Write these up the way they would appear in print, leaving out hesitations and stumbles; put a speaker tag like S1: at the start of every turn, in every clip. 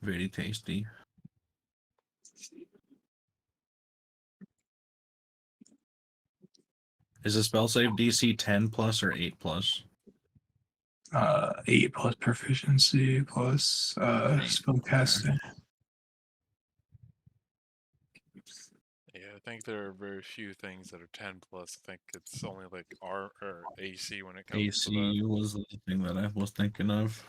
S1: Very tasty. Is the spell save DC 10 plus or 8 plus?
S2: 8 plus proficiency plus spellcasting.
S3: Yeah, I think there are very few things that are 10 plus. I think it's only like R or AC when it comes to that.
S1: AC was the thing that I was thinking of.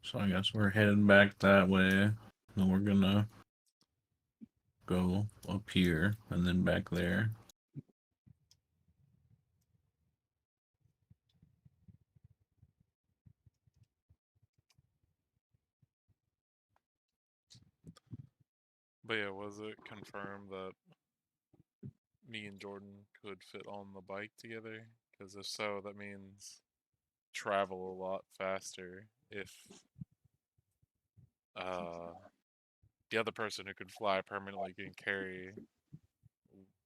S1: So I guess we're heading back that way. Then we're gonna go up here and then back there.
S3: But yeah, was it confirmed that me and Jordan could fit on the bike together? Because if so, that means travel a lot faster if the other person who could fly permanently can carry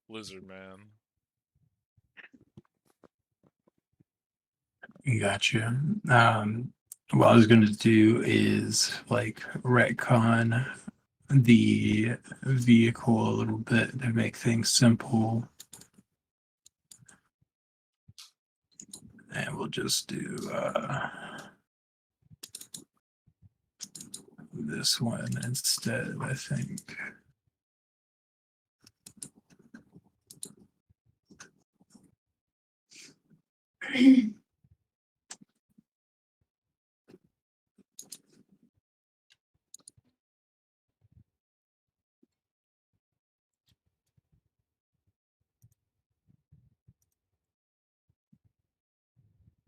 S3: Lizard Man.
S2: Gotcha. What I was gonna do is like retcon the vehicle a little bit to make things simple. And we'll just do this one instead, I think.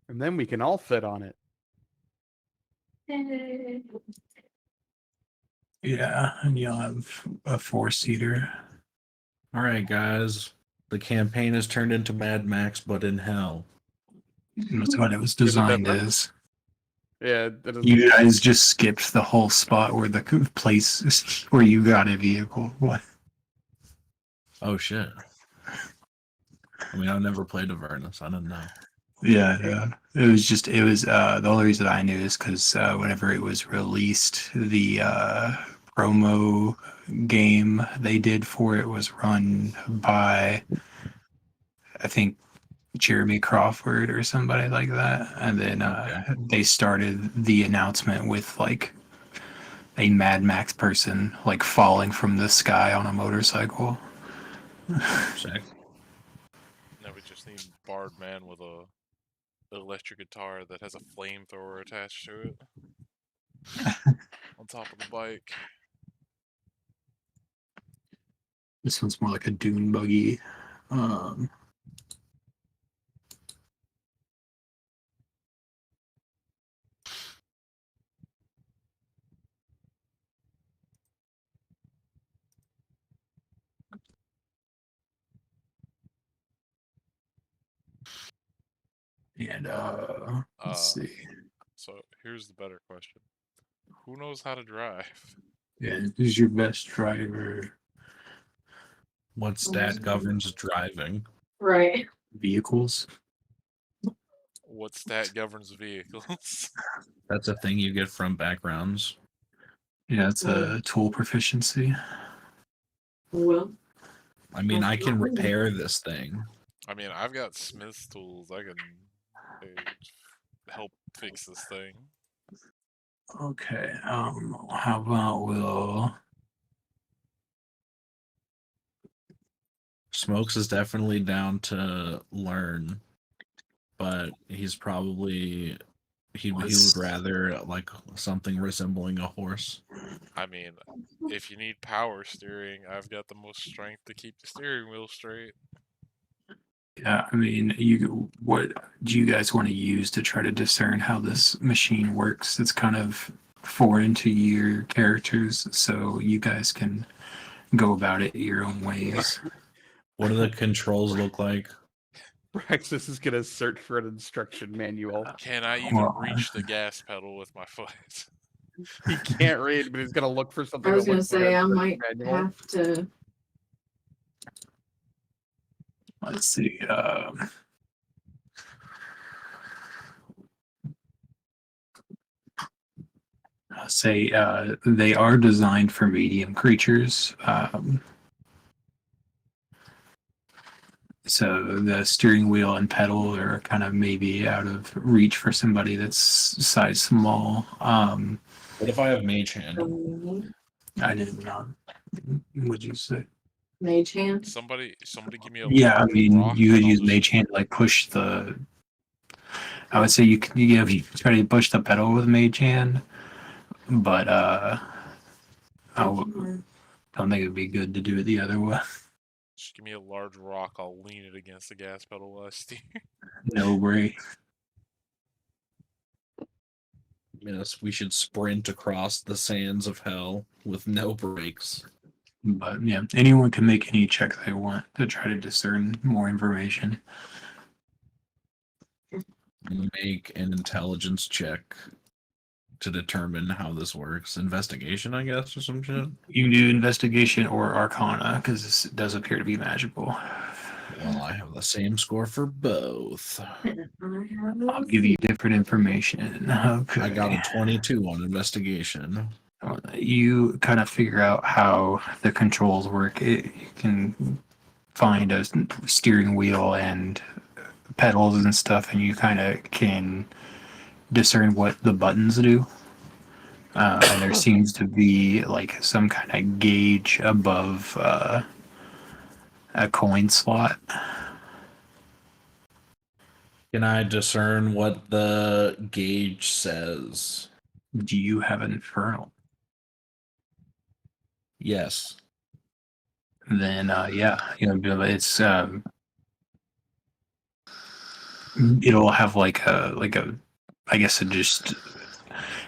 S4: And then we can all fit on it.
S2: Yeah, and you'll have a 4-seater.
S1: All right, guys. The campaign has turned into Mad Max, but in hell.
S2: That's what it was designed as.
S4: Yeah,
S2: You guys just skipped the whole spot where the place where you got a vehicle. What?
S1: Oh shit. I mean, I've never played Avernus. I don't know.
S2: Yeah. It was the only reason I knew is because whenever it was released, the promo game they did for it was run by, I think, Jeremy Crawford or somebody like that. And then they started the announcement with like a Mad Max person like falling from the sky on a motorcycle.
S1: Sick.
S3: Now we just need Bard Man with a electric guitar that has a flamethrower attached to it on top of the bike.
S2: This one's more like a dune buggy. And let's see.
S3: So here's the better question: who knows how to drive?
S2: Yeah, who's your best driver?
S1: What stat governs driving?
S5: Right.
S2: Vehicles.
S3: What stat governs vehicles?
S1: That's a thing you get from backgrounds.
S2: Yeah, it's a tool proficiency.
S5: Well,
S1: I mean, I can repair this thing.
S3: I mean, I've got Smith's tools. I can help fix this thing.
S2: Okay. How about we'll
S1: Smokes is definitely down to learn, but he's probably he would rather like something resembling a horse.
S3: I mean, if you need power steering, I've got the most strength to keep the steering wheel straight.
S2: Yeah, I mean, what do you guys want to use to try to discern how this machine works? It's kind of foreign to your characters, so you guys can go about it your own ways.
S1: What do the controls look like?
S4: Praxis is gonna search for an instruction manual.
S3: Can I even
S2: Well,
S3: reach the gas pedal with my foot?
S4: He can't read, but he's gonna look for something.
S5: I was
S4: to
S5: gonna
S4: look for
S5: say
S4: in
S5: I
S4: the
S5: might
S4: manual.
S5: have to.
S2: let's see. Say they are designed for medium creatures. So the steering wheel and pedal are kind of maybe out of reach for somebody that's size small.
S1: What if I have mage hand?
S2: I didn't know. Would you say?
S5: Mage hand.
S3: Somebody give me a
S2: Yeah, I
S3: large
S2: mean,
S3: rock.
S2: you could
S3: and I'll
S2: use
S3: just-
S2: mage hand to like push the. I would say you can, if you try to push the pedal with mage hand, but I don't think it'd be good to do it the other way.
S3: Just give me a large rock. I'll lean it against the gas pedal while I steer.
S2: No way.
S1: Yes, we should sprint across the sands of hell with no brakes.
S2: But yeah, anyone can make any check they want to try to discern more information.
S1: Make an intelligence check to determine how this works. Investigation, I guess, or some shit.
S2: You can do investigation or arcana because this does appear to be magical.
S1: Well, I have the same score for both.
S2: I'll give you different information. Okay.
S1: I got a 22 on investigation.
S2: You kind of figure out how the controls work. You can find a steering wheel and pedals and stuff, and you kind of can discern what the buttons do. And there seems to be like some kind of gauge above a coin slot.
S1: Can I discern what the gauge says?
S2: Do you have an infernal?
S1: Yes.
S2: Then yeah, it's it'll have like a I guess it just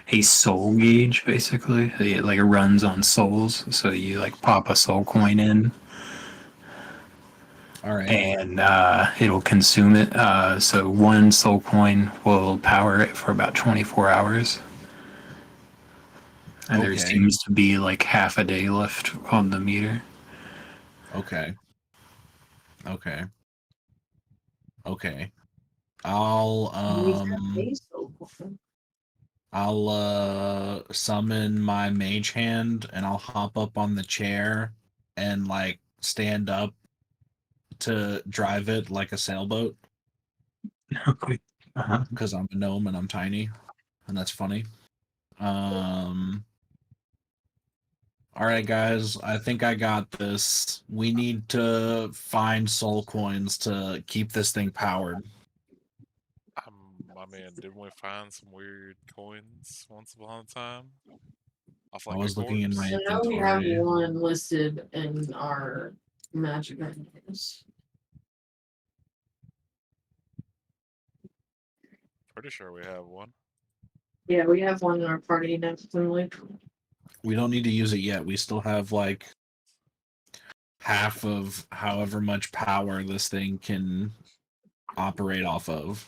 S2: a soul gauge basically. It runs on souls, so you like pop a soul coin in
S1: All right.
S2: and it'll consume it. So one soul coin will power it for about 24 hours. And there
S1: Okay.
S2: seems to be like half a day left on the meter.
S1: Okay. Okay. Okay. I'll summon my mage hand and I'll hop up on the chair and like stand up to drive it like a sailboat
S2: Okay.
S1: because I'm a gnome and I'm tiny and that's funny. All right, guys, I think I got this. We need to find soul coins to keep this thing powered.
S3: I mean, didn't we find some weird coins once upon a time? Off
S1: I
S3: like
S1: was
S3: a
S1: looking in
S3: corpse?
S1: my
S5: I know we have
S1: inventory.
S5: one listed in our magic menus.
S3: Pretty sure we have one.
S5: Yeah, we have one in our party next to like.
S1: We don't need to use it yet. We still have like half of however much power this thing can operate off of.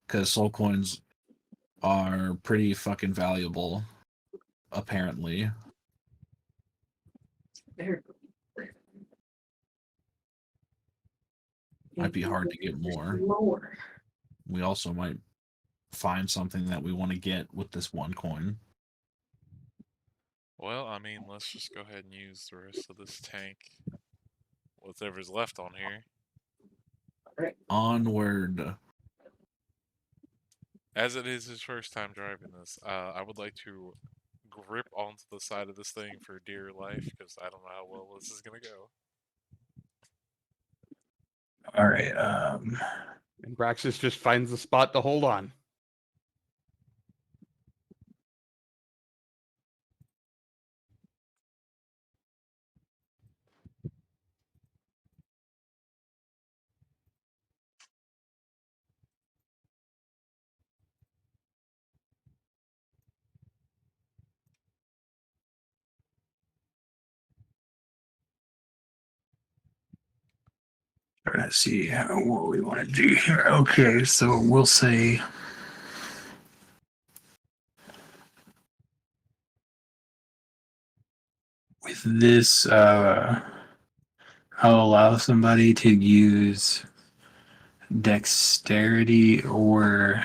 S1: Because soul coins are pretty fucking valuable, apparently. Might be hard to get more. We also might find something that we want to get with this one coin.
S3: Well, I mean, let's just go ahead and use the rest of this tank. Whatever's left on here.
S1: Onward.
S3: As it is his first time driving this, I would like to grip onto the side of this thing for dear life because I don't know how well this is gonna go.
S2: All right.
S4: And Praxis just finds the spot to hold on.
S2: trying to see what we want to do here. Okay, so we'll say with this, I'll allow somebody to use dexterity or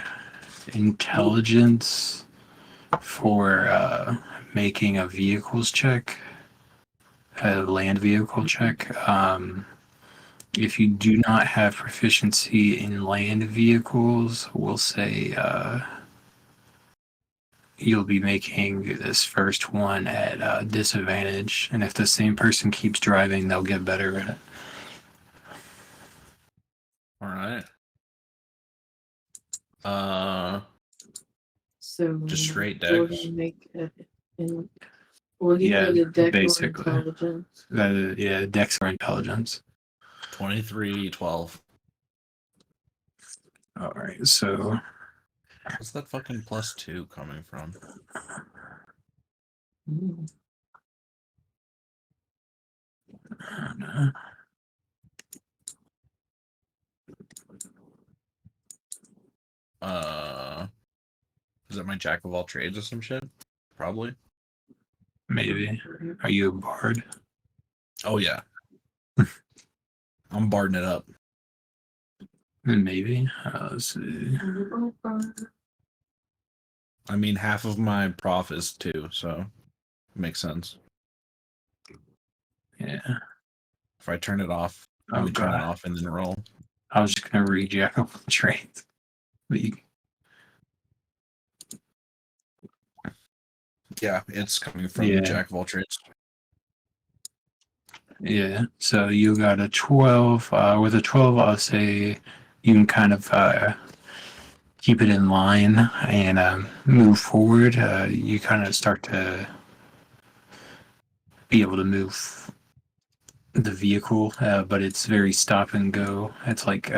S2: intelligence for making a vehicles check, a land vehicle check. If you do not have proficiency in land vehicles, we'll say you'll be making this first one at disadvantage. And if the same person keeps driving, they'll get better at it.
S1: All right.
S5: So
S1: Just straight
S5: we're
S1: dex.
S5: gonna make it in. We're gonna
S2: Yeah,
S5: do the deck or
S2: basically.
S5: intelligence.
S2: Yeah, dex or intelligence.
S1: 23, 12.
S2: All right, so
S1: What's that fucking +2 coming from?
S5: Mm.
S1: Is it my jack of all trades or some shit? Probably.
S2: maybe. Are you a bard?
S1: Oh yeah. I'm barding it up.
S2: Maybe. Let's see.
S1: I mean, half of my prof is 2, so makes sense.
S2: Yeah.
S1: If I turn it off,
S2: Oh,
S1: turn it
S2: God.
S1: off and then roll.
S2: I was just going to read jack of all trades. But you,
S1: Yeah, it's coming from
S2: Yeah.
S1: jack of all trades.
S2: yeah. So you got a 12. With a 12, I'll say you can kind of keep it in line and move forward. You kind of start to be able to move the vehicle, but it's very stop and go. It's like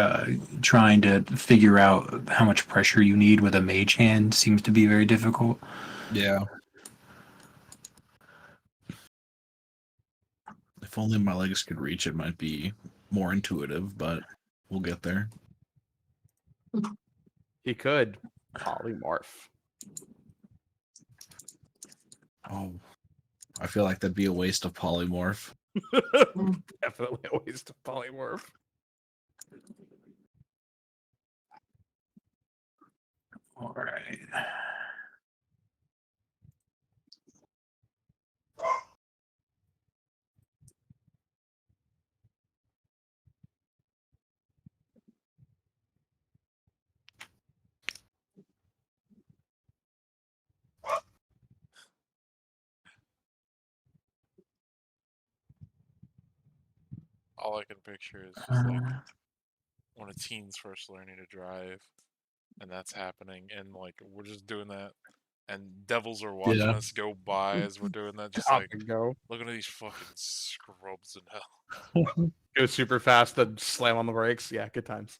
S2: trying to figure out how much pressure you need with a mage hand seems to be very difficult.
S1: Yeah. If only my legs could reach, it might be more intuitive, but we'll get there.
S4: He could polymorph.
S1: Oh, I feel like that'd be a waste of polymorph.
S4: Definitely a waste of polymorph.
S2: All right.
S3: All I can picture is just like when a teen's first learning to drive, and that's happening, and like we're just doing that, and devils are watching
S1: Yeah.
S3: us go by as we're doing that, just
S4: Stop
S3: like
S4: and go.
S3: looking at these fucking scrubs in hell.
S4: Go super fast, then slam on the brakes. Yeah, good times.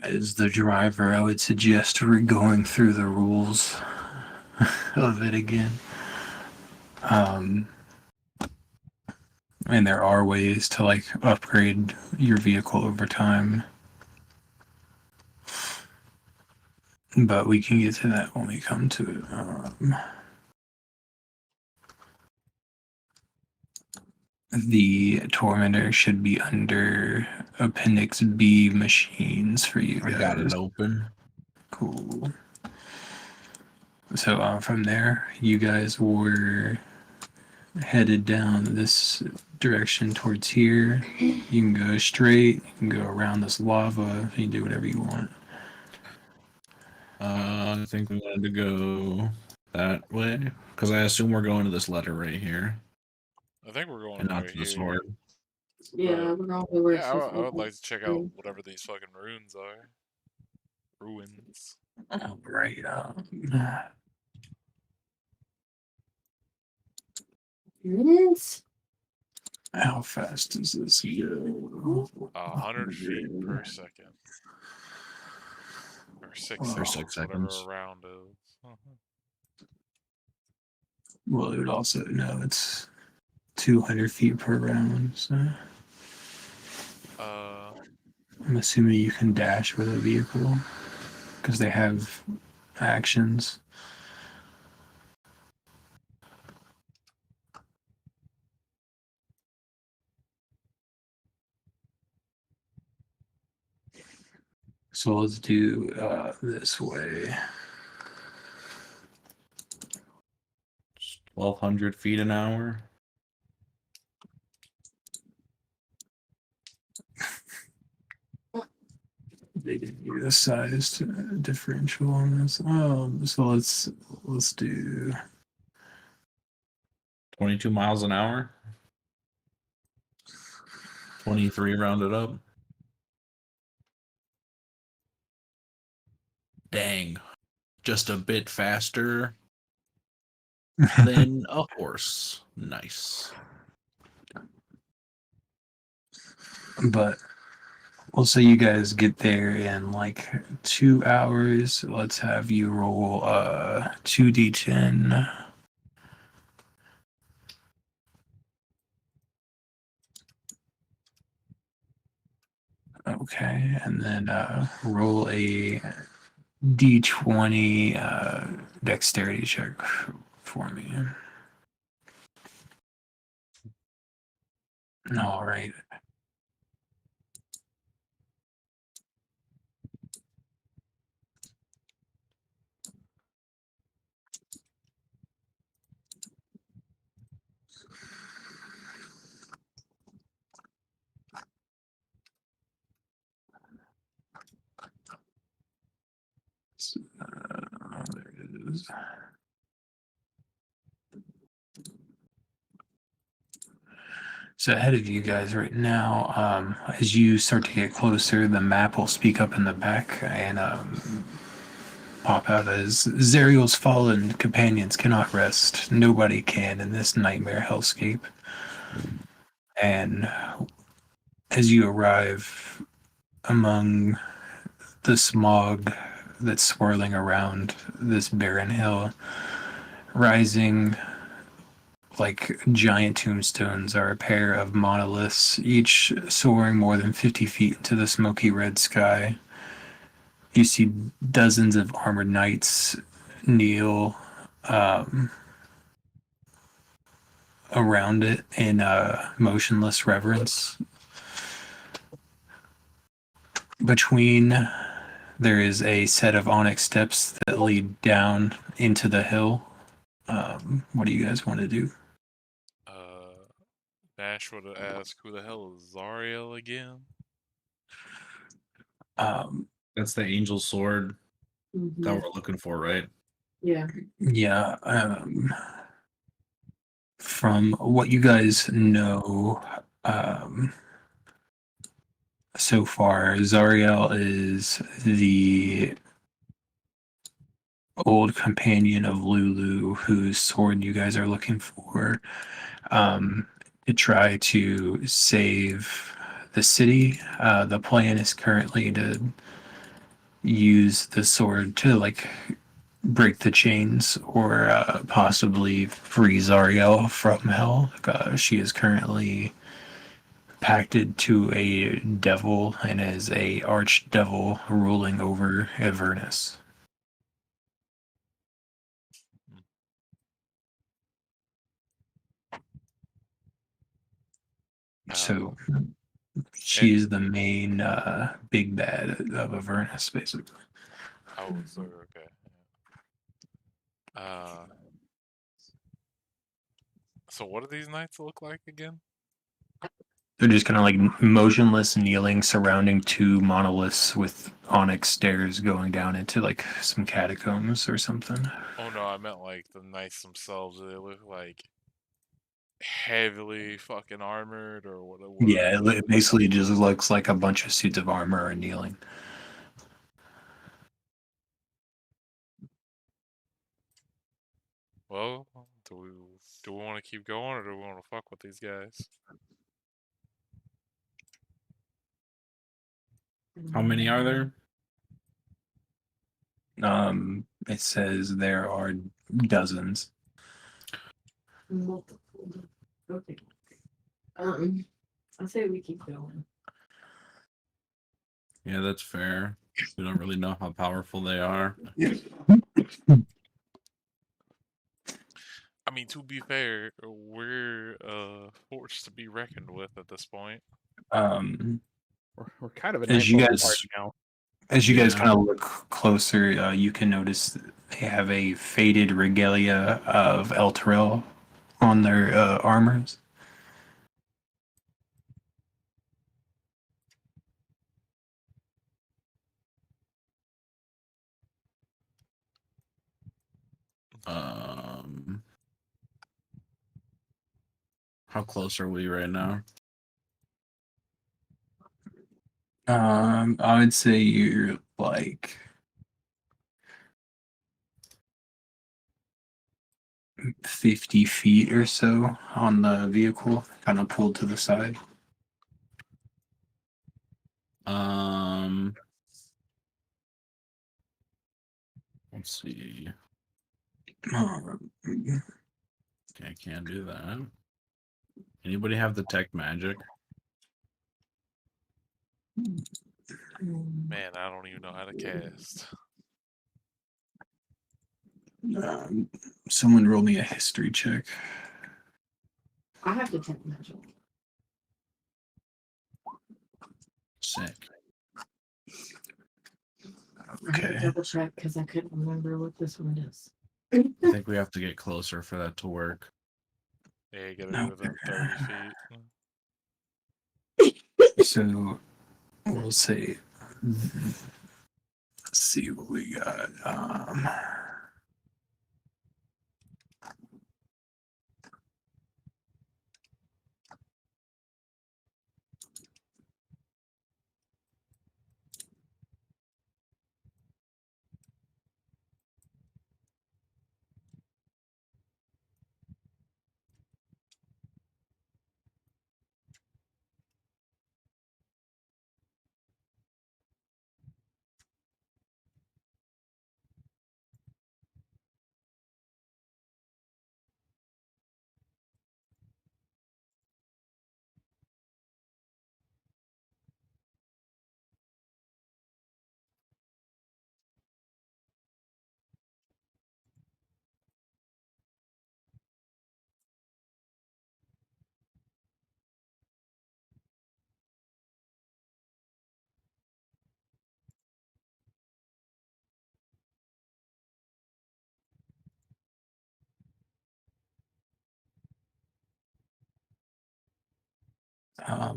S2: As the driver, I would suggest going through the rules of it again. And there are ways to like upgrade your vehicle over time. But we can get to that when we come to it. The Tormentor should be under Appendix B machines for you
S1: I
S2: guys.
S1: got it open.
S2: Cool. So from there, you guys were headed down this direction towards here. You can go straight, you can go around this lava, you can do whatever you want.
S1: I think we wanted to go that way because I assume we're going to this letter right here
S3: I think we're going
S1: and not
S3: right
S1: to the
S3: here.
S1: sword.
S5: Yeah, we're all the way.
S3: Yeah, I would like to check out whatever these fucking runes are. Ruins.
S2: All right.
S5: Minutes.
S2: How fast does this go?
S3: 100 feet per second. Or 6
S1: Per
S3: seconds,
S1: 6
S3: whatever
S1: seconds.
S3: a round is.
S2: Well, it would also know it's 200 feet per round. So I'm assuming you can dash with a vehicle because they have actions. So let's do this way.
S1: 1,200 feet an hour.
S2: They didn't give a size differential on this. So let's do
S1: 22 miles an hour. 23 rounded up. Dang. Just a bit faster than a horse. Nice.
S2: but we'll say you guys get there in like 2 hours. Let's have you roll 2d10. Okay, and then roll a d20 dexterity check for me. All right. There it is. So ahead of you guys right now, as you start to get closer, the map will speak up in the back and pop out as Zerial's fallen companions cannot rest. Nobody can in this nightmare hellscape. And as you arrive among the smog that's swirling around this barren hill, rising like giant tombstones are a pair of monoliths, each soaring more than 50 feet into the smoky red sky. You see dozens of armored knights kneel around it in motionless reverence. Between there is a set of onyx steps that lead down into the hill. What do you guys want to do?
S3: Nash would ask, who the hell is Zariel again?
S1: That's the angel sword that
S5: Mhm.
S1: we're looking for, right?
S5: Yeah.
S2: Yeah. From what you guys know so far, Zariel is the old companion of Lulu, whose sword you guys are looking for to try to save the city. The plan is currently to use the sword to like break the chains or possibly free Zariel from hell. She is currently pacted to a devil and is a archdevil ruling over Avernus. So she is the main big bad of Avernus, basically.
S3: Oh, so okay. So what do these knights look like again?
S2: They're just kind of like motionless, kneeling, surrounding two monoliths with onyx stairs going down into like some catacombs or something.
S3: Oh no, I meant like the knights themselves. Do they look like heavily fucking armored or what?
S2: Yeah, it basically just looks like a bunch of suits of armor are kneeling.
S3: Well, do we want to keep going or do we want to fuck with these guys?
S1: How many are there?
S2: It says there are dozens.
S5: Multiple. Okay. I say we keep going.
S1: Yeah, that's fair. We don't really know how powerful they are.
S3: I mean, to be fair, we're a force to be reckoned with at this point.
S4: We're kind of a
S2: As
S4: nice
S2: you
S4: little
S2: guys-
S4: party now.
S2: As you guys
S1: Yeah.
S2: kind of look closer, you can notice they have a faded regalia of Elturel on their armors.
S1: How close are we right now?
S2: I would say you're like 50 feet or so on the vehicle, kind of pulled to the side.
S1: Let's see.
S2: Um,
S1: Okay, I can't do that. Anybody have detect magic?
S3: Man, I don't even know how to cast.
S2: Someone roll me a history check.
S5: I have to take magic.
S1: Sick.
S5: I had to double check because I couldn't remember what this one is.
S1: I think we have to get closer for that to work.
S3: Yeah, you gotta
S2: No.
S3: be within 30 feet.
S2: So we'll say, let's see what we got.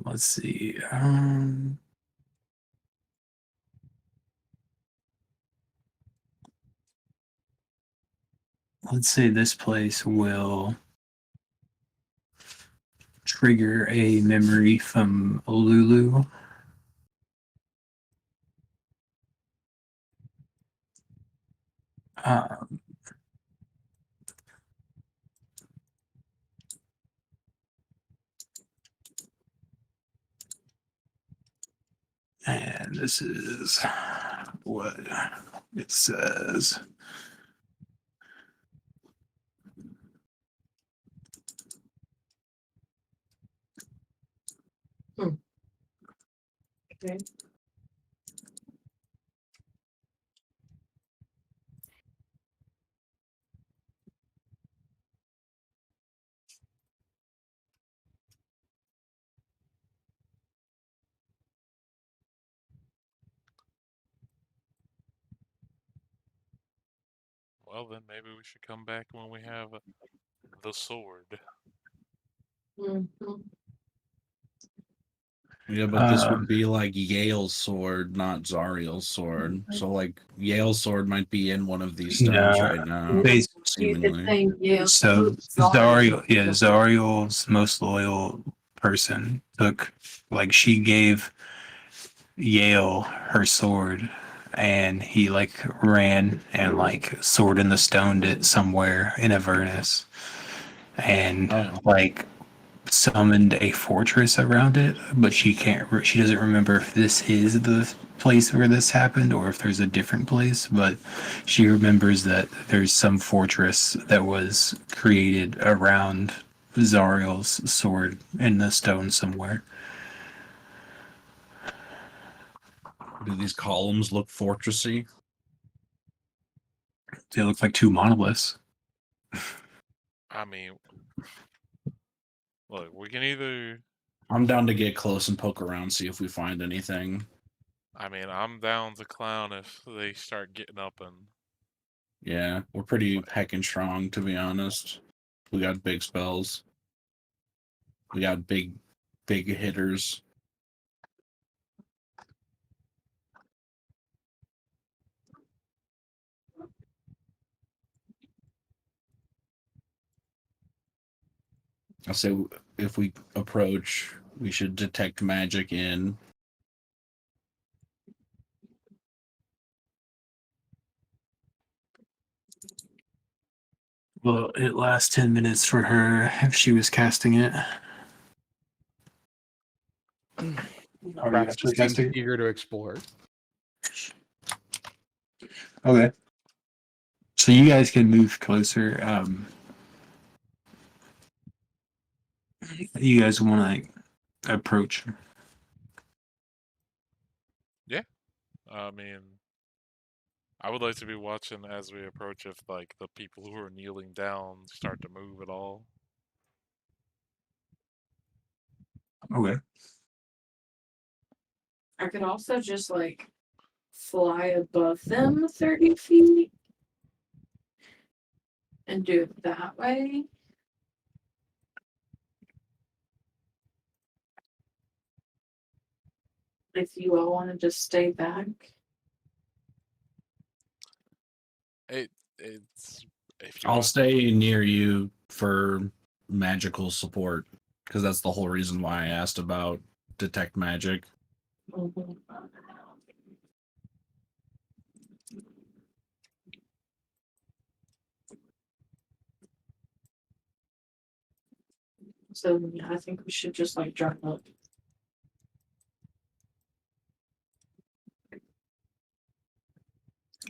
S2: Let's see. Let's say this place will trigger a memory from Lulu. Um, and this is what it says.
S5: Okay.
S3: Well, then maybe we should come back when we have the sword.
S5: Mhm.
S1: Yeah, but this would be like Yale's sword, not Zariel's sword. So like Yale's sword might be in one of these stones
S2: Nah.
S1: right now.
S2: Bas-
S1: Seemingly.
S2: So Zariel's most loyal person took, like, she gave Yale her sword, and he like ran and like sword in the stoned it somewhere in Avernus, and
S1: Oh.
S2: like summoned a fortress around it, but she can't. She doesn't remember if this is the place where this happened or if there's a different place, but she remembers that there's some fortress that was created around Zariel's sword in the stone somewhere.
S1: Do these columns look fortressy?
S2: They look like two monoliths.
S3: I mean, look, we can either.
S1: I'm down to get close and poke around, see if we find anything.
S3: I mean, I'm down to clown if they start getting up and.
S1: Yeah, we're pretty heckin' strong, to be honest. We got big spells. We got big hitters. I say if we approach, we should detect magic in.
S2: Well, it lasts 10 minutes for her if she was casting it. Are you
S4: Brax
S2: actually
S4: just seems
S2: casting it?
S4: eager to explore.
S2: Okay. So you guys can move closer. You guys want to like approach?
S3: I mean, I would like to be watching as we approach if, like, the people who are kneeling down start to move at all.
S2: Okay.
S5: I could also just like fly above them 30 feet and do it that way. If you all want to just stay back.
S3: It's if you
S1: I'll
S3: want.
S1: stay near you for magical support, because that's the whole reason why I asked about detect magic.
S5: Mhm. So yeah, I think we should just like drop up.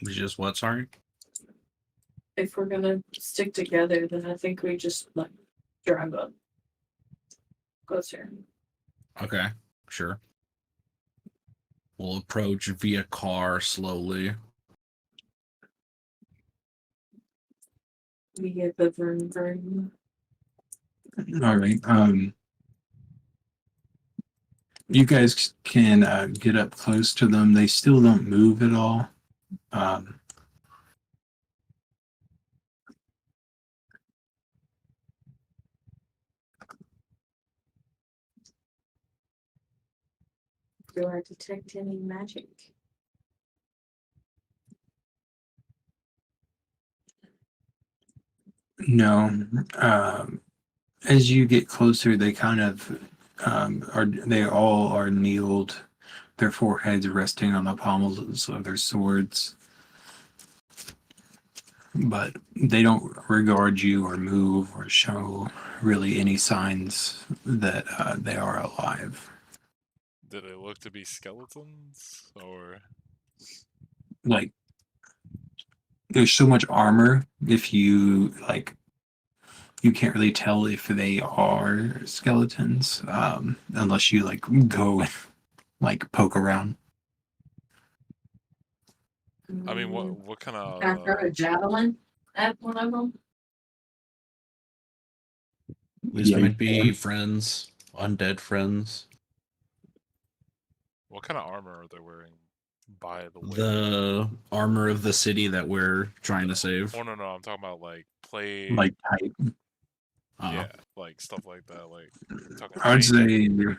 S1: We just what? Sorry.
S5: If we're gonna stick together, then I think we just like drive up closer.
S1: Okay, sure. We'll approach via car slowly.
S5: We get the vroom vroom.
S2: All right. You guys can get up close to them. They still don't move at all.
S5: Do I detect any magic?
S2: No. As you get closer, they kind of they all are kneeled, their foreheads resting on the pommels of their swords. But they don't regard you or move or show really any signs that they are alive.
S3: Do they look to be skeletons or?
S2: Like, there's so much armor, if you like, you can't really tell if they are skeletons unless you like go and like poke around.
S3: I mean, what kind
S5: Can I throw a
S3: of?
S5: javelin at one of them?
S1: These
S2: Yeah,
S1: might be friends, undead friends.
S3: What kind of armor are they wearing? By the way.
S1: The armor of the city that we're trying to save.
S3: Oh no, I'm talking about like plate.
S2: like type.
S3: Yeah, like stuff like that. Like talking
S2: I would
S3: chain.
S2: say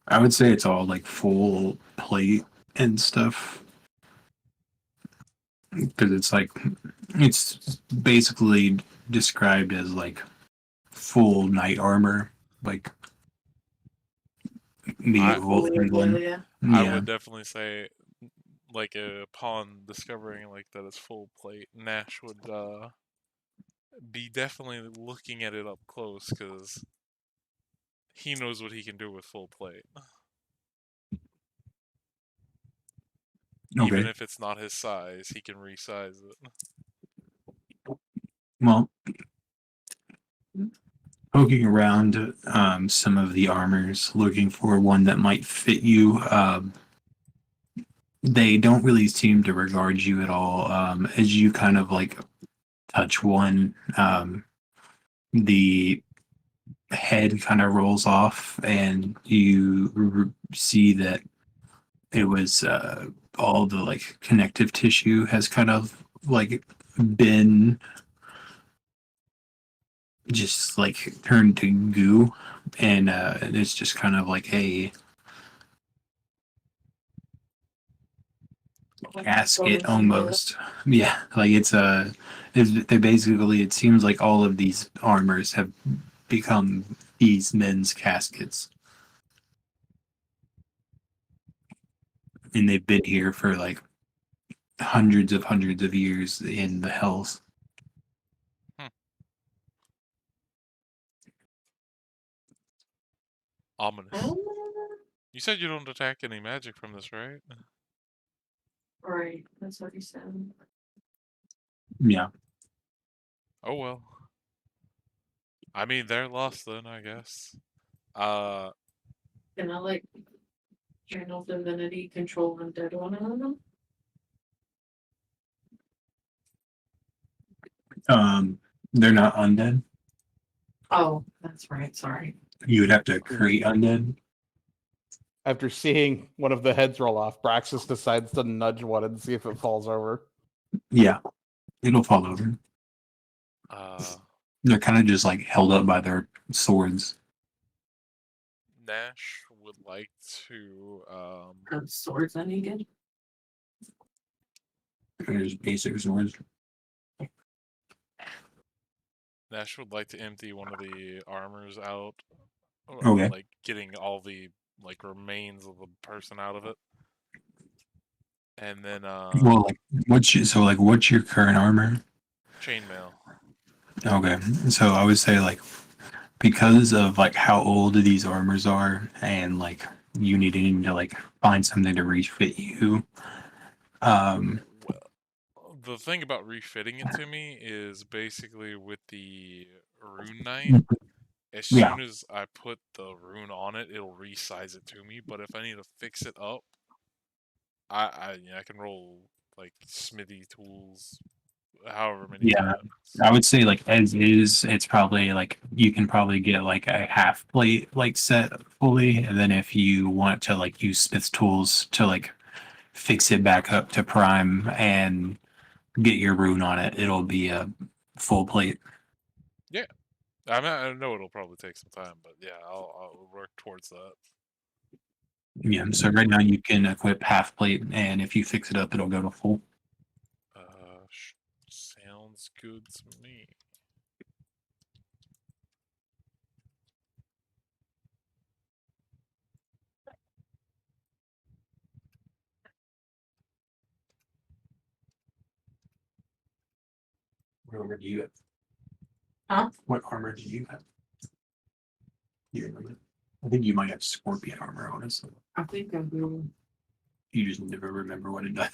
S2: I would say it's all like full plate and stuff because it's basically described as like full knight armor, like medieval England.
S5: Yeah.
S3: I
S2: Yeah,
S3: would definitely say, like, upon discovering like that it's full plate, Nash would be definitely looking at it up close because he knows what he can do with full plate. Even
S2: Okay.
S3: if it's not his size, he can resize it.
S2: Well, poking around some of the armors, looking for one that might fit you. They don't really seem to regard you at all. As you kind of like touch one, the head kind of rolls off, and you see that it was all the like connective tissue has kind of like been just like turned to goo, and it's just kind of like a casket almost. Yeah, like they basically, it seems like all of these armors have become these men's caskets, and they've been here for like hundreds of years in the hells.
S3: Ominous. You said you don't detect any magic from this, right?
S5: Right, that's what he said.
S2: Yeah.
S3: Oh well. I mean, they're lost then, I guess.
S5: Can I like channel divinity control undead one of them?
S2: They're not undead.
S5: Oh, that's right. Sorry.
S2: You would have to create undead.
S4: After seeing one of the heads roll off, Braxis decides to nudge one and see if it falls over.
S2: Yeah, it'll fall over. They're kind of just like held up by their swords.
S3: Nash would like to
S5: Swords I needed.
S2: They're just basic swords.
S3: Nash would like to empty one of the armors out. Or,
S2: Okay.
S3: like getting all the like remains of the person out of it. And then
S2: Well, like what's your current armor?
S3: chainmail.
S2: Okay, so I would say like because of like how old these armors are, and like you needing to like find something to refit you.
S3: Well, the thing about refitting it to me is basically with the rune knight. As
S2: Yeah.
S3: soon as I put the rune on it, it'll resize it to me. But if I need to fix it up, I can roll like smithy tools, however many
S2: Yeah.
S3: times.
S2: I would say like as is, it's probably like you can probably get like a half plate like set fully, and then if you want to like use Smith's tools to like fix it back up to prime and get your rune on it, it'll be a full plate.
S3: Yeah, I mean, I know it'll probably take some time, but yeah, I'll work towards that.
S2: Yeah, so right now you can equip half plate, and if you fix it up, it'll go to full.
S3: Sounds good to me.
S2: What armor do you have?
S5: Huh?
S2: What armor do you have? You remember? I think you might have scorpion armor, honestly.
S5: I think I do.
S2: You just never remember what it does.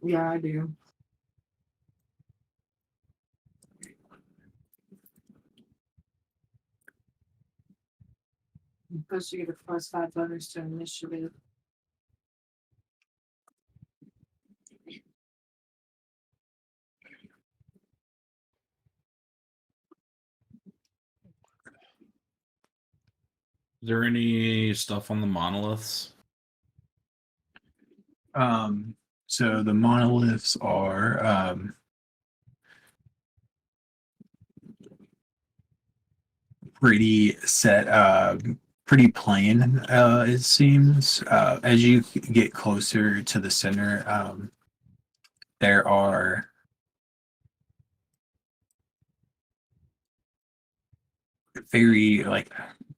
S5: Yeah, I do. I'm supposed to get a +5 bonus to initiative.
S1: Is there any stuff on the monoliths?
S2: So the monoliths are pretty set, pretty plain, it seems. As you get closer to the center, there are very like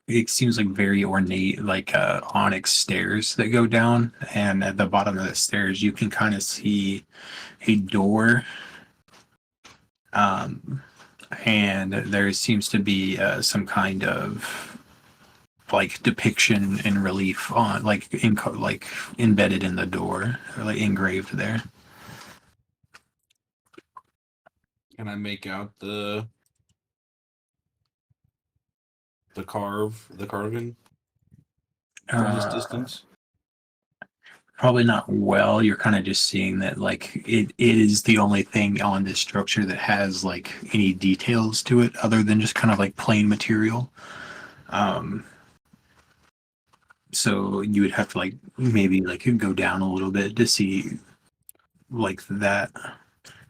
S2: it seems like very ornate like onyx stairs that go down, and at the bottom of the stairs you can kind of see a door, and there seems to be some kind of like depiction and relief on like like embedded in the door or like engraved there.
S1: Can I make out the carving from this
S2: Uh,
S1: distance?
S2: Probably not well. You're kind of just seeing that like it is the only thing on this structure that has like any details to it other than just kind of like plain material. Um, so you would have to like maybe like go down a little bit to see like that,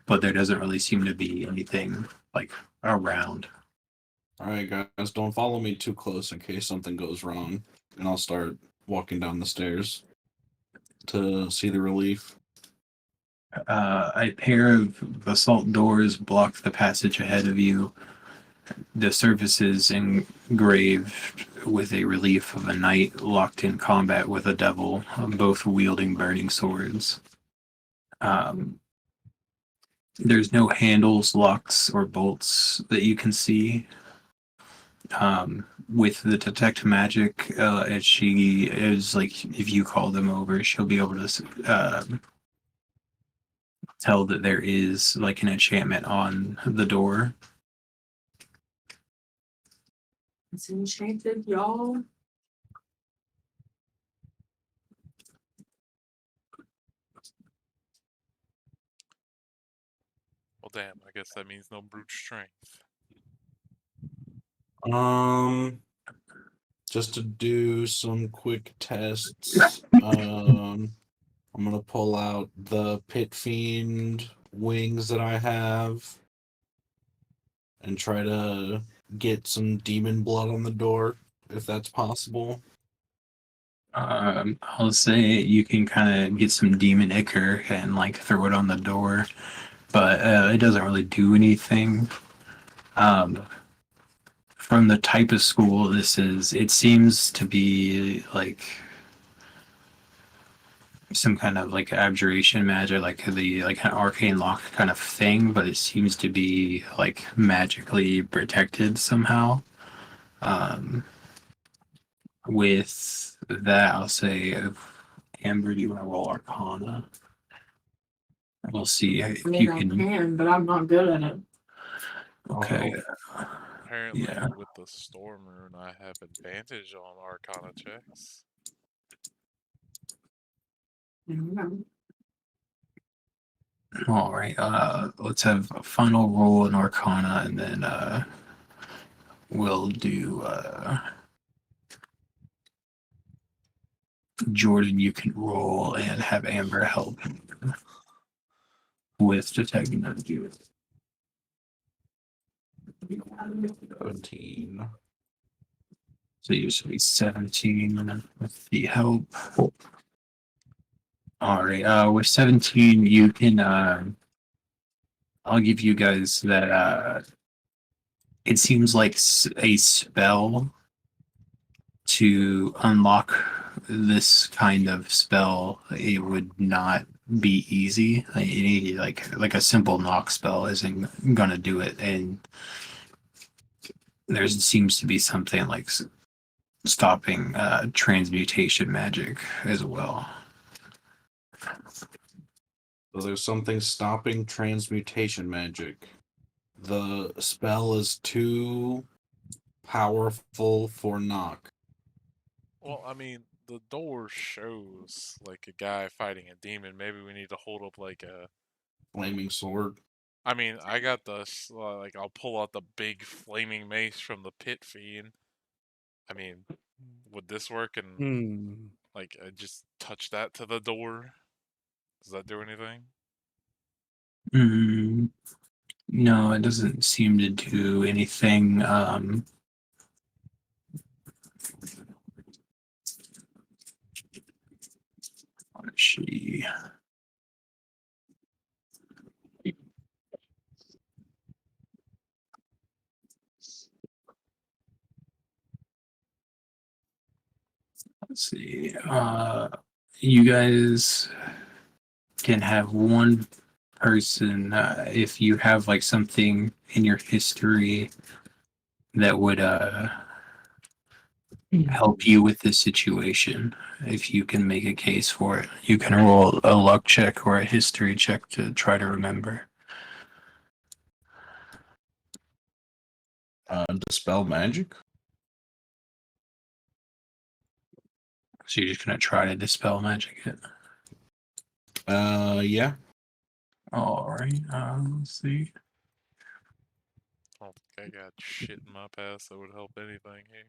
S2: but there doesn't really seem to be anything like around.
S1: All right, guys, don't follow me too close in case something goes wrong, and I'll start walking down the stairs to see the relief.
S2: A pair of basalt doors block the passage ahead of you. The surface is engraved with a relief of a knight locked in combat with a devil, both wielding burning swords. There's no handles, locks, or bolts that you can see. With the detect magic, as she is like, if you call them over, she'll be able to tell that there is like an enchantment on the door.
S5: It's enchanted, y'all.
S3: Well, damn. I guess that means no brute strength.
S1: Just to do some quick tests. I'm gonna pull out the Pit Fiend wings that I have and try to get some demon blood on the door, if that's possible.
S2: I'll say you can kind of get some demon ichor and like throw it on the door, but it doesn't really do anything. From the type of school this is, it seems to be like some kind of like abjuration magic, like the like an arcane lock kind of thing, but it seems to be like magically protected somehow. Um, with that, I'll say, Amber, do you want to roll Arcana? We'll see if
S5: I mean,
S2: you
S5: I
S2: can.
S5: can, but I'm not good at it.
S2: Okay.
S3: Apparently,
S2: Yeah.
S3: with the Storm Rune, I have advantage on Arcana checks.
S5: Mhm.
S2: All right. Let's have a final roll in Arcana, and then we'll do Jordan. You can roll and have Amber help with detecting energy.
S1: 17.
S2: So usually 17 with the help. All right. With 17, you can. I'll give you guys that. It seems like a spell to unlock this kind of spell. It would not be easy. Like, you need like a simple knock spell isn't gonna do it, and there seems to be something like stopping transmutation magic as well.
S1: So there's something stopping transmutation magic. The spell is too powerful for knock.
S3: Well, I mean, the door shows like a guy fighting a demon. Maybe we need to hold up like a.
S1: Flaming sword.
S3: I mean, I got the like. I'll pull out the big flaming mace from the Pit Fiend. I mean, would this work? And like, I just touch that to the door. Does that do anything?
S2: No, it doesn't seem to do anything. She. Let's see. You guys can have one person if you have like something in your history that would help you with this situation. If you can make a case for it, you can roll a luck check or a history check to try to remember.
S1: Dispel magic.
S2: So you're just gonna try to dispel magic it.
S1: Yeah.
S2: All right. Let's see.
S3: I don't think I got shit in my past that would help anything here.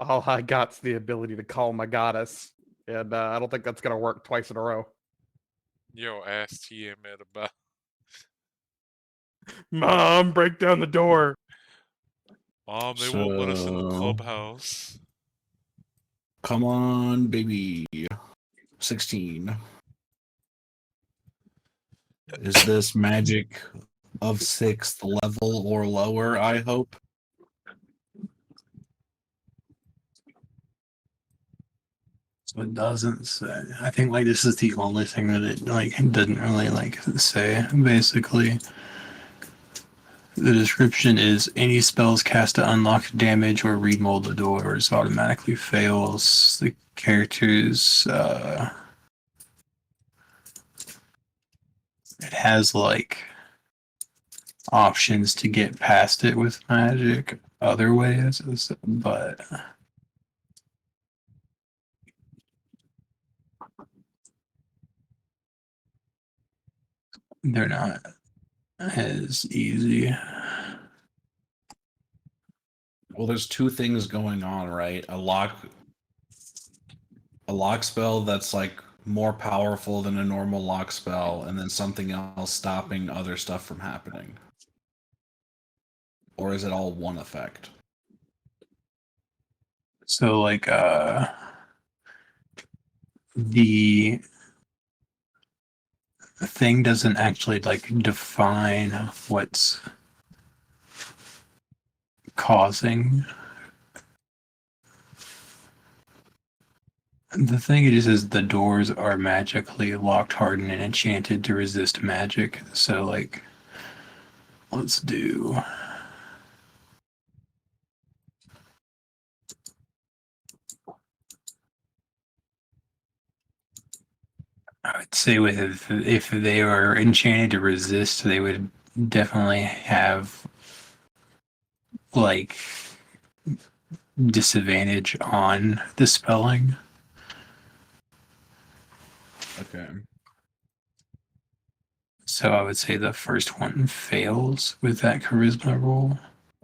S4: All I got's the ability to call my goddess, and I don't think that's gonna work twice in a row.
S3: Yo, ask Tiamat about.
S4: Mom, break down the door.
S3: Mom, they won't let us in the
S1: So-
S3: clubhouse.
S1: Come on, baby. 16. Is this magic of 6th level or lower, I hope?
S2: So it doesn't say. I think like this is the only thing that it like doesn't really like say. Basically, the description is any spells cast to unlock damage or remold the doors automatically fails. The characters it has like options to get past it with magic other ways, but they're not as easy.
S1: Well, there's two things going on, right? A lock spell that's like more powerful than a normal lock spell, and then something else stopping other stuff from happening. Or is it all one effect?
S2: So like the thing doesn't actually like define what's causing. The thing it is the doors are magically locked, hardened, and enchanted to resist magic. So like, let's do. I would say with if they are enchanted to resist, they would definitely have like disadvantage on the spelling.
S1: Okay.
S2: So I would say the first one fails with that charisma roll.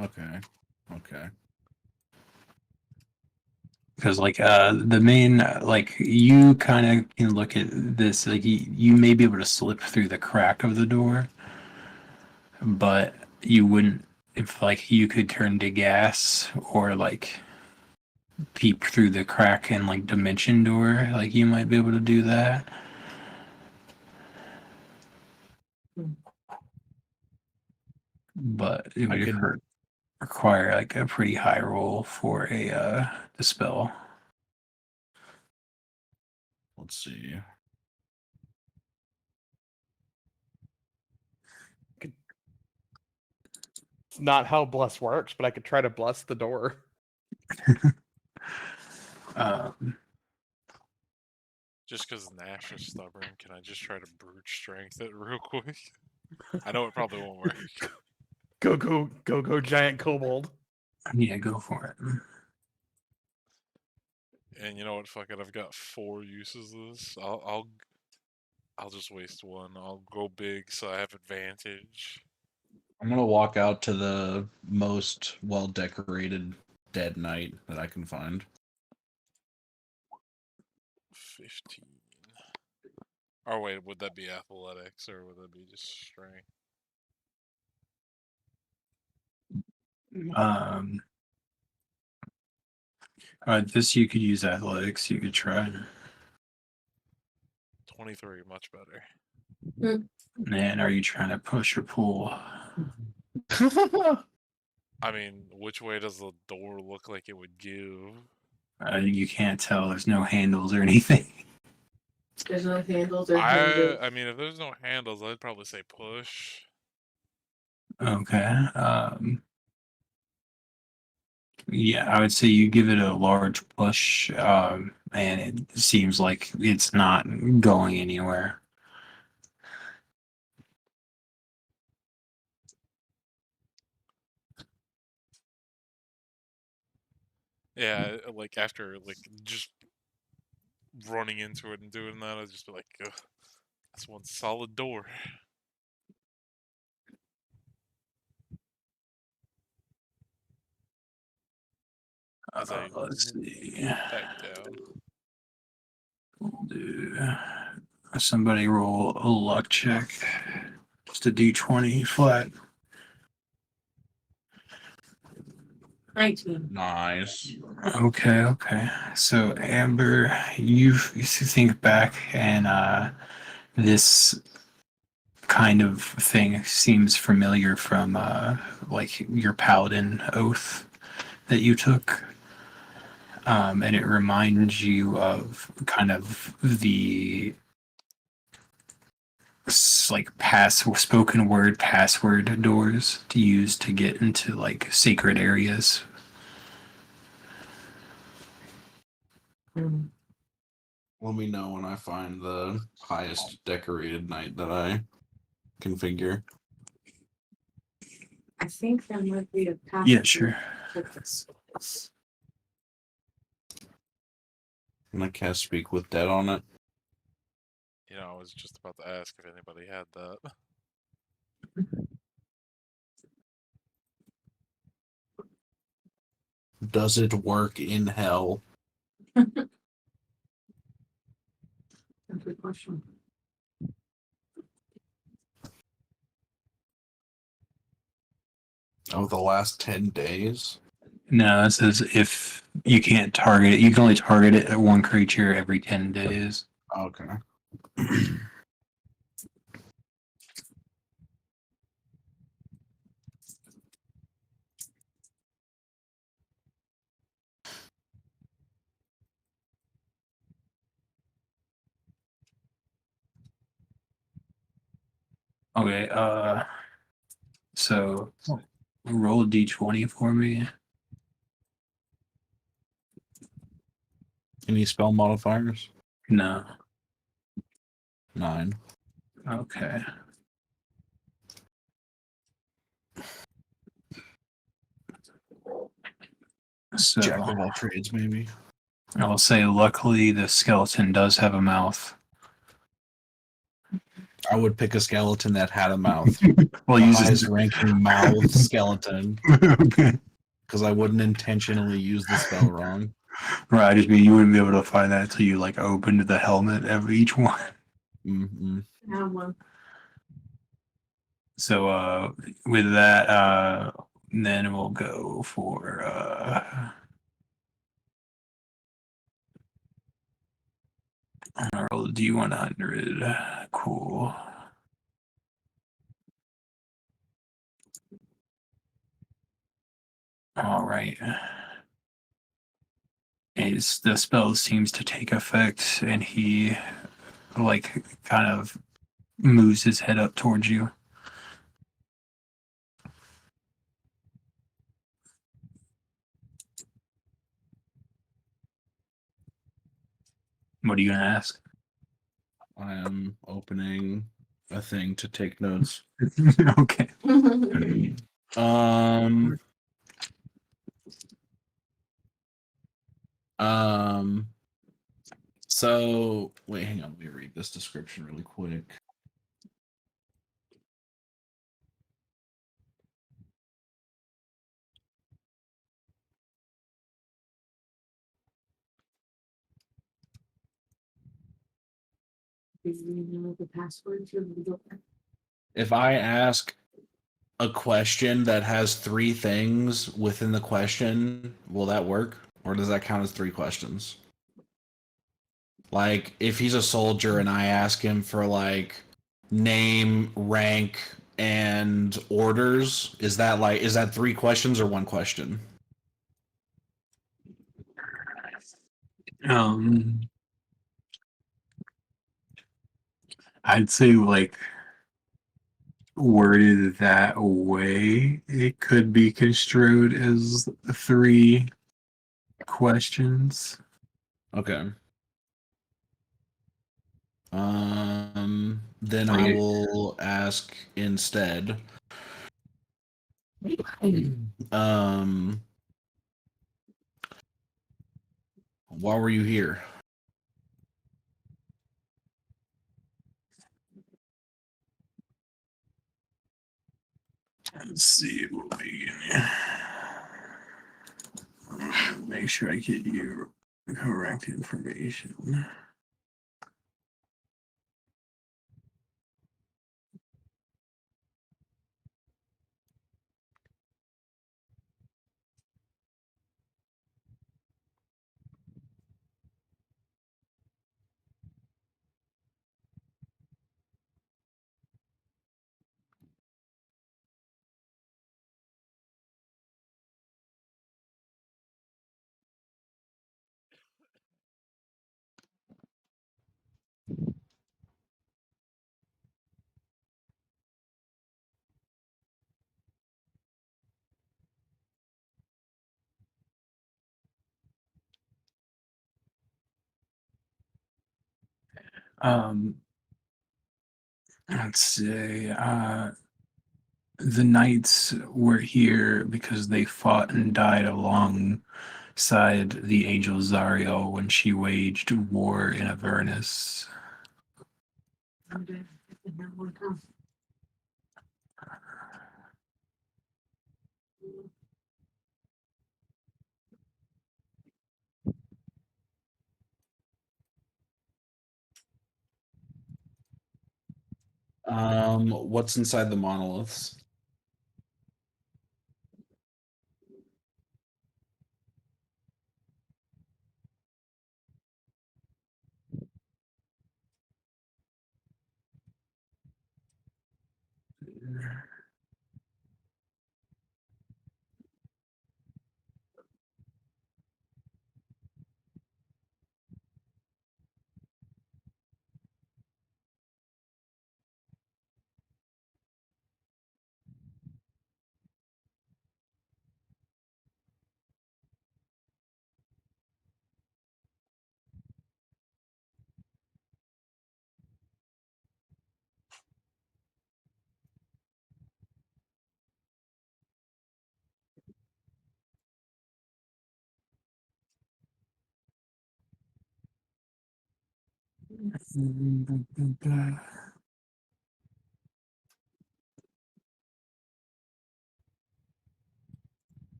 S1: Okay. Okay.
S2: Because like the main like you kind of can look at this like you may be able to slip through the crack of the door, but you wouldn't if like you could turn to gas or like peep through the crack in like dimension door, like you might be able to do that. But it
S1: I
S2: would
S1: could-
S2: require like a pretty high roll for a dispel.
S1: Let's see.
S4: It's not how bless works, but I could try to bless the door.
S2: Um,
S3: Just because Nash is stubborn, can I just try to brute strength it real quick? I know it probably won't work.
S4: Go, giant kobold.
S2: yeah, go for it.
S3: And you know what? Fuck it. I've got 4 uses of this. I'll just waste one. I'll go big so I have advantage.
S1: I'm gonna walk out to the most well-decorated dead knight that I can find.
S3: 15. Or wait, would that be athletics or would that be just strength?
S2: This you could use athletics. You could try.
S3: 23, much better.
S2: Man, are you trying to push or pull?
S3: I mean, which way does the door look like it would give?
S2: You can't tell. There's no handles or anything.
S5: There's no handles or handles.
S3: I mean, if there's no handles, I'd probably say push.
S2: Okay. Yeah, I would say you give it a large push, and it seems like it's not going anywhere.
S3: Yeah, like after like just running into it and doing that, I'd just be like, ugh, that's one solid door. As I
S2: Let's see.
S3: back down.
S2: We'll do somebody roll a luck check. Just a d20 flat.
S5: 19.
S1: Nice.
S2: Okay, okay. So Amber, you think back, and this kind of thing seems familiar from like your paladin oath that you took. And it reminds you of kind of the like pass spoken word password doors to use to get into like sacred areas.
S1: Let me know when I find the highest decorated knight that I configure.
S5: I think there might be a path.
S2: Yeah, sure.
S5: to this.
S1: And I cast Speak with Dead on it.
S3: You know, I was just about to ask if anybody had that.
S1: Does it work in hell?
S5: That's a good question.
S1: Oh, the last 10 days?
S2: No, it says if you can't target it, you can only target it at one creature every 10 days.
S1: Okay.
S2: Okay, so roll a d20 for me.
S1: Any spell modifiers?
S2: No.
S1: 9.
S2: Okay. So
S1: Jack of all trades, maybe.
S2: I'll say, luckily, the skeleton does have a mouth.
S1: I would pick a skeleton that had a mouth.
S2: Well,
S1: The
S2: use
S1: highest
S2: his...
S1: ranking mouth skeleton.
S2: Okay.
S1: Because I wouldn't intentionally use the spell wrong.
S2: Right, I just mean you wouldn't be able to find that until you like opened the helmet of each one.
S1: Mm-hmm.
S5: Now one.
S2: So with that, then we'll go for roll the D100. Cool. All right. The spell seems to take effect, and he like kind of moves his head up towards you. What are you gonna ask?
S1: I am opening a thing to take notes.
S2: Okay.
S1: Um. Um. So wait, hang on. Let me read this description really quick.
S5: Do you know the password to the door?
S1: If I ask a question that has 3 things within the question, will that work? Or does that count as 3 questions? Like, if he's a soldier and I ask him for, like, name, rank, and orders, is that 3 questions or 1 question?
S2: Um, I'd say like worded that way, it could be construed as 3 questions.
S1: Okay. Then I
S2: Okay.
S1: will ask instead. Um, why were you here?
S2: Let's see. Make sure I get you correct information. Um, let's see. The knights were here because they fought and died alongside the angel Zariel when she waged war in Avernus.
S1: What's inside the monoliths?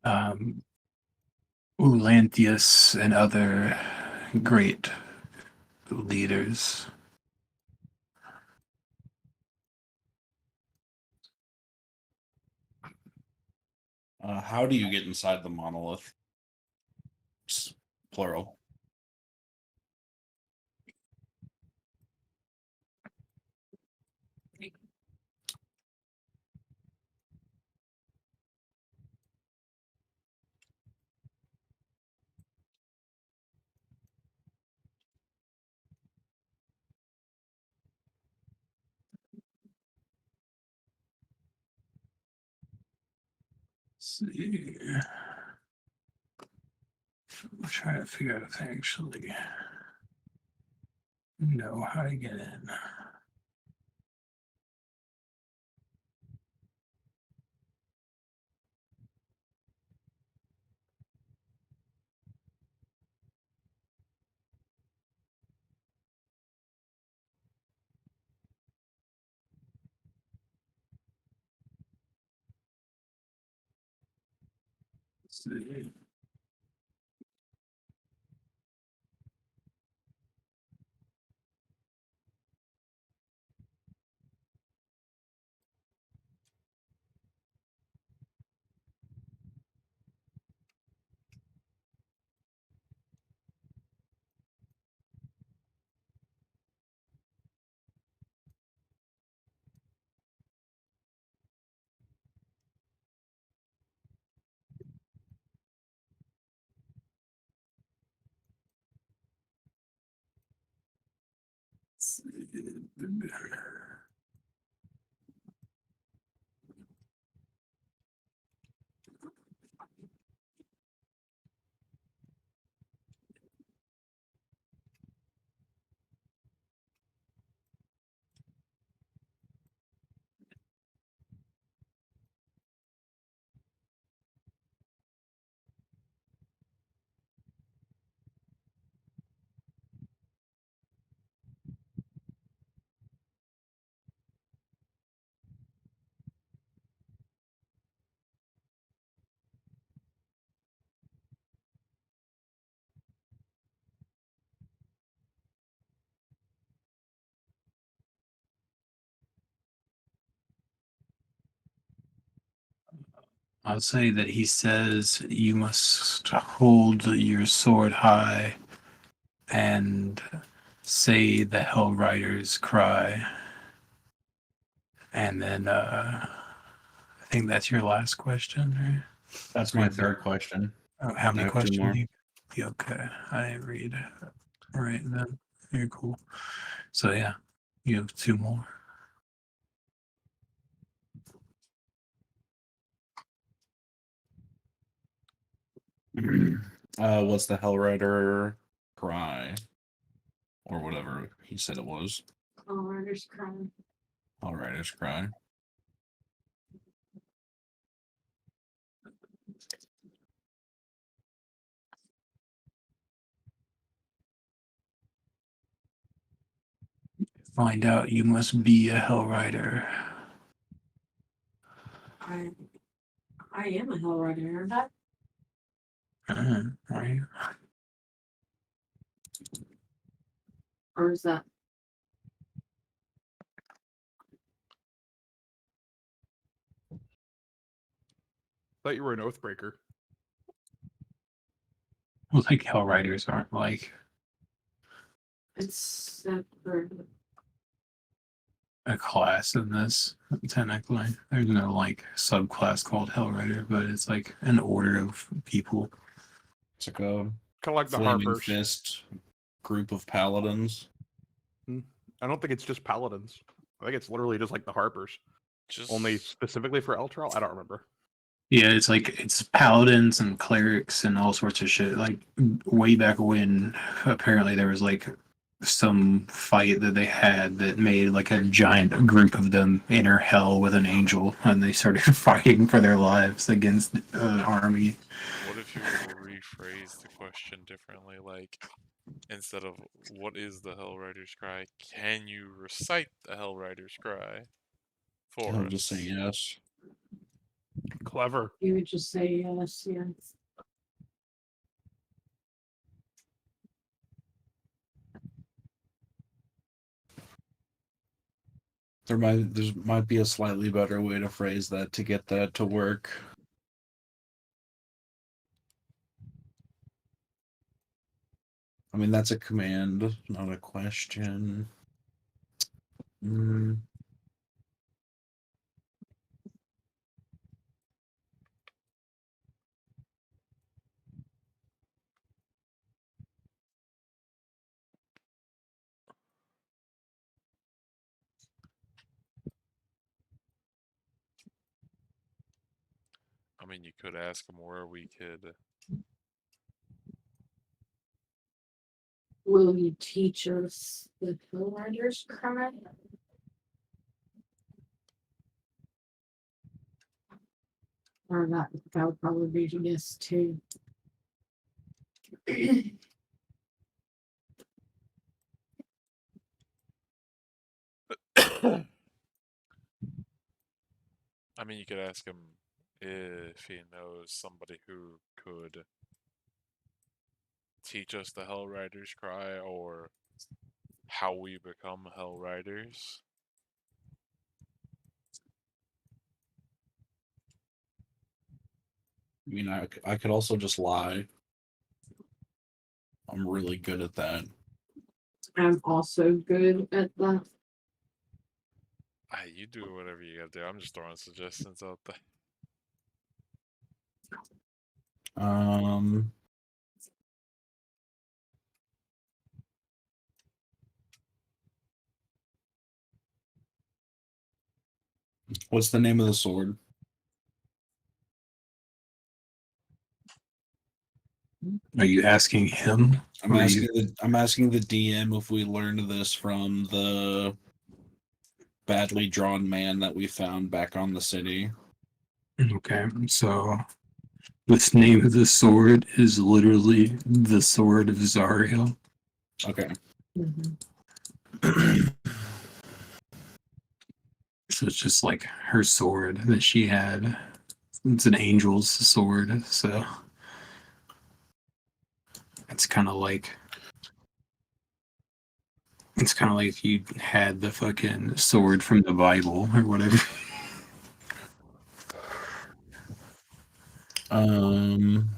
S2: Um, Ulanthius and other great leaders.
S1: How do you get inside the monolith? Plural.
S2: See. I'm trying to figure out if I actually know how to get in. Let's see. I'll say that he says you must hold your sword high and say the Hell Rider's cry. And then I think that's your last question, right?
S1: That's my third question.
S2: Oh, how
S1: I
S2: many
S1: have two
S2: questions?
S1: more.
S2: Yeah, okay, I didn't read. Right then, you're cool. So yeah, you have two more.
S1: What's the Hellrider cry? Or whatever he said it was.
S5: Hellrider's crying.
S1: Hellrider's cry.
S2: Find out you must be a Hell Rider.
S5: I am a Hellrider, aren't I?
S2: Right?
S5: Or is that
S4: Thought you were an Oathbreaker.
S2: Well, like Hell Riders aren't like
S5: it's separate?
S2: a class in this, technically. There's no like subclass called Hell Rider, but it's like an order of people.
S1: It's like a
S4: Kind of like the
S1: flaming
S4: Harpers.
S1: fist group of paladins.
S4: I don't think it's just paladins. I think it's literally just like the Harpers.
S3: Just
S4: Only specifically for Eltrell? I don't remember.
S2: Yeah, it's like it's paladins and clerics and all sorts of shit. Like way back when, apparently there was like some fight that they had that made like a giant group of them enter hell with an angel, and they started fighting for their lives against an army.
S3: what if you were to rephrase the question differently? Like, instead of what is the Hellrider's cry, can you recite the Hellrider's cry for
S1: I'll
S3: us?
S1: just say yes.
S4: Clever.
S5: You would just say yes, yes.
S1: There might be a slightly better way to phrase that to get that to work. I mean, that's a command, not a question.
S3: I mean, you could ask him where we could.
S5: Will you teach us the Hellrider's cry? Or that would probably be a yes too.
S3: I mean, you could ask him if he knows somebody who could teach us the Hellrider's cry or how we become Hellriders.
S1: I mean, I could also just lie. I'm really good at that.
S5: I'm also good at that.
S3: You do whatever you gotta do. I'm just throwing suggestions out there.
S1: Um, What's the name of the sword?
S2: Are you asking him?
S1: I'm
S2: Or are
S1: asking
S2: you-
S1: the DM if we learned this from the badly drawn man that we found back on the city.
S2: Okay, so this name of the sword is literally the Sword of Zariel.
S1: Okay.
S2: So it's just like her sword that she had. It's an angel's sword, so it's kind of like if you had the fucking sword from the Bible or whatever.
S1: Um,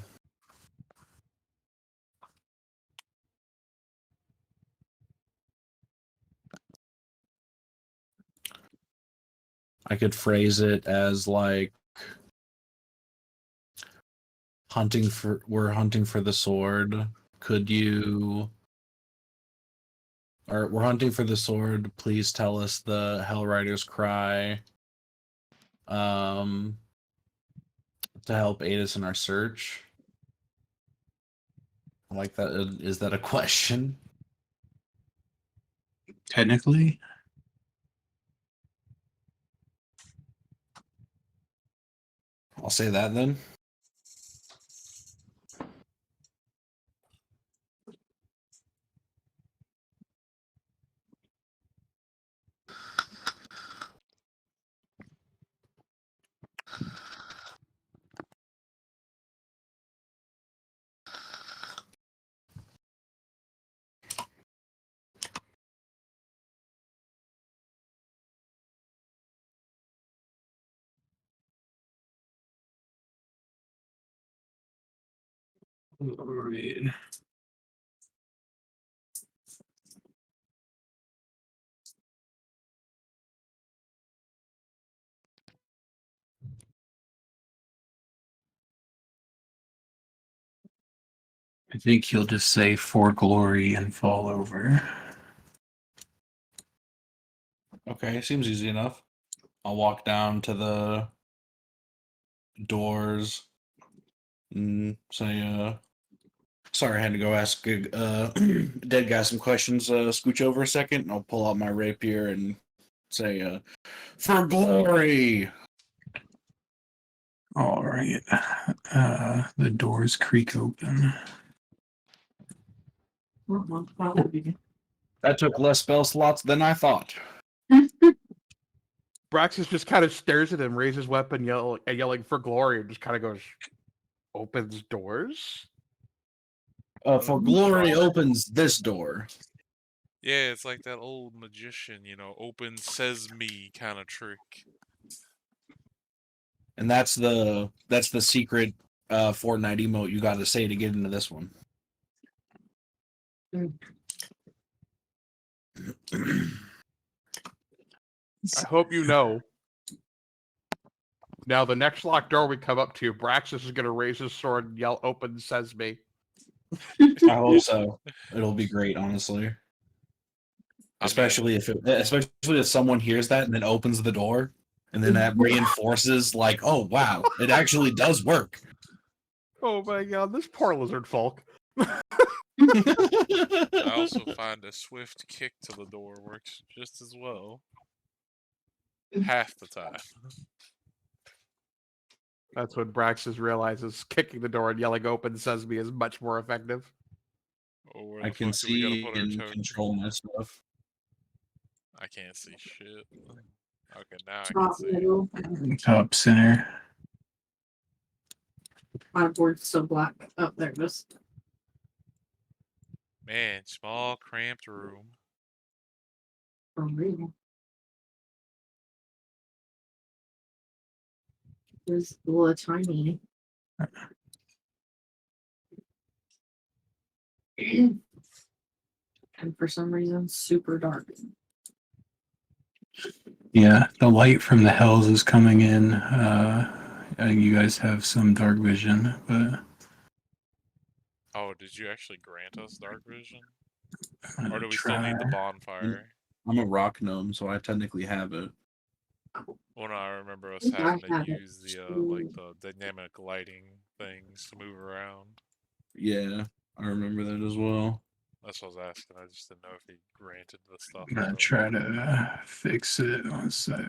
S1: I could phrase it as like we're hunting for the sword. Could you or we're hunting for the sword, please tell us the Hell Rider's cry. Um to help aid us in our search. I like that. Is that a question?
S2: Technically,
S1: I'll say that then.
S2: alright. I think he'll just say for glory and fall over.
S1: Okay, seems easy enough. I'll walk down to the doors and say, sorry, I had to go ask dead guy some questions. Scooch over a second, and I'll pull out my rapier and say, for glory!
S2: All right. The doors creak open.
S1: That took less spell slots than I thought.
S4: Braxis just kind of stares at him, raises his weapon, yelling for glory, and just kind of goes, opens doors.
S1: For glory opens this door.
S3: Yeah, it's like that old magician, open sesame kind of trick.
S1: And that's the secret Fortnite emote you got to say to get into this one.
S4: I hope you know. Now, the next locked door we come up to, Braxis is going to raise his sword and yell, open sesame.
S1: I hope so. It'll be great, honestly. Especially if someone hears that and then opens the door, and then that reinforces, like, oh wow, it actually does work.
S4: Oh my god, this poor lizard folk.
S3: I also find a swift kick to the door works just as well. Half the time.
S4: That's when Braxis realizes kicking the door and yelling open sesame is much more effective.
S3: Oh, where
S1: I
S3: the
S1: can
S3: fuck do we gotta
S1: see
S3: put our
S1: and
S3: token?
S1: control my stuff.
S3: I can't see shit. Okay, now I can
S5: Top
S3: see.
S5: middle.
S2: Top center.
S5: My board's so black. Oh, there it goes.
S3: Man, small, cramped room.
S5: For real. There's a little tiny. And for some reason, super dark.
S2: Yeah, the light from the hells is coming in. You guys have some dark vision, but
S3: Oh, did you actually grant us dark vision?
S2: I'm
S3: Or
S2: gonna
S3: do we still need the
S2: try.
S3: bonfire?
S1: I'm a rock gnome, so I technically have it.
S3: Well, Well, no, I remember us
S5: think I
S3: having to
S5: have it
S3: use the
S5: too.
S3: the dynamic lighting things to move around.
S1: Yeah, I remember that as well.
S3: That's what I was asking. I just didn't know if he granted the stuff.
S2: I'm gonna
S3: Or...
S2: try to fix it. 1 sec.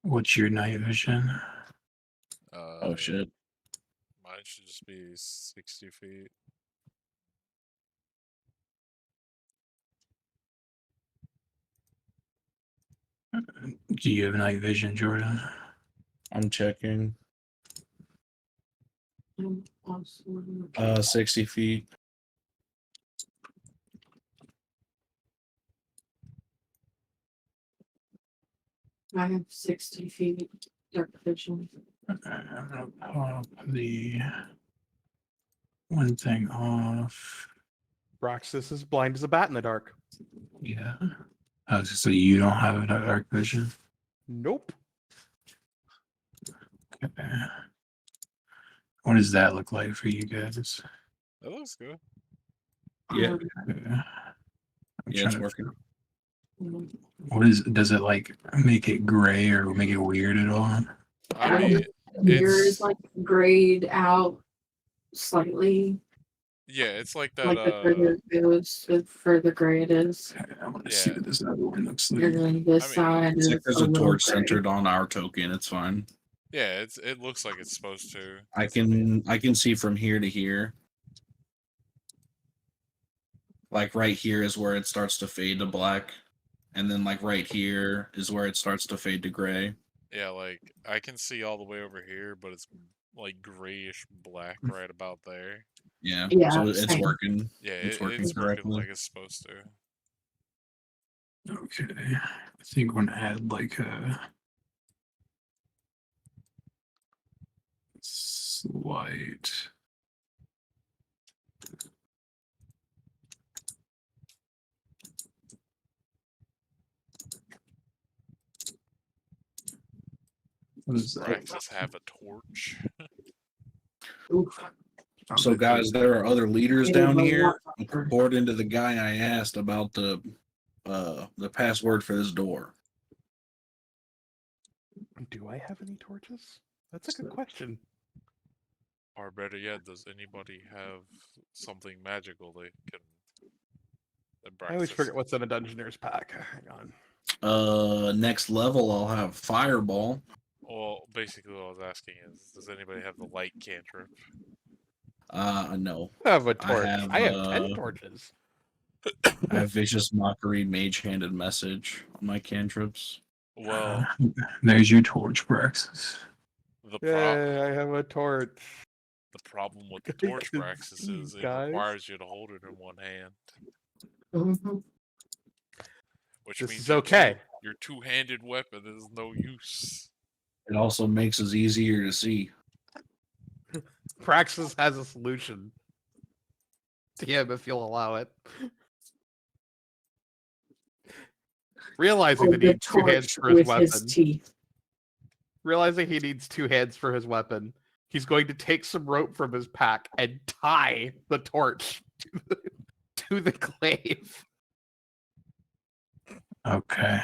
S2: What's your night vision?
S1: Oh shit.
S3: Mine should just be 60 feet.
S2: Do you have night vision, Jordan?
S1: I'm checking.
S5: Awesome.
S1: 60 feet.
S5: I have 60 feet dark vision.
S2: Okay, I'm gonna pop the one thing off.
S4: Braxis is blind as a bat in the dark.
S2: Yeah. Oh, so you don't have a dark vision?
S4: Nope.
S2: Okay. What does that look like for you guys?
S3: That looks good.
S1: Yeah.
S5: Um,
S2: Okay. I'm
S1: Yeah,
S2: trying
S1: it's
S2: to-
S1: working.
S2: What is? Does it like make it gray or make it weird at all?
S3: I mean,
S5: mirror
S3: it's
S5: is like grayed out slightly,
S3: yeah, it's like that.
S5: like the further it goes, the further gray it is.
S2: Okay, I want to see
S3: Yeah.
S2: what this other one looks like.
S5: And then this
S3: I mean,
S5: side
S1: It's
S5: is
S1: like there's
S5: a
S1: a
S5: little
S1: torch
S5: gray.
S1: centered on our token. It's fine.
S3: Yeah, it looks like it's supposed to.
S1: I can see from here to here. Like right here is where it starts to fade to black, and then like right here is where it starts to fade to gray.
S3: Yeah, like I can see all the way over here, but it's like grayish black right about there.
S1: Yeah.
S5: Yeah,
S1: So it's
S5: same.
S1: working.
S3: Yeah,
S1: It's working
S3: it's working
S1: correctly.
S3: like it's supposed to.
S2: Okay, I think we're gonna add like a slight. What is that?
S3: Praxis have a torch.
S5: Oof.
S1: So guys, there are other leaders
S5: It is
S1: down
S5: a
S1: here.
S5: lot darker.
S1: According to the guy I asked about the password for this door.
S4: Do I have any torches? That's a good question.
S3: Or better yet, does anybody have something magical they can? That
S4: I always
S3: Braxis-
S4: forget what's in a Dungeoneer's pack. Hang on.
S1: Next level, I'll have fireball.
S3: Well, basically, what I was asking is, does anybody have the light cantrip?
S1: No.
S4: I have a torch.
S1: have,
S4: I have 10 torches.
S1: I have vicious mockery, mage-handed message on my cantrips.
S3: Well,
S2: There's your torch, Braxis.
S3: the
S4: Yay, I have a torch.
S3: problem with the torch
S4: can
S3: Braxis
S4: see,
S3: is it
S4: guys.
S3: requires you to hold it in one hand,
S5: Mhm.
S3: which
S4: This
S3: means
S4: is okay.
S3: your two-handed weapon is no use.
S1: It also makes us easier to see.
S4: Praxis has a solution to him if you'll allow it. Realizing that he
S5: The
S4: needs two hands
S5: torch
S4: for his
S5: with
S4: weapon.
S5: his teeth.
S4: Realizing he needs two hands for his weapon, he's going to take some rope from his pack and tie the torch to the glaive.
S2: Okay.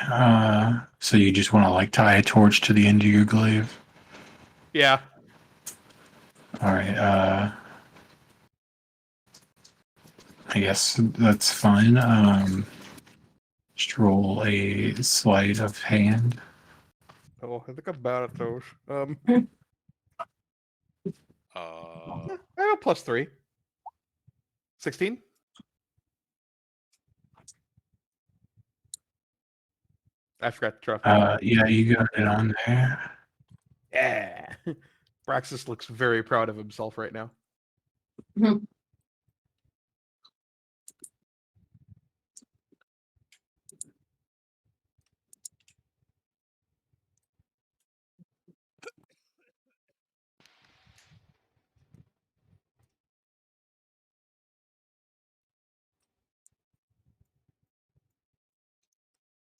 S2: So you just want to like tie a torch to the end of your glaive?
S4: Yeah.
S2: All right. I guess that's fine. Just roll a sleight of hand.
S4: Oh, I think I'm bad at those.
S3: Uh,
S4: I have a +3. 16? I forgot to drop.
S2: Yeah, you got it on there.
S4: Yeah. Braxis looks very proud of himself right now.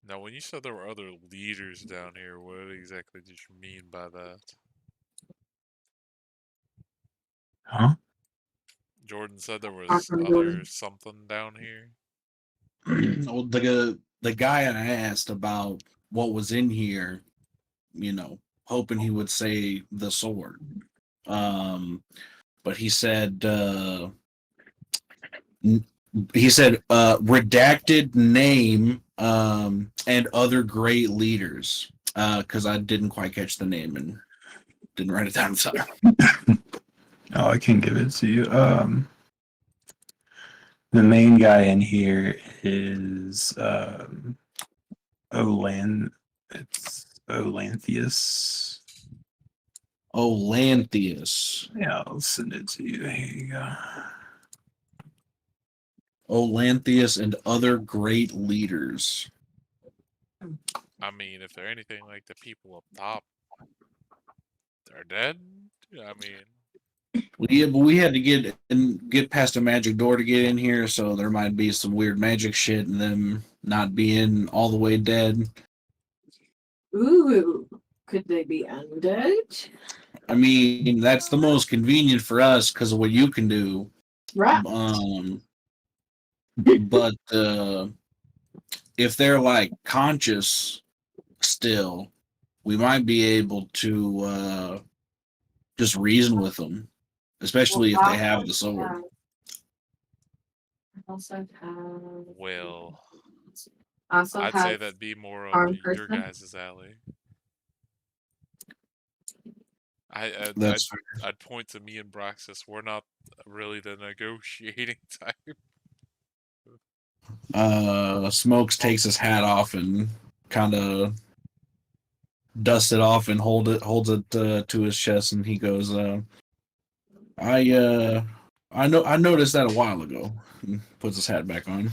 S3: now, when you said there were other leaders down here, what exactly did you mean by that?
S2: Huh?
S3: Jordan said there was
S5: Awesome,
S3: other
S5: Jordan.
S3: something down here.
S1: Well, the guy I asked about what was in here, hoping he would say the sword. But he said redacted name and other great leaders, because I didn't quite catch the name and didn't write it down. So
S2: Oh, I can give it to you. The main guy in here is It's Olanthius.
S1: Olanthius.
S2: Yeah, I'll send it to you. Here you go.
S1: Olanthius and other great leaders.
S3: I mean, if they're anything like the people up top, they're dead. I mean,
S1: Yeah, but we had to get past a magic door to get in here, so there might be some weird magic shit and them not being all the way dead.
S5: Ooh, could they be undead?
S1: I mean, that's the most convenient for us because of what you can do.
S5: Right.
S1: But if they're like conscious still, we might be able to just reason with them, especially if they have the sword.
S5: I also have.
S3: well,
S5: Also
S3: I'd
S5: have
S3: say that'd be more up
S5: armed
S3: your
S5: person.
S3: guys' alley. I'd
S1: That's
S3: point to me and Braxis. We're not really the negotiating type.
S1: Smokes takes his hat off and kind of dusts it off and holds it to his chest, and he goes, I noticed that a while ago. And puts his hat back on.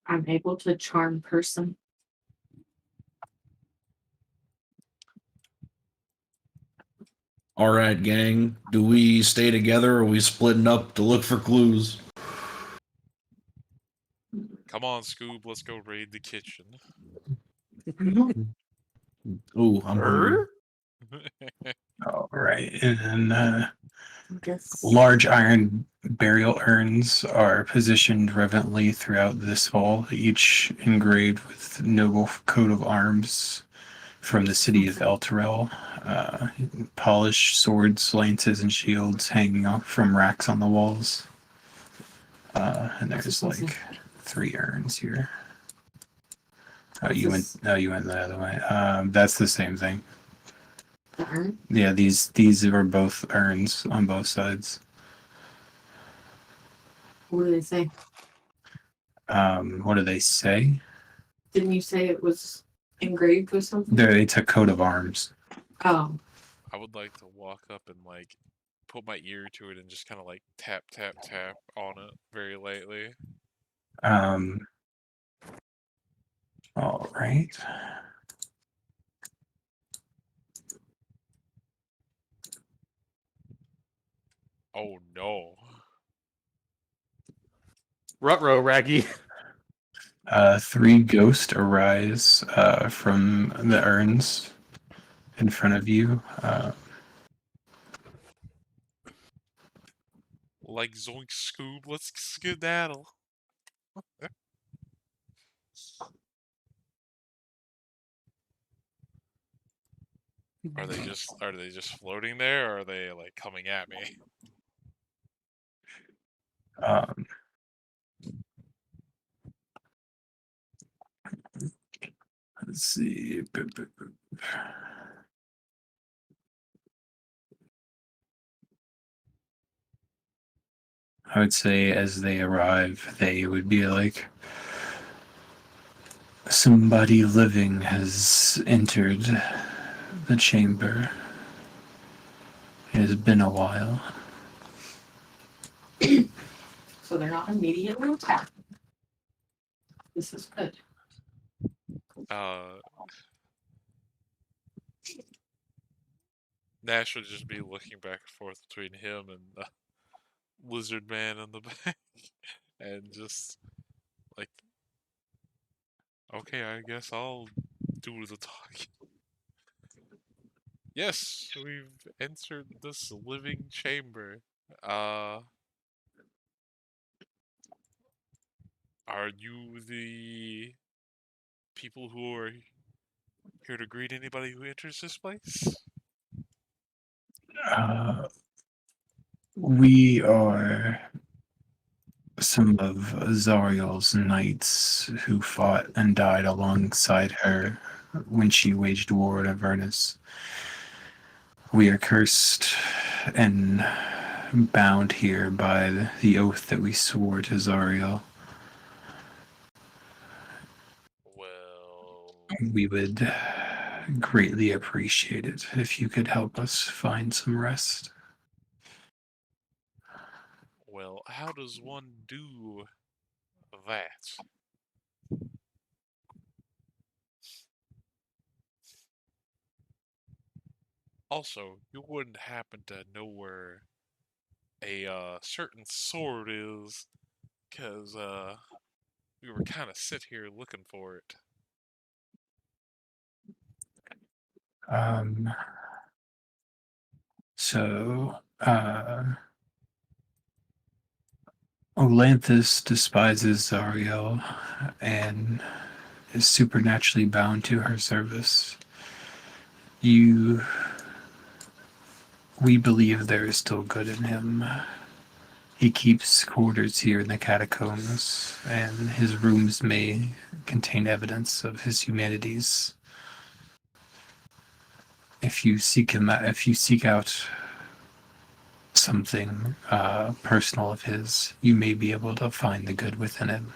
S5: I'm able to charm person.
S1: All right, gang. Do we stay together or are we splitting up to look for clues?
S3: Come on, Scoob, let's go raid the kitchen.
S1: Ooh, I'm hungry.
S2: All right, and then
S5: Yes.
S2: large iron burial urns are positioned reverently throughout this hall, each engraved with noble coat of arms from the city of Elturel. Polished swords, lances, and shields hanging off from racks on the walls. And there's like 3 urns here. You went the other way. That's the same thing.
S5: The urn?
S2: Yeah, these are both urns on both sides.
S5: What do they say?
S2: What do they say?
S5: Didn't you say it was engraved with something?
S2: It's a coat of arms.
S5: Oh.
S3: I would like to walk up and like put my ear to it and just kind of like tap tap tap on it very lightly.
S2: All right.
S3: Oh no.
S4: Rutro, Raggy.
S2: 3 ghosts arise from the urns in front of you.
S3: Like zoink Scoob, let's skedaddle. Are they just floating there, or are they like coming at me?
S2: Um, let's see. I would say as they arrive, they would be like, somebody living has entered the chamber. It has been a while.
S5: So they're not immediately attacked. This is good.
S3: Nash would just be looking back and forth between him and the lizard man in the back, and just like, okay, I guess I'll do the talking. Yes, we've entered this living chamber. Are you the people who are here to greet anybody who enters this place?
S2: We are some of Zariel's knights who fought and died alongside her when she waged war at Avernus. We are cursed and bound here by the oath that we swore to Zariel.
S3: Well,
S2: We would greatly appreciate it if you could help us find some rest.
S3: how does one do that? Also, you wouldn't happen to know where a certain sword is, because we were kind of sit here looking for it.
S2: Um, so, Olanthus despises Zariel and is supernaturally bound to her service. We believe there is still good in him. He keeps quarters here in the catacombs, and his rooms may contain evidence of his humanities. If you seek him out, if you seek out something personal of his, you may be able to find the good within him.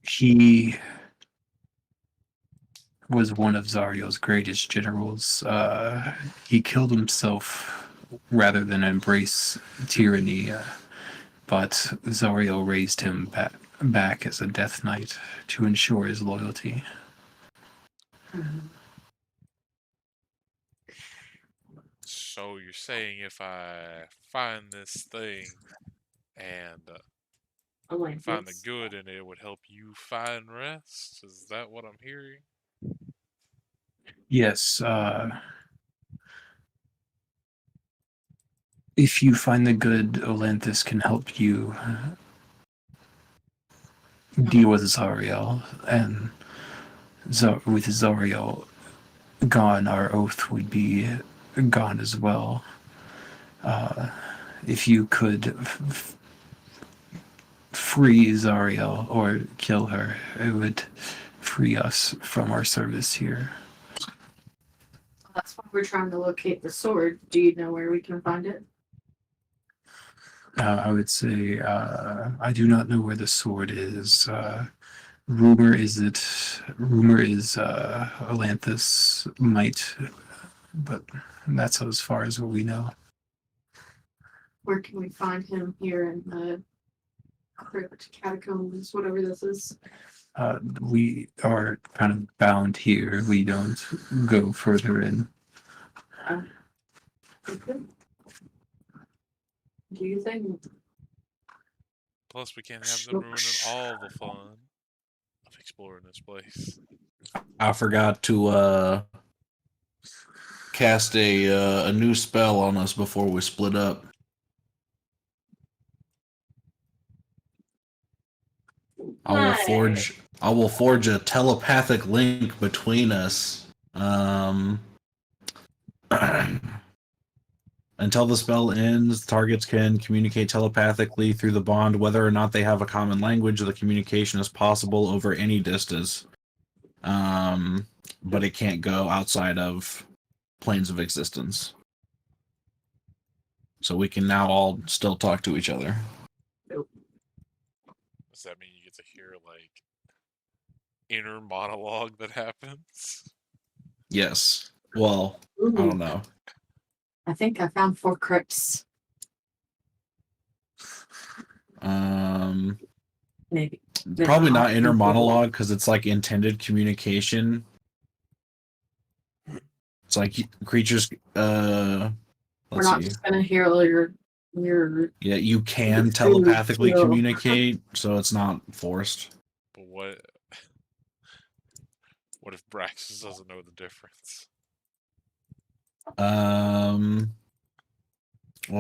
S2: He was one of Zariel's greatest generals. He killed himself rather than embrace tyranny, but Zariel raised him back as a Death Knight to ensure his loyalty.
S3: So you're saying if I find this thing and find the good in it, it would help you find rest? Is that what I'm hearing?
S2: Yes, if you find the good, Olanthus can help you deal with Zariel, and with Zariel gone, our oath would be gone as well. If you could free Zariel or kill her, it would free us from our service here.
S5: That's why we're trying to locate the sword. Do you know where we can find it?
S2: I would say I do not know where the sword is. Rumor is Olanthus might, but that's as far as what we know.
S5: Where can we find him here in the crypt, catacombs, whatever this is?
S2: We are kind of bound here. We don't go further in.
S5: Okay. Do you think?
S3: Plus, we can't have them ruining all the fun of exploring this place.
S1: I forgot to cast a new spell on us before we split up. I will forge a telepathic link between us. Until the spell ends, targets can communicate telepathically through the bond, whether or not they have a common language. The communication is possible over any distance, but it can't go outside of planes of existence. So we can now all still talk to each other.
S3: Does that mean you get to hear, like, inner monologue that happens?
S1: Yes. Well, I don't know.
S5: I think I found 4 crypts. Maybe.
S1: Probably not inner monologue because it's like intended communication. It's like creatures.
S5: We're not just gonna hear all your.
S1: Yeah, you can telepathically communicate, so it's not forced.
S3: But what What if Braxis doesn't know the difference?
S1: Well,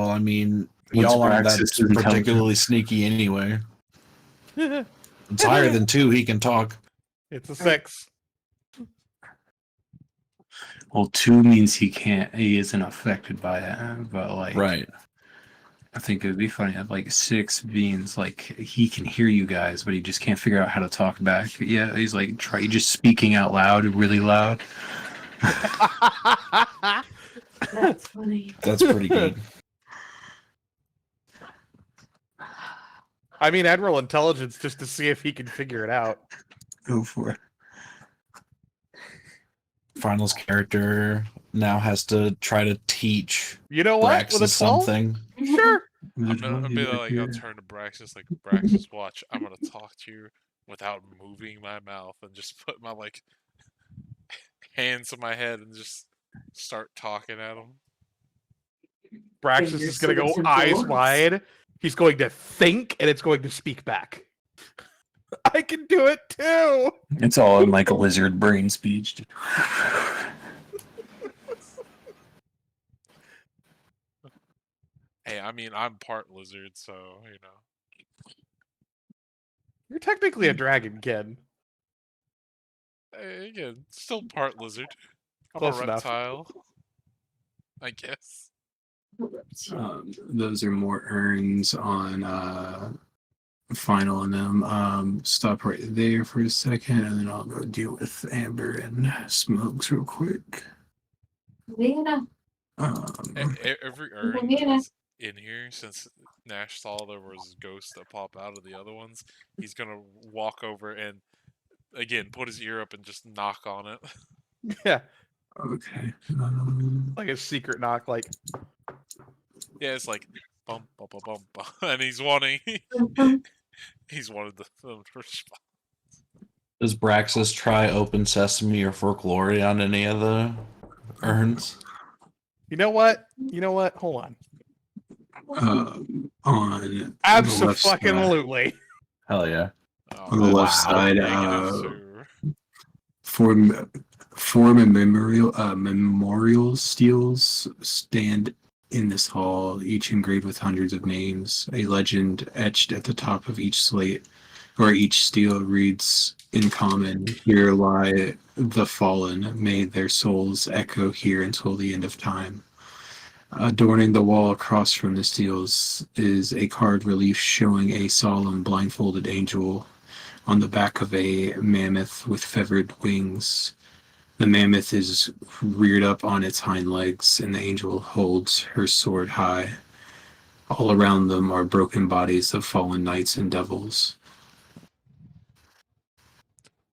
S1: I mean,
S2: What's
S1: y'all aren't that
S2: Braxis' intelligence?
S1: particularly sneaky anyway. It's higher than 2. He can talk.
S4: It's a 6.
S2: Well, 2 means he isn't affected by it, but like,
S1: Right.
S2: I think it would be funny if like 6 means like he can hear you guys, but he just can't figure out how to talk back. Yeah, he's like just speaking out loud, really loud.
S5: That's funny.
S1: That's pretty good.
S4: I mean, I'd roll intelligence just to see if he can figure it out.
S2: Go for it.
S1: Finals character now has to try to teach
S4: You know what? With a
S1: Braxis
S4: 12?
S1: something.
S4: Sure.
S3: I'm gonna be like, I'll turn to Braxis, like, Braxis, watch. I'm gonna talk to you without moving my mouth and just put my like hands to my head and just start talking at him.
S4: Braxis
S5: Fingers
S4: is going to
S5: to the
S4: go eyes
S5: temple.
S4: wide. He's going to think, and it's going to speak back. I can do it too.
S2: It's all in like a lizard brain speech.
S3: Hey, I mean, I'm part lizard, so you know.
S4: You're technically a dragon, kid.
S3: Hey, again, still part lizard. I'm
S4: Close
S3: a
S4: enough.
S3: reptile, I guess.
S2: Those are more urns on final in them. Stop right there for a second, and then I'll go deal with Amber and Smokes real quick.
S5: Lena.
S3: Every urn
S5: Yeah.
S3: that's in here, since Nash saw there was ghosts that pop out of the other ones, he's gonna walk over and again put his ear up and just knock on it.
S4: Yeah,
S2: Okay.
S4: like a secret knock. Like,
S3: Yeah, it's like bum bum bum bum, bum. And he's wanting
S5: Mhm.
S3: he's wanted them to respond.
S1: Does Braxis try Open Sesame or For Glory on any of the urns?
S4: you know what? You know what? Hold on.
S2: On the left side,
S4: Absolutely.
S1: Hell yeah.
S2: on the left
S3: Wow.
S2: side,
S3: -2.
S2: form a memorial steels stand in this hall, each engraved with hundreds of names. A legend etched at the top of each slate, or each steel, reads in common, "Here lie the fallen, may their souls echo here until the end of time." Adorning the wall across from the steels is a card relief showing a solemn blindfolded angel on the back of a mammoth with feathered wings. The mammoth is reared up on its hind legs, and the angel holds her sword high. All around them are broken bodies of fallen knights and devils.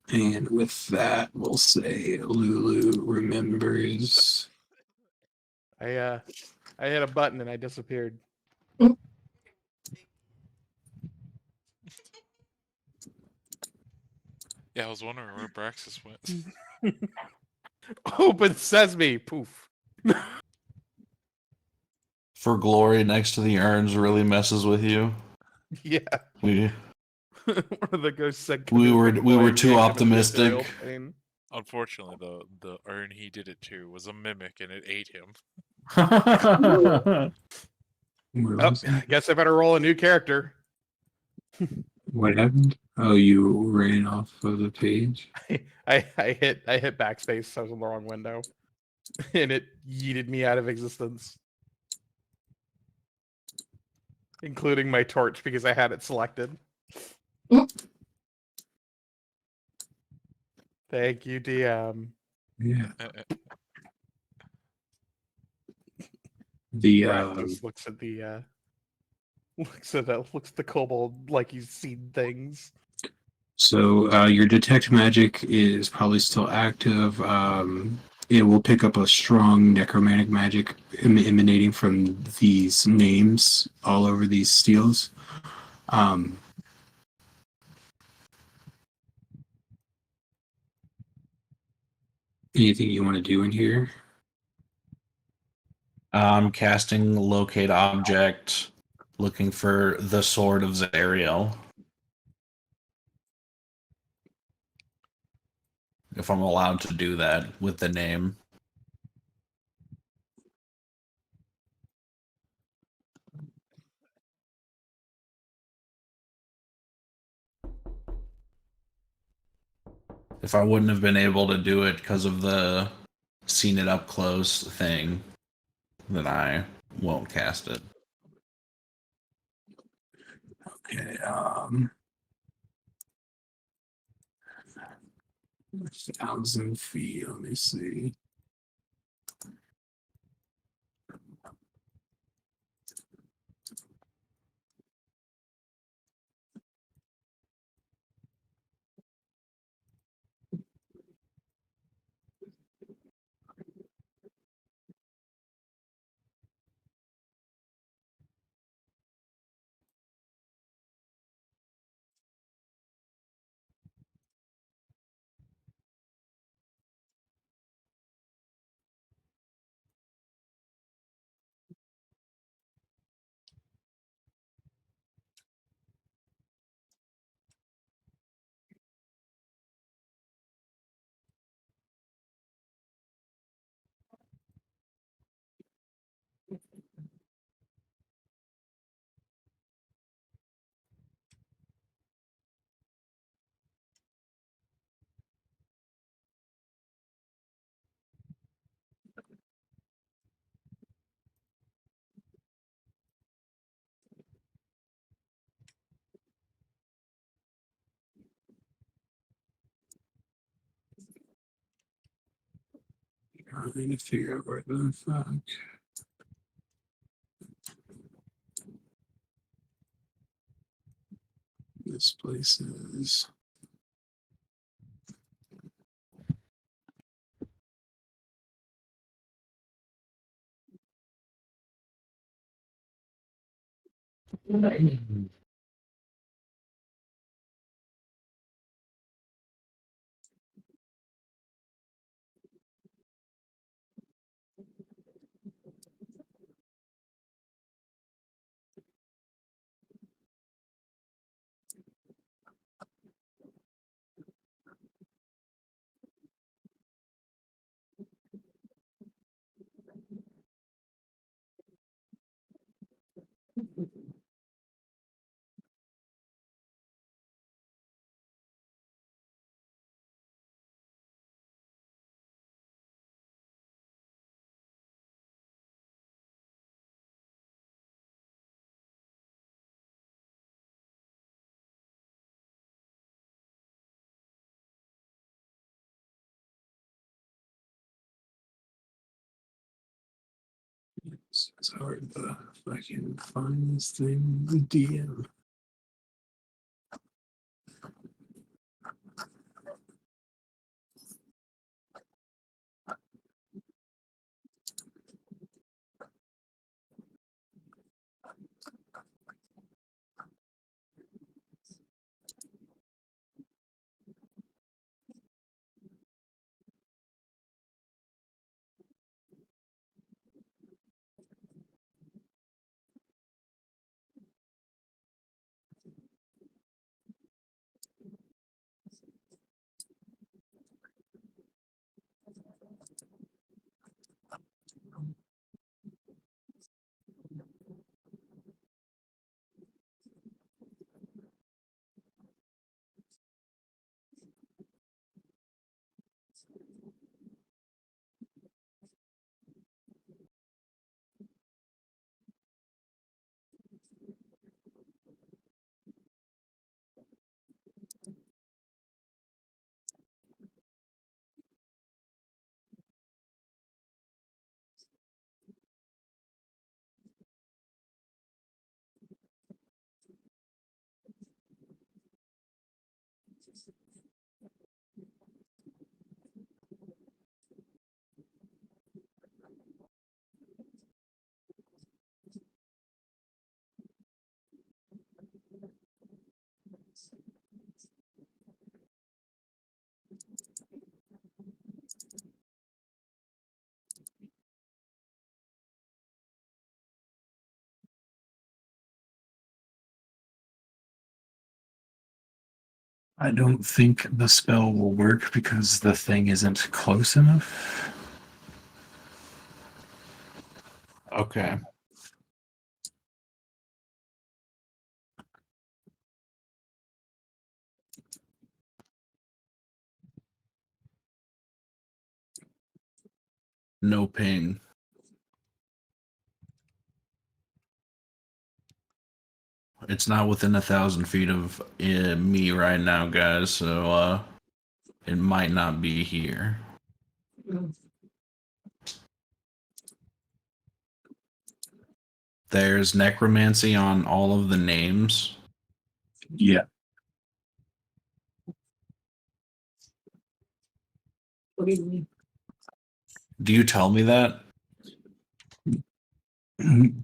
S2: And with that, we'll say Lulu remembers.
S4: I hit a button and I disappeared.
S3: Yeah, I was wondering where Braxis went.
S4: Open sesame. Poof.
S1: For Glory next to the urns really messes with you.
S4: Yeah.
S1: We
S4: One of the ghosts said
S1: We were-
S4: "Commitment
S1: we were
S4: playing
S1: too
S4: the
S1: optimistic."
S4: material pain."
S3: Unfortunately, the urn he did it to was a mimic and it ate him.
S2: Where
S4: Oh,
S2: was
S4: I
S2: it?
S4: guess I better roll a new character.
S2: What happened? Oh, you ran off of the page?
S4: I hit backspace. So I was in the wrong window, and it yeeted me out of existence, including my torch because I had it selected. Thank you, DM.
S2: Yeah.
S3: Uh,
S2: The
S4: Brad just looks at the looks at the kobold like he's seen things.
S2: So your detect magic is probably still active. It will pick up a strong necromantic magic emanating from these names all over these steels. Anything you want to do in here?
S1: I'm casting Locate Object, looking for the Sword of Zariel. if I'm allowed to do that with the name. If I wouldn't have been able to do it because of the seen it up close thing, then I won't cast it.
S2: Okay. 1,000 feet. Let me see. Trying to figure out where the fuck this place is. It's hard to fucking find this thing. The DM. I don't think the spell will work because the thing isn't close enough.
S1: Okay. No ping. It's not within 1,000 feet of me right now, guys. So it might not be here.
S5: Mm.
S1: There's necromancy on all of the names.
S2: Yeah.
S5: What do you mean?
S1: Do you tell me that?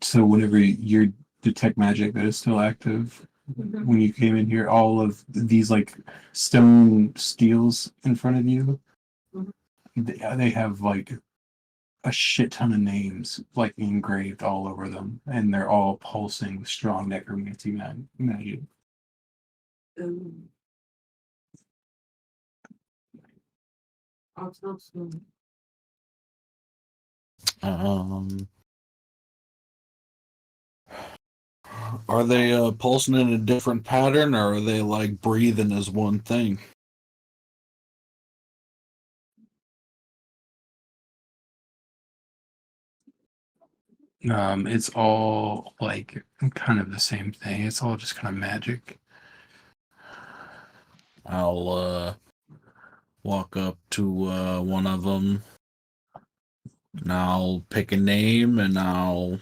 S2: So whenever you detect magic that is still active,
S5: Mhm.
S2: when you came in here, all of these like stone steels in front of you,
S5: Mhm.
S2: they have like a shit ton of names like engraved all over them, and they're all pulsing with strong necromancy magic.
S5: Um, I'll tell someone.
S1: Are they pulsing in a different pattern, or are they like breathing as one thing?
S2: It's all like kind of the same thing. It's all just kind of magic.
S1: I'll walk up to one of them, and I'll pick a name, and I'll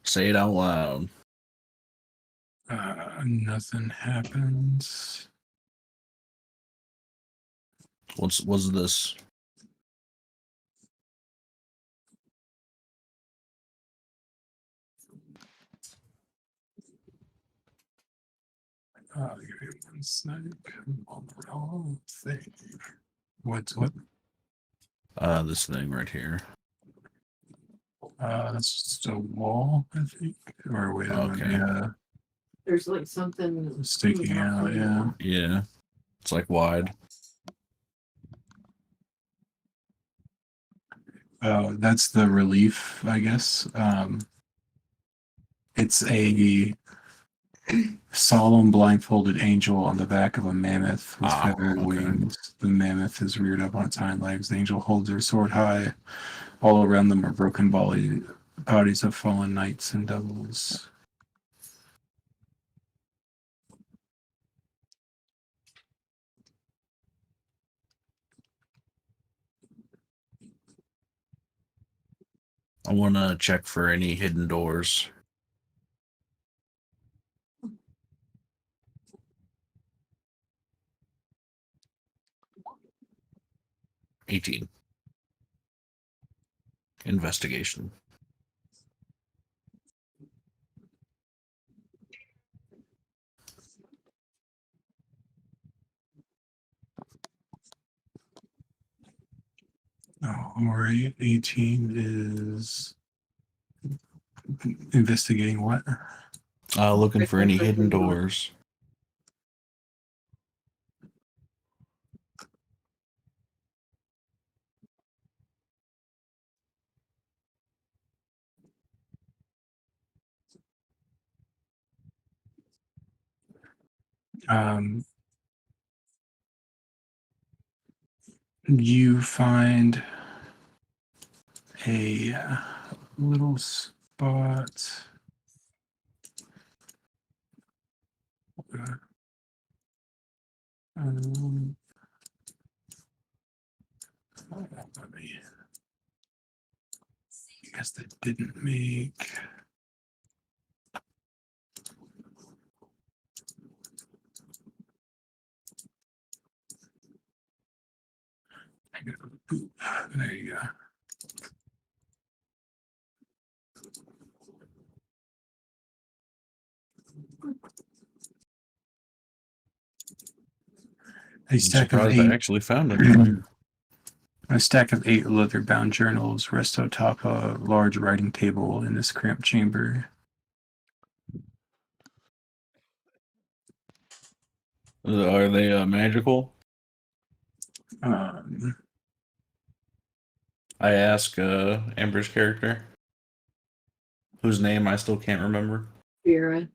S1: say it out loud.
S2: Nothing happens.
S1: What's this?
S2: Give me one sec. Wrong thing. What's what?
S1: This thing right here.
S2: That's just a wall, I think. Or wait a minute,
S1: Okay.
S2: yeah.
S5: There's like something
S2: Sticking out,
S5: from the
S2: yeah.
S5: wall.
S1: Yeah, it's like wide.
S2: Oh, that's the relief, I guess. It's a solemn blindfolded angel on the back of a mammoth with feathered
S1: Okay.
S2: wings. The mammoth is reared up on its hind legs. The angel holds her sword high. All around them are broken bodies of fallen knights and devils.
S1: I want to check for any hidden doors. 18. Investigation.
S2: Oh, all right. 18 is investigating what?
S1: Looking for any hidden doors.
S2: You find a little spot. Um, I guess that didn't make. There you go. A
S1: I'm
S2: stack of
S1: surprised I
S2: 8.
S1: actually found anything.
S2: A stack of 8 leather-bound journals rest atop a large writing table in this cramped chamber.
S1: Are they magical?
S2: Um,
S1: I ask Amber's character, whose name I still can't remember.
S5: Vera.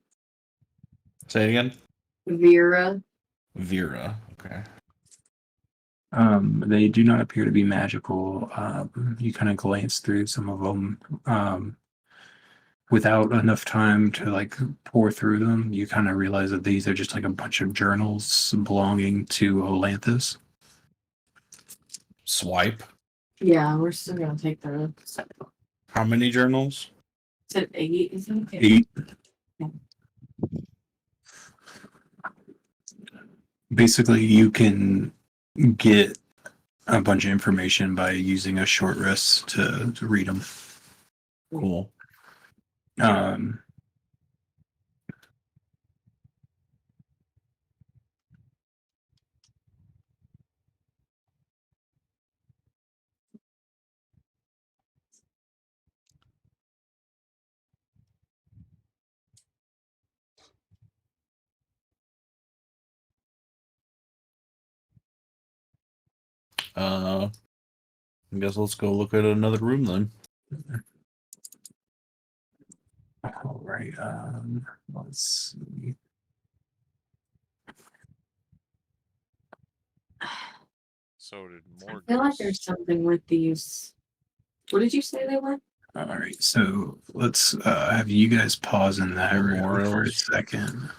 S1: Say it again.
S5: Vera.
S1: Vera. Okay.
S2: they do not appear to be magical. You kind of glance through some of them. Without enough time to like pour through them, you kind of realize that these are just like a bunch of journals belonging to Olanthus.
S1: Swipe.
S5: Yeah, we're still gonna take the.
S1: How many journals?
S5: Is it 8? Isn't it?
S2: 8. Basically, you can get a bunch of information by using a short rest to read them.
S1: Cool.
S2: Um,
S1: I guess let's go look at another room then.
S2: all right. Let's see.
S3: So did
S5: I
S3: more
S5: feel like there's
S3: ghosts.
S5: something with these. What did you say they were?
S2: All right. So let's have you guys pause in that room for a
S1: Memorials.
S2: second.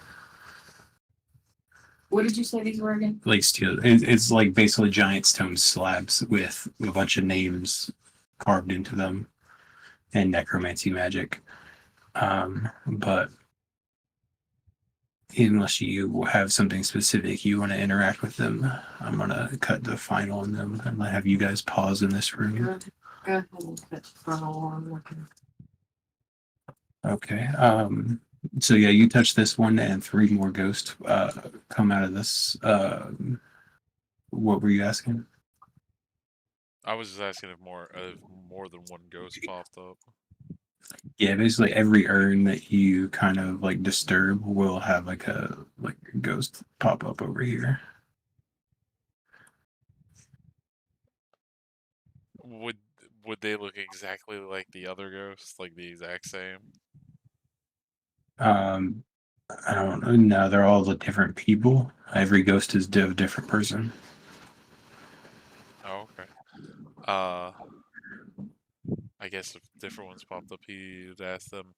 S5: What did you say these were again?
S2: Like steel. It's like basically giant stone slabs with a bunch of names carved into them and necromancy magic. But unless you have something specific you want to interact with them, I'm gonna cut the final on them and have you guys pause in this room.
S5: Go ahead and put funnel on looking.
S2: Okay. So yeah, you touch this one and 3 more ghosts come out of this. What were you asking?
S3: I was just asking if more than one ghost popped up.
S2: Yeah, basically every urn that you kind of like disturb will have like a ghost pop up over here.
S3: Would they look exactly like the other ghosts, like the exact same?
S2: I don't know. No, they're all the different people. Every ghost is a different person.
S3: Oh, okay. I guess if different ones popped up, he'd ask them,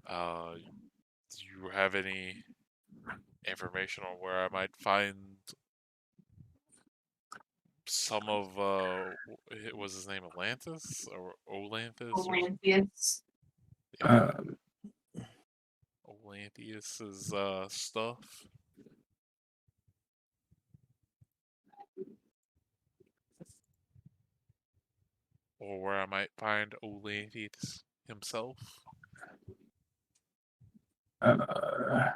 S3: do you have any information on where I might find some of was his name Atlantis or Olanthus?
S5: Olympians.
S3: Yeah,
S2: Uh,
S3: Olantheus's stuff. Or where I might find Olantheus himself.
S2: uh,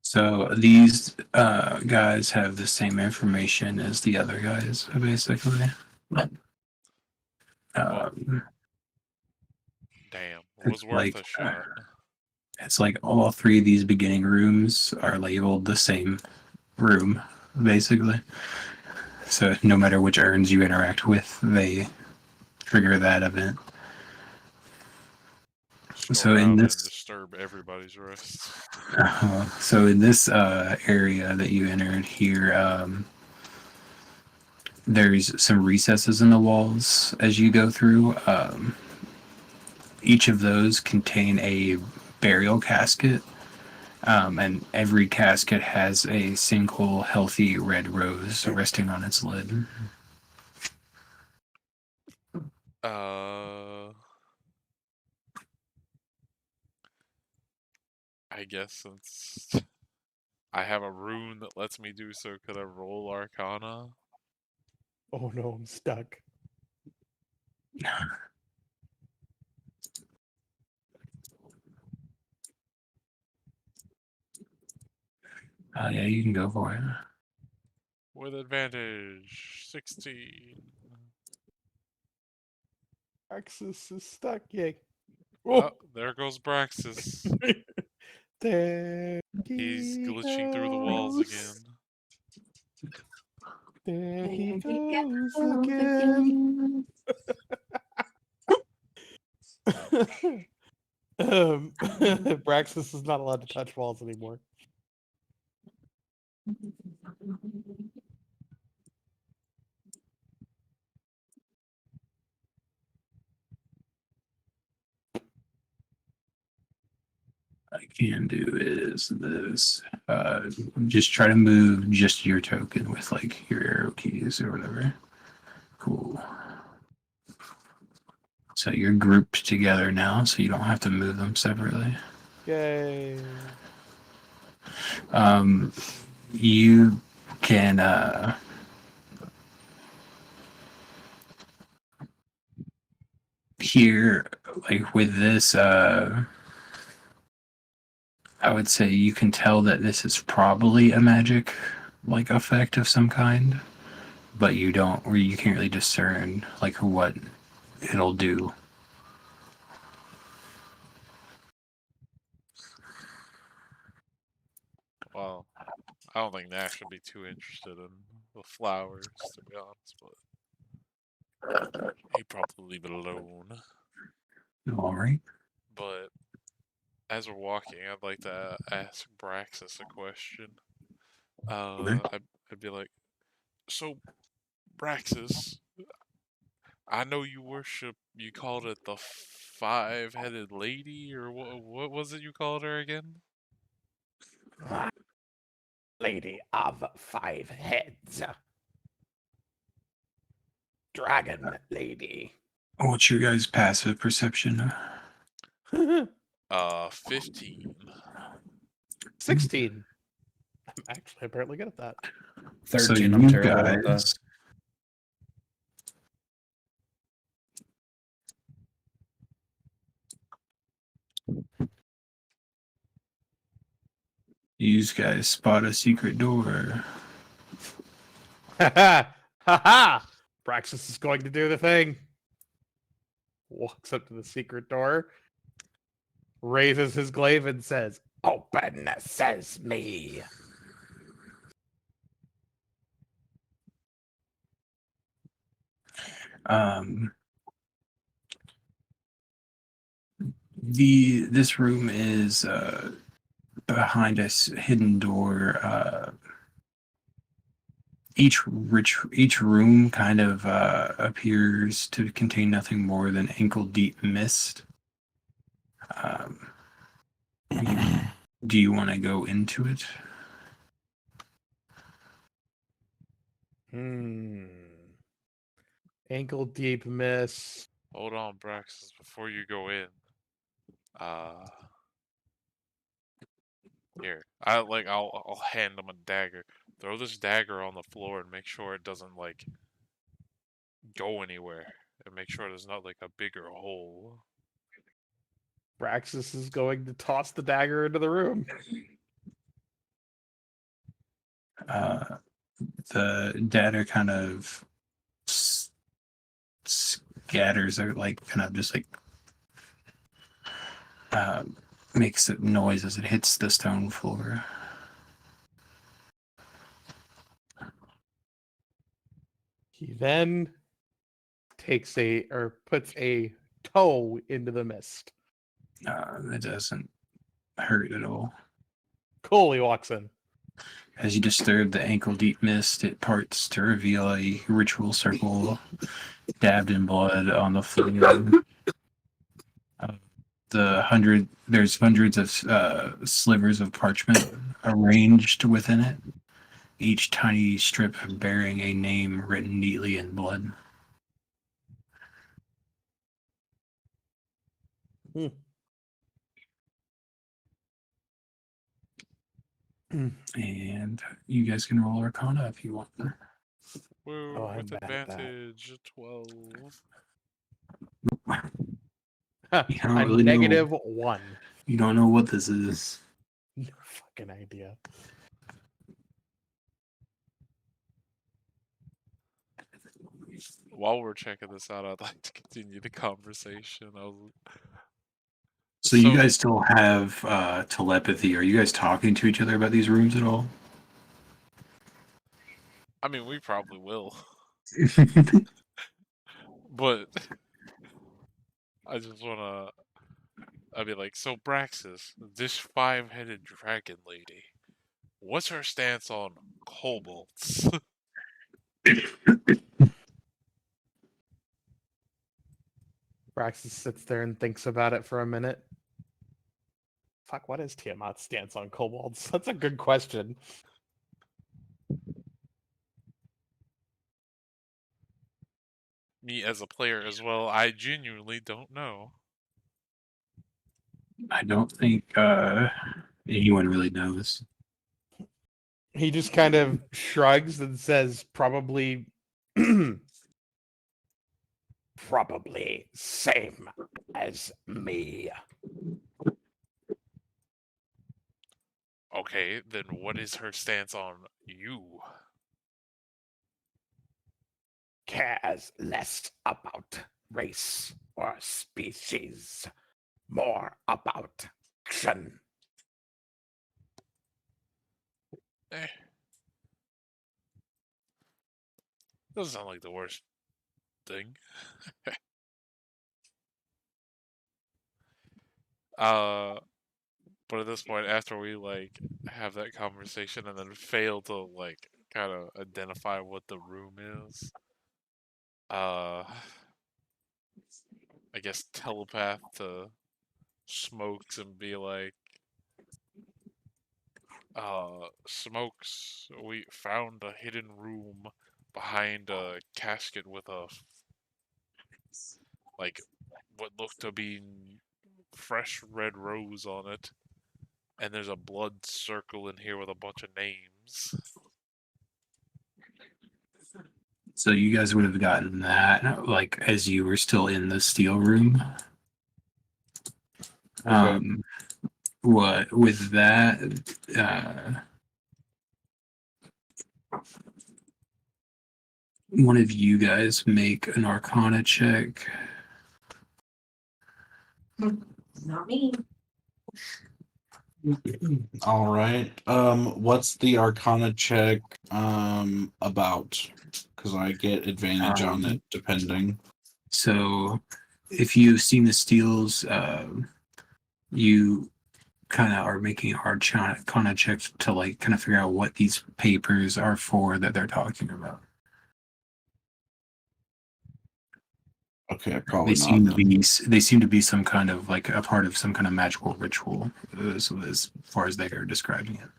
S2: so these guys have the same information as the other guys, basically. Um,
S3: Damn,
S2: it's
S3: was worth
S2: like
S3: a shot.
S2: it's like all 3 of these beginning rooms are labeled the same room, basically. So no matter which urns you interact with, they trigger that event.
S3: Just go
S2: So in
S3: around
S2: this,
S3: and disturb everybody's rest.
S2: so in this area that you entered here, there's some recesses in the walls as you go through. Each of those contain a burial casket, and every casket has a single healthy red rose resting on its lid.
S3: I guess since I have a rune that lets me do so, could I roll Arcana?
S4: Oh no, I'm stuck.
S2: Yeah, you can go for it.
S3: With advantage, 16.
S4: Praxis is stuck. Yay.
S3: Oh, there goes Braxis.
S4: There
S3: He's
S4: he
S3: glitching through the walls
S4: goes.
S3: again.
S4: There he goes again. Braxis is not allowed to touch walls anymore.
S2: I can do is this. Just try to move just your token with like your arrow keys or whatever. Cool. So you're grouped together now, so you don't have to move them separately.
S4: Yay.
S2: You can hear like with this I would say you can tell that this is probably a magic like effect of some kind, but you don't, or you can't really discern like what it'll do.
S3: Well, I don't think Nash would be too interested in the flowers, to be honest, but he'd probably leave it alone.
S2: All right.
S3: But as we're walking, I'd like to ask Braxis a question. I'd be like, so Braxis, I know you worship. You called it the five-headed lady, or what was it you called her again?
S4: Lady of 5 heads. Dragon lady.
S2: What's your guys' passive perception?
S3: 15.
S4: 16. I'm actually apparently good at that.
S1: 13.
S2: So
S1: I'm
S2: you
S1: terrible at that.
S2: guys, you guys spot a secret door.
S4: Ha ha! Ha ha! Praxis is going to do the thing. Walks up to the secret door, raises his glaive, and says, "Open, says me."
S2: This room is behind a hidden door. Each room kind of appears to contain nothing more than ankle-deep mist. Do you want to go into it?
S4: Ankle deep miss.
S3: Hold on, Braxis, before you go in. Here, I'll hand him a dagger. Throw this dagger on the floor and make sure it doesn't like go anywhere, and make sure there's not like a bigger hole.
S4: Praxis is going to toss the dagger into the room.
S2: The dagger kind of scatters, or like kind of just like makes a noise as it hits the stone floor.
S4: He then puts a toe into the mist.
S2: It doesn't hurt at all.
S4: Cool, he walks in.
S2: As you disturb the ankle-deep mist, it parts to reveal a ritual circle dabbed in blood on the floor. There's hundreds of slivers of parchment arranged within it, each tiny strip bearing a name written neatly in blood. And you guys can roll Arcana if you want.
S3: Woo,
S4: Oh, I'm
S3: with
S4: bad at that.
S3: advantage, 12.
S2: You don't
S4: A
S2: really know.
S4: -1.
S2: You don't know what this is.
S4: No fucking idea.
S3: while we're checking this out, I'd like to continue the conversation.
S2: So you guys still have telepathy. Are you guys talking to each other about these rooms at all?
S3: I mean, we probably will, but I just wanna. I'd be like, so Braxis, this 5-headed dragon lady, what's her stance on kobolds?
S4: Braxis sits there and thinks about it for a minute. Fuck, what is Tiamat's stance on kobolds? That's a good question.
S3: Me as a player as well, I genuinely don't know.
S2: I don't think anyone really knows.
S4: He just kind of shrugs and says, probably, probably same as me.
S3: Okay, then what is her stance on you?
S4: Cares less about race or species, more about action.
S3: Eh. Doesn't sound like the worst thing. But at this point, after we like have that conversation and then fail to like kind of identify what the room is, I guess telepath to Smokes and be like, Smokes, we found a hidden room behind a casket with a like what looked to be fresh red rose on it, and there's a blood circle in here with a bunch of names.
S2: So you guys would have gotten that like as you were still in the steel room. What with that one of you guys make an Arcana check.
S5: Not me.
S1: All right. What's the Arcana check about? Because I get advantage on it depending.
S2: So if you've seen the steels, you kind of are making Arcana checks to like kind of figure out what these papers are for that they're talking about.
S1: Okay, probably not.
S2: They seem to be some kind of like a part of some kind of magical ritual, as far as they are describing it.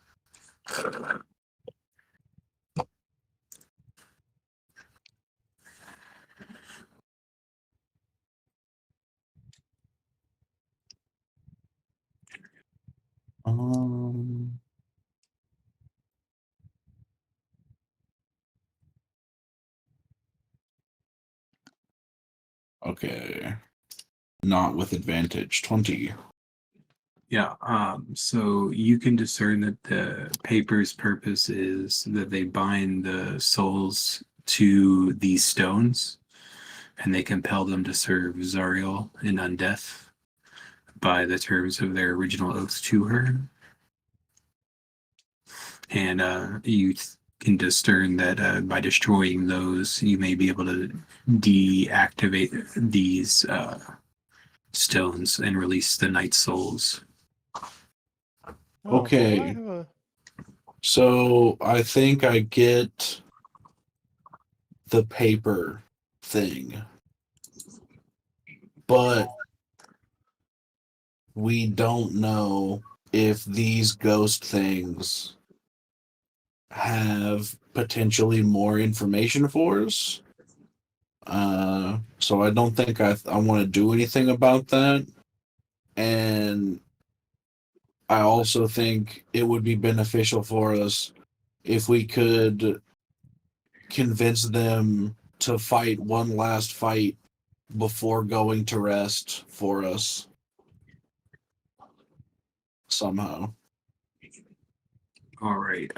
S1: Um. Okay. Not with advantage. 20.
S2: Yeah, so you can discern that the paper's purpose is that they bind the souls to these stones, and they compel them to serve Zariel in undeath by the terms of their original oath to her. And you can discern that by destroying those, you may be able to deactivate these stones and release the night souls.
S1: Okay. So I think I get the paper thing. But we don't know if these ghost things have potentially more information for us. So I don't think I want to do anything about that. And I also think it would be beneficial for us if we could convince them to fight one last fight before going to rest for us. Somehow.
S2: All right.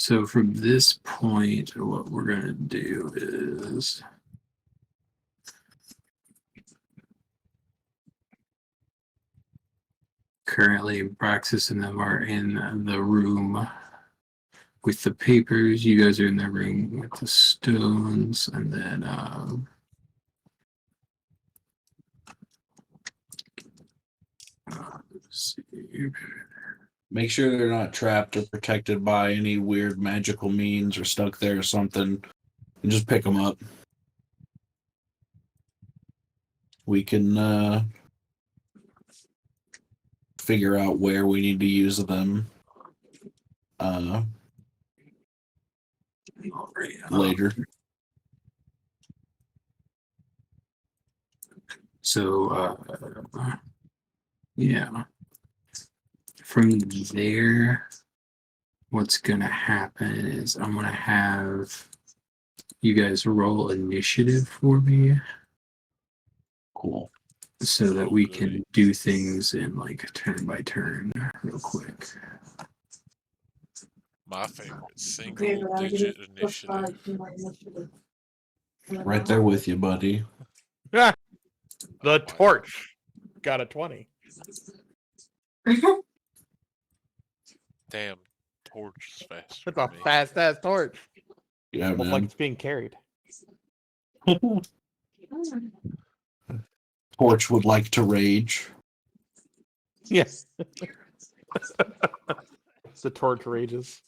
S2: So from this point, what we're gonna do is currently Braxis and them are in the room with the papers. You guys are in the room with the stones, and then let's see.
S1: Make sure they're not trapped or protected by any weird magical means or stuck there or something. And just pick them up. We can figure out where we need to use them later.
S2: So, yeah. From there, what's gonna happen is I'm gonna have you guys roll initiative for me
S1: Cool.
S2: so that we can do things in like turn by turn real quick.
S3: My favorite
S5: Okay,
S3: single
S5: but I
S3: digit
S5: get
S3: initiative.
S5: +5 to my initiative.
S1: Right there with you, buddy.
S4: The
S3: Oh my
S4: torch got a 20.
S3: Damn, torch is faster
S4: It's
S3: than
S4: a
S3: me.
S4: fast ass torch.
S1: Yeah,
S4: Almost like
S1: man.
S4: it's being carried.
S1: Torch would like to rage.
S4: Yes. The torch rages.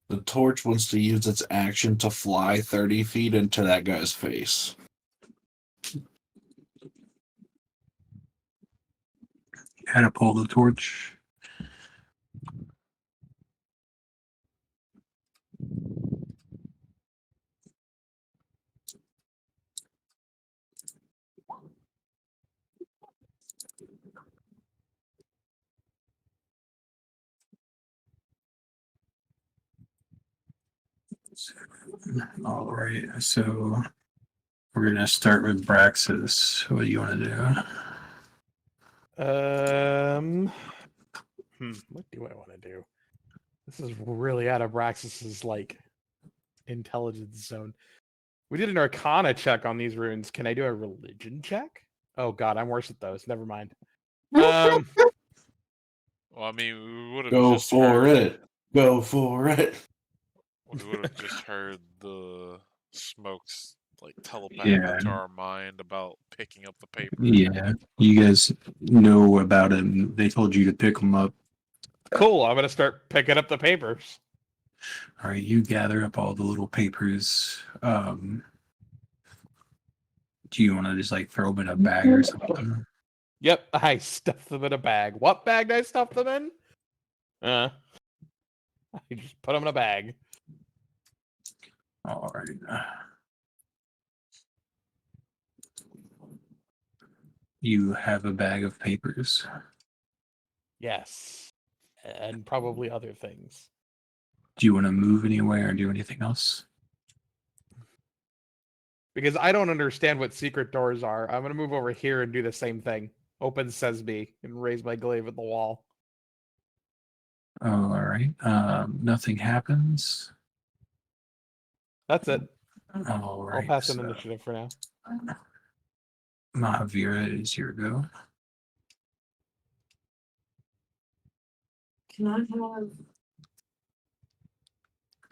S1: The torch wants to use its action to fly 30 feet into that guy's face.
S2: How to pull the torch. All right, so we're gonna start with Braxis. What do you want to do?
S4: What do I want to do? This is really out of Braxis's like intelligence zone. We did an Arcana check on these runes. Can I do a religion check? Oh God, I'm worse at those. Never mind.
S3: Well, I mean, we would have
S1: Go
S3: just
S1: for
S3: heard,
S1: it. Go for it.
S3: We would have just heard the smokes like telepathed
S2: Yeah.
S3: into our mind about picking up the paper.
S2: Yeah, you guys know about him. They told you to pick them up.
S4: Cool. I'm gonna start picking up the papers.
S2: All right, you gather up all the little papers. Do you want to just like throw them in a bag or something?
S4: Yep, I stuffed them in a bag. What bag did I stuff them in? I just put them in a bag.
S2: All right. You have a bag of papers.
S4: Yes, and probably other things.
S2: Do you want to move anywhere or do anything else?
S4: Because I don't understand what secret doors are. I'm gonna move over here and do the same thing. Open sesame and raise my glaive at the wall.
S2: All right. Nothing happens.
S4: That's it.
S2: All right.
S4: I'll pass an
S2: so
S4: initiative for now.
S2: Mahavira is your go.
S5: Can I have,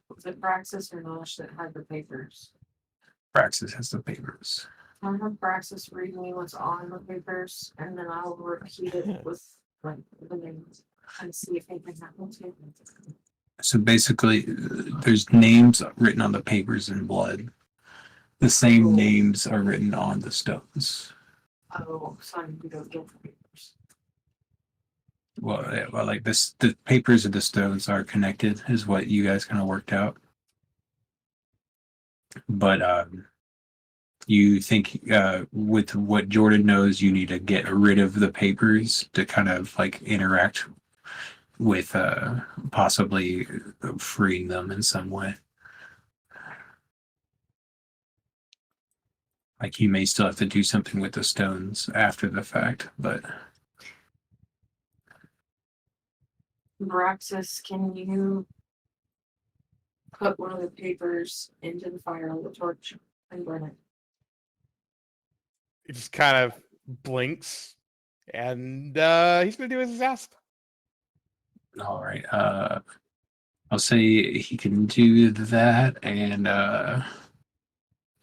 S5: was it Praxis or Nosh that had the papers?
S2: Praxis has the papers.
S5: Can I have Praxis read me what's on the papers and then I'll repeat it with like the names and see if anything happens to it.
S2: So basically, there's names written on the papers in blood. The same names are written on the stones.
S5: Oh, so I need to go get the papers.
S2: Well, yeah, well, like this, the papers and the stones are connected, is what you guys kind of worked out. But you think with what Jordan knows, you need to get rid of the papers to kind of like interact with possibly freeing them in some way. Like you may still have to do something with the stones after the fact, but
S5: Braxis, can you put one of the papers into the fire with a torch and burn it?
S4: He just kind of blinks, and he's gonna do as he's asked.
S2: all right. I'll say he can do that, and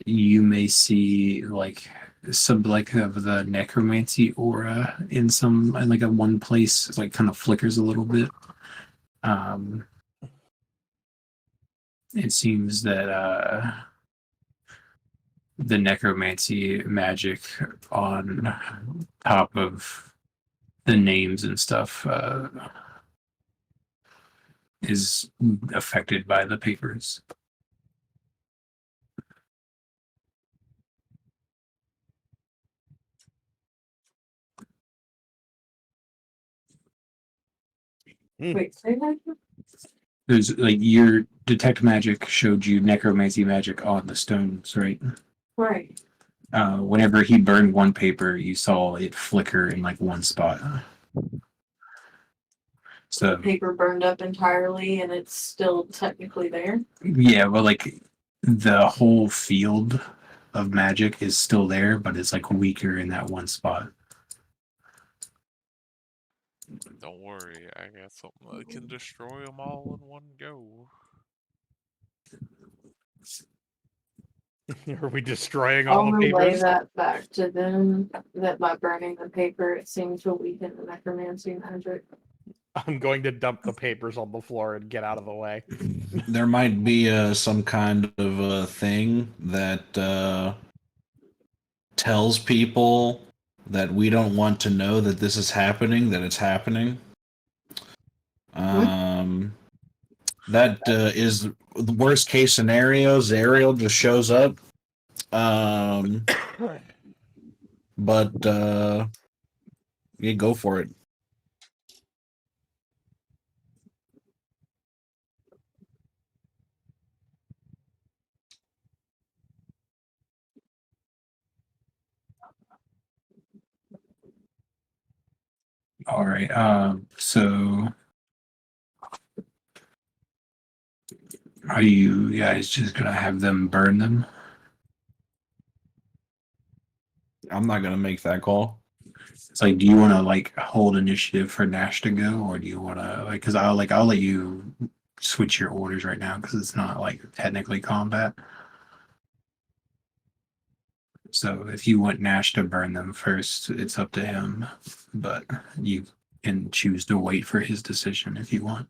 S2: you may see like some like of the necromancy aura in some in like a one place, like kind of flickers a little bit. It seems that the necromancy magic on top of the names and stuff is affected by the papers.
S5: Wait, say that again?
S2: There's like your detect magic showed you necromancy magic on the stones, right?
S5: Right.
S2: Whenever he burned one paper, you saw it flicker in like one spot. So
S5: Paper burned up entirely and it's still technically there.
S2: yeah, well, like the whole field of magic is still there, but it's like weaker in that one spot.
S3: Don't worry, I got something that can destroy them all in one go.
S4: Are we destroying all
S5: I'll
S4: the
S5: relay
S4: papers?
S5: that back to them that by burning the paper it seemed to weaken the necromancy magic.
S4: I'm going to dump the papers on the floor and get out of the way.
S1: There might be some kind of thing that tells people that we don't want to know that this is happening, that it's happening. That is the worst case scenario. Zariel just shows up. But yeah, go for it.
S2: All right. So are you guys just gonna have them burn them?
S1: I'm not gonna make that call.
S2: It's like, do you want to like hold initiative for Nash to go, or do you want to like? Because I'll let you switch your orders right now because it's not like technically combat. So if you want Nash to burn them first, it's up to him, but you can choose to wait for his decision if you want.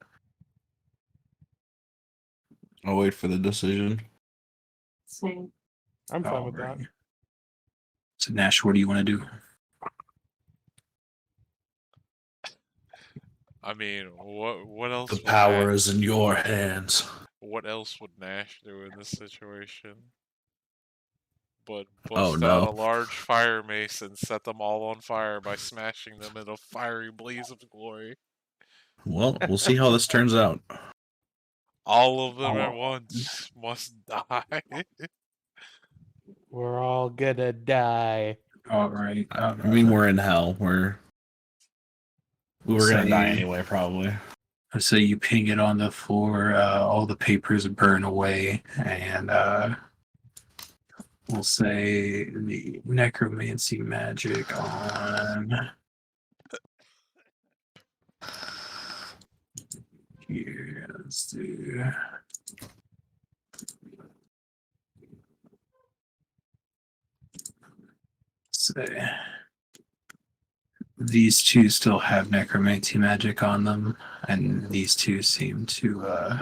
S1: I'll wait for the decision.
S5: Same.
S4: I'm fine with that.
S2: Alright. So Nash, what do you want to do?
S3: I mean, what else?
S1: The
S3: would
S1: power
S3: Nash,
S1: is in your hands.
S3: what else would Nash do in this situation? But
S1: Oh,
S3: bust
S1: no.
S3: out a large fire mace and set them all on fire by smashing them in a fiery blaze of glory.
S1: Well, we'll see how this turns out.
S3: All of them at
S2: Oh.
S3: once must die.
S4: We're all gonna die.
S2: All right.
S1: I mean, we're in hell. We were gonna die anyway, probably.
S2: So you ping it on the floor. All the papers burn away, and we'll say the necromancy magic on here. Let's do. Say these two still have necromancy magic on them, and these two seem to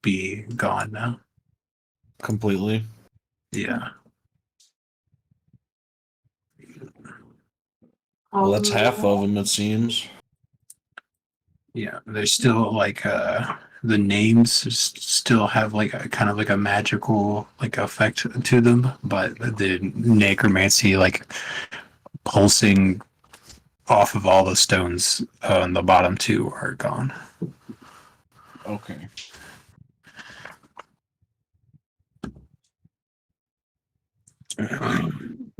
S2: be gone now.
S1: Completely.
S2: Yeah.
S1: Well, that's half of them, it seems.
S2: Yeah, there's still like the names still have like a kind of like a magical like effect to them, but the necromancy like pulsing off of all the stones on the bottom two are gone.
S1: Okay.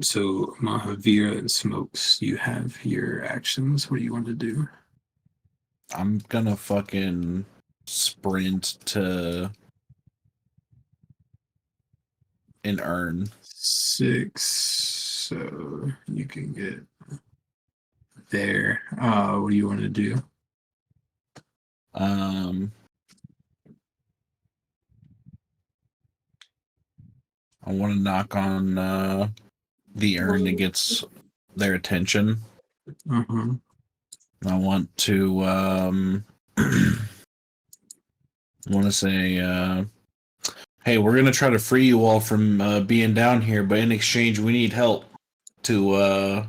S2: So Mahavira and Smokes, you have your actions. What do you want to do?
S1: I'm gonna fucking sprint to an urn.
S2: 6, so you can get there. What do you want to do?
S1: I want to knock on the urn that gets their attention.
S2: Uh-huh.
S1: I want to want to say, hey, we're gonna try to free you all from being down here, but in exchange, we need help to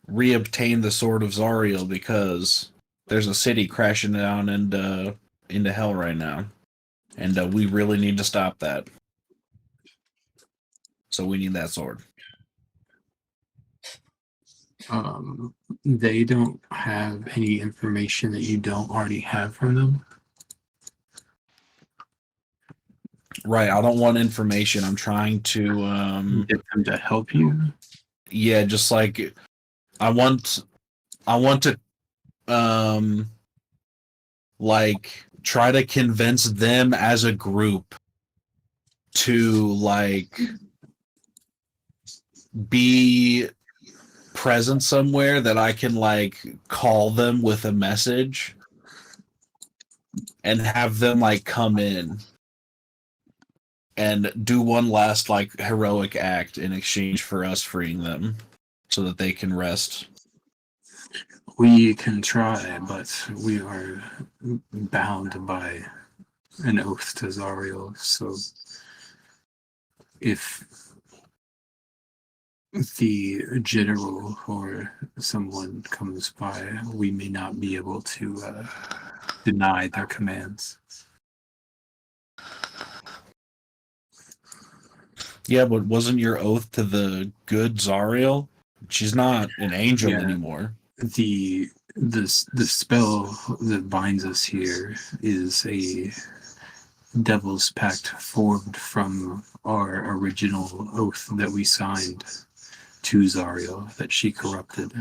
S1: reobtain the Sword of Zariel because there's a city crashing down into hell right now, and we really need to stop that. So we need that sword.
S2: They don't have any information that you don't already have from them.
S1: Right. I don't want information. I'm trying to
S2: Get them to help you.
S1: yeah, just like I want to like try to convince them as a group to like be present somewhere that I can like call them with a message and have them like come in and do one last like heroic act in exchange for us freeing them so that they can rest.
S2: We can try, but we are bound by an oath to Zariel. So if the general or someone comes by, we may not be able to deny their commands.
S1: Yeah, but wasn't your oath to the good Zariel? She's not an angel
S2: Yeah.
S1: anymore.
S2: The spell that binds us here is a devil's pact formed from our original oath that we signed to Zariel that she corrupted.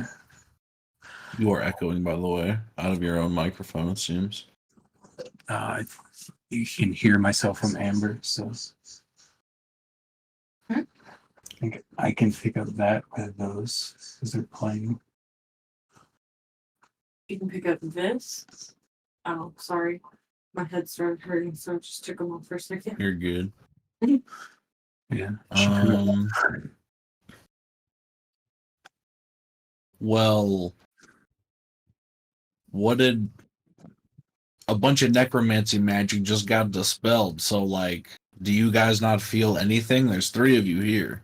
S1: You are echoing, by the way, out of your own microphone, it seems.
S2: You can hear myself from Amber, so I can pick up that with those as they're playing.
S5: You can pick up this. Oh, sorry. My head started hurting, so I just took them off for a second.
S1: You're good.
S2: Yeah.
S1: Well, what did a bunch of necromancy magic just got dispelled? So, like, do you guys not feel anything? There's 3 of you here.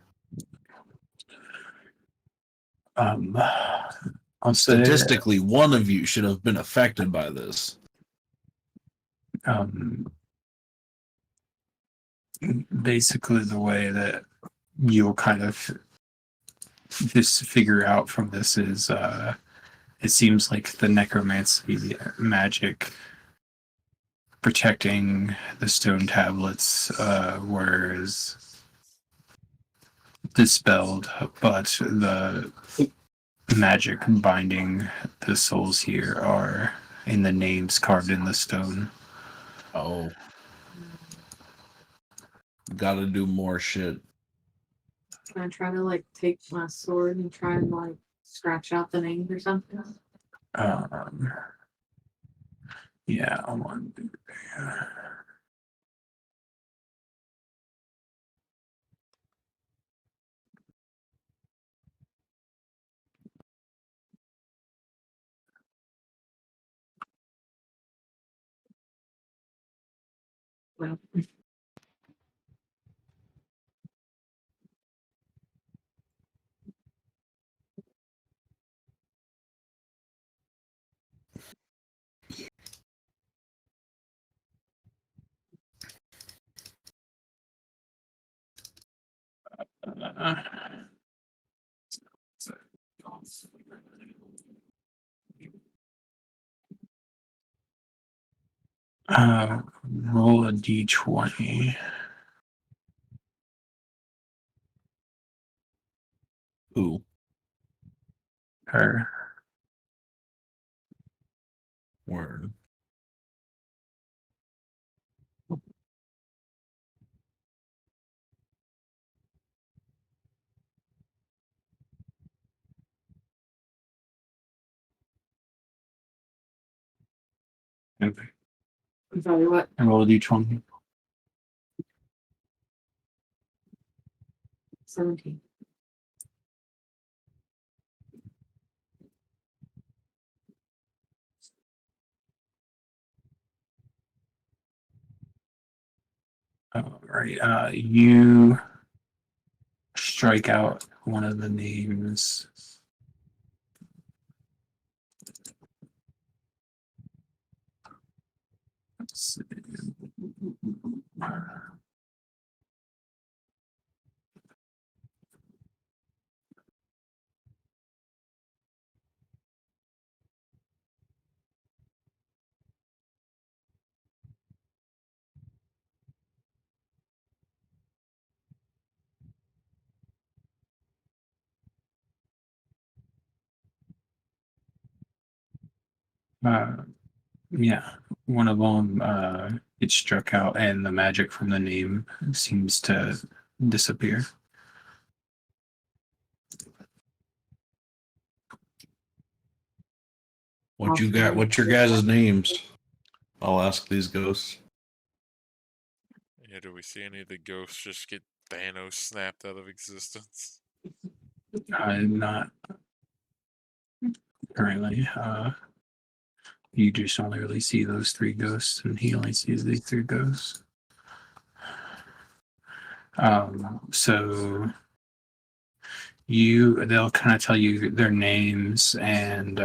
S2: I'll say,
S1: Statistically, 1 of you should have been affected by this.
S2: Basically the way that you'll kind of just figure out from this is it seems like the necromancy magic protecting the stone tablets was dispelled, but the magic binding the souls here are in the names carved in the stone.
S1: Oh. Gotta do more shit.
S5: Can I try to like take my sword and try and like scratch out the names or something?
S2: Yeah, I want to do
S5: Well,
S2: roll a d20.
S1: Who?
S2: Her.
S1: Word.
S2: Okay.
S5: I'm sorry, what?
S2: And roll a d20.
S5: 17.
S2: All right. You strike out one of the names. Let's see. Uh, yeah, one of them gets struck out, and the magic from the name seems to disappear.
S1: What you got? What's your guys' names? I'll ask these ghosts.
S3: Yeah, do we see any of the ghosts just get Thanos snapped out of existence?
S2: Not currently. You just only really see those three ghosts, and he only sees these three ghosts. So they'll kind of tell you their names, and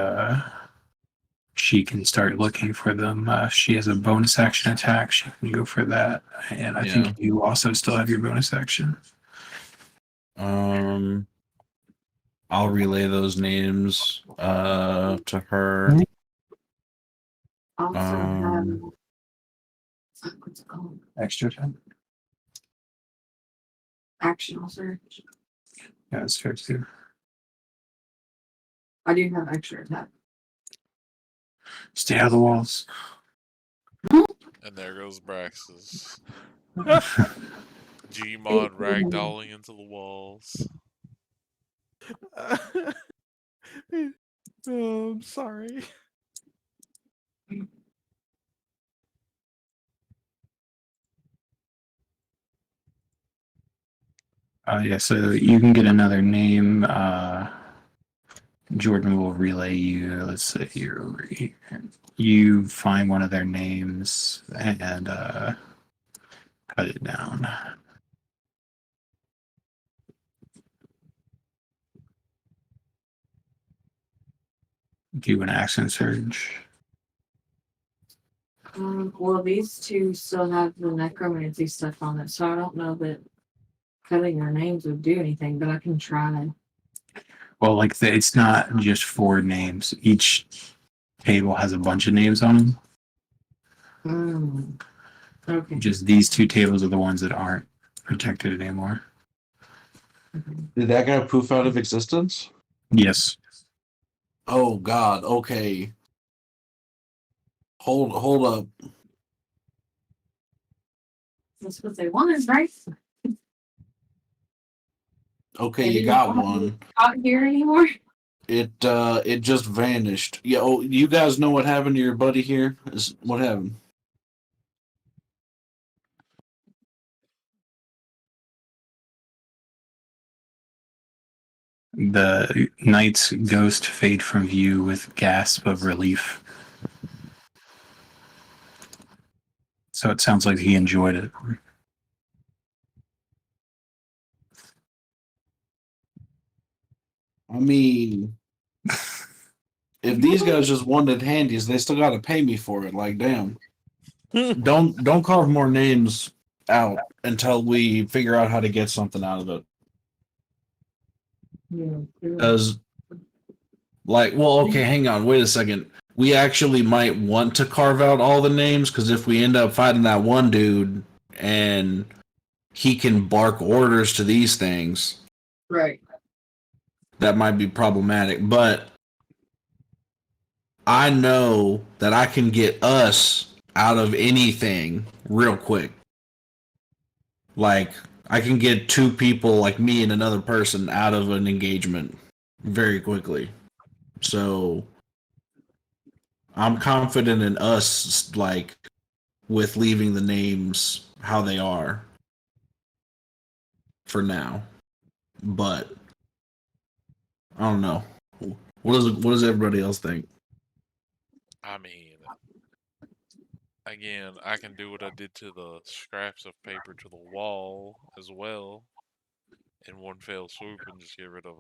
S2: she can start looking for them. She has a bonus action attack. She can go for that, and I think you also still have your bonus action.
S1: I'll relay those names to her.
S5: Also have what's it called?
S2: Extra time.
S5: Action search.
S2: Yeah, that's fair too.
S5: I do have extra attack.
S2: Stay out of the walls.
S3: And there goes Brax's Gmod ragdolling into the walls.
S4: Oh, I'm sorry.
S2: Yeah, so you can get another name. Jordan will relay you. Let's say you're over here. You find one of their names and cut it down. Do an accent surge.
S5: Well, these two still have the necromancy stuff on it, so I don't know that cutting their names would do anything, but I can try.
S2: Well, it's not just four names. Each table has a bunch of names on them.
S5: Okay.
S2: Just these two tables are the ones that aren't protected anymore.
S1: Did that guy poof out of existence?
S2: Yes.
S1: Oh God. Okay. Hold up.
S5: That's what they wanted, right?
S1: Okay,
S5: They
S1: you
S5: didn't
S1: got
S5: want
S1: one.
S5: Not here anymore.
S1: It just vanished. Yeah. Oh, you guys know what happened to your buddy here? What happened?
S2: The knight's ghost fade from view with gasp of relief. So it sounds like he enjoyed it.
S1: I mean, if these guys just wanted handies, they still got to pay me for it. Like, damn. Don't carve more names out until we figure out how to get something out of it. Because, well, okay, hang on, wait a second. We actually might want to carve out all the names, because if we end up fighting that one dude and he can bark orders to these things,
S5: Right.
S1: that might be problematic, but I know that I can get us out of anything real quick. Like, I can get two people, like me and another person, out of an engagement very quickly. So, I'm confident in us, like, with leaving the names how they are for now. But, I don't know. What does everybody else think?
S3: I mean, again, I can do what I did to the scraps of paper to the wall as well in one fell swoop and just get rid of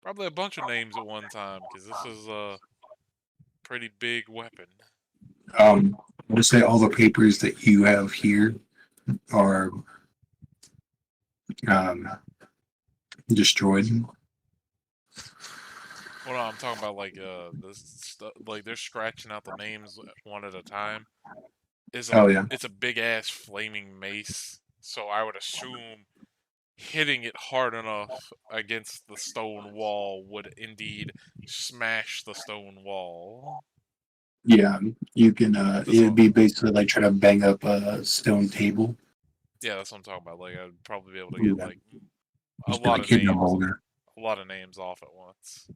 S3: probably a bunch of names at one time because this is a pretty big weapon.
S2: I'll just say all the papers that you have here are destroyed.
S3: Well, no, I'm talking about like this stuff. Like they're scratching out the names one at a time.
S2: Oh yeah.
S3: It's a big ass flaming mace. So I would assume hitting it hard enough against the stone wall would indeed smash the stone wall.
S2: Yeah, you can.
S3: That's
S2: It'd
S3: all.
S2: be basically like trying to bang up a stone table.
S3: Yeah, that's what I'm talking about. Like I'd probably be able to get
S2: Yeah.
S3: like a
S2: Just be
S3: lot
S2: like
S3: of
S2: hitting a
S3: names,
S2: boulder.
S3: off at once.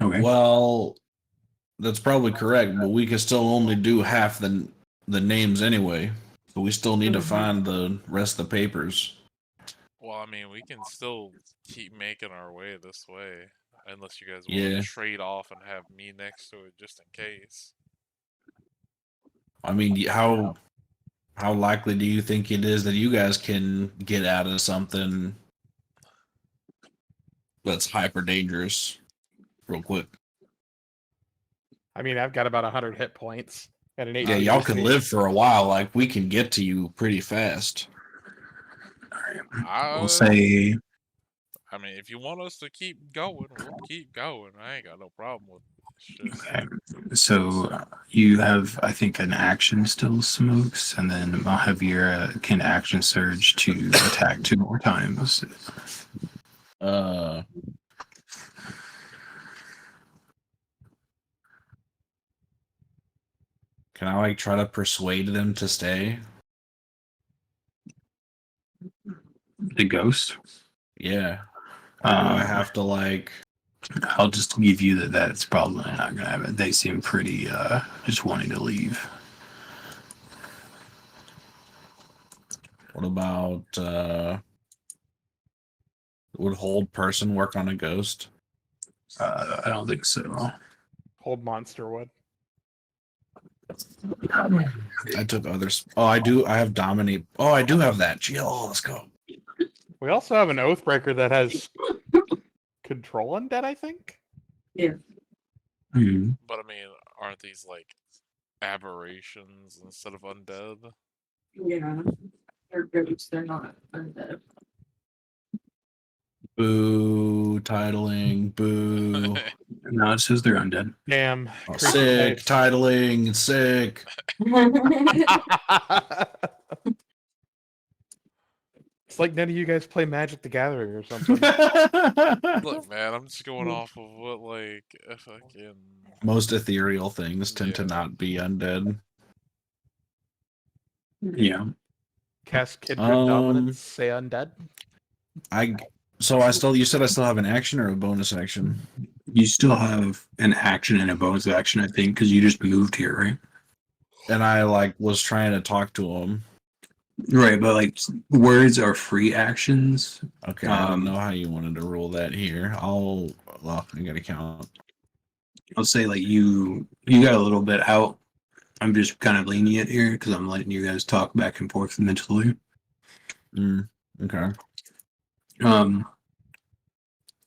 S2: Okay.
S1: Well, that's probably correct, but we can still only do half the names anyway. But we still need to find the rest of the papers.
S3: Well, I mean, we can still keep making our way this way, unless you guys want
S1: Yeah.
S3: to trade off and have me next to it just in case.
S1: I mean, how likely do you think it is that you guys can get out of something that's hyper dangerous real quick?
S4: I mean, I've got about 100 hit points and an 8.
S1: Yeah, y'all can live for a while. Like, we can get to you pretty fast.
S2: All right. We'll
S3: I,
S2: say
S3: I mean, if you want us to keep going, we'll keep going. I ain't got no problem with it. It's just,
S2: okay. So you have, I think, an action still, Smokes, and then Mahavira can action surge to attack 2 more times.
S1: Can I like try to persuade them to stay?
S2: The ghost.
S1: Yeah. Or do I
S2: Um,
S1: have to like?
S2: I'll just give you that that's probably not gonna happen. They seem pretty just wanting to leave.
S1: What about would hold person work on a ghost?
S2: I don't think so.
S4: Hold monster would.
S1: I took others. Oh, I do. I have dominate. Oh, I do have that. Gee, oh, let's go.
S4: We also have an Oathbreaker that has control undead, I think.
S2: Mhm.
S3: but I mean, aren't these like aberrations instead of undead?
S5: Yeah. They're ghosts, they're not undead.
S1: Boo, titling, boo.
S2: No, it says they're undead.
S4: Damn.
S1: Oh,
S4: creepy
S1: sick,
S4: face.
S1: titling, sick.
S4: It's like none of you guys play Magic the Gathering or something.
S3: Look, man, I'm just going off of what like fucking.
S1: Most ethereal things tend to
S3: Yeah.
S1: not be undead.
S2: Yeah.
S4: Cast Kindred
S1: Um,
S4: Dominance, say undead.
S1: You said I still have an action or a bonus action?
S2: You still have an action and a bonus action, I think, because you just moved here, right?
S1: And I like was trying to talk to him.
S2: Right, but like words are free actions.
S1: Okay, I don't know how you wanted to rule that here. I gotta count.
S2: I'll say like you got a little bit out. I'm just kind of lenient here because I'm letting you guys talk back and forth mentally.
S1: Okay.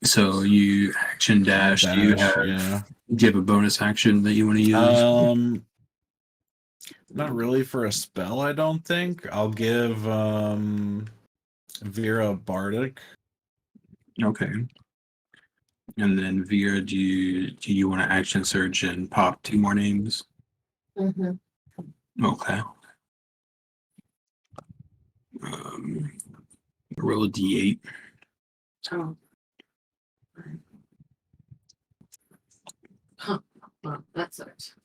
S2: So you action dash. Do you have a bonus action that you want to use?
S1: Not really for a spell, I don't think. I'll give Vera Bardic.
S2: Okay. And then Vera, do you want to action surge and pop 2 more names? Okay. Roll a d8.
S5: Oh. Huh. Well, that sucks.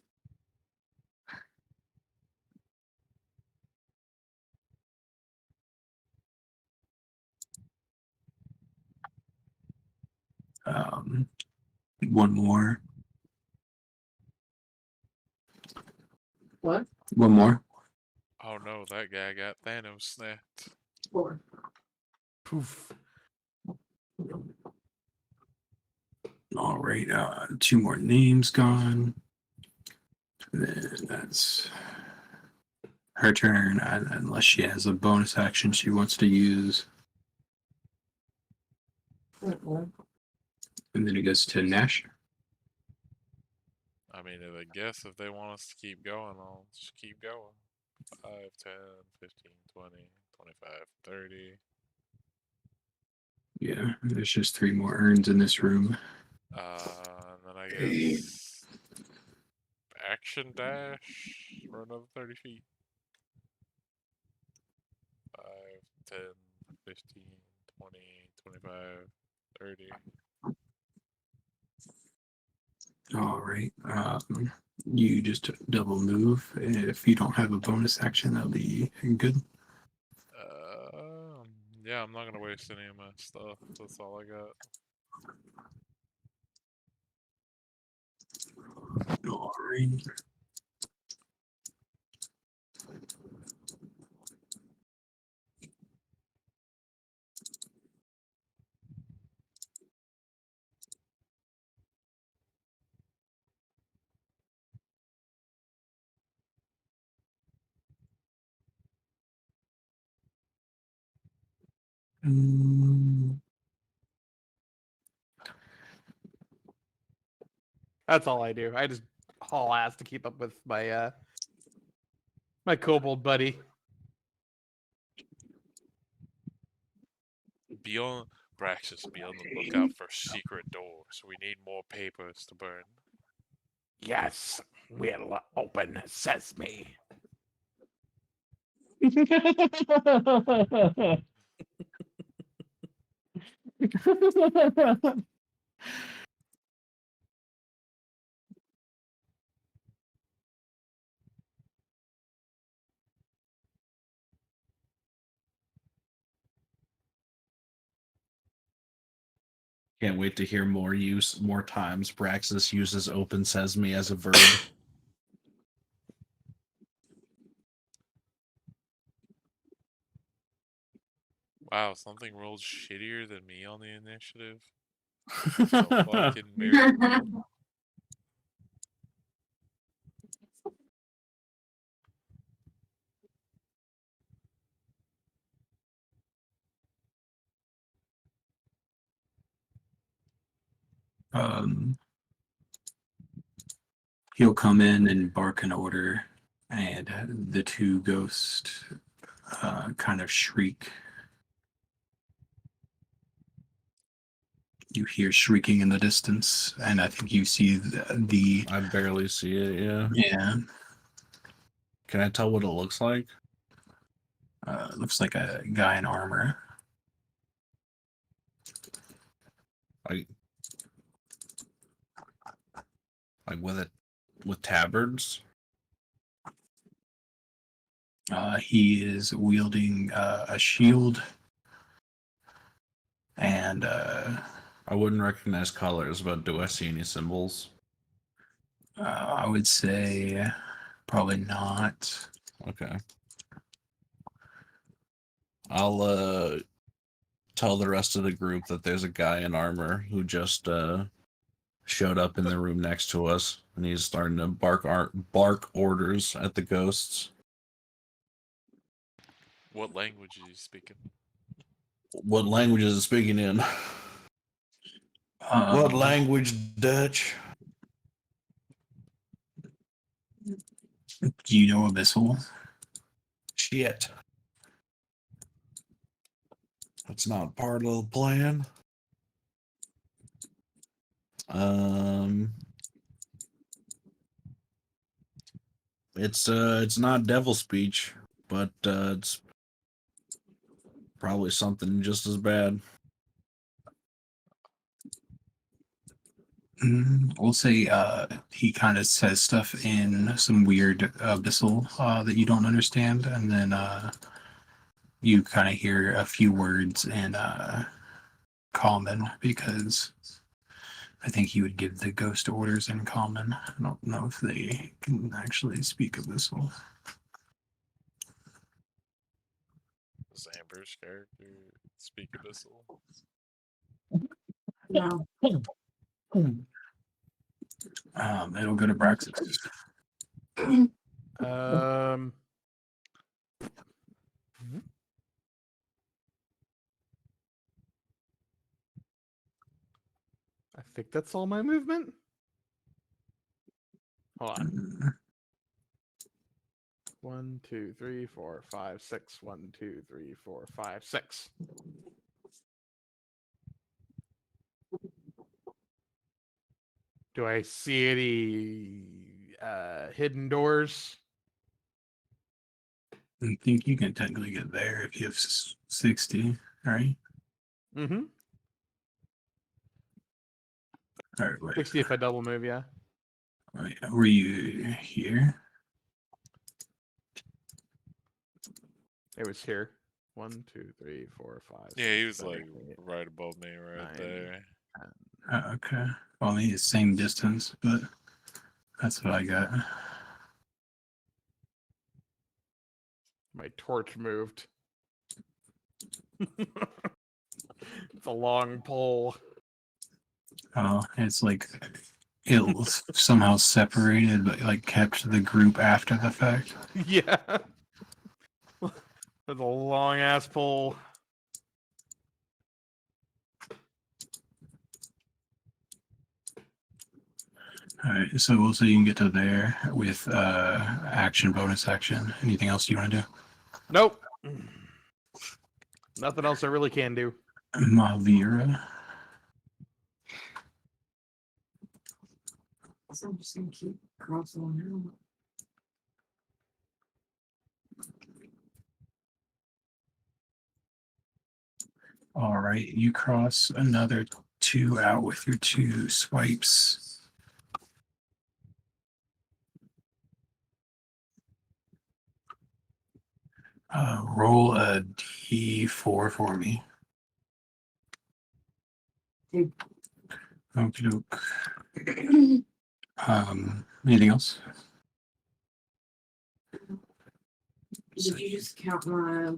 S2: One more.
S5: What?
S2: One more.
S3: Oh no, that guy got Thanos snapped.
S5: 4.
S4: Poof.
S2: All right. Two more names gone. Then that's her turn, unless she has a bonus action she wants to use.
S5: Mm-mm.
S2: And then it goes to Nash.
S3: I mean, I guess if they want us to keep going, I'll just keep going. 5, 10, 15, 20, 25, 30.
S2: Yeah, there's just 3 more urns in this room.
S3: And then I guess action dash for another 30 feet. 5, 10, 15, 20, 25, 30.
S2: All right. You just double move. If you don't have a bonus action, that'll be good.
S3: Yeah, I'm not gonna waste any of my stuff. That's all I got.
S2: All right. Mm,
S4: That's all I do. I just haul ass to keep up with my my kobold buddy.
S3: Be on Braxis, be on the lookout for secret doors. We need more papers to burn.
S4: Yes, we'll open sesame.
S1: Can't wait to hear more times Braxis uses open sesame as a verb.
S3: Wow, something rolled shittier than me on the initiative. It's a fucking miracle.
S2: Um, he'll come in and bark an order, and the 2 ghosts kind of shriek. You hear shrieking in the distance, and I think you see the
S1: I barely see it, yeah.
S2: yeah.
S1: Can I tell what it looks like?
S2: Looks like a guy in armor.
S1: Like with tabards?
S2: He is wielding a shield, and
S1: I wouldn't recognize colors, but do I see any symbols?
S2: I would say probably not.
S1: Okay. I'll tell the rest of the group that there's a guy in armor who just showed up in the room next to us, and he's starting to bark orders at the ghosts.
S3: What language is he speaking?
S1: What language is it speaking in? What language, Dutch?
S2: Do you know Abyssal?
S1: Shit. That's not part of the plan. It's not devil speech, but it's probably something just as bad.
S2: We'll say he kind of says stuff in some weird abyssal that you don't understand, and then you kind of hear a few words in common because I think he would give the ghost orders in common. I don't know if they can actually speak abyssal.
S3: Does Amber's character speak abyssal?
S5: No.
S2: It'll go to Braxis.
S4: Um. I think that's all my movement. Hold on. 1, 2, 3, 4, 5, 6. 1, 2, 3, 4, 5, 6. Do I see any hidden doors?
S2: I think you can technically get there if you have 60, right?
S4: Mm-hmm.
S2: All right, wait.
S4: 60 if I double move, yeah.
S2: Wait, were you here?
S4: It was here. 1, 2, 3, 4, 5.
S3: Yeah, he
S4: 6,
S3: was
S4: 7,
S3: like
S4: 8,
S3: right above me, right
S4: 9,
S3: there.
S4: 10.
S2: Okay. Well, I mean, it's same distance, but that's what I got.
S4: My torch moved. It's a long pole.
S2: Oh, it's like it was somehow separated, but like kept the group after the fact.
S4: Yeah. That's a long ass pole.
S2: All right, so we'll say you can get to there with action, bonus action. Anything else you want to do?
S4: Nope. Nothing else I really can do.
S2: Mavira.
S5: So I'm just gonna keep crossing out.
S2: All right, you cross another 2 out with your 2 swipes. Roll a d4 for me.
S5: Hey.
S2: Okie doke. Anything else?
S5: Did you just count my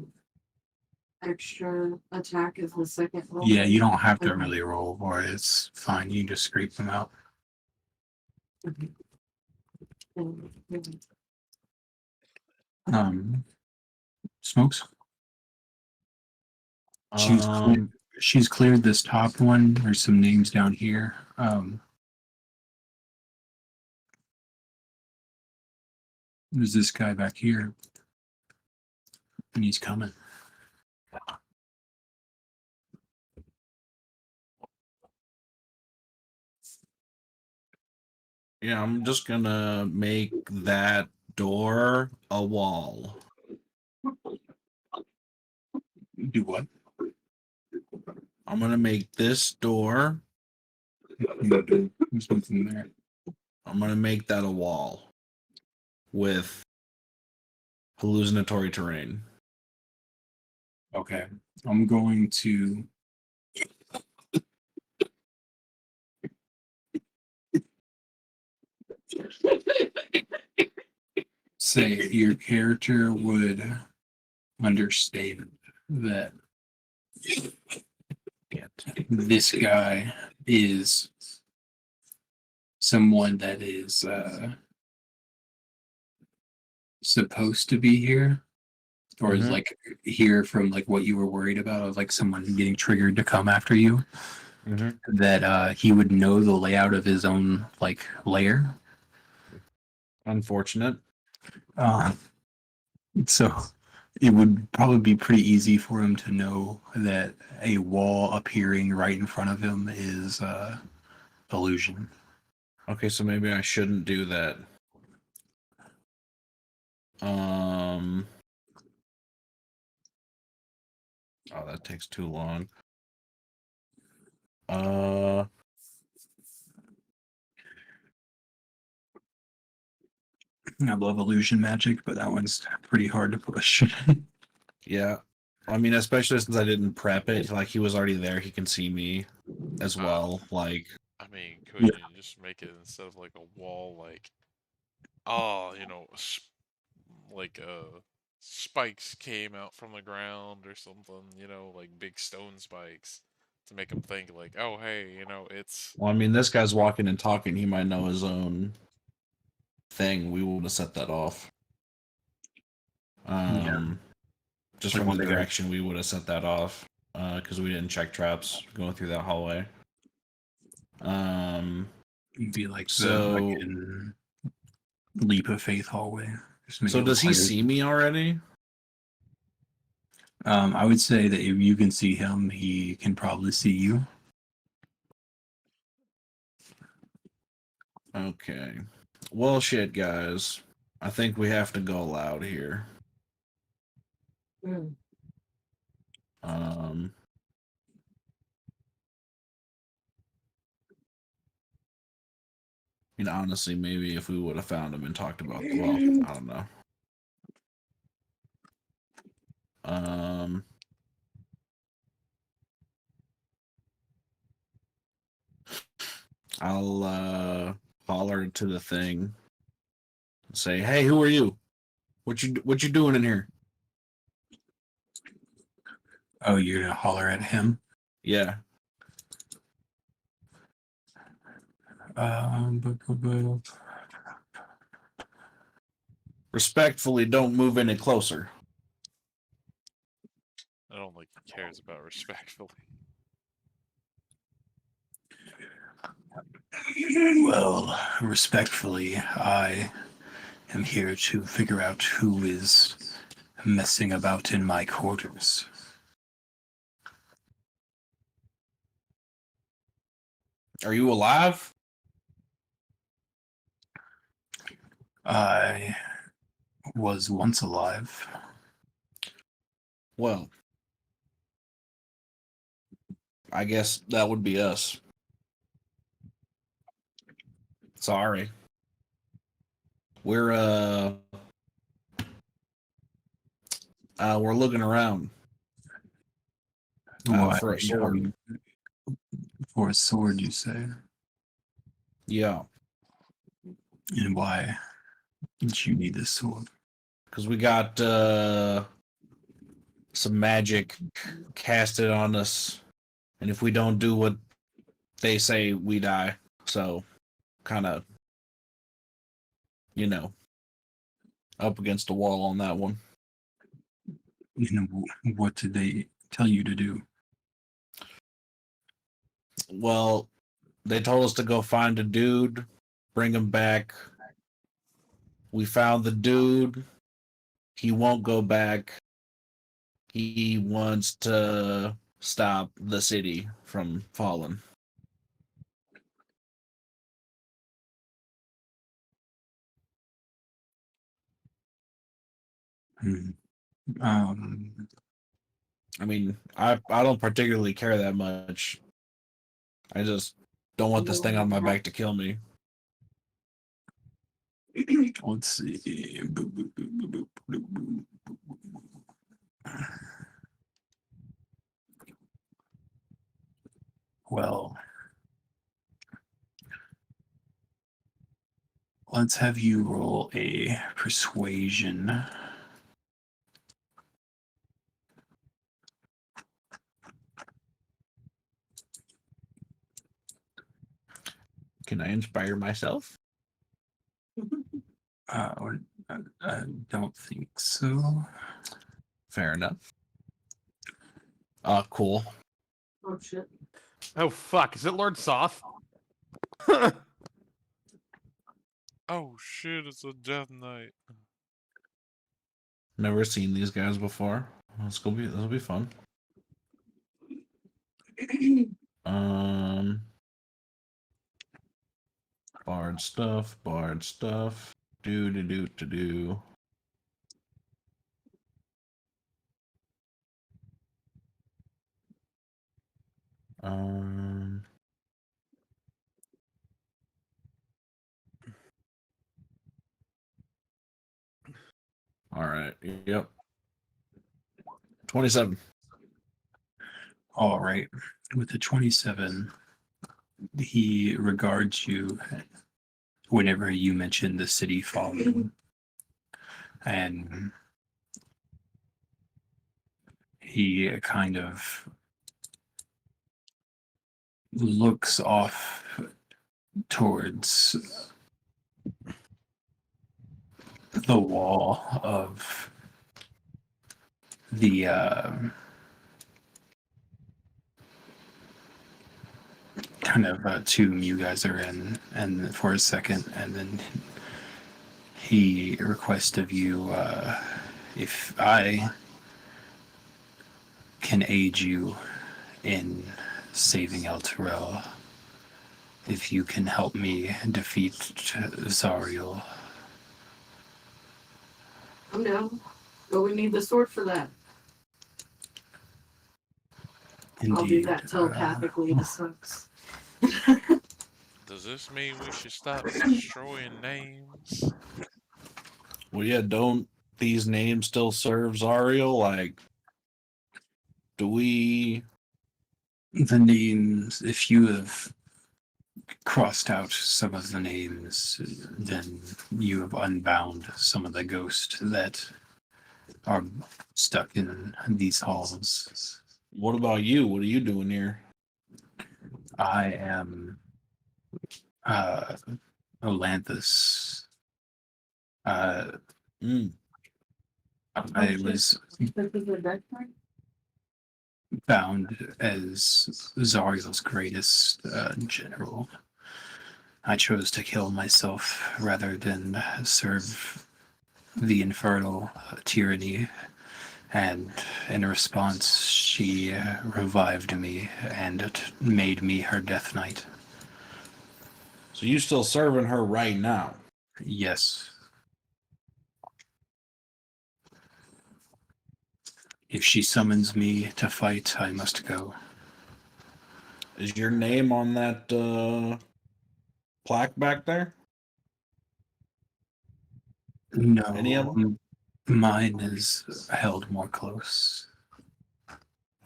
S5: extra attack as the second roll?
S2: Yeah, you don't have to
S5: Okay.
S2: really roll for it. It's fine. You can just scrape them out.
S5: Okay.
S2: Smokes. She's cleared this top one. There's some names down here. There's this guy back here, and he's coming.
S1: Yeah, I'm just gonna make that door a wall.
S2: Do what?
S1: I'm gonna make this door.
S2: There's something there.
S1: I'm gonna make that a wall with hallucinatory terrain.
S2: Okay, I'm going to say your character would understand that this guy is someone that is supposed to be here, or is
S1: Mhm.
S2: like here from like what you were worried about of like someone getting triggered to come after you. That he would know the layout of his own like lair.
S1: Unfortunate.
S2: So it would probably be pretty easy for him to know that a wall appearing right in front of him is illusion.
S1: Okay, so maybe I shouldn't do that. Oh, that takes too long.
S2: I love illusion magic, but that one's pretty hard to push.
S1: Yeah. I mean, especially since I didn't prep it, like he was already there, he can see me as well. Like,
S3: I mean, could
S2: Yeah.
S3: you just make it instead of like a wall, like, oh, like spikes came out from the ground or something, like big stone spikes to make him think like, oh, hey, it's
S1: well, I mean, this guy's walking and talking. He might know his own thing. We would have set that off. Just
S2: Like
S1: from
S2: one
S1: the
S2: of the guys,
S1: direction, we would have set that off because we didn't check traps going through that hallway.
S2: you'd be like the
S1: So,
S2: fucking leap of faith hallway. Just make
S1: so
S2: it look
S1: does he
S2: like
S1: see me already?
S2: I would say that if you can see him, he can probably see you.
S1: Okay. Well, shit, guys. I think we have to go loud here.
S5: Mm.
S1: Um, honestly, maybe if we would have found him and talked about, well, I don't know. Um, I'll holler to the thing, say, "Hey, who are you? What you doing in here?"
S2: Oh, you're gonna holler at him.
S1: Yeah.
S2: Bu-
S1: Respectfully, don't move any closer.
S3: I don't think he cares about respectfully.
S2: Well, respectfully, I am here to figure out who is messing about in my quarters.
S1: Are you alive?
S2: I was once alive.
S1: Well, I guess that would be us. Sorry. We're looking around
S2: Why?
S1: for a sword.
S2: For a sword, you say?
S1: Yeah,
S2: And why did you need this sword?
S1: because we got some magic casted on us, and if we don't do what they say, we die. So, kind of, up against the wall on that one.
S2: And what did they tell you to do?
S1: Well, they told us to go find a dude, bring him back. We found the dude. He won't go back. He wants to stop the city from falling.
S2: Hmm. Um,
S1: I mean, I don't particularly care that much. I just don't want this thing on my back to kill me.
S2: let's see. Well, let's have you roll a persuasion.
S1: Can I inspire myself?
S2: I don't think so.
S1: Fair enough. Cool.
S5: Oh shit.
S4: Oh fuck! Is it Lord Soth?
S3: Oh shit, it's a death knight.
S1: Never seen these guys before. This will be fun. Um, bard stuff. Do. Um, All right. Yep. 27.
S2: All right. With the 27, he regards you whenever you mention the city falling. And he kind of looks off towards the wall of the kind of tomb you guys are in, and for a second, and then he requests of you if I can aid you in saving El Terrell, if you can help me defeat Zariel.
S5: I'm down. But we need the sword for that.
S2: Indeed.
S5: I'll do that telepathically to Sucks.
S3: Does this mean we should stop destroying names?
S1: Well, yeah, don't these names still serve Zariel? Like, do we...
S2: The names, if you have crossed out some of the names, then you have unbound some of the ghosts that are stuck in these halls.
S1: What about you? What are you doing here?
S2: I am Olanthus.
S1: Mm.
S2: I was bound as Zariel's greatest general. I chose to kill myself rather than serve the infernal tyranny, and in response, she revived me and made me her death knight.
S1: So you still serving her right now?
S2: Yes. If she summons me to fight, I must go.
S1: Is your name on that plaque back there?
S2: No,
S1: Any of them?
S2: mine is held more close.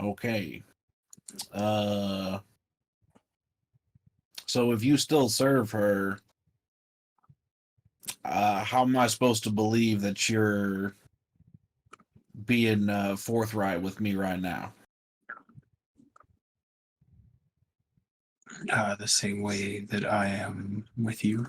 S1: Okay. So if you still serve her, how am I supposed to believe that you're being forthright with me right now?
S2: The same way that I am with you.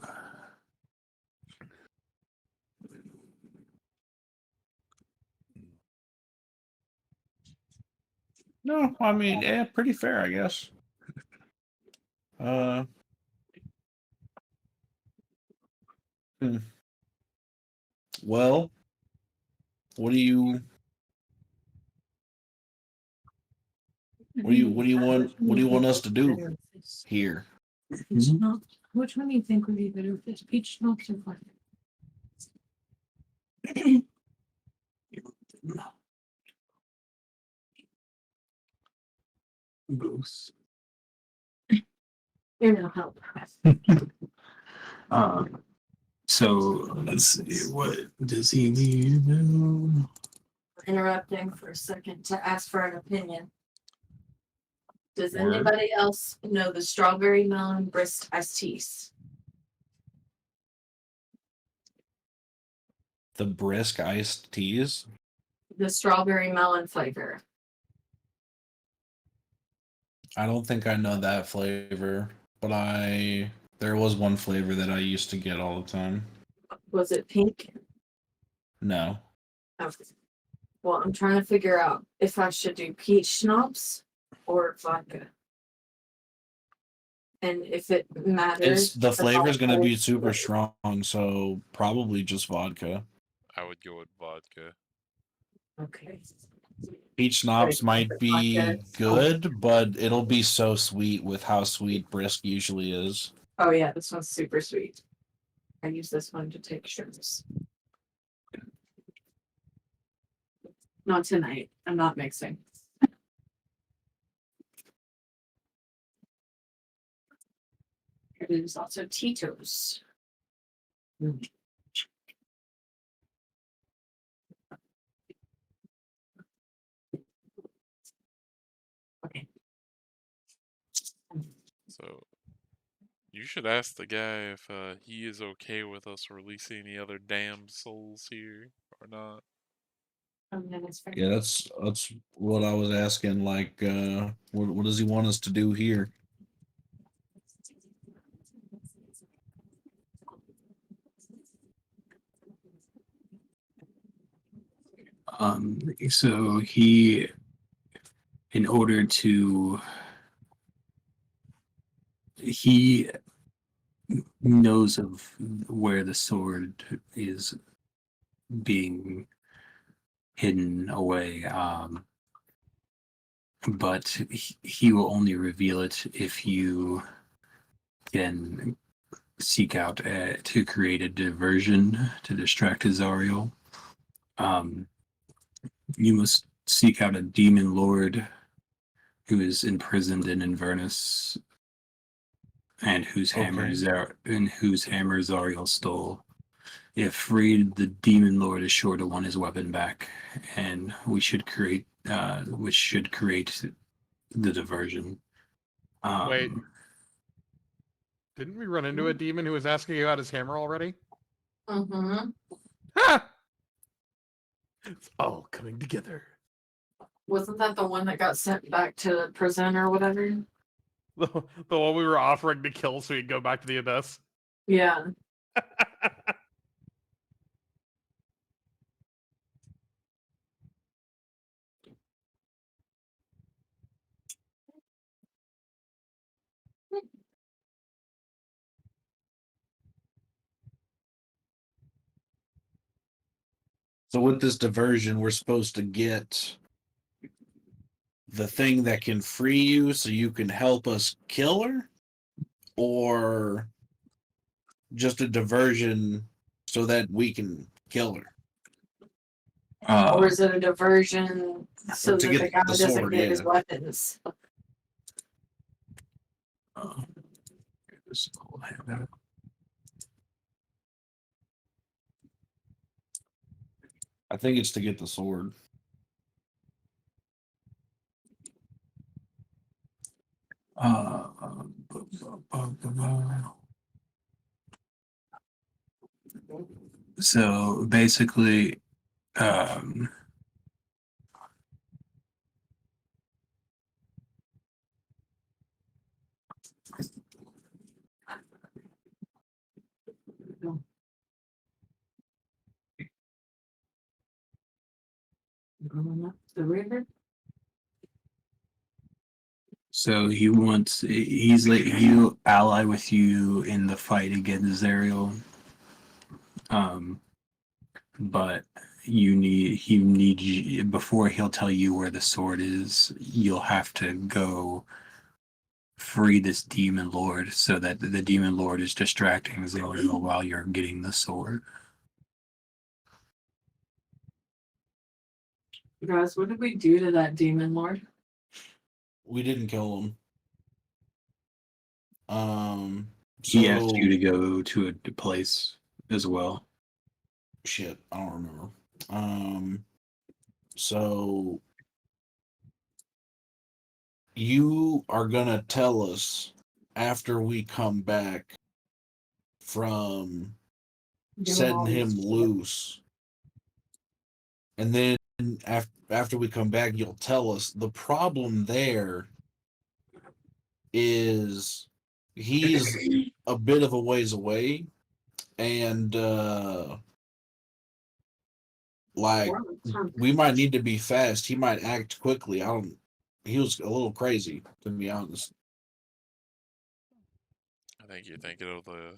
S1: No, I mean, pretty fair, I guess. Well, what do you want us to do here?
S5: Peach schnapps. Which one do you think would be better with this? Peach schnapps or fun?
S2: Both.
S5: You're no help.
S2: So let's see, what does he need now?
S5: Interrupting for a second to ask for an opinion. Does
S1: Word.
S5: anybody else know the strawberry melon brisk iced teas?
S1: The brisk iced teas?
S5: The strawberry melon flavor.
S1: I don't think I know that flavor, but there was one flavor that I used to get all the time.
S5: Was it pink?
S1: No.
S5: Okay. Well, I'm trying to figure out if I should do peach schnapps or vodka. And if it matters.
S1: The flavor's going to be
S5: about-
S1: super strong, so probably just vodka.
S3: I would go with vodka.
S5: Okay.
S1: Peach schnapps might be good, but it'll be so sweet with how sweet brisk usually is.
S5: Oh yeah, this one's super sweet. I use this one to take shrimps. Not tonight. I'm not mixing. It is also Tito's.
S3: So you should ask the guy if he is okay with us releasing the other damned souls here or not.
S1: Yeah, that's what I was asking. Like, what does he want us to do here?
S2: So he, in order to, he knows of where the sword is being hidden away, but he will only reveal it if you can seek out to create a diversion to distract Azariel. You must seek out a demon lord who is imprisoned in Avernus and whose hammer Zariel stole. If freed, the demon lord is sure to want his weapon back, and we should create the diversion.
S4: Wait. Didn't we run into a demon who was asking about his hammer already?
S5: Mm-hmm.
S4: Ha! It's all coming together.
S5: Wasn't that the one that got sent back to prison or whatever?
S4: The one we were offering to kill so he'd go back to the abyss.
S5: Yeah.
S1: So with this diversion, we're supposed to get the thing that can free you, so you can help us kill her, or just a diversion so that we can kill her.
S5: Or is it a diversion so
S1: to
S5: that
S1: get
S5: the guy
S1: the
S5: doesn't
S1: sword,
S5: get his
S1: yeah.
S5: weapons?
S1: I think it's to get the sword.
S2: So basically,
S5: The river?
S2: so he's like he'll ally with you in the fight against Zariel. But he needs you before he'll tell you where the sword is. You'll have to go free this demon lord so that the demon lord is distracting Zariel while you're getting the sword.
S5: Guys, what did we do to that demon lord?
S1: We didn't kill him.
S2: He asked you
S1: So
S2: to go to a place as well.
S1: shit, I don't remember. So you are gonna tell us after we come back from setting him loose, and then after we come back, you'll tell us. The problem there is he's a bit of a ways away, and like we might need to be fast. He might act quickly. He was a little crazy, to be honest.
S3: I think you're thinking of the.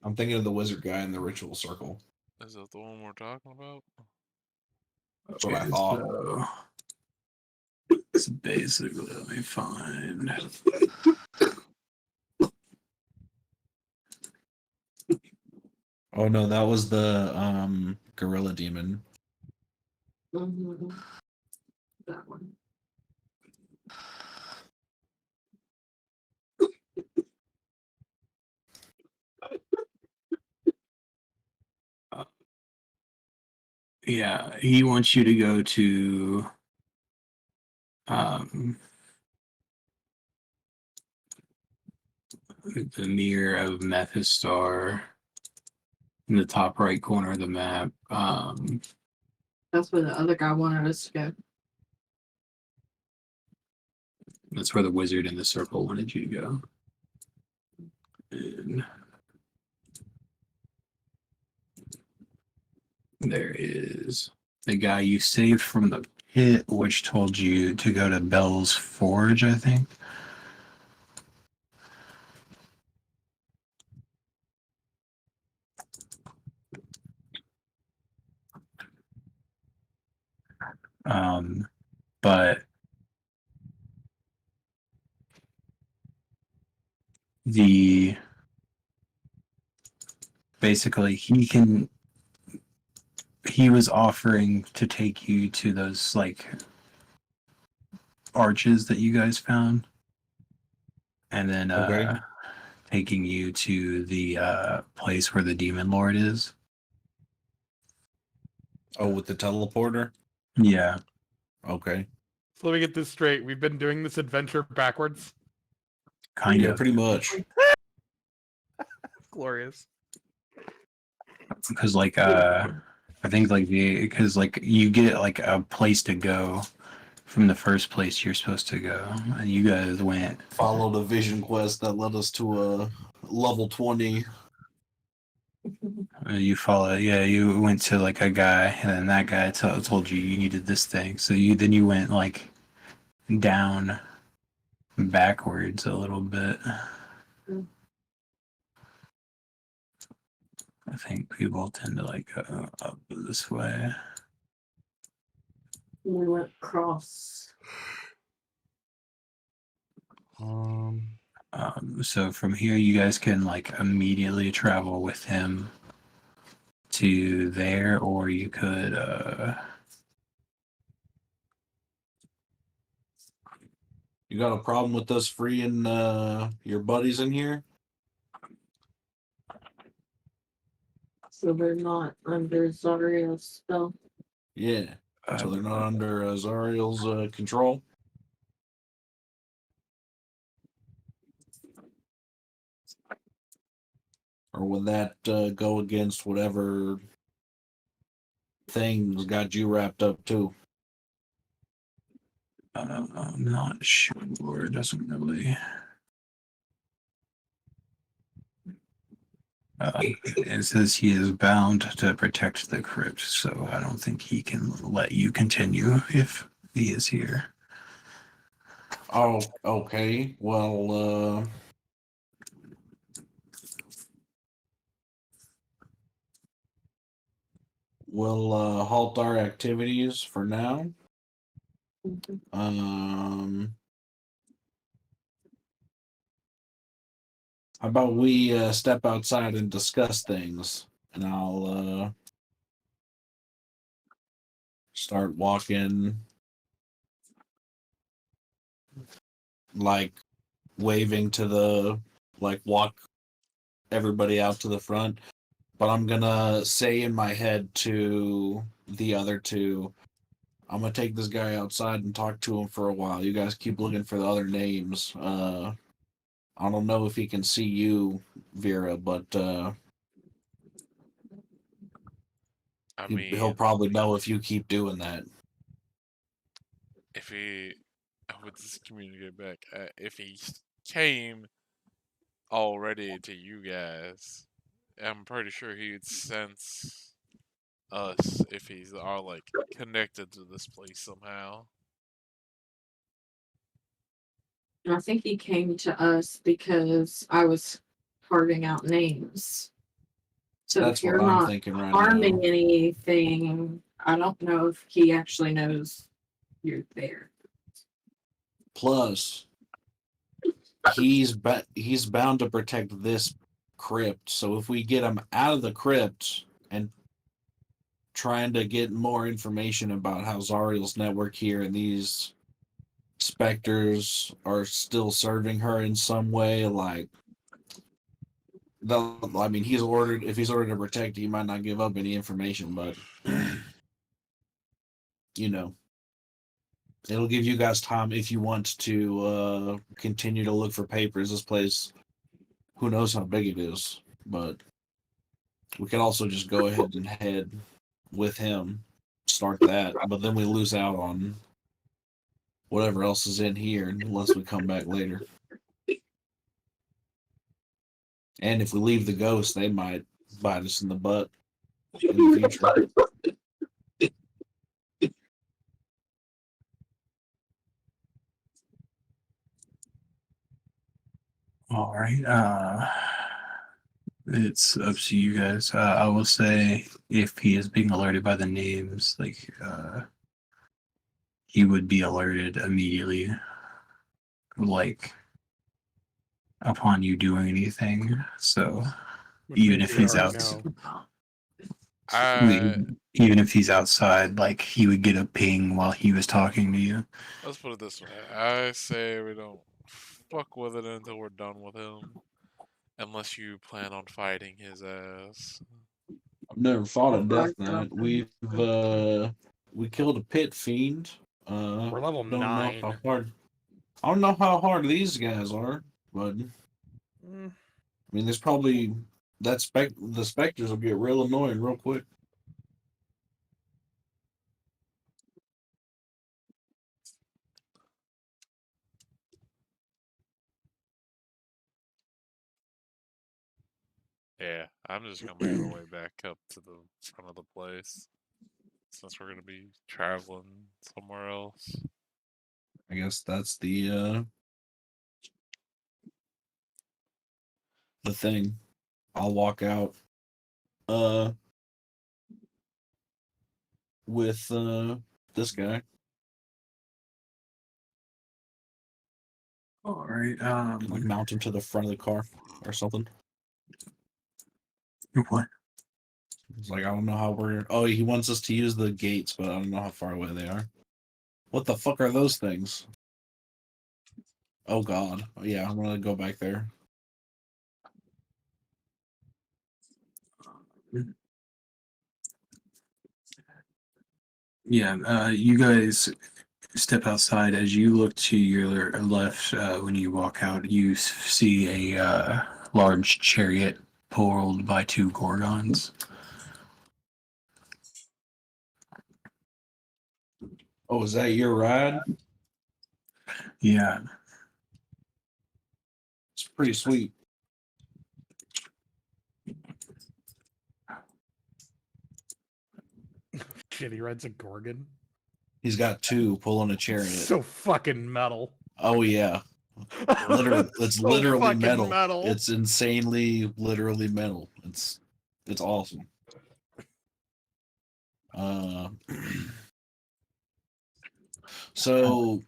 S1: I'm thinking of the wizard guy in the ritual circle.
S3: Is that the one we're talking about?
S1: That's what I thought.
S2: So it's basically, let me find.
S1: Oh no, that was the gorilla demon.
S5: Mm-hmm. That one.
S2: Yeah, he wants you to go to um the mirror of Methistar in the top right corner of the map.
S5: That's where the other guy wanted us to go.
S2: That's where the wizard in the circle wanted you to go. And there is the guy you saved from the pit, which told you to go to Bell's Forge, I think. But the basically he was offering to take you to those like arches that you guys found, and then
S1: Okay.
S2: taking you to the place where the demon lord is.
S1: Oh, with the teleporter?
S2: Yeah.
S1: Okay.
S4: So let me get this straight. We've been doing this adventure backwards.
S2: Kind
S1: Yeah,
S2: of.
S1: pretty much.
S4: Glorious.
S2: Because like I think like because like you get like a place to go from the first place you're supposed to go, and you guys went.
S1: Followed a vision quest that led us to a level 20.
S2: You went to like a guy, and then that guy told you you needed this thing, so you went like down backwards a little bit.
S5: Mm.
S2: I think people tend to like go up this way.
S5: We went across.
S2: So from here, you guys can like immediately travel with him to there, or you could
S1: You got a problem with us freeing your buddies in here?
S5: So they're not under Zarya's spell.
S1: Yeah. So they're not under Zariel's control? Or would that go against whatever things got you wrapped up too?
S2: I'm not sure. It doesn't really. It says he is bound to protect the crypt, so I don't think he can let you continue if he is here.
S1: Oh, okay. Well, we'll halt our activities for now. How about we step outside and discuss things, and I'll start walking, like waving to the, like walk everybody out to the front. But I'm gonna say in my head to the other two, I'm gonna take this guy outside and talk to him for a while. You guys keep looking for the other names. I don't know if he can see you, Vera, but
S3: I
S1: he'll
S3: mean,
S1: probably know if you keep doing that.
S3: if he, I would just communicate back. If he came already to you guys, I'm pretty sure he'd sense us if he's all like connected to this place somehow.
S5: I think he came to us because I was carving out names. So
S1: That's
S5: if you're
S1: what I'm
S5: not
S1: thinking right
S5: harming
S1: now.
S5: anything, I don't know if he actually knows you're there.
S1: Plus, he's bound to protect this crypt. So if we get him out of the crypt and trying to get more information about how Zariel's network here and these specters are still serving her in some way, like I mean, he's ordered. If he's ordered to protect, he might not give up any information, but you know, it'll give you guys time if you want to continue to look for papers. This place who knows how big it is, but we could also just go ahead and head with him, start that, but then we lose out on whatever else is in here unless we come back later. And if we leave the ghost, they might bite us in the butt in the future.
S2: All right. It's up to you guys. I will say if he is being alerted by the names, like he would be alerted immediately, like upon you doing anything. So
S4: Which
S2: even
S4: means
S2: if
S4: we
S2: he's
S4: already
S2: out,
S3: I
S2: even if he's outside, like he would get a ping while he was talking to you.
S3: let's put it this way. I say we don't fuck with it until we're done with him, unless you plan on fighting his ass.
S1: I've never fought a
S5: I'll
S1: death
S5: rock
S1: knight.
S5: them.
S1: We killed a pit fiend.
S4: we're level
S1: Don't know
S4: 9.
S1: how hard. I don't know how hard these guys are, but
S4: Mm,
S1: I mean, there's probably the specters will get real annoying real quick.
S3: Yeah, I'm just gonna make my way back up to the front of the place since we're gonna be traveling somewhere else.
S1: I guess that's the thing. I'll walk out with this guy.
S2: All right.
S1: Like mount him to the front of the car or something.
S2: What?
S1: It's like I don't know how we're. Oh, he wants us to use the gates, but I don't know how far away they are. What the fuck are those things? Oh God! Yeah, I'm gonna go back there.
S2: Yeah. You guys step outside. As you look to your left, when you walk out, you see a large chariot pulled by 2 gorgons.
S1: Oh, is that your ride?
S2: Yeah.
S1: It's pretty sweet.
S4: shit, he rides a Gorgon.
S1: He's got 2 pulling a chariot.
S4: So fucking metal.
S1: Oh yeah, literally, it's
S4: So
S1: literally
S4: fucking
S1: metal. It's insanely, literally metal. It's awesome. So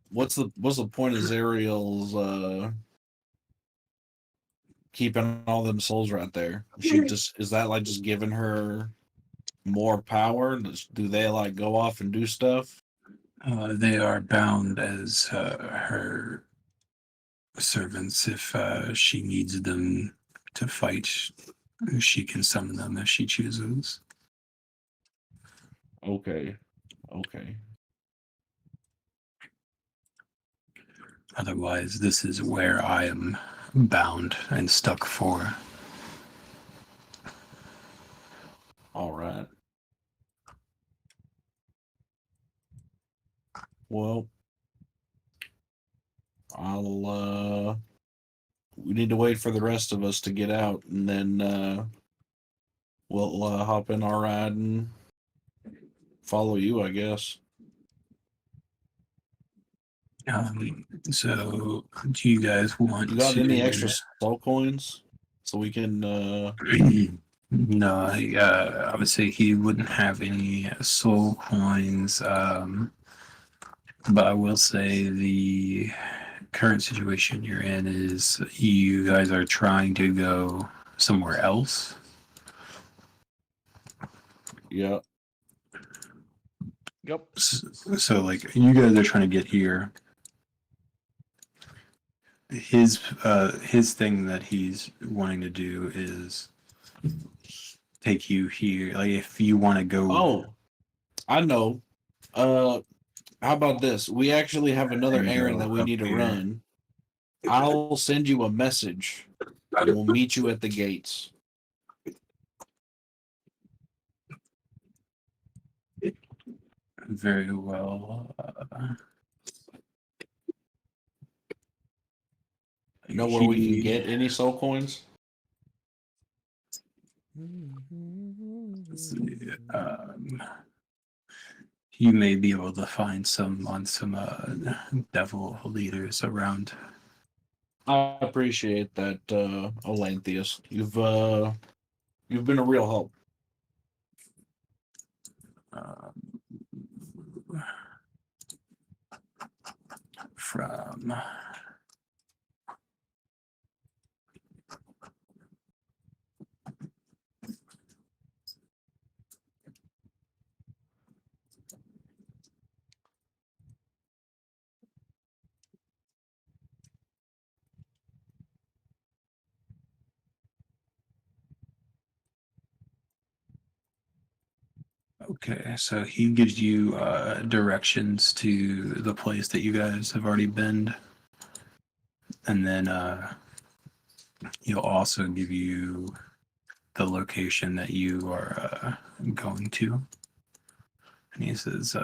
S1: what's the point of Zariel's keeping all them souls right there? Is that like just giving her more power? Do they like go off and do stuff?
S2: They are bound as her servants. If she needs them to fight, she can summon them if she chooses.
S1: Okay.
S2: Otherwise, this is where I am bound and stuck for.
S1: All right. Well, I'll we need to wait for the rest of us to get out, and then we'll hop in our ride and follow you, I guess.
S2: So, do you guys want
S1: You got
S2: to?
S1: any extra soul coins so we can?
S2: No, I would say he wouldn't have any soul coins. But I will say the current situation you're in is you guys are trying to go somewhere else.
S1: Yeah.
S4: Yep.
S2: So like you guys are trying to get here. His thing that he's wanting to do is take you here. Like if you want to go.
S1: Oh, I know. How about this? We actually have another
S2: and
S1: errand
S2: go
S1: that we
S2: up
S1: need to
S2: here.
S1: run. I'll send you a message We'll meet you at the gates.
S2: Very well.
S1: Know where we can get any soul coins?
S2: Let's see, you may be able to find some on some devil leaders around.
S1: I appreciate that, Olanthius. You've been a real help.
S2: From Okay, so he gives you directions to the place that you guys have already been, and then he'll also give you the location that you are going to. And he says,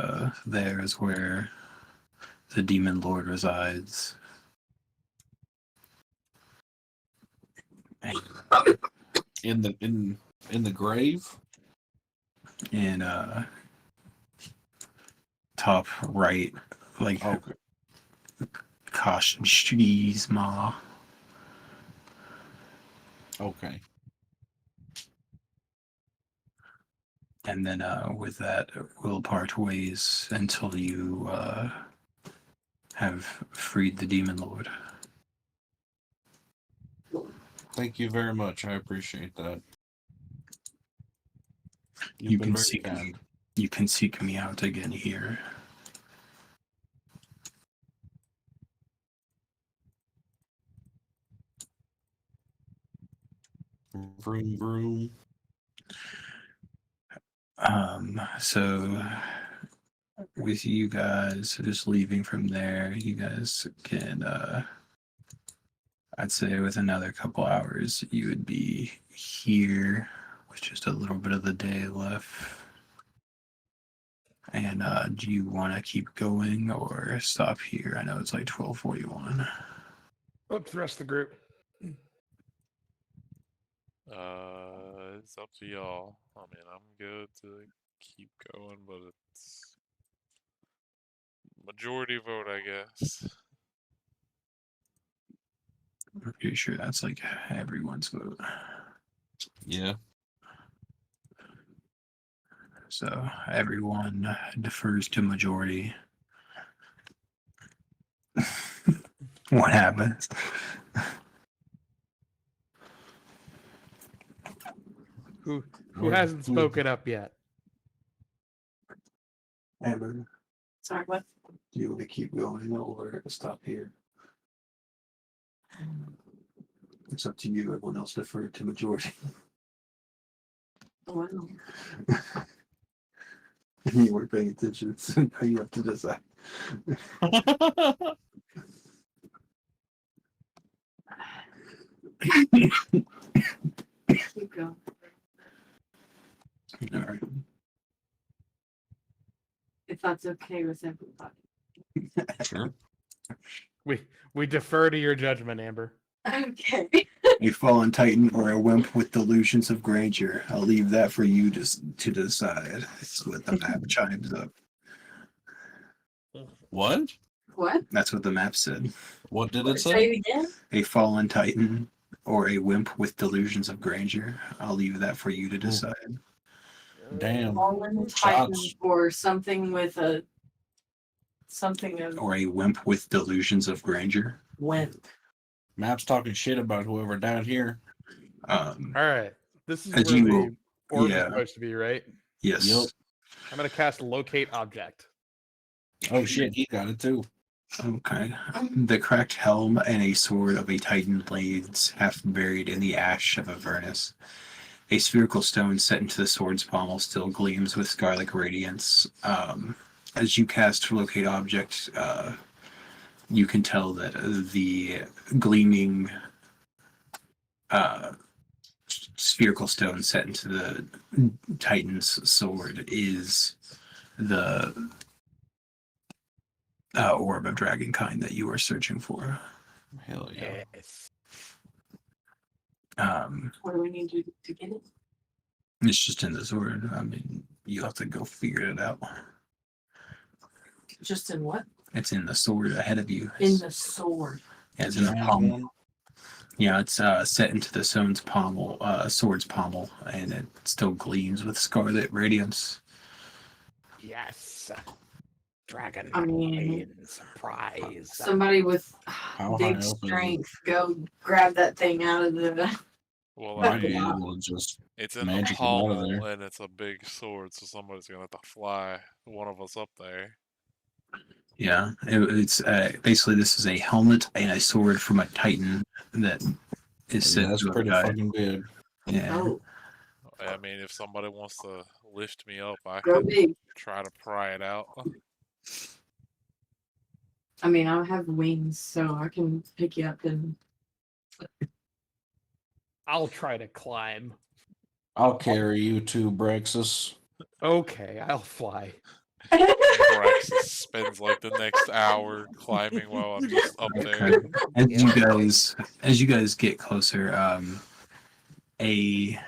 S2: there is where the demon lord resides.
S1: In the grave?
S2: In top right, like
S1: Okay.
S2: caution trees, ma.
S1: Okay.
S2: And then with that, we'll part ways until you have freed the demon lord.
S1: Thank you very much. I appreciate that. You've
S2: You
S1: been
S2: can
S1: very
S2: seek
S1: kind.
S2: you can seek me out again here.
S1: Vroom vroom.
S2: So with you guys just leaving from there, you guys can I'd say with another couple hours you would be here with just a little bit of the day left. And do you want to keep going or stop here? I know it's like 12:41.
S4: Up to the rest of the group.
S3: It's up to y'all. I mean, I'm good to keep going, but it's majority vote, I guess.
S2: I'm pretty sure that's like everyone's vote.
S1: Yeah.
S2: So everyone defers to majority. What happens?
S4: Who hasn't spoken up yet?
S2: Amber,
S5: Sorry, what?
S2: do you want to keep going or stop here? It's up to you. Everyone else deferred to majority.
S5: Oh, wow.
S2: You weren't paying attention, so now you have to decide.
S5: Keep going.
S2: All right.
S5: If that's okay with everybody.
S1: Sure.
S4: We defer to your judgment, Amber.
S5: Okay.
S2: A fallen titan or a wimp with delusions of grandeur. I'll leave that for you to decide. It's what the map chimes up.
S1: What?
S5: What?
S2: That's what the map said.
S1: What did it
S5: Say
S1: say?
S5: it again?
S2: A fallen titan or a wimp with delusions of grandeur. I'll leave that for you to decide.
S1: Damn.
S5: Fallen Titan
S1: Shots.
S5: or something with a something of
S2: Or a wimp with delusions of grandeur.
S5: wimp.
S1: Map's talking shit about whoever died here.
S4: All right. This is
S2: As
S4: where
S2: you
S4: the
S2: will-
S4: orb
S2: yeah.
S4: is supposed to be, right?
S2: Yes.
S1: Yep.
S4: I'm gonna cast locate object.
S1: Oh shit, he got it too.
S2: Okay. The cracked helm and a sword of a titan blades half buried in the ash of Avernus. A spherical stone set into the sword's pommel still gleams with scarlet radiance. As you cast locate object, you can tell that the gleaming spherical stone set into the Titan's sword is the orb of dragonkind that you were searching for.
S1: Hell yeah.
S4: Yes.
S5: What do we need to get it?
S2: It's just in the sword. I mean, you have to go figure it out.
S5: Just in what?
S2: It's in the sword ahead of you.
S5: In the sword.
S2: Yeah, it's
S1: Do
S2: in
S1: you
S2: the
S1: have
S2: pommel.
S1: one?
S2: Yeah, it's set into the sword's pommel, and it still gleams with scarlet radiance.
S4: Yes. Dragon
S5: I mean,
S4: surprise.
S5: somebody with
S1: How
S5: big
S1: high up is it?
S5: strength, go grab that thing out of the.
S3: Well,
S1: I
S3: I
S1: might be
S3: mean,
S1: able to just
S3: it's in the
S1: magic it out of
S3: pommel
S1: there.
S3: and it's a big sword, so somebody's gonna have to fly one of us up there.
S2: Yeah, it's basically this is a helmet and a sword from a Titan that is said
S1: That's
S2: to have
S1: pretty
S2: died.
S1: fucking big.
S2: Yeah.
S5: Oh,
S3: I mean, if somebody wants to lift me up, I
S5: go
S3: could
S5: big.
S3: try to pry it out.
S5: I mean, I have wings, so I can pick you up and.
S4: I'll try to climb.
S1: I'll carry you to Brexus.
S4: Okay, I'll fly.
S3: Braxis spends like the next hour climbing while I'm just up there.
S2: Okay. As you guys get closer, a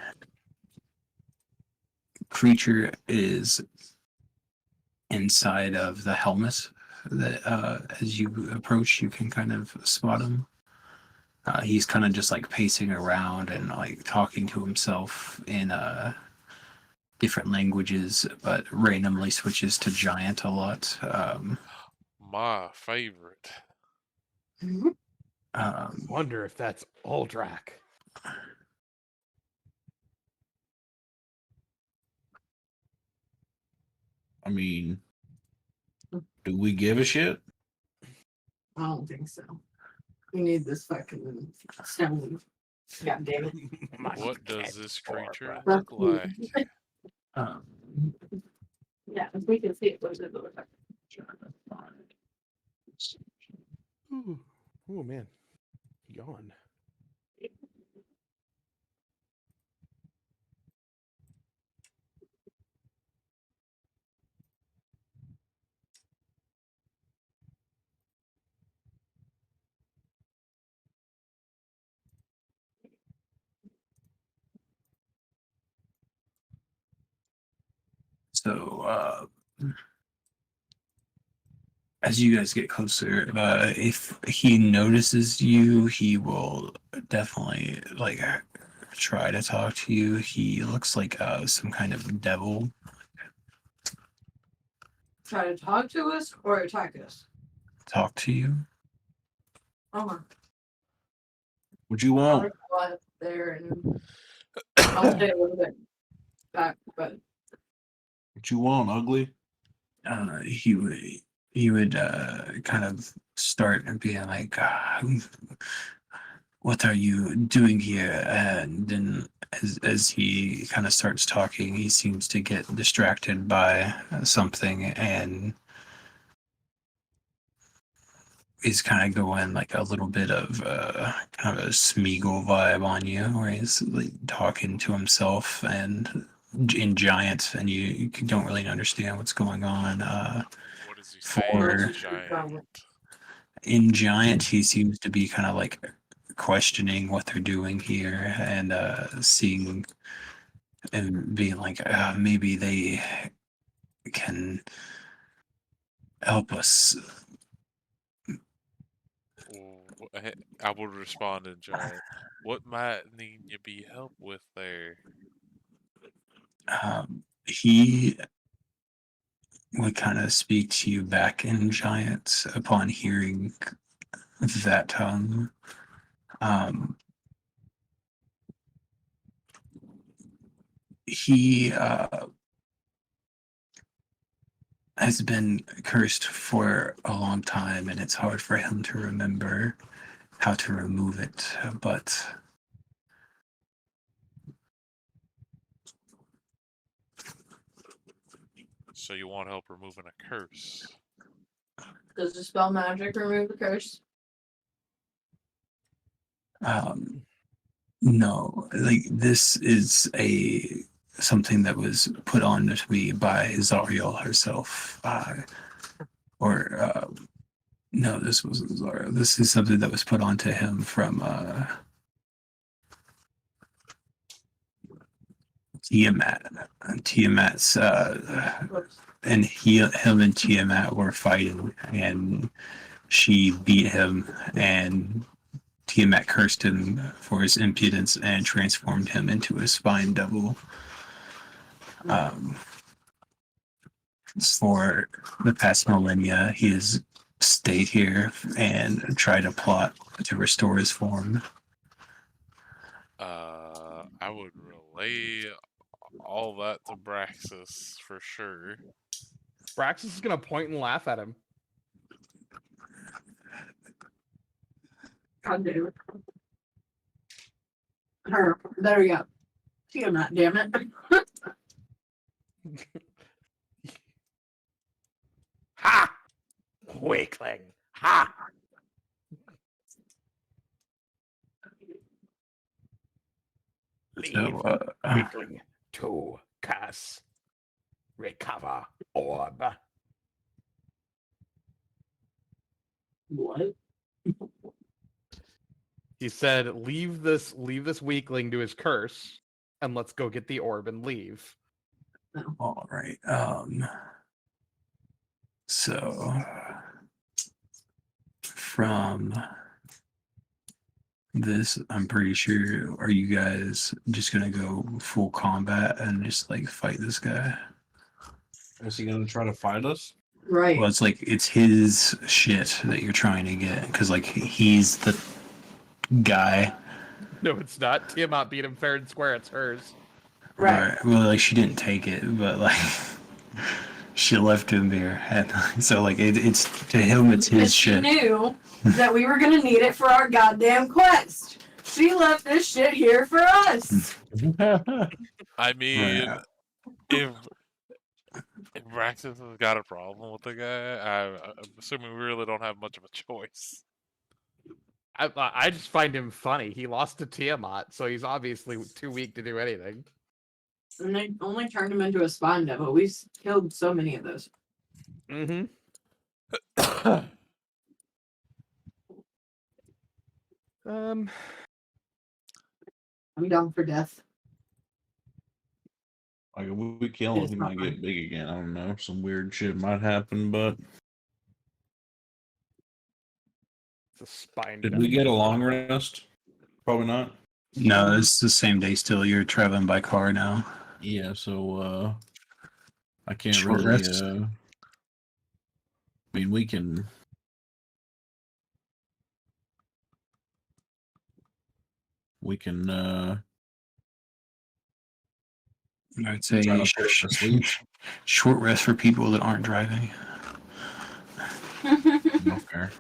S2: creature is inside of the helmet that as you approach you can kind of spot him. He's kind of just like pacing around and like talking to himself in different languages, but randomly switches to giant a lot.
S3: My favorite.
S4: Wonder if that's Uldrak.
S1: I mean, do we give a shit?
S5: I don't think so. We need this fucking stone. God damn it.
S3: What does this creature
S5: Fuck
S3: look
S5: you.
S3: like?
S2: um,
S5: Yeah, if we can see it, what does it look like?
S4: Ooh, ooh man. Yawn.
S2: so as you guys get closer, if he notices you, he will definitely like try to talk to you. He looks like some kind of devil.
S5: Try to talk to us or attack us?
S2: Talk to you.
S5: Oh,
S1: What you
S5: I'll
S1: want?
S5: go up there and I'll stay a little bit back, but
S1: What you want, ugly?
S2: He would kind of start and be like, "What are you doing here?" And then, as he kind of starts talking, he seems to get distracted by something, and he's kind of going like a little bit of kind of a Smeagol vibe on you, where he's like talking to himself and in giant, and you don't really understand what's going on.
S3: What does he say?
S2: For
S3: It's giant.
S2: in giant, he seems to be kind of like questioning what they're doing here and seeing and being like, maybe they can help us.
S3: I would respond in giant. What might need you be help with there?
S2: He would kind of speak to you back in giant upon hearing that tongue. He has been cursed for a long time, and it's hard for him to remember how to remove it. But
S3: So you want help removing a curse?
S5: does the spell magic remove the curse?
S2: um, No, like this is something that was put on to me by Zariel herself. No, this wasn't Zariel. This is something that was put onto him from Tiamat. Tiamat's and him and Tiamat were fighting, and she beat him, and Tiamat cursed him for his impudence and transformed him into a spine double. For the past millennia, he has stayed here and tried to plot to restore his form.
S3: I would relay all that to Braxis for sure.
S4: Braxis is gonna point and laugh at him.
S5: God damn it. Her, there we go. Tiamat, damn it.
S4: Ha! Weakling. Ha! Leave
S2: So,
S4: weakling to cast recover orb.
S5: What?
S4: He said, leave this weakling to his curse, and let's go get the orb and leave.
S2: all right. So from this, I'm pretty sure, are you guys just gonna go full combat and just like fight this guy?
S1: Is he gonna try to fight us?
S5: Right.
S2: Well, it's like it's his shit that you're trying to get because like he's the guy.
S4: No, it's not. Tiamat beat him fair and square. It's hers.
S5: Right.
S2: Well, like she didn't take it, but like she left him there, and so like it's to him, it's his
S5: Because she
S2: shit.
S5: knew that we were gonna need it for our goddamn quest. She left this shit here for us.
S3: I mean,
S2: Right.
S3: if Braxis has got a problem with the guy, I'm assuming we really don't have much of a choice.
S4: I just find him funny. He lost to Tiamat, so he's obviously too weak to do anything.
S5: And they only turned him into a spine devil. We killed so many of those.
S4: Mm-hmm.
S5: I'm down for death.
S1: Like if we kill him,
S5: It's
S1: he
S5: not
S1: might
S5: fun.
S1: get big again. I don't know. Some weird shit might happen, but
S4: It's a spine.
S1: did we get a long rest? Probably not.
S2: No, it's the same day still. You're traveling by car now.
S1: Yeah, so I can't
S2: Short
S1: really
S2: rest.
S1: I mean we can
S2: I'd say
S1: try to put him to sleep.
S2: short rest for people that aren't driving.
S1: No fair.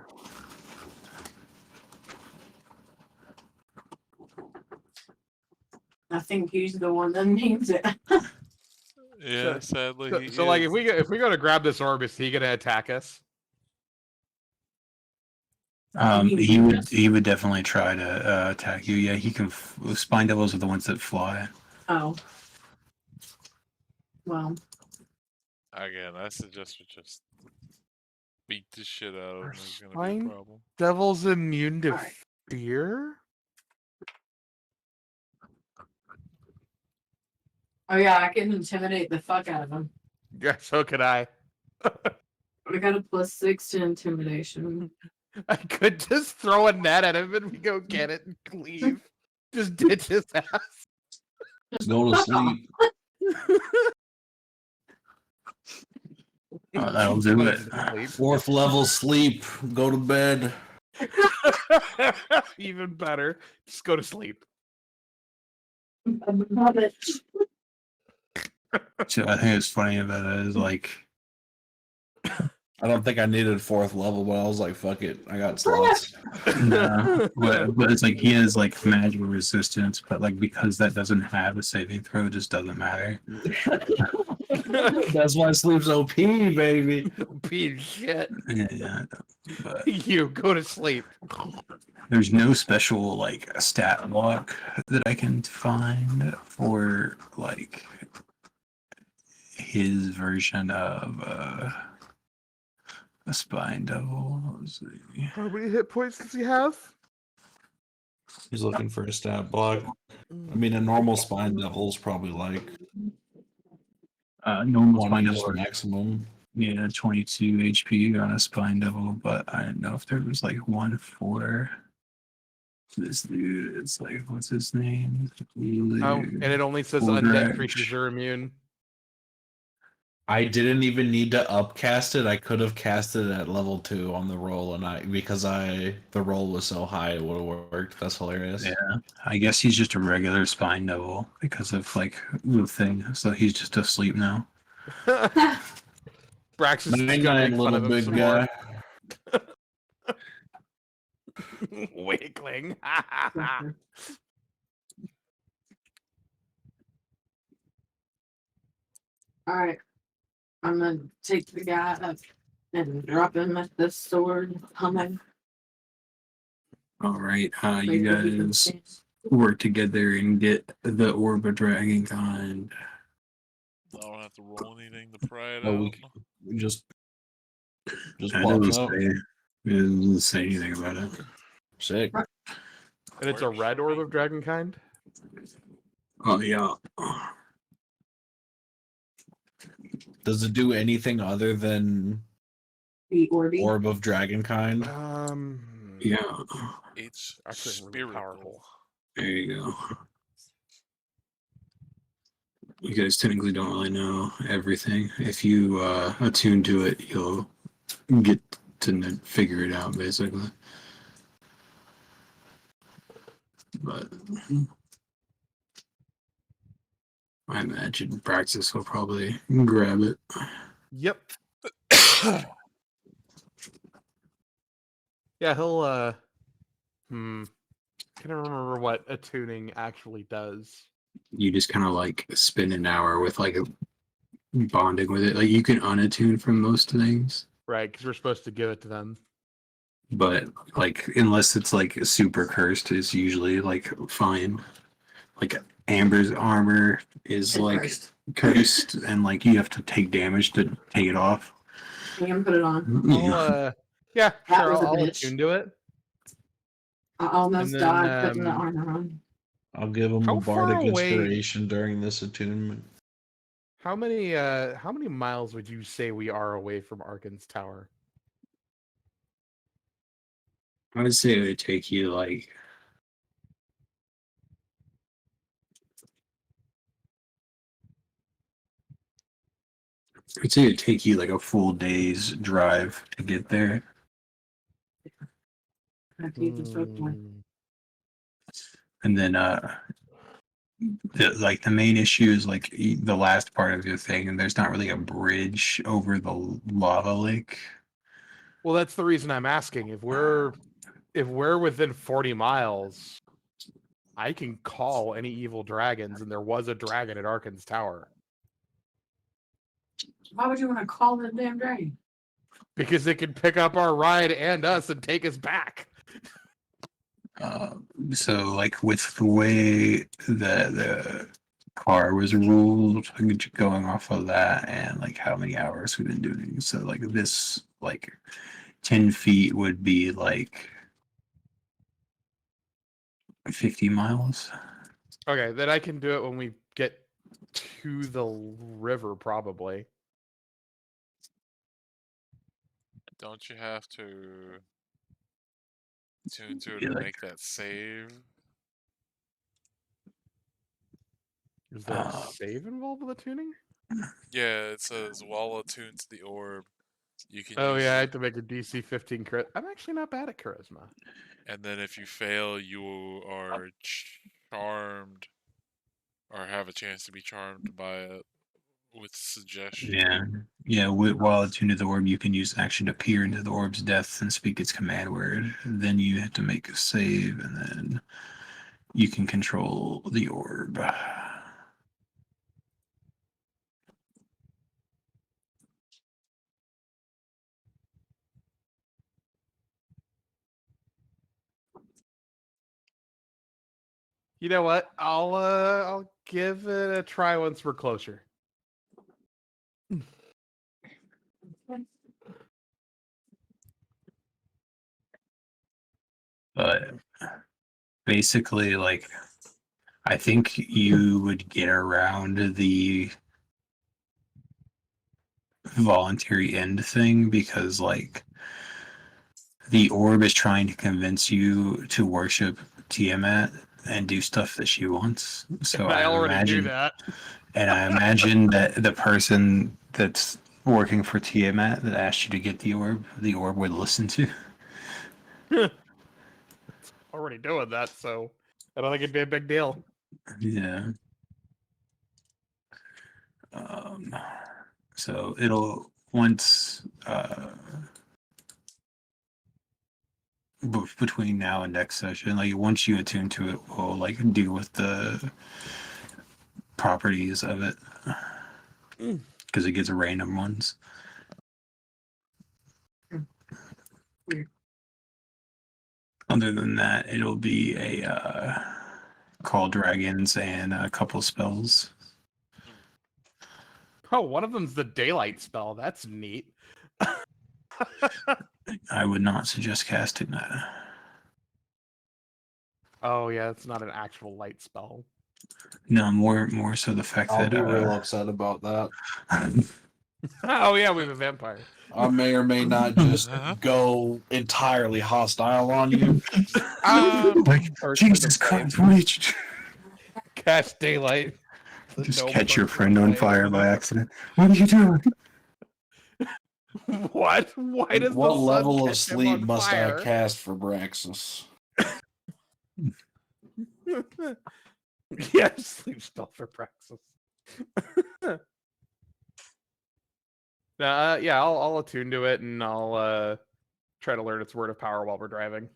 S5: I think he's the one that needs it.
S3: Yeah, sadly.
S4: So like, if we go to grab this orb, is he gonna attack us?
S2: He would definitely try to attack you. Yeah, he can. Spine devils are the ones that fly.
S5: Oh. Well,
S3: Again, I suggest we just beat the shit out of him. It's gonna be
S4: Fine.
S3: a problem.
S4: Devil's immune to
S5: Alright.
S4: fear?
S5: oh yeah, I can intimidate the fuck out of him.
S4: Yeah, so could I.
S5: I got a +6 to intimidation.
S4: I could just throw a net at him and we go get it and leave. Just ditch his ass.
S1: Go to sleep.
S2: Oh, that'll do it.
S4: Sleep.
S1: 4th level sleep. Go to bed.
S4: Even better. Just go to sleep.
S5: I love it.
S2: So I think it's funny about it is like
S1: I don't think I needed 4th level, but I was like, fuck it. I got slots.
S2: but it's like he has like magical resistance, but like because that doesn't have a saving throw, it just doesn't matter.
S1: That's why sleep's OP, baby.
S4: Piece of shit.
S2: Yeah. But
S4: You go to sleep.
S2: There's no special like stat block that I can find for like his version of a spine devil. Let's see.
S4: How many hit points does he have?
S1: He's looking for a stat block. I mean, a normal spine devil's probably like
S2: Normal
S1: 20
S2: spine
S1: is
S2: devil.
S1: maximum.
S2: Yeah, 22 HP on a spine devil, but I didn't know if there was like one for this dude. It's like, what's his name?
S4: Oh, and it only says
S2: Full
S4: undead
S2: Dredge.
S4: creatures are immune.
S1: I didn't even need to upcast it. I could have cast it at level 2 on the roll, and the roll was so high it would have worked. That's hilarious.
S2: Yeah, I guess he's just a regular spine devil because of like the thing. So he's just asleep now.
S4: Braxis is gonna
S1: 99,
S4: make fun
S1: little
S4: of him
S1: big
S4: some
S1: guy.
S4: more. Wakeling.
S5: Alright. I'm gonna take the guy up and drop him at the sword humming.
S2: All right, you
S5: Maybe he can
S2: guys
S5: stand.
S2: work together and get the orb of dragonkind.
S3: I don't have to roll anything to pry it
S1: Oh,
S3: out.
S1: we just
S2: I
S1: pop
S2: doesn't
S1: it up.
S2: say it doesn't say anything about it.
S1: Sick.
S4: And it's a
S3: Works
S4: red
S3: for
S4: orb
S3: me.
S4: of dragonkind?
S2: Oh yeah.
S1: Does it do anything other than
S5: The Orby.
S1: Orb of Dragonkind?
S2: Yeah.
S3: It's
S4: Actually, really
S3: spiritual.
S4: powerful.
S2: There you go. You guys technically don't really know everything. If you attune to it, you'll get to figure it out, basically. But I imagine Praxis will probably grab it.
S4: Yep. Yeah, he'll can't remember what attuning actually does.
S2: You just kind of like spend an hour with like a bonding with it. Like you can unattune from most things,
S4: Right, because we're supposed to give it to them.
S2: but like unless it's like super cursed, is usually like fine. Like Amber's armor is
S5: It's
S2: like
S5: cursed.
S2: cursed, and like you have to take damage to take it off.
S5: You can put it on.
S4: Yeah,
S5: That
S4: sure,
S5: was a
S4: I'll
S5: bitch.
S4: attune to it.
S5: I almost
S4: And
S5: died
S4: then,
S5: putting the armor on.
S1: I'll give him
S4: How
S1: a
S4: far
S1: bardic
S4: away-
S1: inspiration during this attunement.
S4: How many miles would you say we are away from Arkan's tower?
S2: I would say it would take you like I'd say it'd take you like a full day's drive to get there.
S5: After you just broke one.
S4: Mm,
S2: And then like the main issue is like the last part of your thing, and there's not really a bridge over the lava lake.
S4: Well, that's the reason I'm asking. If we're within 40 miles, I can call any evil dragons, and there was a dragon at Arkan's tower.
S5: Why would you want to call the damn dragon?
S4: Because it could pick up our ride and us and take us back.
S2: So like with the way that the car was ruled, going off of that and like how many hours we've been doing. So like this like 10 feet would be like 50 miles.
S4: Okay, then I can do it when we get to the river, probably.
S3: Don't you have to tune to it
S2: Yeah,
S3: and
S2: like-
S3: make that save?
S4: Is there a save involved with the tuning?
S3: Yeah, it says while attuned to the orb, you can
S4: Oh
S3: use
S4: yeah, I
S3: it,
S4: have to make a DC 15 crit. I'm actually not bad at charisma.
S3: and then if you fail, you are charmed or have a chance to be charmed by it with suggestion.
S2: Yeah. Yeah, while attuned to the orb, you can use action to peer into the orb's depth and speak its command word. Then you have to make a save, and then you can control the orb.
S4: You know what? I'll give it a try once we're closer.
S2: But basically, like, I think you would get around the voluntary end thing because, like, the orb is trying to convince you to worship Tiamat and do stuff that she wants. So
S4: I already do
S2: imagine,
S4: that.
S2: and I imagine that the person that's working for Tiamat that asked you to get the orb would listen to.
S4: Already doing that, so I don't think it'd be a big deal.
S2: Yeah. Um, so it'll once between now and next session, like once you attune to it, we'll like deal with the properties of it because it gets random ones.
S5: Weird.
S2: Other than that, it'll be a call dragons and a couple spells.
S4: Oh, one of them's the daylight spell. That's neat.
S2: I would not suggest casting that.
S4: Oh yeah, it's not an actual light spell.
S2: No, more so the fact
S1: I'll
S2: that
S1: be real upset about that.
S4: Oh yeah, we have a vampire.
S1: I may or may not just go entirely hostile on you.
S2: like
S4: Burst into
S2: Jesus
S4: flame.
S2: Christ, what did you
S4: Catch daylight.
S2: do? Just
S4: No
S2: catch your
S4: burst
S2: friend
S4: into
S2: on
S4: flame.
S2: fire by accident. What are you doing?
S4: What? Why does
S1: What
S4: the sun
S1: level of
S4: catch him
S1: sleep
S4: on
S1: must
S4: fire?
S1: I cast for Braxis?
S4: Yeah, sleep spell for Praxis. Yeah, I'll attune to it and I'll try to learn its word of power while we're driving.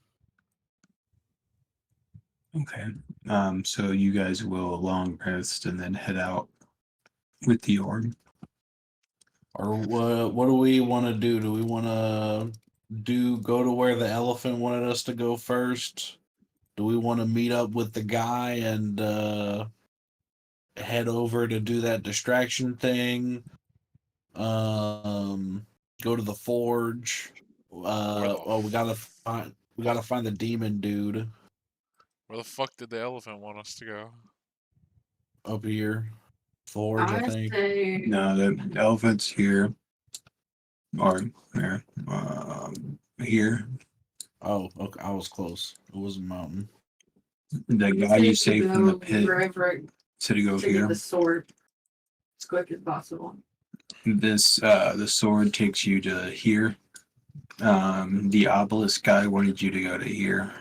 S2: Okay. So you guys will long rest and then head out with the orb.
S1: Or what do we want to do? Do we want to go to where the elephant wanted us to go first? Do we want to meet up with the guy and head over to do that distraction thing? Go to the forge. We gotta find the demon dude
S3: Where the fuck did the elephant want us to go?
S1: up here. Forge, I
S5: I
S1: think.
S5: say
S2: No, the elephant's here. Or there. Here.
S1: Oh, okay. I was close. It was a mountain.
S2: The
S5: I
S2: guy
S5: say
S2: you
S5: to
S2: saved from the
S5: go
S2: pit
S5: wherever
S2: said to go
S5: to get
S2: here.
S5: the sword as quick as possible.
S2: This the sword takes you to here. The obelisk guy wanted you to go to here.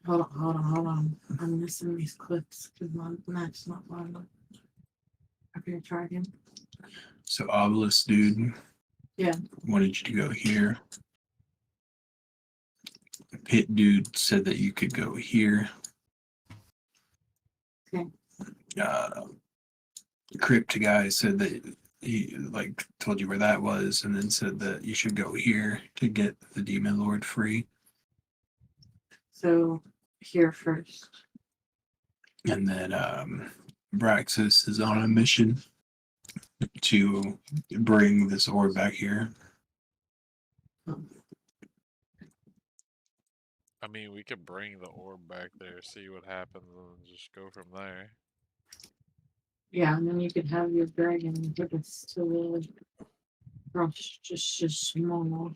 S5: Hold on. I'm missing these clips because my map's not loading. Okay, try again.
S2: So obelisk dude.
S5: Yeah.
S2: Wanted you to go here. Pit dude said that you could go here.
S5: Okay.
S2: Crypt guy said that he like told you where that was, and then said that you should go here to get the demon lord free.
S5: So here first.
S2: And then Braxis is on a mission to bring this orb back here.
S3: I mean, we could bring the orb back there, see what happens, and just go from there.
S5: Yeah, and then you could have your dragon take us to the brush just small.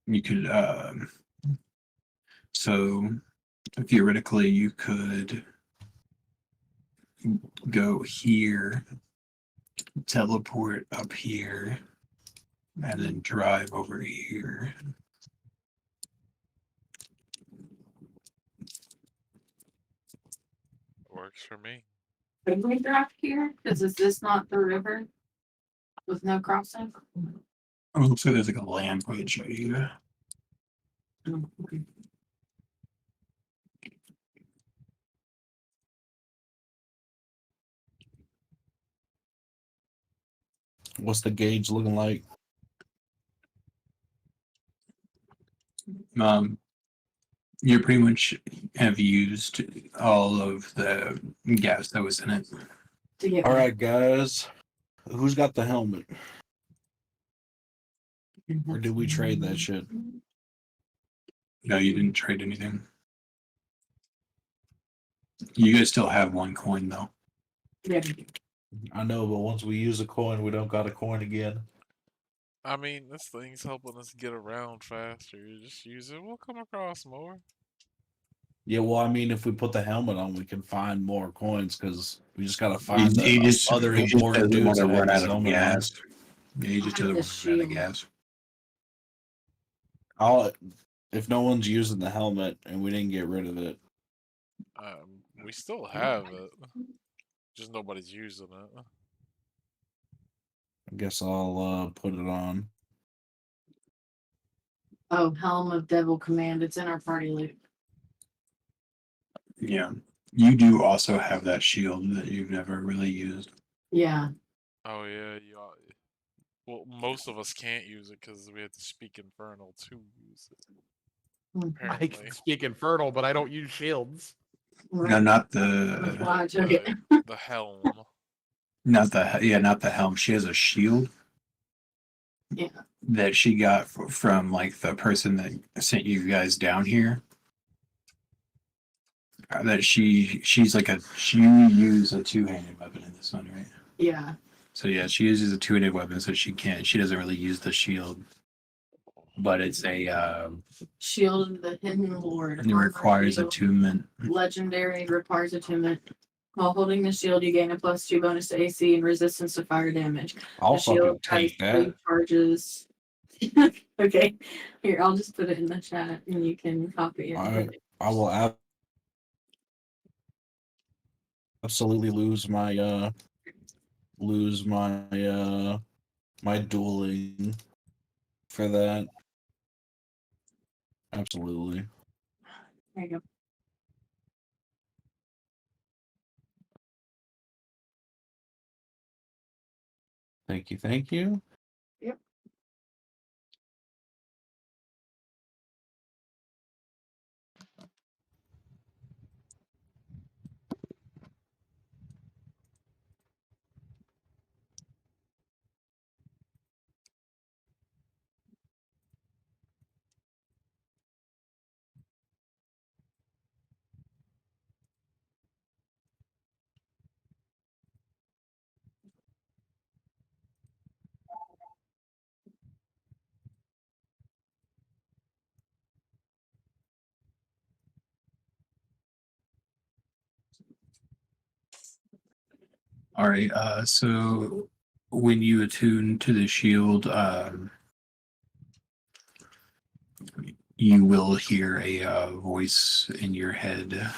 S2: You could so theoretically you could go here, teleport up here, and then drive over here.
S3: Works for me.
S5: Could we drive here? Because is this not the river with no crossing?
S2: Oh, looks like there's like a land bridge right here.
S5: Oh, okay.
S1: What's the gauge looking like?
S2: Um, You pretty much have used all of the gas that was in it.
S5: To get
S1: All right, guys. Who's got the helmet? Or did we trade that shit?
S2: No, you didn't trade anything. You guys still have one coin though.
S5: Yeah.
S1: I know, but once we use a coin, we don't got a coin again.
S3: I mean, this thing's helping us get around faster. You just use it, we'll come across more.
S1: Yeah, well, I mean, if we put the helmet on, we can find more coins because we just gotta
S2: He,
S1: find the
S2: he just
S1: other
S2: he just
S1: important
S2: doesn't want
S1: dudes
S2: to
S1: that have
S2: run
S1: this
S2: out of
S1: helmet on.
S2: gas. Yeah, he just
S5: I
S2: doesn't
S5: have
S2: want
S5: the
S2: to run out of
S5: shield.
S2: gas.
S1: If no one's using the helmet and we didn't get rid of it,
S3: We still have it, just nobody's using it.
S1: I guess I'll put it on.
S5: Oh, Helm of Devil Command. It's in our party loot.
S2: Yeah. You do also have that shield that you've never really used.
S5: Yeah.
S3: Oh yeah, well, most of us can't use it because we have to speak Infernal to use it.
S5: Hmm.
S4: I
S3: Apparently,
S4: can speak Infernal, but I don't use shields.
S2: No, not the
S5: That's why I took it.
S3: the helm.
S2: not the helm. She has a shield.
S5: Yeah.
S2: That she got from like the person that sent you guys down here. That she's like she use a two-handed weapon in this one, right?
S5: Yeah.
S2: So yeah, she uses a two-handed weapon, so she doesn't really use the shield. But it's a
S5: Shield of the Hidden Lord.
S2: it requires
S5: Shield.
S2: attunement.
S5: Legendary requires attunement. While holding the shield, you gain a +2 bonus to AC and resistance to fire damage.
S1: I'll
S5: The shield
S1: fucking
S5: has
S1: take that.
S5: 3 charges. Okay. Here, I'll just put it in the chat and you can copy it.
S1: I will absolutely lose my my dueling for that. Absolutely.
S5: There you go.
S1: Thank you. Thank you.
S5: Yep.
S2: All right. So when you attune to the shield, you will hear a voice in your head.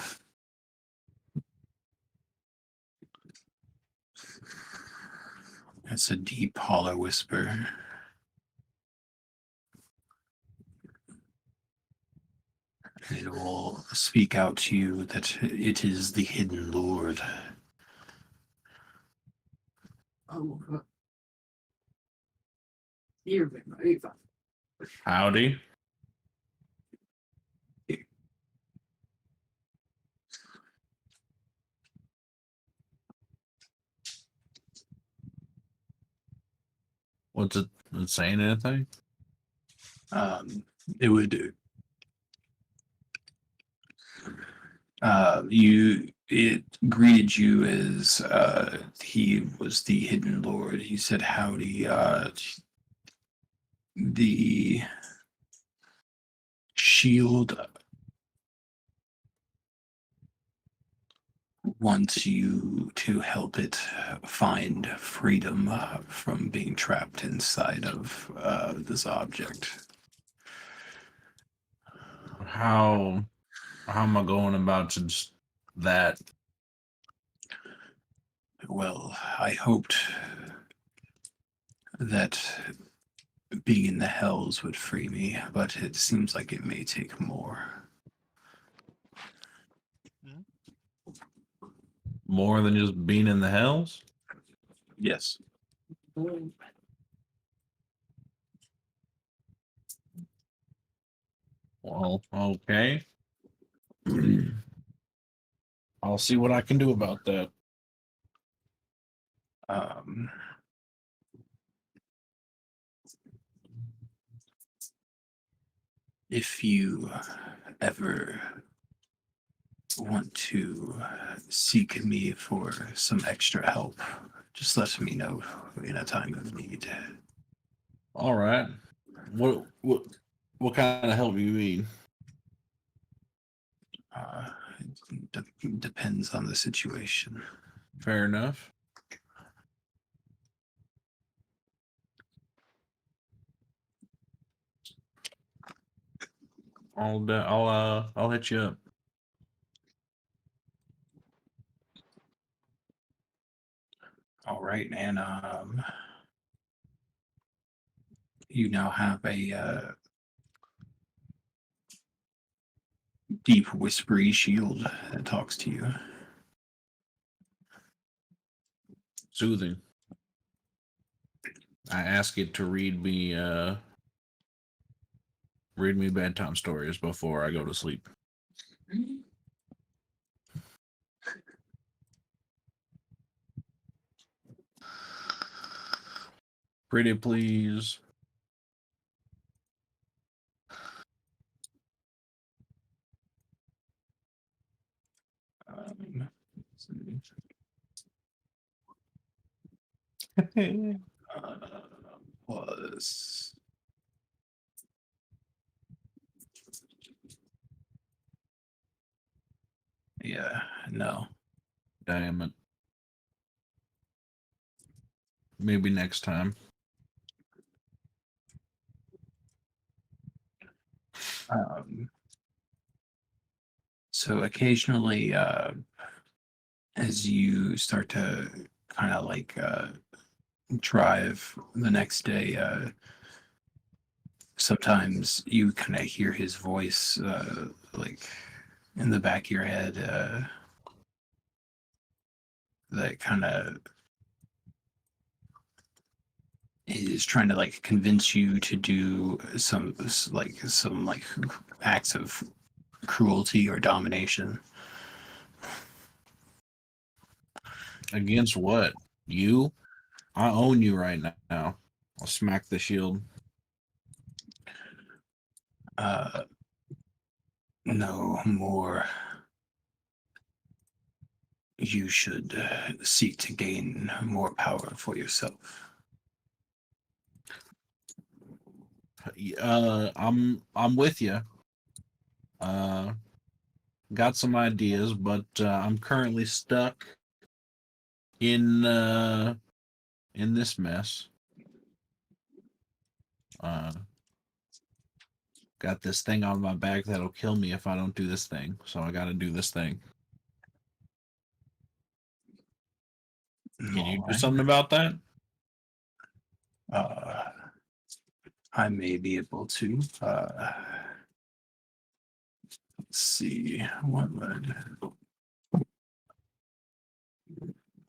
S2: It's a deep, hollow whisper. It will speak out to you that it is the Hidden Lord.
S5: Oh, you're very fine.
S1: Howdy. What's it saying anything?
S2: It would it greeted you as he was the Hidden Lord. He said howdy. The shield wants you to help it find freedom from being trapped inside of this object.
S1: How am I going about just that?
S2: Well, I hoped that being in the hells would free me, but it seems like it may take more.
S1: More than just being in the hells?
S2: Yes.
S1: Well, okay. I'll see what I can do about that.
S2: Um, if you ever want to seek me for some extra help, just let me know in a time of need.
S1: All right. What kind of help do you need?
S2: It depends on the situation.
S1: Fair enough. I'll hit you up.
S2: All right, and you now have a deep, whispery shield that talks to you.
S1: Soothing. I ask it to read me bedtime stories before I go to sleep. Pretty please.
S2: Let's see. Was yeah, no.
S1: Damn it. Maybe next time.
S2: So occasionally, as you start to kind of like drive the next day, sometimes you kind of hear his voice like in the back of your head that kind of is trying to like convince you to do some acts of cruelty or domination.
S1: Against what? You? I own you right now. I'll smack the shield.
S2: No more. You should seek to gain more power for yourself.
S1: I'm with you. Got some ideas, but I'm currently stuck in this mess. Got this thing on my back that'll kill me if I don't do this thing. So I got to do this thing. Can you do
S2: Alright.
S1: something about that?
S2: I may be able to. Let's see. What would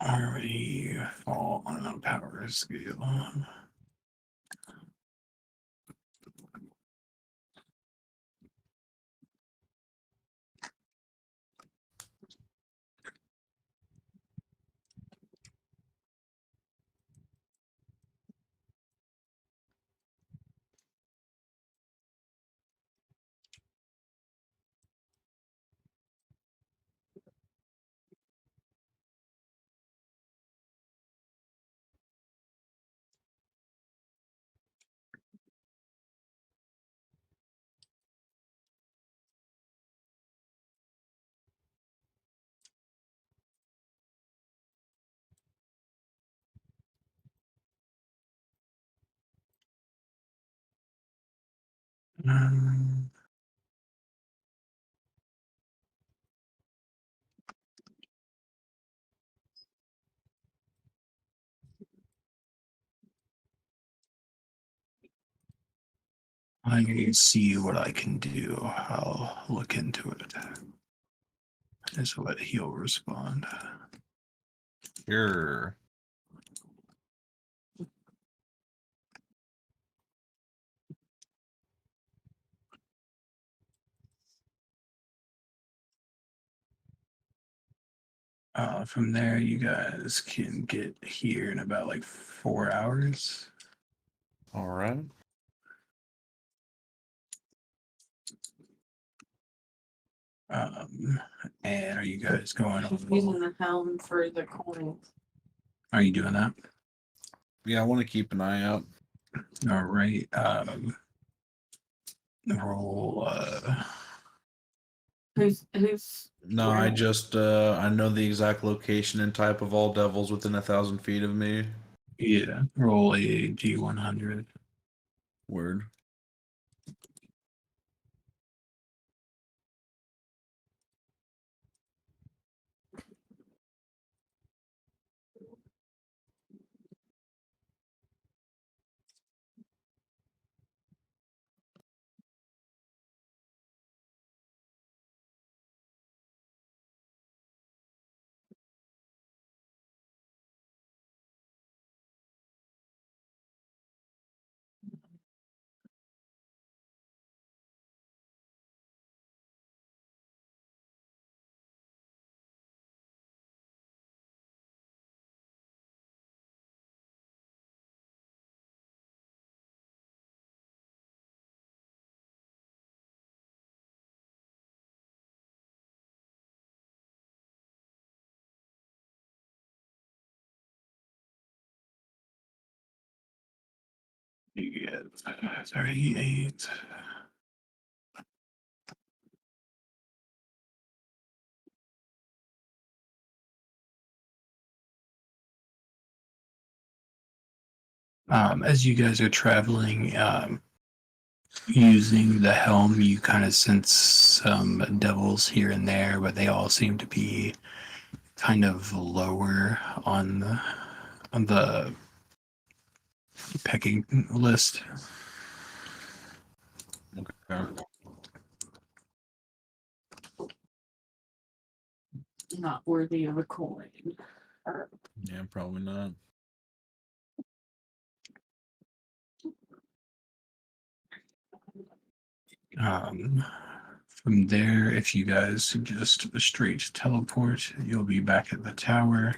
S2: already fall on a power scale? Um, I can see what I can do. I'll look into it. Is what he'll respond.
S1: Sure.
S2: From there, you guys can get here in about like 4 hours.
S1: All right.
S2: And are you guys going
S5: I'm
S2: on?
S5: using the helm for the coin.
S2: Are you doing that?
S1: Yeah, I want to keep an eye out.
S2: All right. Roll.
S5: Who's
S1: No, I just I know the exact location and type of all devils within 1,000 feet of me.
S2: Yeah. Roll a D100.
S1: Word.
S2: You get 38. As you guys are traveling, using the helm, you kind of sense some devils here and there, but they all seem to be kind of lower on the pecking list.
S1: Okay.
S5: not worthy of a coin.
S1: Yeah, probably not.
S2: From there, if you guys just straight teleport, you'll be back at the tower.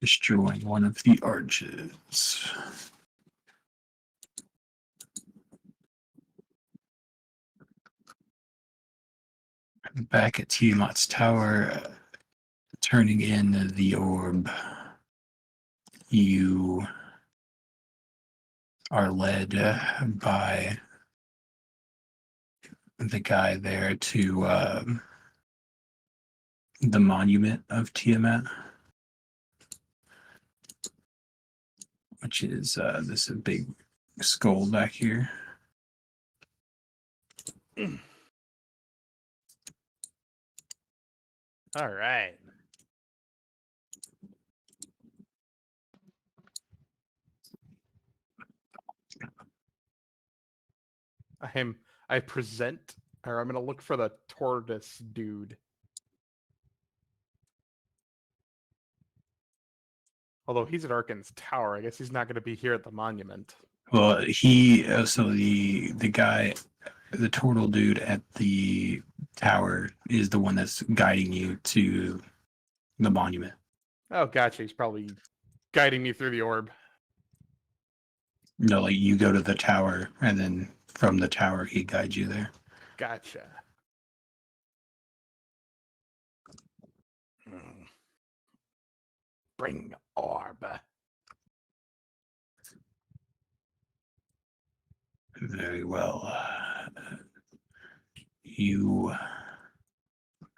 S2: Destroying one of the arches. Back at Tiamat's tower, turning in the orb, you are led by the guy there to the monument of Tiamat, which is this big skull back here.
S4: All right. I present, or I'm gonna look for the tortoise dude. Although he's at Arkan's tower, I guess he's not gonna be here at the monument.
S2: Well, he so the guy, the turtle dude at the tower is the one that's guiding you to the monument.
S4: Oh, gotcha. He's probably guiding me through the orb.
S2: No, like you go to the tower, and then from the tower he guides you there.
S4: Gotcha. Bring orb.
S2: Very well. You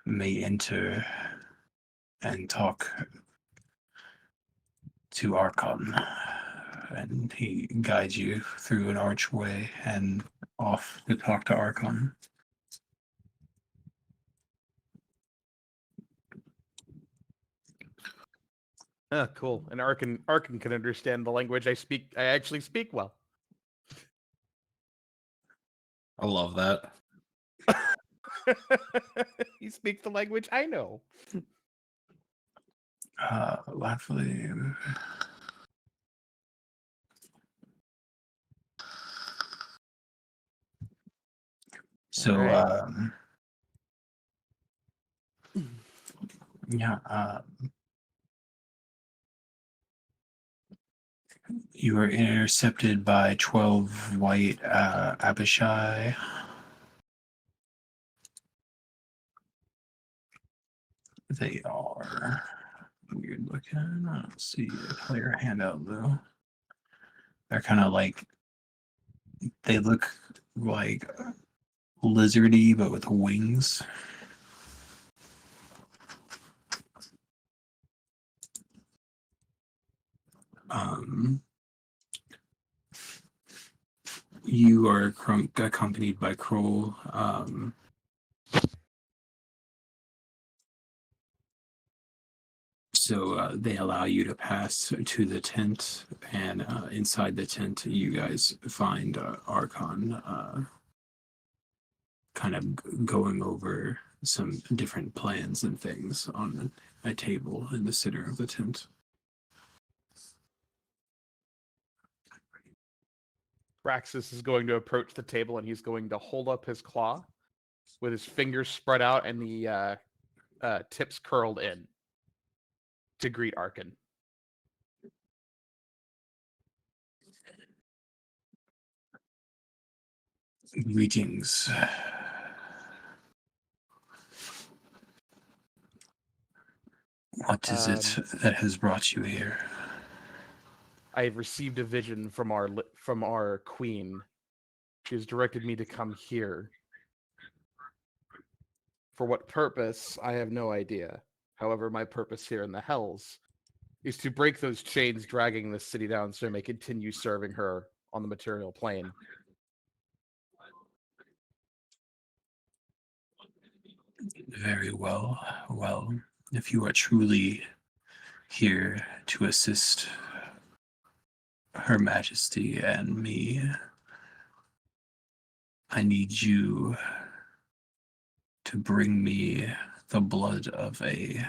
S2: may enter and talk to Archon, and he guides you through an archway and off to talk to Archon.
S4: Oh, cool. And Arkan can understand the language I speak. I actually speak well.
S1: I love that.
S4: He speaks the language I know.
S2: Lastly, So,
S4: Right.
S2: yeah, you were intercepted by 12 white Abishai. They are weird looking. I don't see a player handout though. They're kind of like, they look like lizardy but with wings. You are accompanied by Kroll. So they allow you to pass to the tent, and inside the tent, you guys find Archon kind of going over some different plans and things on a table in the center of the tent.
S4: Praxis is going to approach the table and he's going to hold up his claw with his fingers spread out and the tips curled in to greet Arkin.
S2: Greetings. What is it that has brought you here?
S4: I have received a vision from our queen. She has directed me to come here. For what purpose, I have no idea. However, my purpose here in the Hells is to break those chains dragging this city down so I may continue serving her on the material plane.
S2: Very well. Well, if you are truly here to assist Her Majesty and me, I need you to bring me the blood of a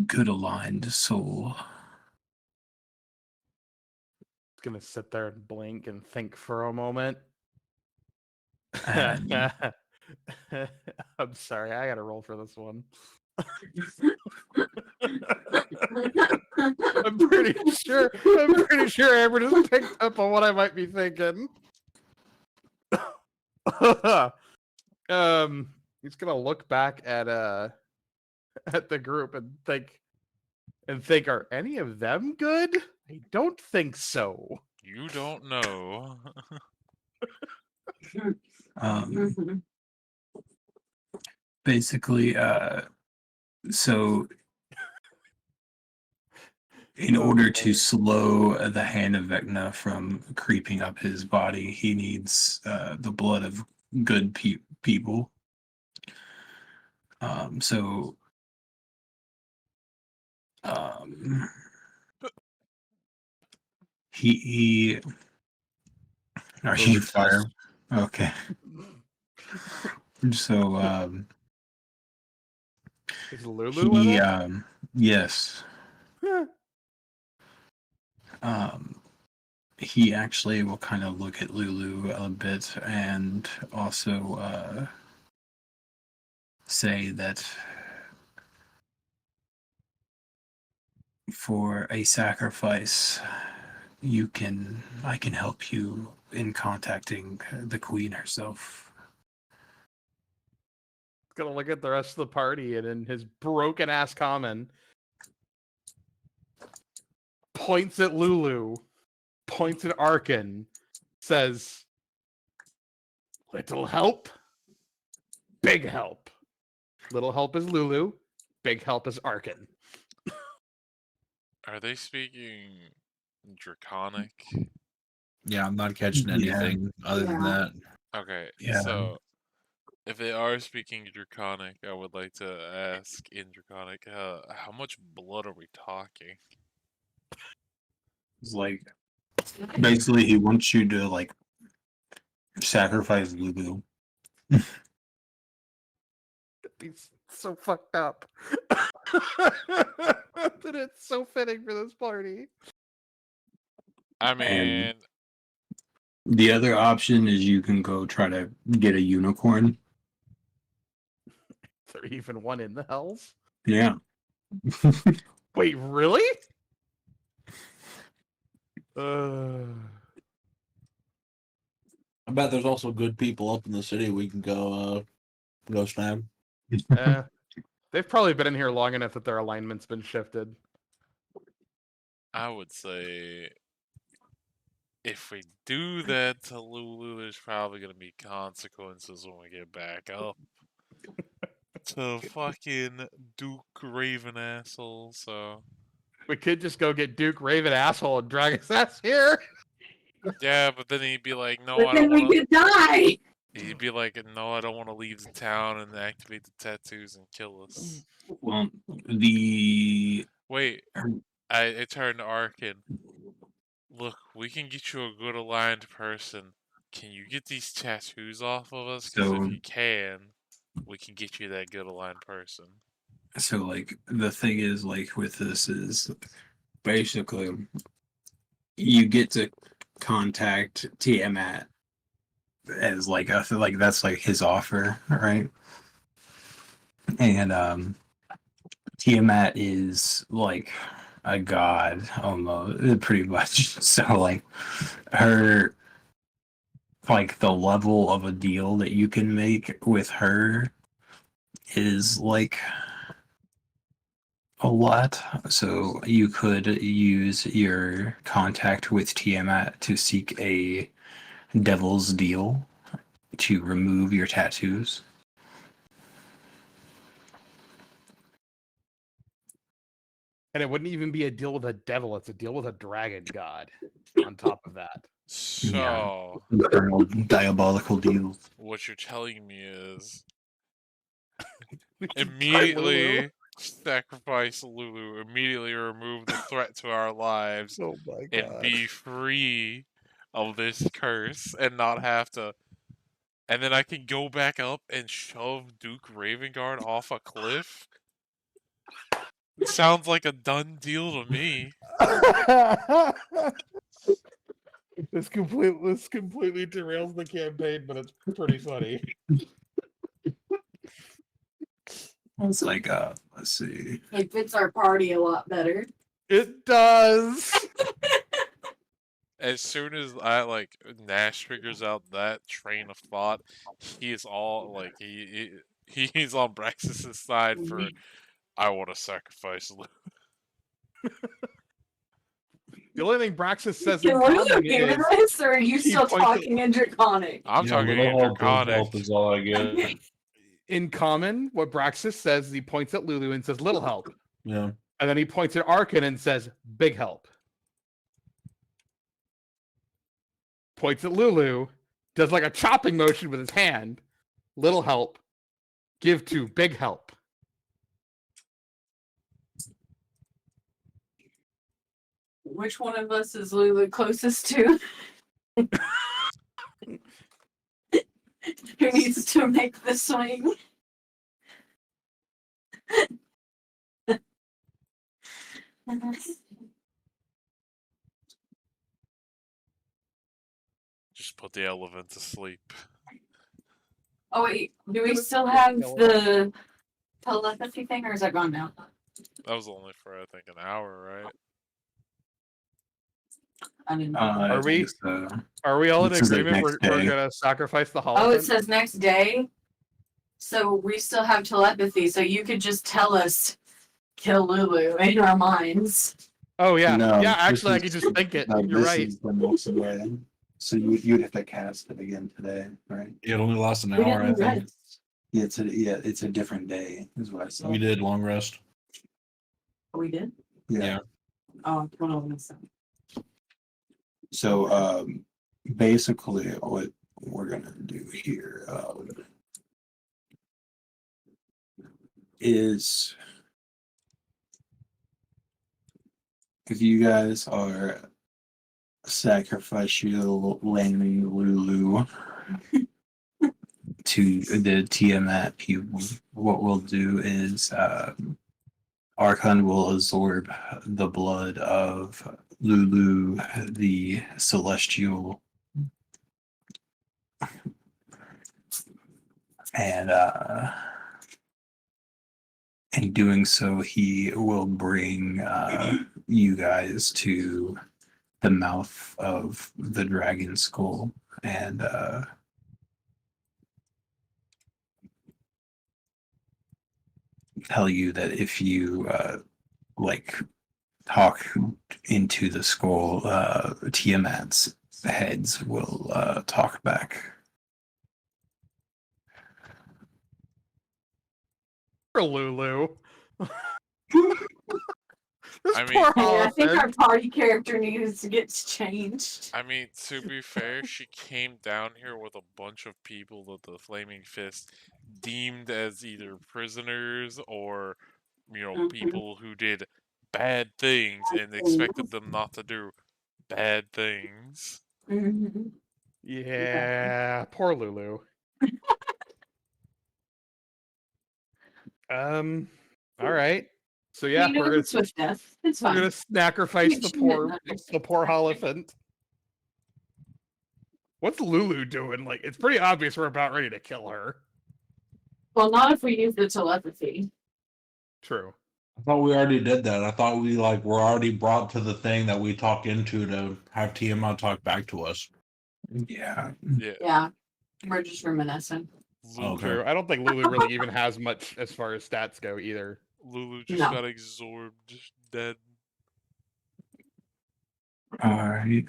S2: good aligned soul.
S4: Gonna sit there and blink and think for a moment.
S2: And
S4: I'm sorry, I gotta roll for this one. I'm pretty sure Avernus picked up on what I might be thinking. He's gonna look back at the group and think, are any of them good? I don't think so.
S3: You don't know.
S2: basically, so in
S4: Oh,
S2: order to
S4: boy.
S2: slow the hand of Vecna from creeping up his body, he needs the blood of good people. So he are
S1: Those
S2: you
S1: are
S2: fire?
S1: tests.
S2: Okay. So
S4: Is Lulu with
S2: he
S4: it?
S2: yes. He actually will kind of look at Lulu a bit and also say that for a sacrifice, I can help you in contacting the queen herself.
S4: Gonna look at the rest of the party and in his broken ass common points at Lulu, points at Arkin, says, "Little help, big help. Little help is Lulu, big help is Arkin."
S3: Are they speaking Draconic?
S1: Yeah, I'm not catching
S2: Yeah.
S1: anything other than
S5: Yeah.
S1: that.
S3: Okay,
S2: Yeah.
S3: so if they are speaking Draconic, I would like to ask in Draconic, how much blood are we talking?
S2: It's like basically he wants you to like sacrifice Lulu.
S4: He's so fucked up. But it's so fitting for this party.
S3: I
S2: And
S3: mean,
S2: The other option is you can go try to get a unicorn.
S4: Is there even one in the hells?
S2: Yeah.
S4: Wait, really? Uh,
S1: I bet there's also good people up in the city we can go snag.
S4: eh, they've probably been in here long enough that their alignment's been shifted.
S3: I would say if we do that to Lulu, there's probably gonna be consequences when we get back up to fucking Duke Raven asshole. So
S4: We could just go get Duke Raven asshole and drag his ass here.
S3: yeah, but then he'd be like, no,
S5: But
S3: I
S5: then
S3: don't
S5: we
S3: want to.
S5: could die.
S3: He'd be like, no, I don't want to leave the town and activate the tattoos and kill us.
S2: Well, the
S3: Wait, I turned to Arkin. Look, we can get you a good aligned person. Can you get these tattoos off of us? Because
S2: So-
S3: if you can, we can get you that good aligned person.
S2: so like the thing is like with this is basically you get to contact Tiamat as like like that's like his offer, right? And Tiamat is like a god almost, pretty much. So like her, like the level of a deal that you can make with her is like a lot. So you could use your contact with Tiamat to seek a devil's deal to remove your tattoos.
S4: And it wouldn't even be a deal with a devil, it's a deal with a dragon god on top of that.
S3: So,
S2: Infernal diabolical deals.
S3: what you're telling me is
S4: We can try Lulu.
S3: immediately sacrifice Lulu, immediately remove the threat to our lives,
S4: Oh my
S3: and be free of this curse and not have to. And then I can go back up and shove Duke Ravengard off a cliff. Sounds like a done deal to me.
S4: This completely derails the campaign, but it's pretty funny.
S2: It's like let's see.
S5: It fits our party a lot better.
S4: It does.
S3: As soon as Nash figures out that train of thought, he is all like he's on Braxis' side for I want to sacrifice Lulu.
S4: The only thing Braxis says
S5: Can
S4: in
S5: Lulu
S4: common
S5: hear
S4: is
S5: this, or are you
S4: he
S5: still
S4: points at-
S5: talking in Draconic?
S3: I'm talking
S1: little
S3: in
S1: help, big
S3: Draconic.
S1: help is all I get.
S4: in common, what Braxis says is he points at Lulu and says little help.
S1: Yeah.
S4: And then he points at Arkin and says big help. Points at Lulu, does like a chopping motion with his hand. Little help. Give to big help.
S5: Which one of us is Lulu closest to? Who needs to make the swing?
S3: Just put the elephant to sleep.
S5: Oh wait, do we still have the telepathy thing, or is that gone now?
S3: That was only for I think an hour, right?
S5: I didn't know.
S4: Are we-
S2: It's,
S4: Are we all in
S2: This is like
S4: agreement we're
S2: next day.
S4: gonna sacrifice the
S5: Oh,
S4: holophant?
S5: it says next day. So we still have telepathy, so you could just tell us kill Lulu in our minds.
S4: Oh yeah.
S2: No,
S4: Yeah,
S2: this
S4: actually I
S2: is-
S4: could just think it.
S2: no,
S4: You're
S2: this
S4: right.
S2: is the next day. So you'd have to cast it again today, right?
S1: It only lasts an
S5: We
S1: hour, I
S5: didn't
S1: think.
S5: rest.
S2: Yeah, it's a different day, is what I said.
S1: We did long rest.
S5: We did?
S1: Yeah.
S5: Oh, one of them.
S2: So basically what we're gonna do here is if you guys are sacrificial lambing Lulu to the Tiamat people, what we'll do is Archon will absorb the blood of Lulu, the celestial And in doing so, he will bring you guys to the mouth of the dragon skull and tell you that if you like talk into the skull, Tiamat's heads will talk back.
S4: Poor Lulu. This
S3: I mean-
S4: poor
S5: Hey, I think
S4: Hollister.
S5: our party character needs to get changed.
S3: I mean, to be fair, she came down here with a bunch of people that the Flaming Fist deemed as either prisoners or,
S5: Mhm.
S3: people who did bad things and expected them not to do bad things.
S5: Mhm.
S4: Yeah, poor Lulu. All right. So yeah,
S5: You know,
S4: we're gonna
S5: it's with death. It's
S4: we're
S5: fine.
S4: gonna sacrifice
S5: She
S4: the
S5: didn't
S4: poor
S5: know.
S4: Holliphant. What's Lulu doing? Like, it's pretty obvious we're about ready to kill her.
S5: Well, not if we use the telepathy.
S4: True.
S1: I thought we already did that. I thought we were already brought to the thing that we talk into to have Tiamat talk back to us.
S2: Yeah.
S3: Yeah.
S5: Yeah, we're just reminiscing.
S3: Lulu,
S1: Okay.
S4: True. I don't think Lulu really even has much as far as stats go either.
S3: Lulu just
S5: No.
S3: got absorbed, dead.
S2: All right.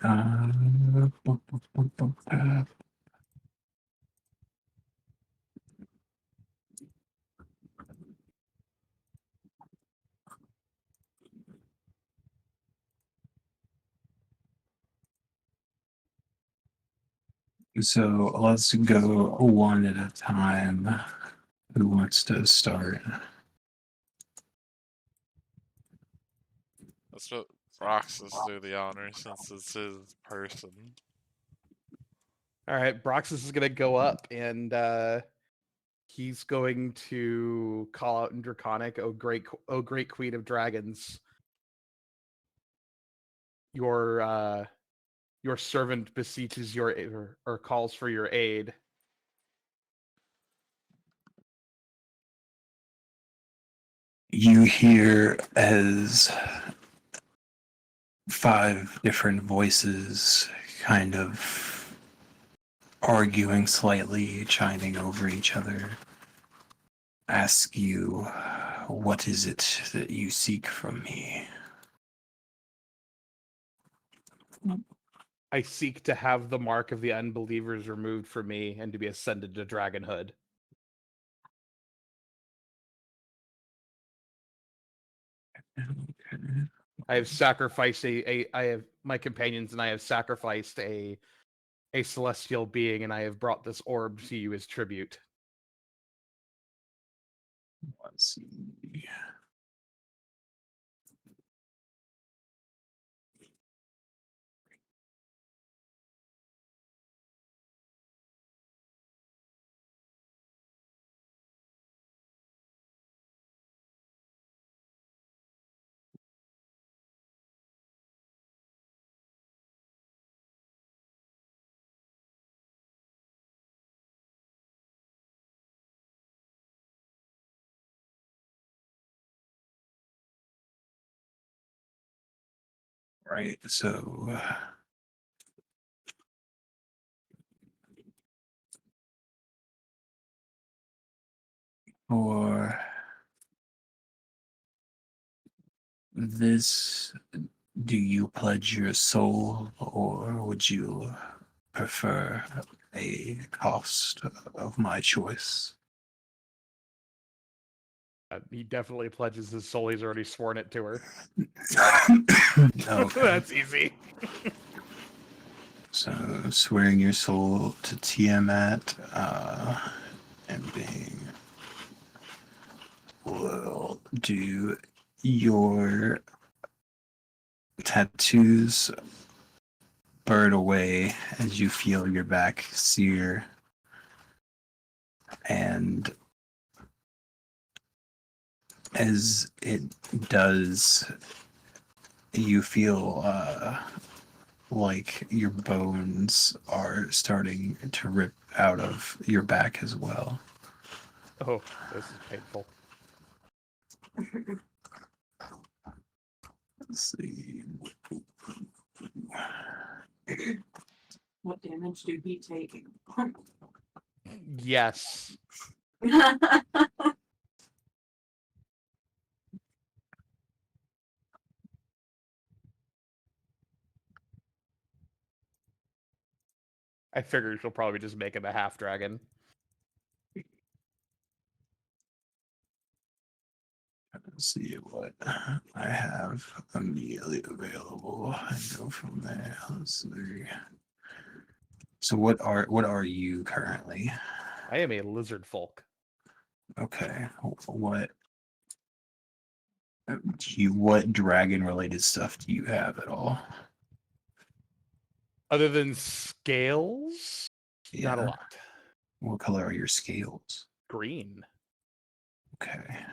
S2: So let's go one at a time. Who wants to start?
S3: Let's let Roxas do the honor since it's his person.
S4: All right, Broxus is gonna go up and he's going to call out in Draconic, "Oh great Queen of Dragons, your servant beseeches your or calls for your aid."
S2: You hear as 5 different voices kind of arguing slightly, chiming over each other, ask you, what is it that you seek from me?
S4: I seek to have the mark of the unbelievers removed from me and to be ascended to dragonhood. I have sacrificed I have my companions and I have sacrificed a celestial being, and I have brought this orb to you as tribute.
S2: Let's see. Right, so for this, do you pledge your soul, or would you prefer a cost of my choice?
S4: He definitely pledges his soul. He's already sworn it to her.
S2: Okay.
S4: That's easy.
S2: So swearing your soul to Tiamat, and being will do your tattoos burn away as you feel your back sear, and as it does, you feel like your bones are starting to rip out of your back as well.
S4: Oh, this is painful.
S2: Let's see.
S5: What damage do he take?
S4: Yes. I figured she'll probably just make him a half dragon.
S2: Let's see what I have immediately available and go from there. Let's see. So what are you currently?
S4: I am a lizard folk.
S2: Okay. What dragon related stuff do you have at all?
S4: Other than scales, not a
S2: Yeah.
S4: lot.
S2: What color are your scales?
S4: Green.
S2: Okay.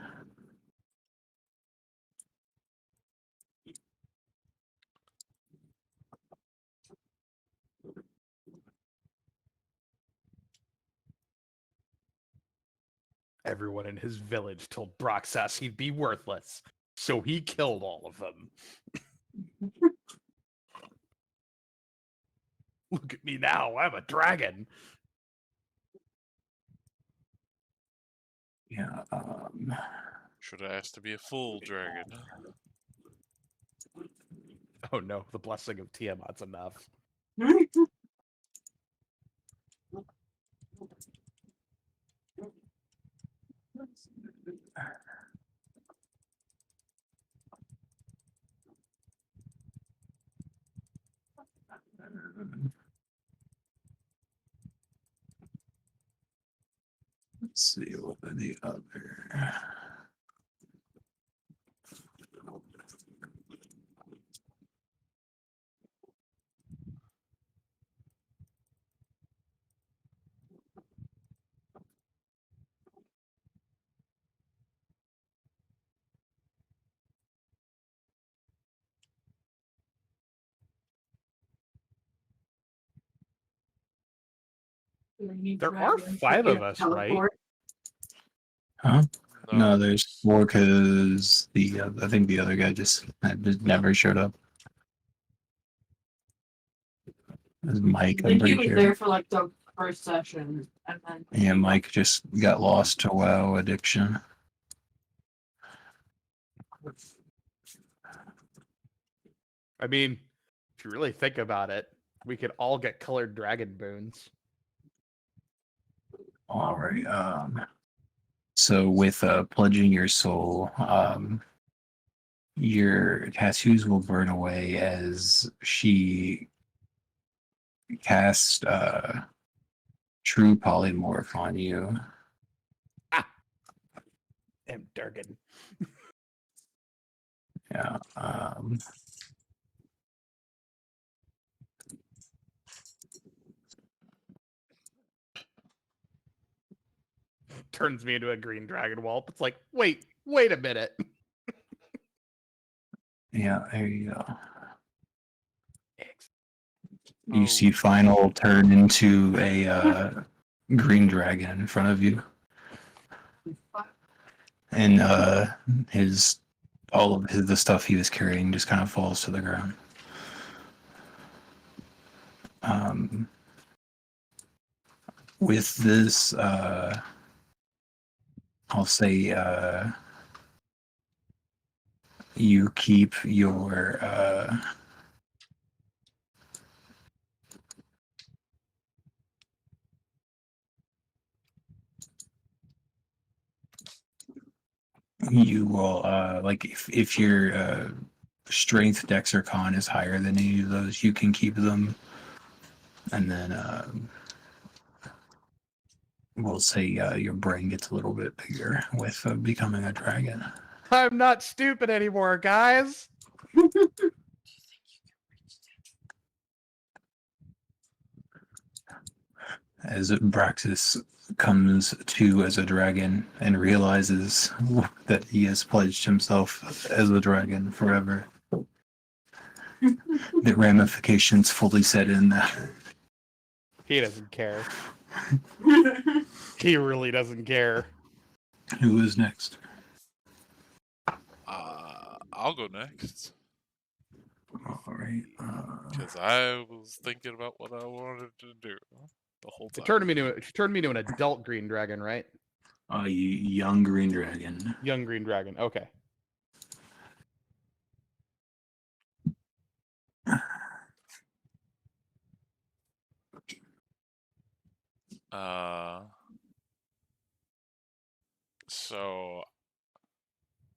S4: Everyone in his village told Broxas he'd be worthless, so he killed all of them. Look at me now, I'm a dragon.
S2: Yeah.
S3: Should have asked to be a full dragon.
S4: Oh no, the blessing of Tiamat's enough.
S2: Let's see what are the other.
S4: There are 5 of us, right?
S2: Huh? No,
S3: No,
S2: there's 4 because I think the other guy just never showed up. It was Mike,
S5: I
S2: I'm
S5: think he
S2: pretty
S5: was
S2: sure.
S5: there for like the first session, and then
S2: Yeah, Mike just got lost to WoW addiction.
S4: I mean, if you really think about it, we could all get colored dragon boons.
S2: All right. So with pledging your soul, your tattoos will burn away as she casts true polymorph on you.
S4: Damn Durgan.
S2: Yeah.
S4: Turns me into a green dragon whelp. It's like, wait a minute.
S2: Yeah, there you go.
S4: Eggs.
S2: You
S3: Oh.
S2: see Final turn into a green dragon in front of you. And all of the stuff he was carrying just kind of falls to the ground. With this, I'll say you keep your you will like if your strength, dex, or con is higher than any of those, you can keep them. And then we'll say your brain gets a little bit bigger with becoming a dragon.
S4: I'm not stupid anymore, guys.
S2: As Braxis comes to as a dragon and realizes that he has pledged himself as a dragon forever. The ramifications fully set in.
S4: He doesn't care. He really doesn't care.
S2: Who is next?
S3: I'll go next
S2: All right.
S3: because I was thinking about what I wanted to do the whole
S4: It
S3: time.
S4: turned me to an adult green dragon, right?
S2: Young green dragon.
S4: Young green dragon. Okay.
S3: So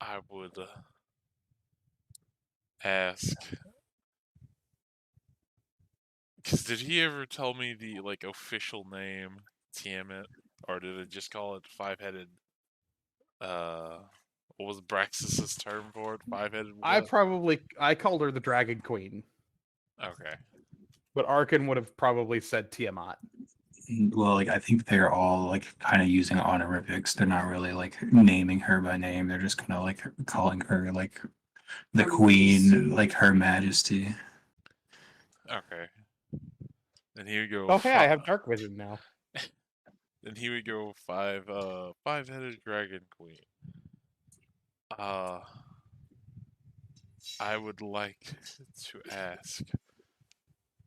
S3: I would ask, because did he ever tell me the like official name Tiamat, or did it just call it five-headed? What was Braxis's term for it? Five-headed what?
S4: I called her the Dragon Queen,
S3: Okay.
S4: but Arkin would have probably said Tiamat.
S2: Well, like I think they're all like kind of using honorifics. They're not really like naming her by name. They're just kind of like calling her like the
S5: Her
S2: queen,
S5: Majesty.
S2: like Her Majesty.
S3: Okay. Then he would go.
S4: Oh, hey, I have dark vision now.
S3: Then he would go five-headed dragon queen. I would like to ask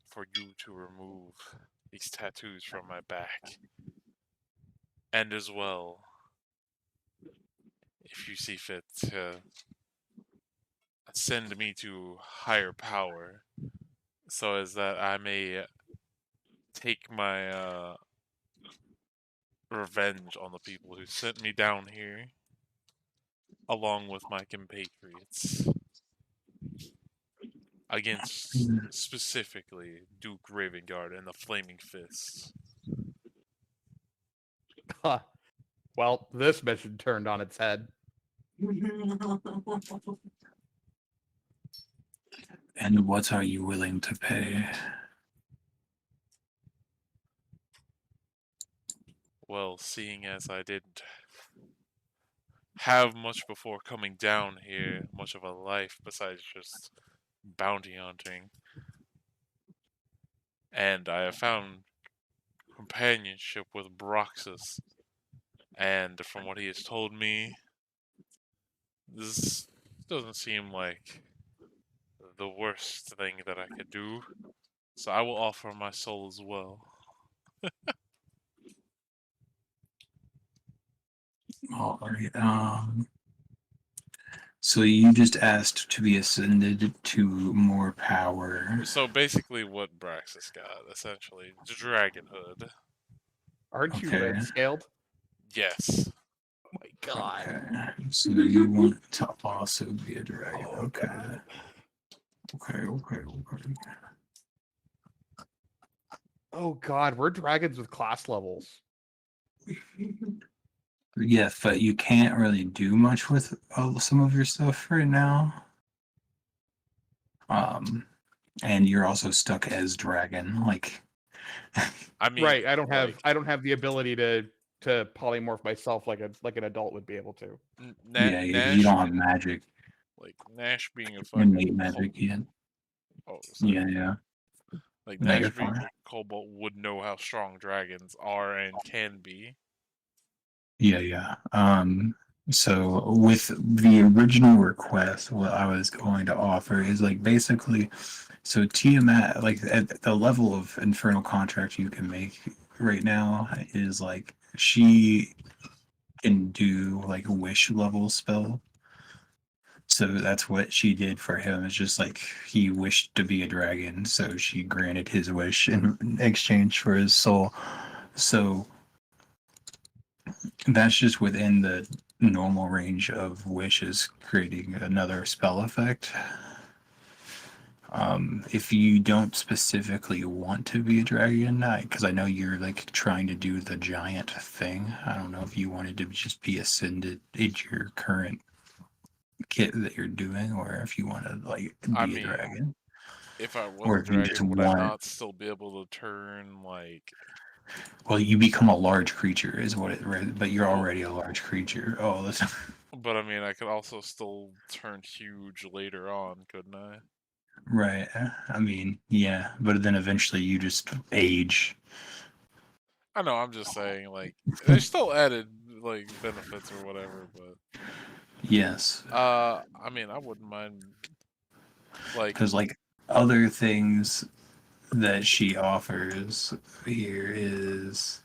S3: for you to remove these tattoos from my back. And as well, if you see fit, to send me to higher power so as that I may take my revenge on the people who sent me down here, along with my compatriots, against specifically Duke Ravengard and the Flaming Fists.
S4: Huh. Well, this mission turned on its head.
S2: And what are you willing to pay?
S3: Well, seeing as I didn't have much before coming down here, much of a life besides just bounty hunting, and I have found companionship with Broxus, and from what he has told me, this doesn't seem like the worst thing that I could do, so I will offer my soul as well.
S2: All right. So you just asked to be ascended to more power.
S3: So basically what Braxis got, essentially, the dragonhood.
S4: Aren't you
S2: Okay.
S4: red scaled?
S3: Yes.
S4: Oh my god.
S2: Okay. So you want to also be a dragon.
S4: Oh,
S2: Okay.
S4: God.
S2: Okay.
S4: Oh god, we're dragons with class levels.
S2: Yeah, but you can't really do much with some of your stuff right now. And you're also stuck as dragon. Like,
S3: I mean,
S4: Right, I don't
S3: like,
S4: have the ability to polymorph myself like an adult would be able to.
S2: yeah, you
S3: Nash,
S2: don't have magic,
S3: like Nash being a
S2: innate
S3: fucking
S2: magic yet.
S3: sorry.
S2: Yeah.
S3: Like
S2: No,
S3: Nash
S2: you're
S3: being
S2: fine.
S3: a kobold would know how strong dragons are and can be.
S2: Yeah. So with the original request, what I was going to offer is like basically, so Tiamat, like at the level of infernal contract you can make right now is like she can do like a wish level spell. So that's what she did for him. It's just like he wished to be a dragon, so she granted his wish in exchange for his soul. So that's just within the normal range of wishes, creating another spell effect. If you don't specifically want to be a dragon, because I know you're like trying to do the giant thing, I don't know if you wanted to just be ascended in your current kit that you're doing, or if you want to like
S3: I
S2: be a
S3: mean,
S2: dragon,
S3: if I was
S2: or
S3: a
S2: if you just
S3: dragon, would I
S2: want.
S3: not still be able to turn like?
S2: Well, you become a large creature, is what it. But you're
S3: Well,
S2: already a large creature. Oh, that's.
S3: but I mean, I could also still turn huge later on, couldn't I?
S2: Right. I mean, yeah, but then eventually you just age.
S3: I know. I'm just saying, like, there's still added like benefits or whatever, but
S2: Yes.
S3: I mean, I wouldn't mind like
S2: Because, like, other things that she offers here is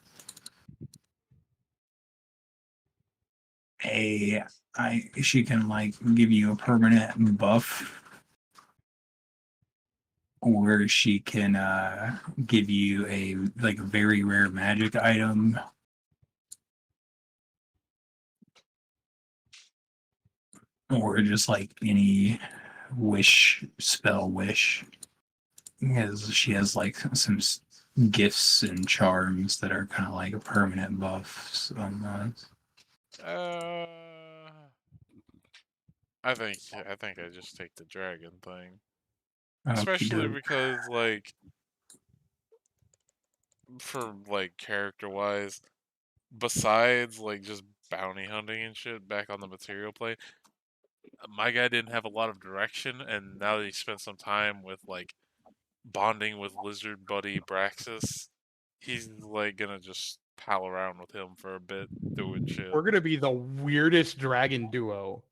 S2: she can, like, give you a permanent buff, or she can give you a, like, very rare magic item, or just like any spell wish, because she has like some gifts and charms that are kind of like permanent buffs on those.
S3: uh I think I just take the dragon thing. Especially
S2: Okey-doke.
S3: because like for like character wise, besides like just bounty hunting and shit back on the material plane, my guy didn't have a lot of direction, and now that he spent some time with like bonding with lizard buddy Braxis, he's like gonna just pal around with him for a bit doing shit.
S4: We're gonna be the weirdest dragon duo.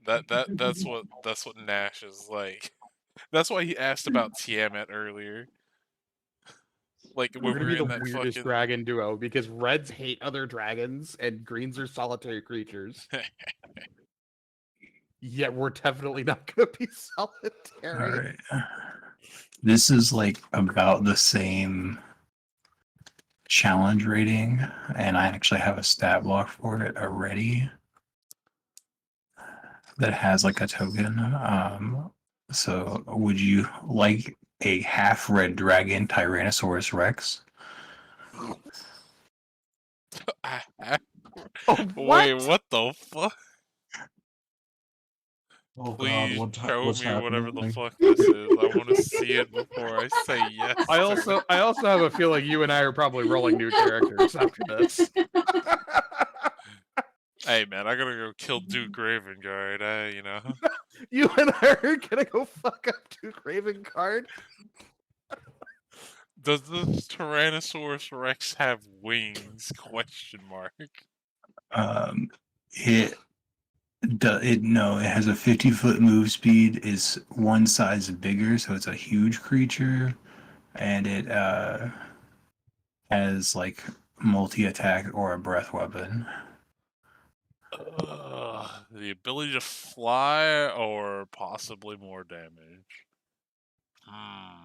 S3: That's what Nash is like. That's why he asked about Tiamat earlier. Like
S4: We're
S3: when we
S4: gonna
S3: were
S4: be the
S3: in that
S4: weirdest
S3: fucking
S4: dragon duo because reds hate other dragons and greens are solitary creatures. Yet we're definitely not gonna be
S2: All
S4: solitary.
S2: right. This is like about the same challenge rating, and I actually have a stat block for it already that has like a token. So would you like a half red dragon Tyrannosaurus Rex?
S4: Oh,
S3: Wait,
S4: what?
S3: what the fuck?
S1: Oh God,
S3: Please show
S1: what's
S3: me whatever
S1: happening?
S3: the fuck this is. I want to see it before I say yes.
S4: I
S3: to
S4: also
S3: it.
S4: I also have a feeling you and I are probably rolling new characters after this.
S3: Hey man, I gotta go kill Duke Ravengard. You know.
S4: You and I are gonna go fuck up Duke Raven card.
S3: Does this Tyrannosaurus Rex have wings? Question mark.
S2: Um, it no, it has a 50-foot move speed. Is one size bigger, so it's a huge creature, and it has like multi attack or a breath weapon.
S3: The ability to fly or possibly more damage. Hmm.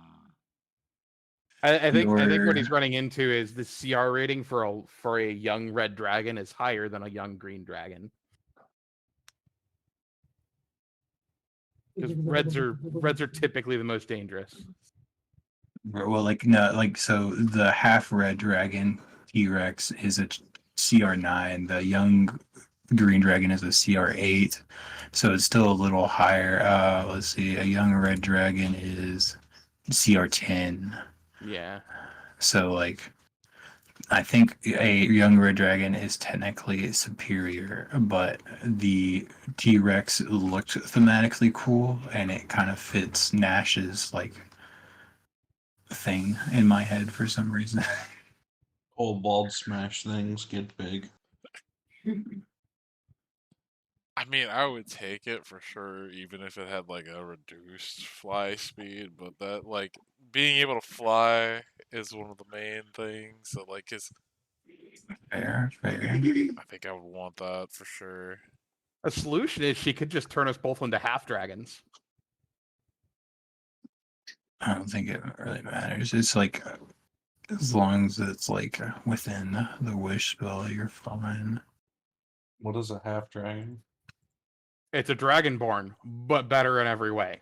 S4: I think what
S2: Your
S4: he's running into is the CR rating for a young red dragon is higher than a young green dragon. Because reds are typically the most dangerous.
S2: well, like no, like so the half red dragon T-Rex is a CR9. The young green dragon is a CR8, so it's still a little higher. Let's see, a young red dragon is CR10.
S4: Yeah.
S2: So like I think a young red dragon is technically superior, but the T-Rex looked thematically cool, and it kind of fits Nash's like thing in my head for some reason.
S1: Old bald smash things get big.
S3: I mean, I would take it for sure, even if it had like a reduced fly speed. But that, like, being able to fly is one of the main things. So, like,
S2: Fair, fair.
S3: I think I would want that for sure.
S4: A solution is she could just turn us both into half dragons.
S2: I don't think it really matters. It's like as long as it's like within the wish spell, you're fine.
S1: What is a half dragon?
S4: It's a dragonborn, but better in every way.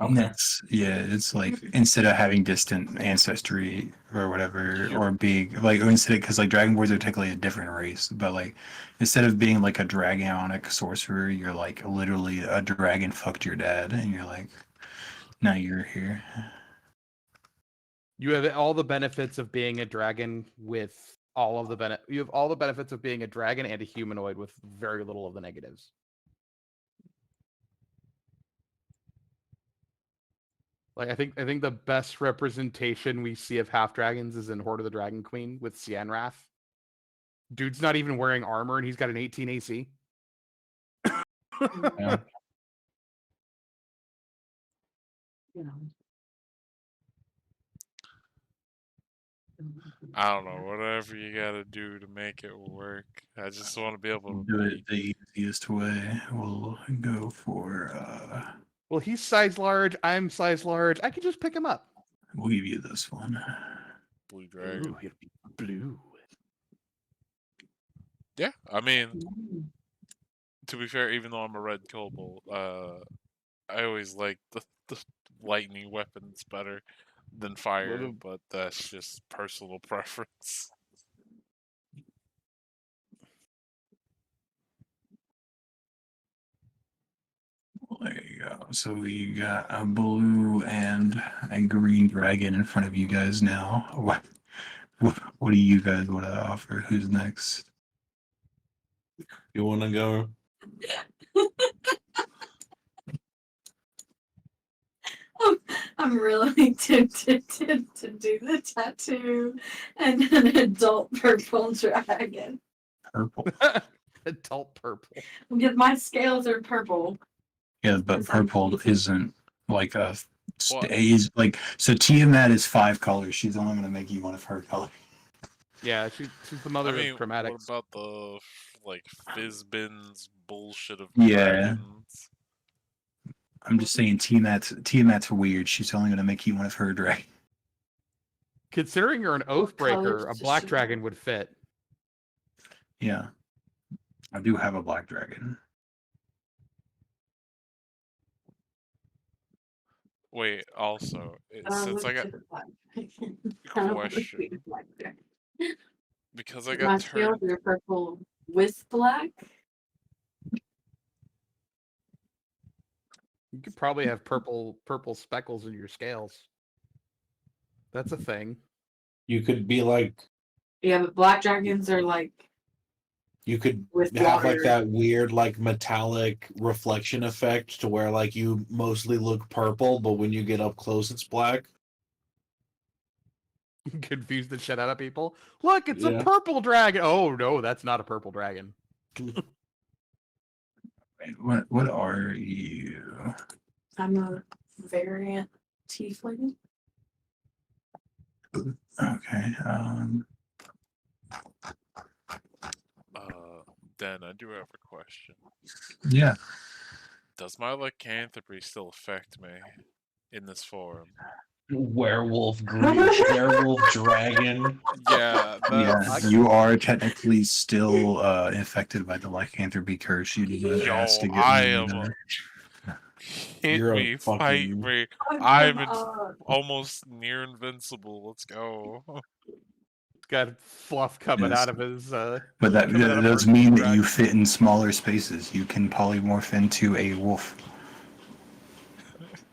S1: Okay.
S2: It's like instead of having distant ancestry or whatever, or being like instead because like dragonborns are technically a different race, but like instead of being like a dragonic sorcerer, you're like literally a dragon fucked your dad, and you're like, now you're here.
S4: You have all the benefits of being a dragon with all of the you have all the benefits of being a dragon and a humanoid with very little of the negatives. Like I think the best representation we see of half dragons is in Horde of the Dragon Queen with Cianrath. Dude's not even wearing armor and he's got an 18 AC.
S1: Yeah.
S5: You know.
S3: I don't know, whatever you gotta do to make it work. I just want to be able to
S2: Do
S3: beat.
S2: it the easiest way. We'll go for
S4: Well, he's size large. I'm size large. I can just pick him up.
S2: we'll give you this one.
S3: Blue Dragon.
S4: Ooh, he'll be blue.
S3: Yeah, I mean, to be fair, even though I'm a red kobold, I always like the lightning weapons better than fire, but that's just personal preference.
S2: There you go. So we got a blue and a green dragon in front of you guys now. What do you guys want to offer? Who's next?
S1: You want to go?
S5: I'm really tempted to do the tattoo and an adult purple dragon.
S2: Purple.
S4: Adult purple.
S5: Because my scales are purple.
S2: Yeah, but
S5: It's like-
S2: purple isn't like a
S3: What?
S2: is like so. Tiamat is 5 colors. She's only going to make you one of her colors.
S4: Yeah, she's the mother
S3: I mean,
S4: of chromatics.
S3: what about the like Fizzbin's bullshit of
S2: Yeah.
S3: dragons?
S2: I'm just saying Tiamat's weird. She's only going to make you one of her dragons.
S4: Considering you're an
S5: What colors
S4: Oathbreaker, a
S5: does
S4: black
S5: she
S4: dragon
S5: have?
S4: would fit.
S2: Yeah, I do have a black dragon.
S3: Wait, also,
S5: I don't
S3: since I
S5: look
S3: got
S5: to the black dragon. I don't look to
S3: question,
S5: the black dragon.
S3: because I
S5: My
S3: got
S5: scales
S3: turned,
S5: are purple with black.
S4: You could probably have purple speckles in your scales. That's a thing.
S1: You could be like,
S5: Yeah, but black dragons are like
S1: you could
S5: with
S1: have like
S5: water.
S1: that weird like metallic reflection effect to where like you mostly look purple, but when you get up close, it's black.
S4: Confuse the shit out of people. Look, it's a
S1: Yeah.
S4: purple dragon. Oh no, that's not a purple dragon.
S2: Wait, what are you?
S5: I'm a variant tiefling.
S2: Okay.
S3: Dan, I do have a question.
S2: Yeah.
S3: Does my lycanthropy still affect me in this form?
S1: Werewolf green, werewolf dragon.
S3: Yeah,
S2: Yeah,
S3: that's
S2: you are technically still infected by the lycanthropy curse. You did
S3: Yo,
S2: ask to get
S3: I
S2: rid of
S3: am
S2: that.
S3: hit
S1: You're a
S3: me, fight
S1: fucking-
S3: me.
S5: I'm
S3: I'm almost near invincible. Let's go.
S4: Got fluff coming
S2: Yes.
S4: out of his.
S2: But that
S4: coming out of
S2: does
S4: our
S2: mean that you
S4: dragon.
S2: fit in smaller spaces. You can polymorph into a wolf.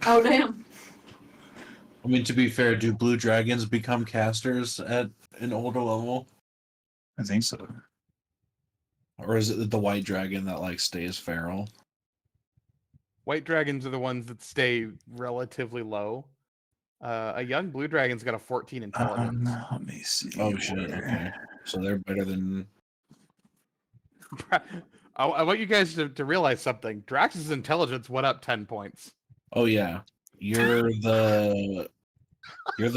S5: Oh damn.
S1: I mean, to be fair, do blue dragons become casters at an older level,
S2: I think so.
S1: or is it the white dragon that like stays feral?
S4: White dragons are the ones that stay relatively low. A young blue dragon's got a 14 intelligence.
S2: Let me see.
S1: Oh shit!
S2: where-
S1: Okay, so they're better than.
S4: I want you guys to realize something. Drax's intelligence went up 10 points.
S1: Oh yeah, you're the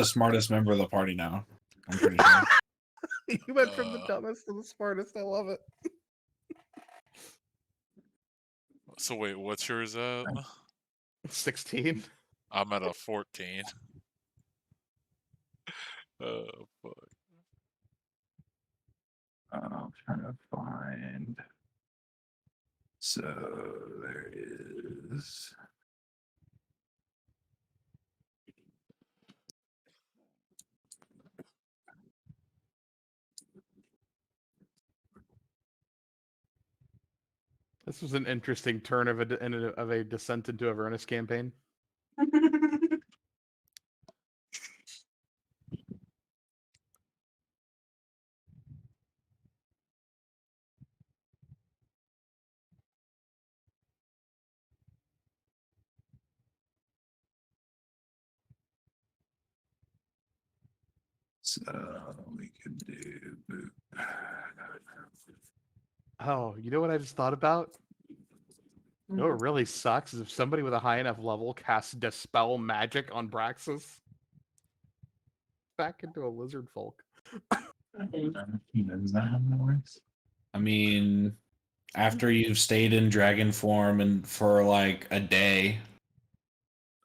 S1: smartest member of the party now. I'm pretty sure.
S4: You went from the
S3: Uh.
S4: dumbest to the smartest. I love it.
S3: So wait, what's yours at?
S4: 16.
S3: I'm at a 14. Oh fuck.
S2: I'm trying to find. So there is.
S4: This was an interesting turn of a descent into Avernus campaign.
S2: So we could do.
S4: Oh, you know what I just thought about? You know what really sucks is if somebody with a high enough level casts Dispel Magic on Braxis. Back into a lizard folk.
S2: Does that how that works?
S1: I mean, after you've stayed in dragon form and for like a day.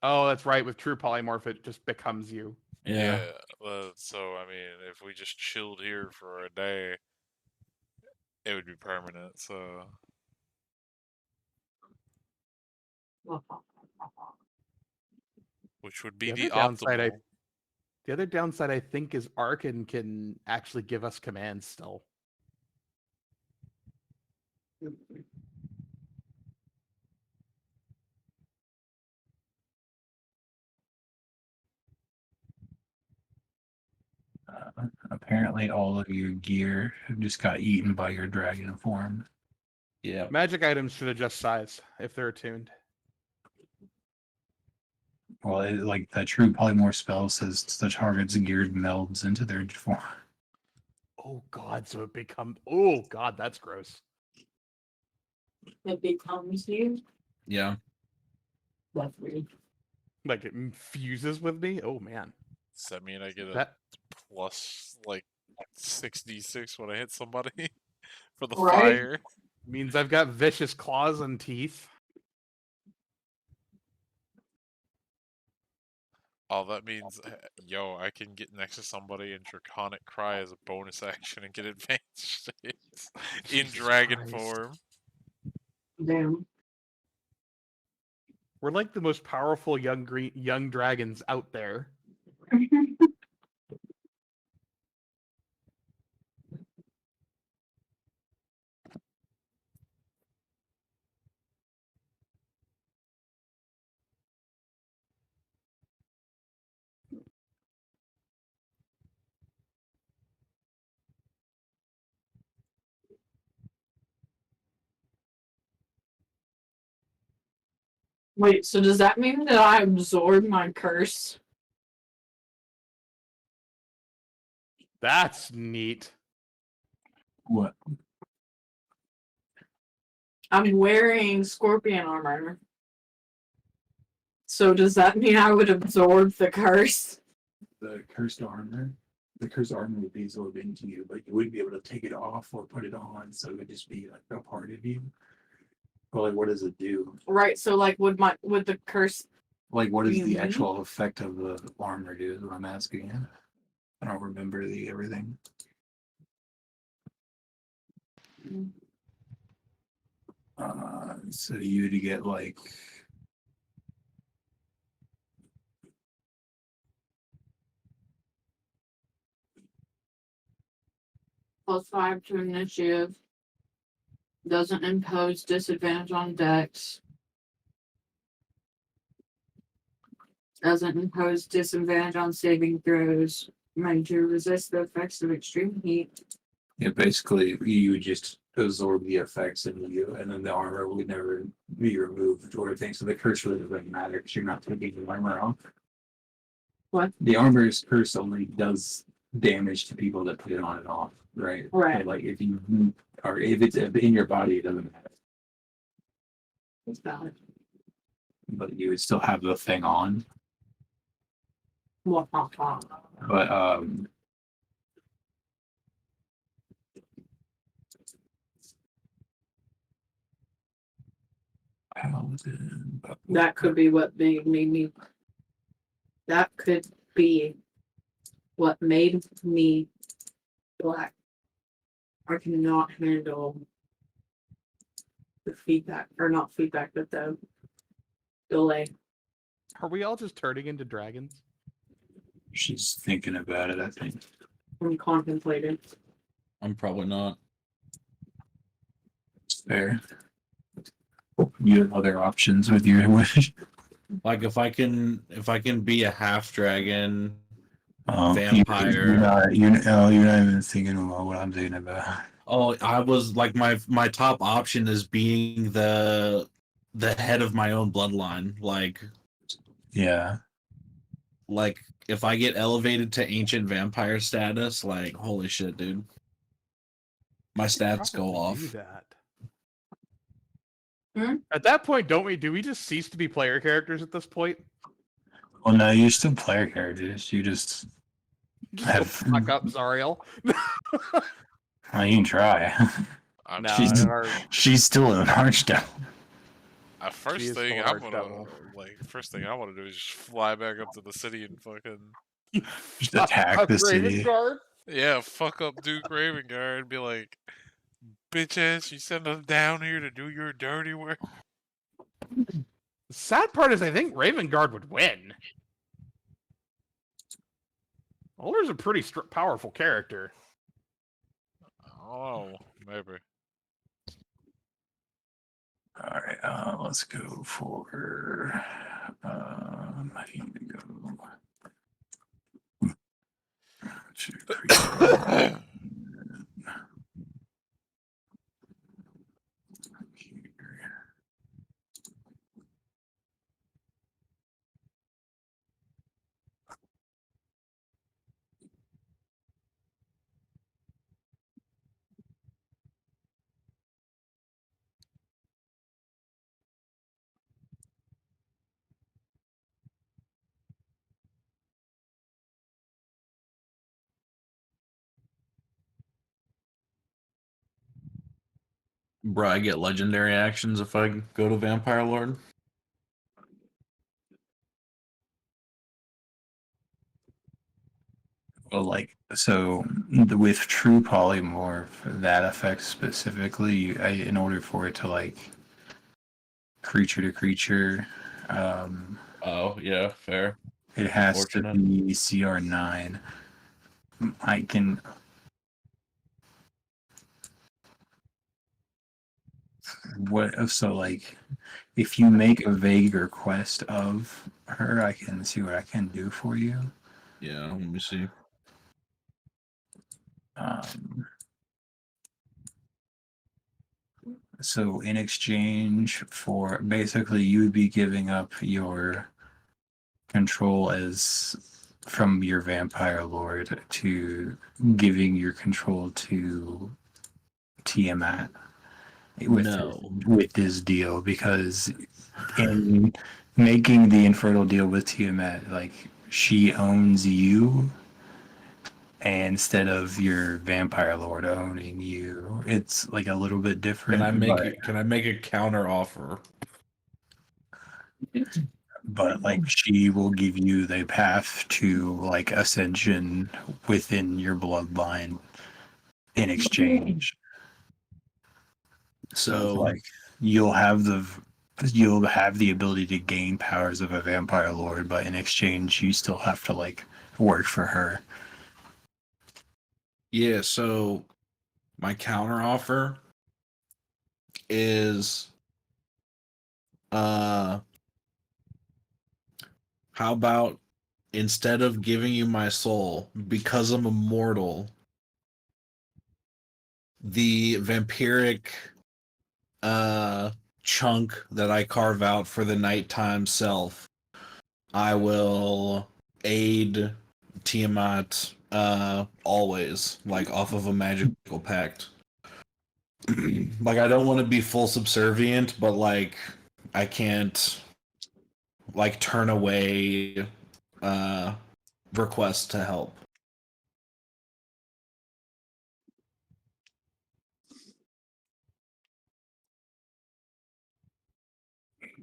S4: Oh, that's right. With True Polymorph, it just becomes you.
S1: Yeah.
S3: So I mean, if we just chilled here for a day, it would be permanent. So which would be
S4: The
S3: the
S4: other downside,
S3: optimal.
S4: The other downside, I think, is Arkin can actually give us commands still.
S2: Apparently, all of your gear just got eaten by your dragon form.
S1: Yeah.
S4: Magic items should adjust size if they're attuned.
S2: Well, like the true polymorph spell says, the target's geared melds into their form.
S4: Oh god, so it becomes. Oh god, that's gross.
S5: It becomes you.
S1: Yeah.
S5: That's weird.
S4: Like it fuses with me. Oh man,
S3: Does that mean I get a
S4: that
S3: plus like 6d6 when I hit somebody for the
S5: Right?
S3: fire?
S4: means I've got vicious claws and teeth.
S3: Oh, that means, yo, I can get next to somebody and Draconic Cry as a bonus action and get advanced states in
S4: Jesus
S3: dragon
S4: Christ.
S3: form.
S5: Damn.
S4: We're like the most powerful young dragons out there.
S5: Wait, so does that mean that I absorb my curse?
S4: That's neat.
S2: What?
S5: I'm wearing scorpion armor. So does that mean I would absorb the curse?
S2: The cursed armor. The cursed armor would be absorbed into you, but you wouldn't be able to take it off or put it on, so it would just be like a part of you. Well, like, what does it do?
S5: Right, so like would the curse
S2: Like, what does the
S5: Mhm.
S2: actual effect of the armor do? Is what I'm asking you. I don't remember the everything. So you to get like
S5: +5 to initiative. Doesn't impose disadvantage on dex. Doesn't impose disadvantage on saving throws. Made you resist the effects of extreme heat.
S2: yeah, basically you would just absorb the effects of you, and then the armor would never be removed or anything. So the curse really doesn't matter because you're not taking the armor off.
S5: What?
S2: The armor's curse only does damage to people that put it on and off, right?
S5: Right.
S2: So, like if it's in your body, it doesn't matter.
S5: It's valid.
S2: But you would still have the thing on.
S5: Wah.
S2: But Paladin,
S5: That could be what made me. That could be what made me black. I cannot handle the feedback, or not feedback, but the delay.
S4: Are we all just turning into dragons?
S2: she's thinking about it, I think.
S5: I'm contemplating.
S1: I'm probably not.
S2: It's fair. You have other options with your wish.
S1: Like if I can be a half dragon
S2: Vampire.
S1: vampire.
S2: You're not even thinking about what I'm thinking about.
S1: Oh, I was like my top option is being the head of my own bloodline. Like
S2: Yeah.
S1: like if I get elevated to ancient vampire status, like holy shit, dude. My stats go
S4: Probably
S1: off.
S4: do that.
S5: Hmm?
S4: At that point, do we just cease to be player characters at this point?
S2: Well, no, you're still player characters. You just
S4: Just go
S2: have.
S4: fuck up Zariel.
S2: Well, you can try.
S3: I'm
S4: No,
S2: she's
S4: our-
S2: she's still an archdevil.
S3: First
S4: is
S3: thing
S4: still
S3: I'm
S4: an
S3: gonna
S4: archdevil.
S3: first thing I want to do is just fly back up to the city and fucking
S2: Just attack the city.
S4: Guard.
S3: yeah, fuck up Duke Ravengard and be like, bitch ass, you sent us down here to do your dirty work.
S4: The sad part is, I think Raven Guard would win. Older's a pretty powerful character.
S3: Oh, maybe.
S2: All right, let's go for. I need to go. To create-
S1: Bro, I get legendary actions if I go to Vampire Lord.
S2: Well, like so, with true polymorph, that effect specifically, in order for it to like creature to creature,
S1: Oh, yeah, fair.
S2: it has to
S1: Fortunate.
S2: be CR9. I can. What so like if you make a vague request of her, I can see what I can do for you.
S1: Yeah, let me see.
S2: So in exchange for basically you would be giving up your control as from your vampire lord to giving your control to Tiamat
S1: No.
S2: with this deal, because in making the infertile deal with Tiamat, like she owns you instead of your vampire lord owning you. It's like a little bit different.
S1: Can I make a counter offer?
S2: But like she will give you the path to like ascension within your bloodline in exchange. So it's
S1: So
S2: like you'll have the ability to gain powers of a vampire lord, but in exchange you still have to like work for her.
S1: yeah, so my counter offer is how about instead of giving you my soul, because I'm immortal, the vampiric chunk that I carve out for the nighttime self, I will aid Tiamat always, like off of a magical pact. Like I don't want to be full subservient, but like I can't like turn away requests to help.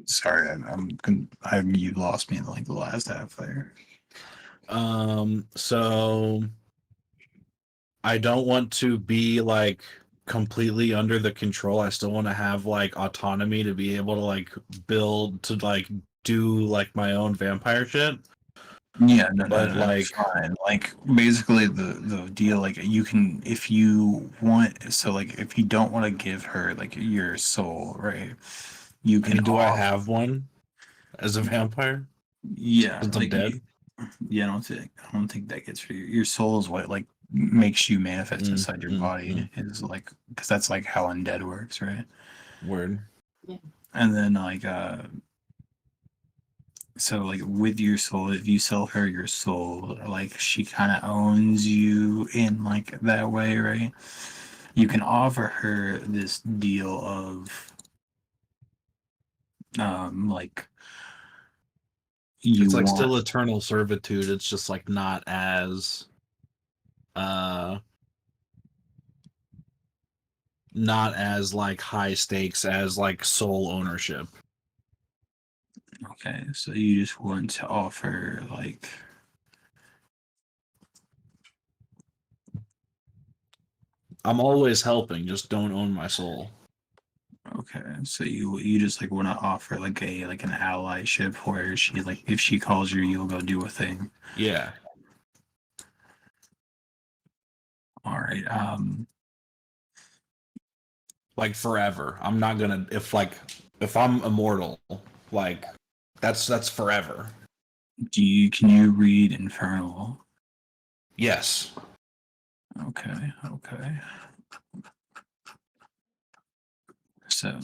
S2: Sorry, you lost me in like the last half there.
S1: So I don't want to be like completely under the control. I still want to have like autonomy to be able to like build to like do like my own vampire shit.
S2: Yeah, no,
S1: But,
S2: it's fine. Like basically the deal, like you can if you want. So like if you don't want to give her like your soul, right? You
S1: I
S2: can.
S1: mean, do I have one as a vampire
S2: Yeah,
S1: since I'm
S2: like
S1: dead?
S2: yeah, I don't think that gets for you. Your soul is what like makes you manifest inside your body. Is like because that's like how undead works, right?
S1: Word.
S2: And then like So like with your soul, if you sell her your soul, like she kind of owns you in like that way, right? You can offer her this deal of like you
S1: It's like
S2: want
S1: still eternal servitude. It's just like not as like high stakes as like soul ownership.
S2: okay, so you just want to offer like
S1: I'm always helping, just don't own my soul.
S2: okay, so you just like want to offer like an allyship where she like if she calls you, you'll go do a thing.
S1: Yeah.
S2: All right.
S1: Like forever. I'm not gonna if I'm immortal, like that's forever.
S2: Can you read Infernal?
S1: Yes.
S2: Okay, okay. So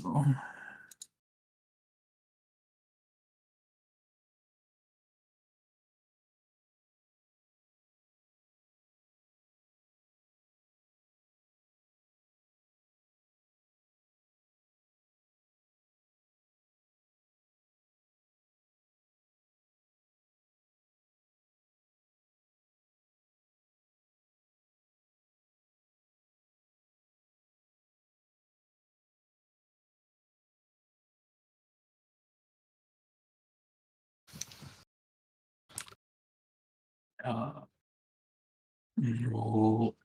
S2: uh, roll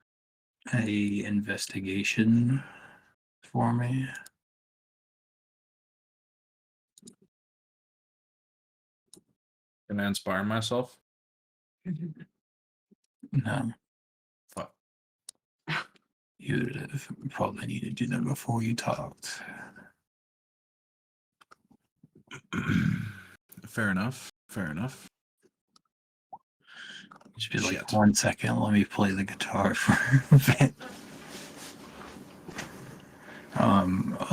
S2: a investigation for me.
S1: Can I inspire myself?
S2: No,
S1: Fuck.
S2: you would have probably needed to do that before you talked.
S1: Fair enough. Fair enough.
S2: Just be like,
S1: Shit.
S2: 1 second, let me play the guitar for a bit.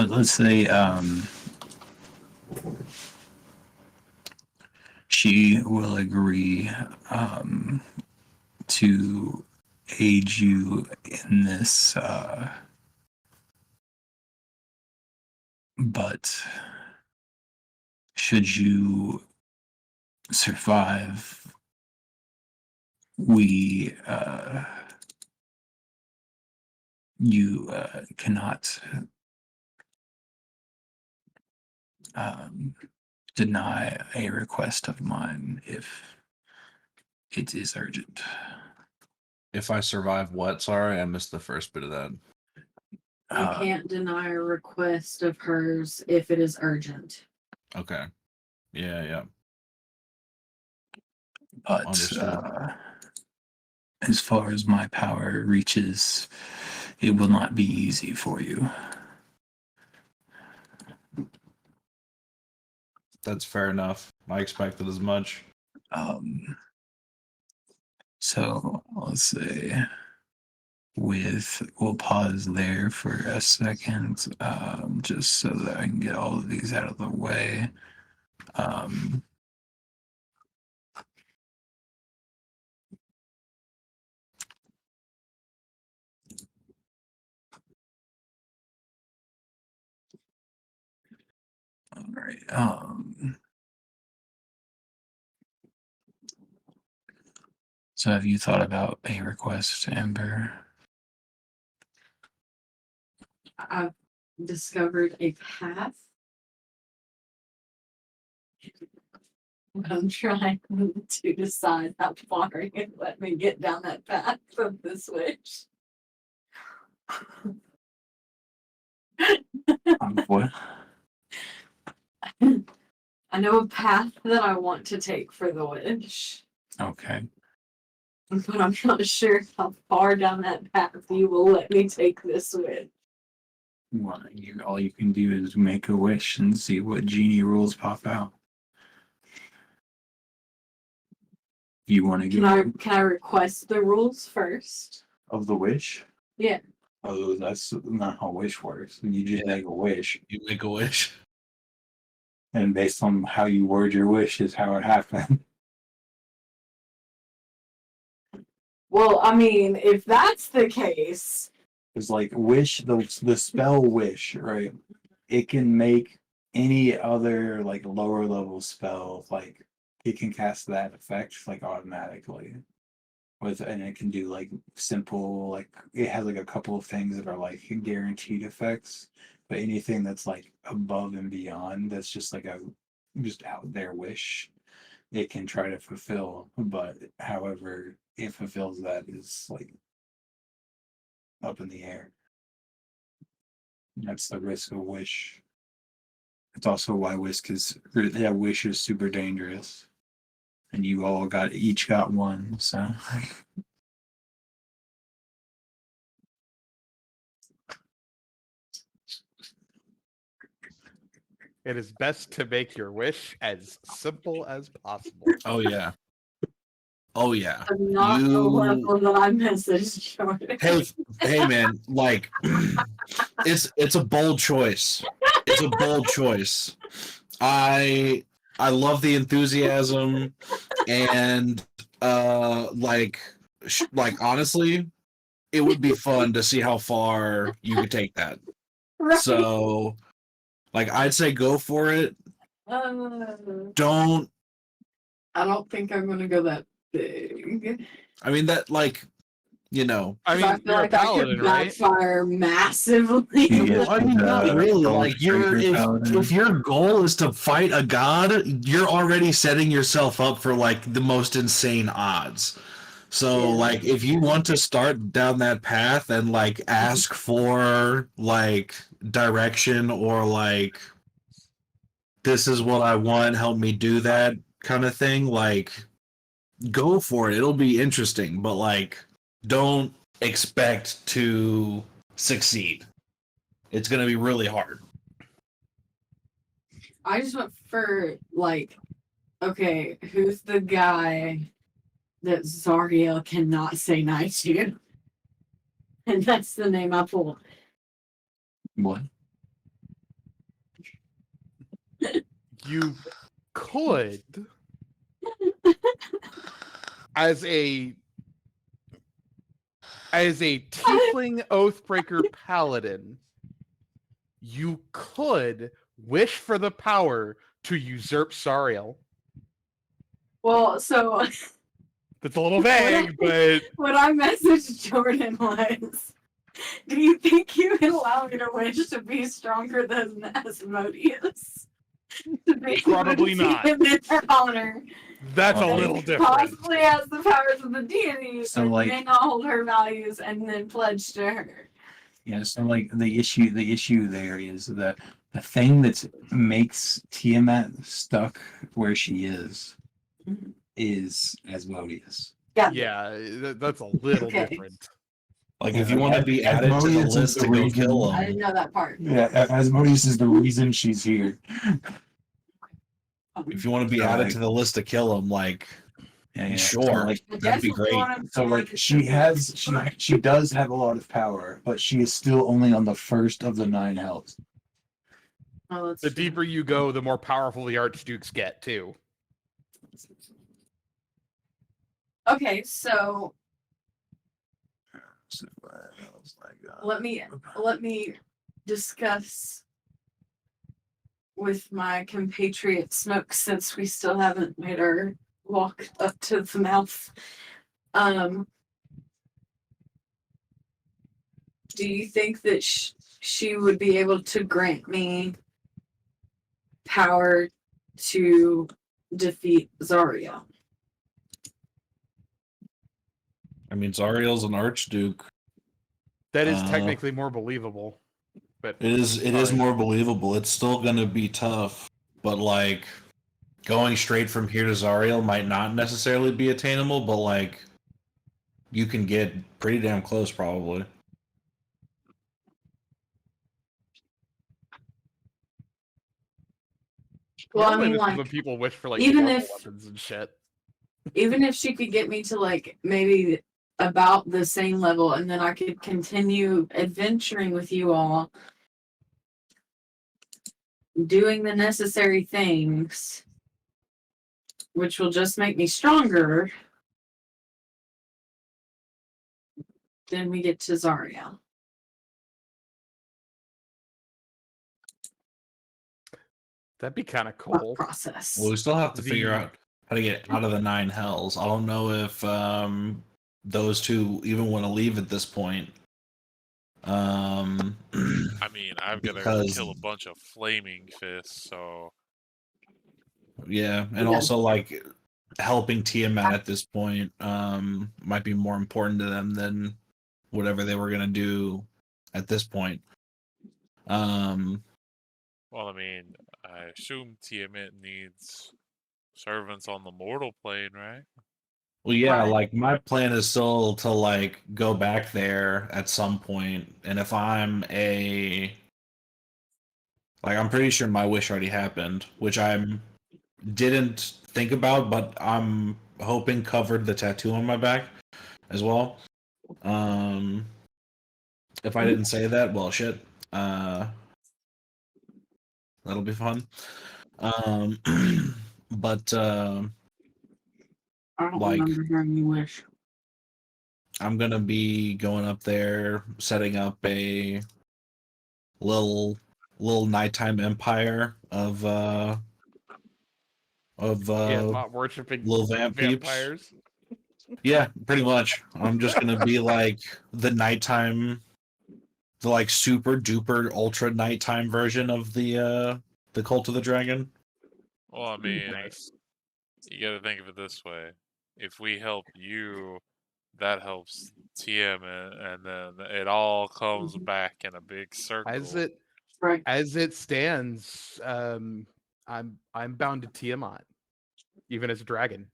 S2: Let's say she will agree to aid you in this, but should you survive, you cannot deny a request of mine if it is urgent.
S1: If I survive what? Sorry, I missed the first bit of that.
S5: You can't deny a request of hers if it is urgent.
S1: Okay. Yeah, yeah.
S2: But
S1: Understood.
S2: as far as my power reaches, it will not be easy for you.
S1: That's fair enough. I expected as much.
S2: So let's say we'll pause there for a second, just so that I can get all of these out of the way. All right. So have you thought about a request, Amber?
S5: I've discovered a path. I'm trying to decide how far you can let me get down that path of the switch.
S2: What?
S5: I know a path that I want to take for the witch,
S2: Okay.
S5: but I'm not sure how far down that path you will let me take this witch.
S2: Well, all you can do is make a wish and see what genie rules pop out. You want to go
S5: Can I request the rules first?
S2: of the wish?
S5: Yeah.
S2: Oh, that's not how wish works. You just make a wish.
S1: You make a wish.
S2: And based on how you word your wish is how it happened.
S5: Well, I mean, if that's the case,
S2: It's like wish, the spell wish, right? It can make any other like lower level spell, like it can cast that effect like automatically. And it can do like simple, like it has like a couple of things that are like guaranteed effects, but anything that's like above and beyond, that's just like a just out there wish, it can try to fulfill. But however it fulfills that is like up in the air. That's the risk of wish. It's also why wish is super dangerous. And you all each got one, so
S4: It is best to make your wish as simple as possible.
S1: Oh yeah. Oh yeah.
S5: I'm not the level that I messaged Jordan.
S1: Hey man, like it's a bold choice. It's a bold choice. I love the enthusiasm and like honestly, it would be fun to see how far you could take that.
S5: Right.
S1: So like I'd say go for it. Don't
S5: I don't think I'm gonna go that big.
S1: I mean that like you know
S4: I mean,
S5: I feel
S4: you're
S5: like
S4: a
S5: I
S4: paladin,
S5: could
S4: right?
S5: backfire massively.
S2: Yeah.
S1: I mean, not really.
S2: Gold
S1: Like if your goal is to fight a god, you're already setting yourself up for like the most insane odds. So
S5: Yeah.
S1: like if you want to start down that path and like ask for like direction or like this is what I want, help me do that kind of thing, like go for it. It'll be interesting, but like don't expect to succeed. It's going to be really hard.
S5: I just went for like, okay, who's the guy that Zariel cannot say no to? And that's the name I pulled.
S2: what?
S4: You could, as a tiefling oathbreaker paladin, you could wish for the power to usurp Sariel.
S5: Well, so
S4: That's a little vague, but
S5: what I messaged Jordan was, do you think you can allow me to wish to be stronger than Asmodeus? To be
S4: Probably
S5: able to
S4: not.
S5: see him in their honor.
S4: that's a
S2: Well,
S4: little different.
S5: Possibly has the powers of the deity,
S2: So,
S5: but
S2: like-
S5: may not hold her values and then pledge to her.
S2: Yeah, so like the issue there is that the thing that makes Tiamat stuck where she is
S5: Mhm.
S2: is Asmodeus.
S4: Yeah, that's a little
S5: Okay.
S4: different.
S1: Like if you want to be added to the
S2: Asmodeus is
S1: list
S2: the
S1: to go
S2: reason-
S1: kill
S5: I didn't
S1: them,
S5: know that part.
S2: Yeah, Asmodeus is the reason she's here.
S1: if you want to be added to the list to kill them, like
S2: Yeah,
S1: sure,
S2: So, like,
S5: I
S1: that'd be
S5: definitely
S1: great.
S5: want him
S2: so
S5: to
S2: like
S5: be
S2: she does have a lot of power, but she is still only on the first of the 9 hells.
S5: Oh, that's
S4: The
S5: true.
S4: deeper you go, the more powerful the archdukes get too.
S5: Okay, so
S2: So, I was like,
S5: let me discuss with my compatriot Smoke, since we still haven't made our walk up to the mouth. Do you think that she would be able to grant me power to defeat Zarya?
S1: I mean Zariel's an archduke.
S4: That is
S1: Uh,
S4: technically more believable. But
S1: It is
S4: Fine.
S1: more believable. It's still gonna be tough, but like going straight from here to Zariel might not necessarily be attainable, but like you can get pretty damn close probably.
S5: Well, I
S4: normally
S5: mean,
S4: this is
S5: like,
S4: when people wish for like
S5: even
S4: normal
S5: if-
S4: weapons and shit.
S5: even if she could get me to like maybe about the same level, and then I could continue adventuring with you all, doing the necessary things, which will just make me stronger, then we get to Zarya.
S4: That'd be kind of
S5: Thought
S4: cool.
S5: process.
S1: Well, we still have to figure
S4: The-
S1: out how to get out of the 9 hells. I don't know if those two even want to leave at this point.
S3: I mean, I've got to
S1: Because-
S3: kill a bunch of flaming fists, so
S1: yeah, and
S5: Yeah.
S1: also like helping Tiamat at this point might be more important to them than whatever they were gonna do at this point.
S3: well, I mean, I assume Tiamat needs servants on the mortal plane, right?
S1: Well, yeah,
S5: Right.
S1: like my plan is still to like go back there at some point, and if I'm I'm pretty sure my wish already happened, which I didn't think about, but I'm hoping covered the tattoo on my back as well. If I didn't say that, well, shit. That'll be fun. But
S5: I don't
S1: like-
S5: remember hearing you wish.
S1: I'm gonna be going up there, setting up a little nighttime empire of
S4: Tiamat worshipping
S1: little vamp peeps.
S4: vampires.
S1: Yeah, pretty much. I'm just gonna be like the nighttime, the like super duper ultra nighttime version of the Cult of the Dragon.
S3: Well, I mean,
S4: Nice.
S3: you got to think of it this way: if we help you, that helps Tiamat, and then it all comes back in a big circle.
S5: Right.
S4: As it stands, I'm bound to Tiamat, even as a dragon.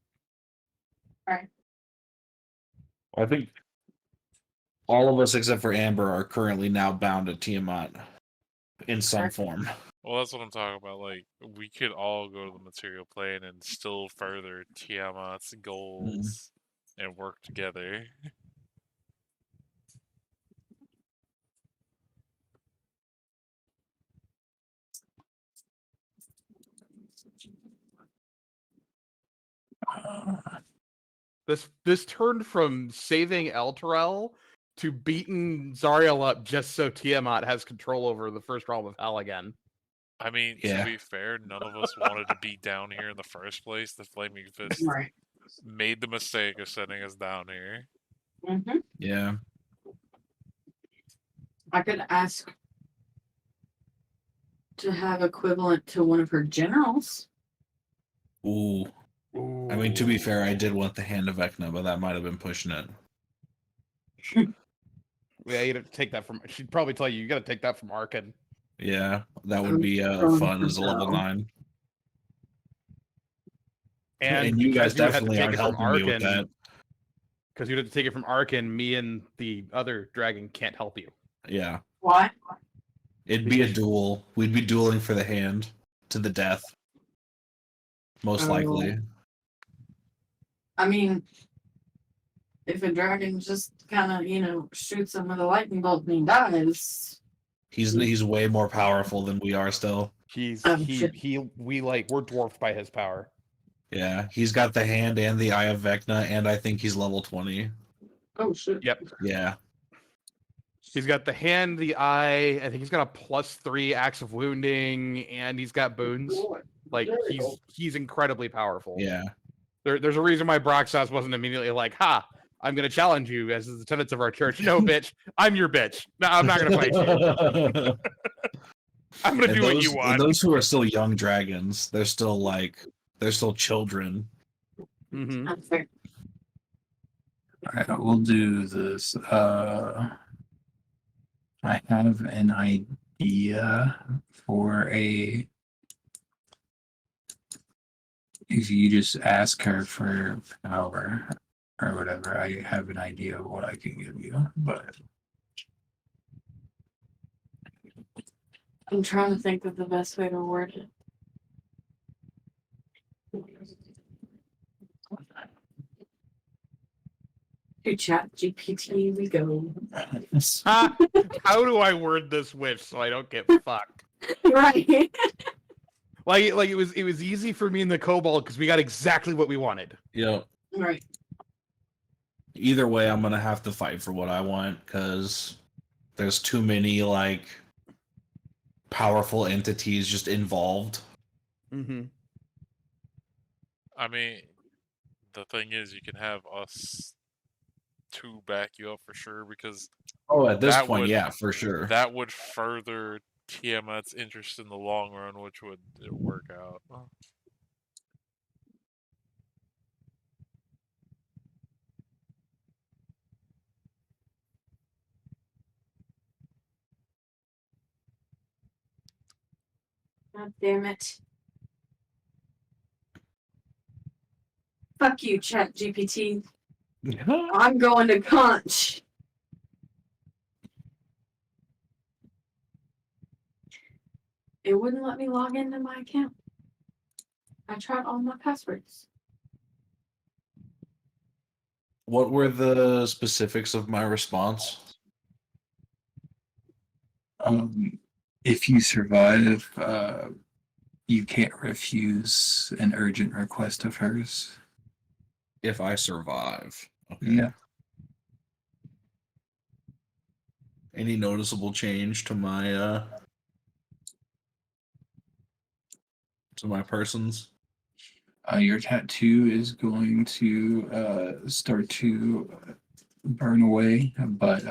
S1: I think all of us except for Amber are currently now bound to Tiamat in some form.
S3: Well, that's what I'm talking about. Like, we could all go to the material plane and still further Tiamat's goals and work together.
S4: This turned from saving Elturel to beating Zariel up just so Tiamat has control over the first realm of hell again.
S3: I mean,
S1: Yeah.
S3: to be fair, none of us wanted to be down here in the first place. The Flaming Fist
S5: Right.
S3: made the mistake of sending us down here.
S5: Mm-hmm.
S1: Yeah.
S5: I could ask to have equivalent to one of her generals.
S1: Ooh. I mean, to be fair, I did want the Hand of Vecna, but that might have been pushing it.
S4: Yeah, you'd have to take that from. She'd probably tell you you got to take that from Arkin.
S1: Yeah, that would be fun as a level 9. And you guys definitely aren't helping me with that.
S4: Because you'd have to take it from Arkin. Me and the other dragon can't help you.
S1: Yeah.
S5: Why?
S1: It'd be a duel. We'd be dueling for the hand to the death. Most likely.
S5: I mean, if a dragon just kind of, shoots him with a lightning bolt and he dies.
S1: He's way more powerful than we are still.
S4: We're dwarfed by his power.
S1: Yeah, he's got the hand and the Eye of Vecna, and I think he's level 20.
S5: Oh, shit.
S4: Yep.
S1: Yeah.
S4: He's got the hand, the eye. I think he's got a +3 acts of wounding, and he's got boons. Like he's incredibly powerful.
S1: Yeah.
S4: There's a reason why Broxas wasn't immediately like, "Ha, I'm gonna challenge you as the tenets of our church." No, bitch, I'm your bitch. No, I'm not gonna fight you. I'm gonna do what you want.
S1: And those who are still young dragons, they're still children.
S4: Mm-hmm.
S5: That's fair.
S2: All right, we'll do this. I have an idea for a. If you just ask her for power or whatever, I have an idea of what I can give you. But
S5: I'm trying to think of the best way to word it. To chat GPT we go.
S4: How do I word this wish so I don't get fucked?
S5: Right.
S4: Like it was easy for me and the kobold because we got exactly what we wanted.
S1: Yep.
S5: Right.
S1: Either way, I'm gonna have to fight for what I want because there's too many like powerful entities just involved.
S4: Mm-hmm.
S3: I mean, the thing is, you can have us two back you up for sure because
S1: Oh, at this
S3: that
S1: point,
S3: would
S1: yeah, for sure.
S3: that would further Tiamat's interest in the long run, which would work out.
S5: God damn it. Fuck you, Chat GPT. I'm going to Conch. It wouldn't let me log into my account. I tried all my passwords.
S1: What were the specifics of my response?
S2: If you survive, you can't refuse an urgent request of hers.
S1: If I survive. Okay.
S2: Yeah.
S1: Any noticeable change to my persons?
S2: Your tattoo is going to start to burn away, but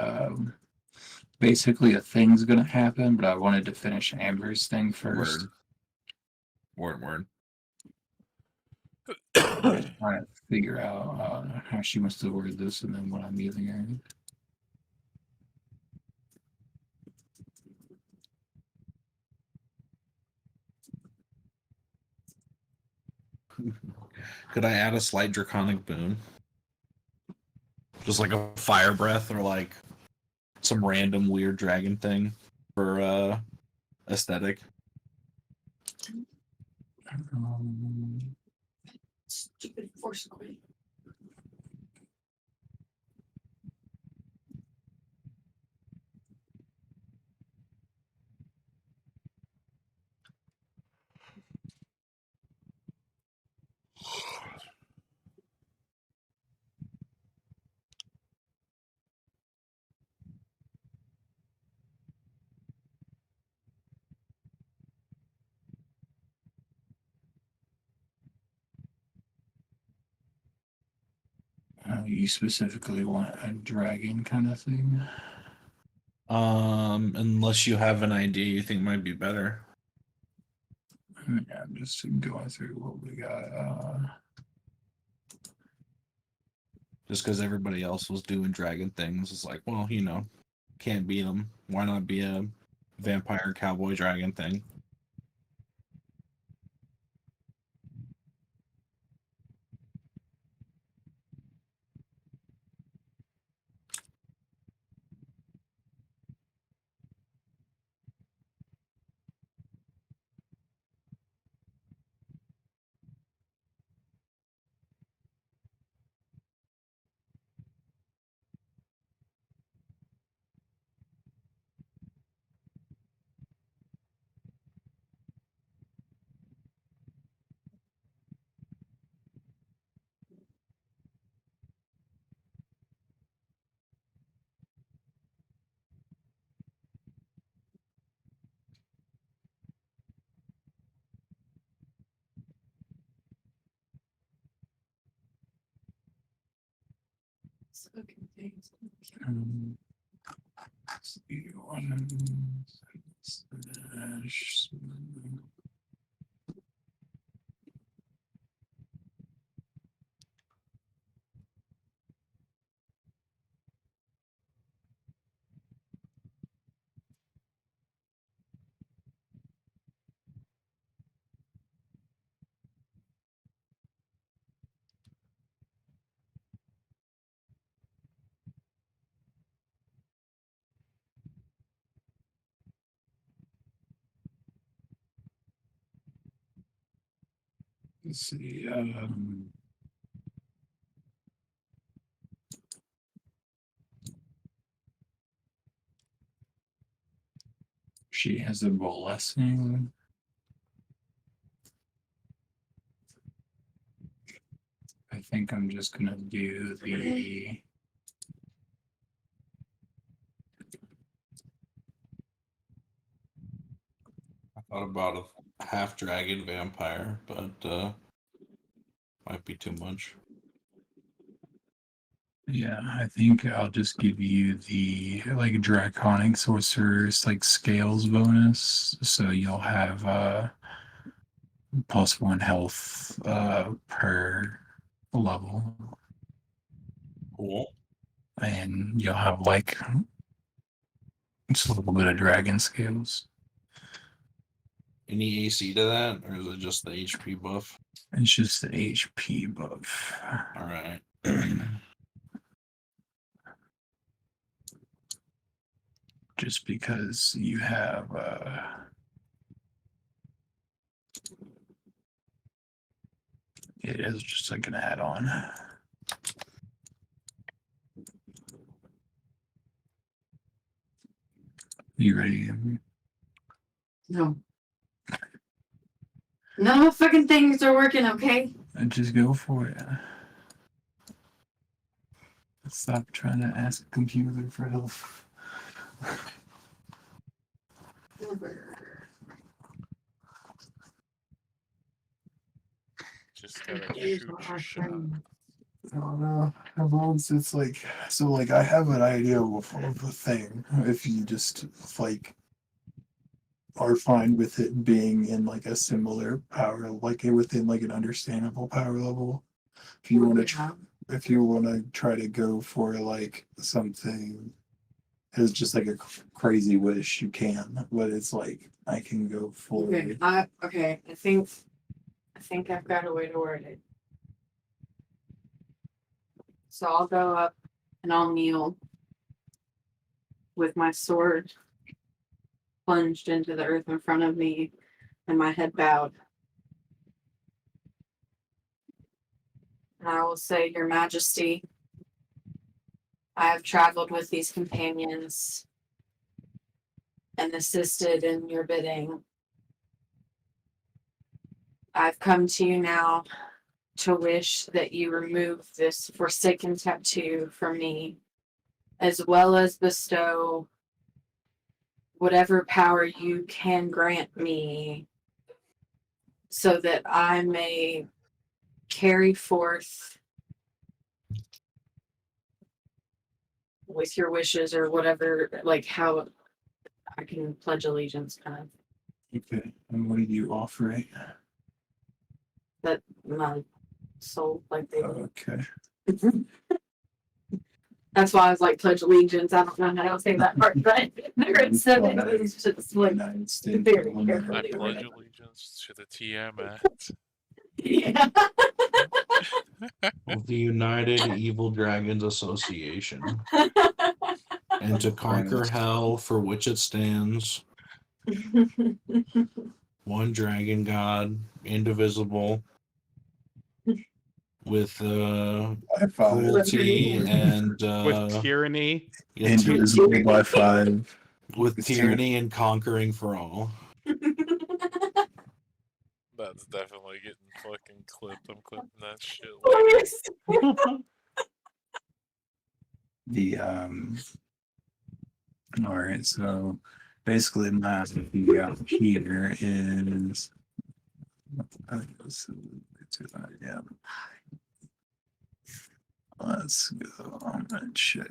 S2: basically a thing's going to happen. But I wanted to finish Amber's thing first.
S1: Word.
S2: I'm trying to figure out how she wants to word this and then what I'm using her.
S1: Could I add a slight draconic boon? Just like a fire breath or like some random weird dragon thing for aesthetic.
S5: Stupid force queen.
S2: You specifically want a dragon kind of thing?
S1: Unless you have an idea you think might be better.
S2: Yeah, I'm just going through what we got.
S1: Just because everybody else was doing dragon things, it's like, well, can't beat them. Why not be a vampire cowboy dragon thing?
S5: Fucking things.
S2: Let's see, one slash. Let's see. She has a blessing. think I'm just gonna do the.
S1: I thought about a half dragon vampire, but might be too much.
S2: Yeah, I think I'll just give you the like draconic sorcerer's like scales bonus, so you'll have +1 health per level,
S1: Cool.
S2: and you'll have like just a little bit of dragon scales.
S1: Any AC to that, or is it just the HP buff?
S2: It's just the HP buff.
S1: All right.
S2: Just because you have it is just like an add-on. You ready?
S5: No. None of the fucking things are working, okay?
S2: Just go for it. Stop trying to ask a computer for help.
S3: Just gotta shoot your shot.
S2: I don't know. As long as it's like so, like I have an idea of a thing. If you just like are fine with it being in like a similar power, like within like an understandable power level. If you want to, if you want to try to go for like something as just like a crazy wish, you can. But it's like I can go for.
S5: Okay, okay. I think I've got a way to word it. So I'll go up and I'll kneel with my sword plunged into the earth in front of me and my head bowed. And I will say, Your Majesty, I have traveled with these companions and assisted in your bidding. I've come to you now to wish that you remove this forsaken tattoo from me, as well as bestow whatever power you can grant me so that I may carry forth with your wishes or whatever, like how I can pledge allegiance kind of.
S2: Okay, and what are you offering?
S5: That my soul, like they.
S2: Okay.
S5: That's why I was like pledge allegiance. I don't know how to say that part, but it's just like
S2: United States.
S5: very
S3: I
S5: carefully
S3: pledge
S5: worded.
S3: allegiance to the Tiamat.
S5: Yeah.
S1: The United Evil Dragons Association. And to conquer hell for which it stands, one dragon god, indivisible, with cruelty and
S4: With tyranny.
S1: yeah,
S2: Indivisible by 5.
S1: with tyranny and conquering for all.
S3: That's definitely getting fucking clipped. I'm clipping that shit later.
S2: The all right, so basically my idea here is yeah. Let's go. I'm gonna check.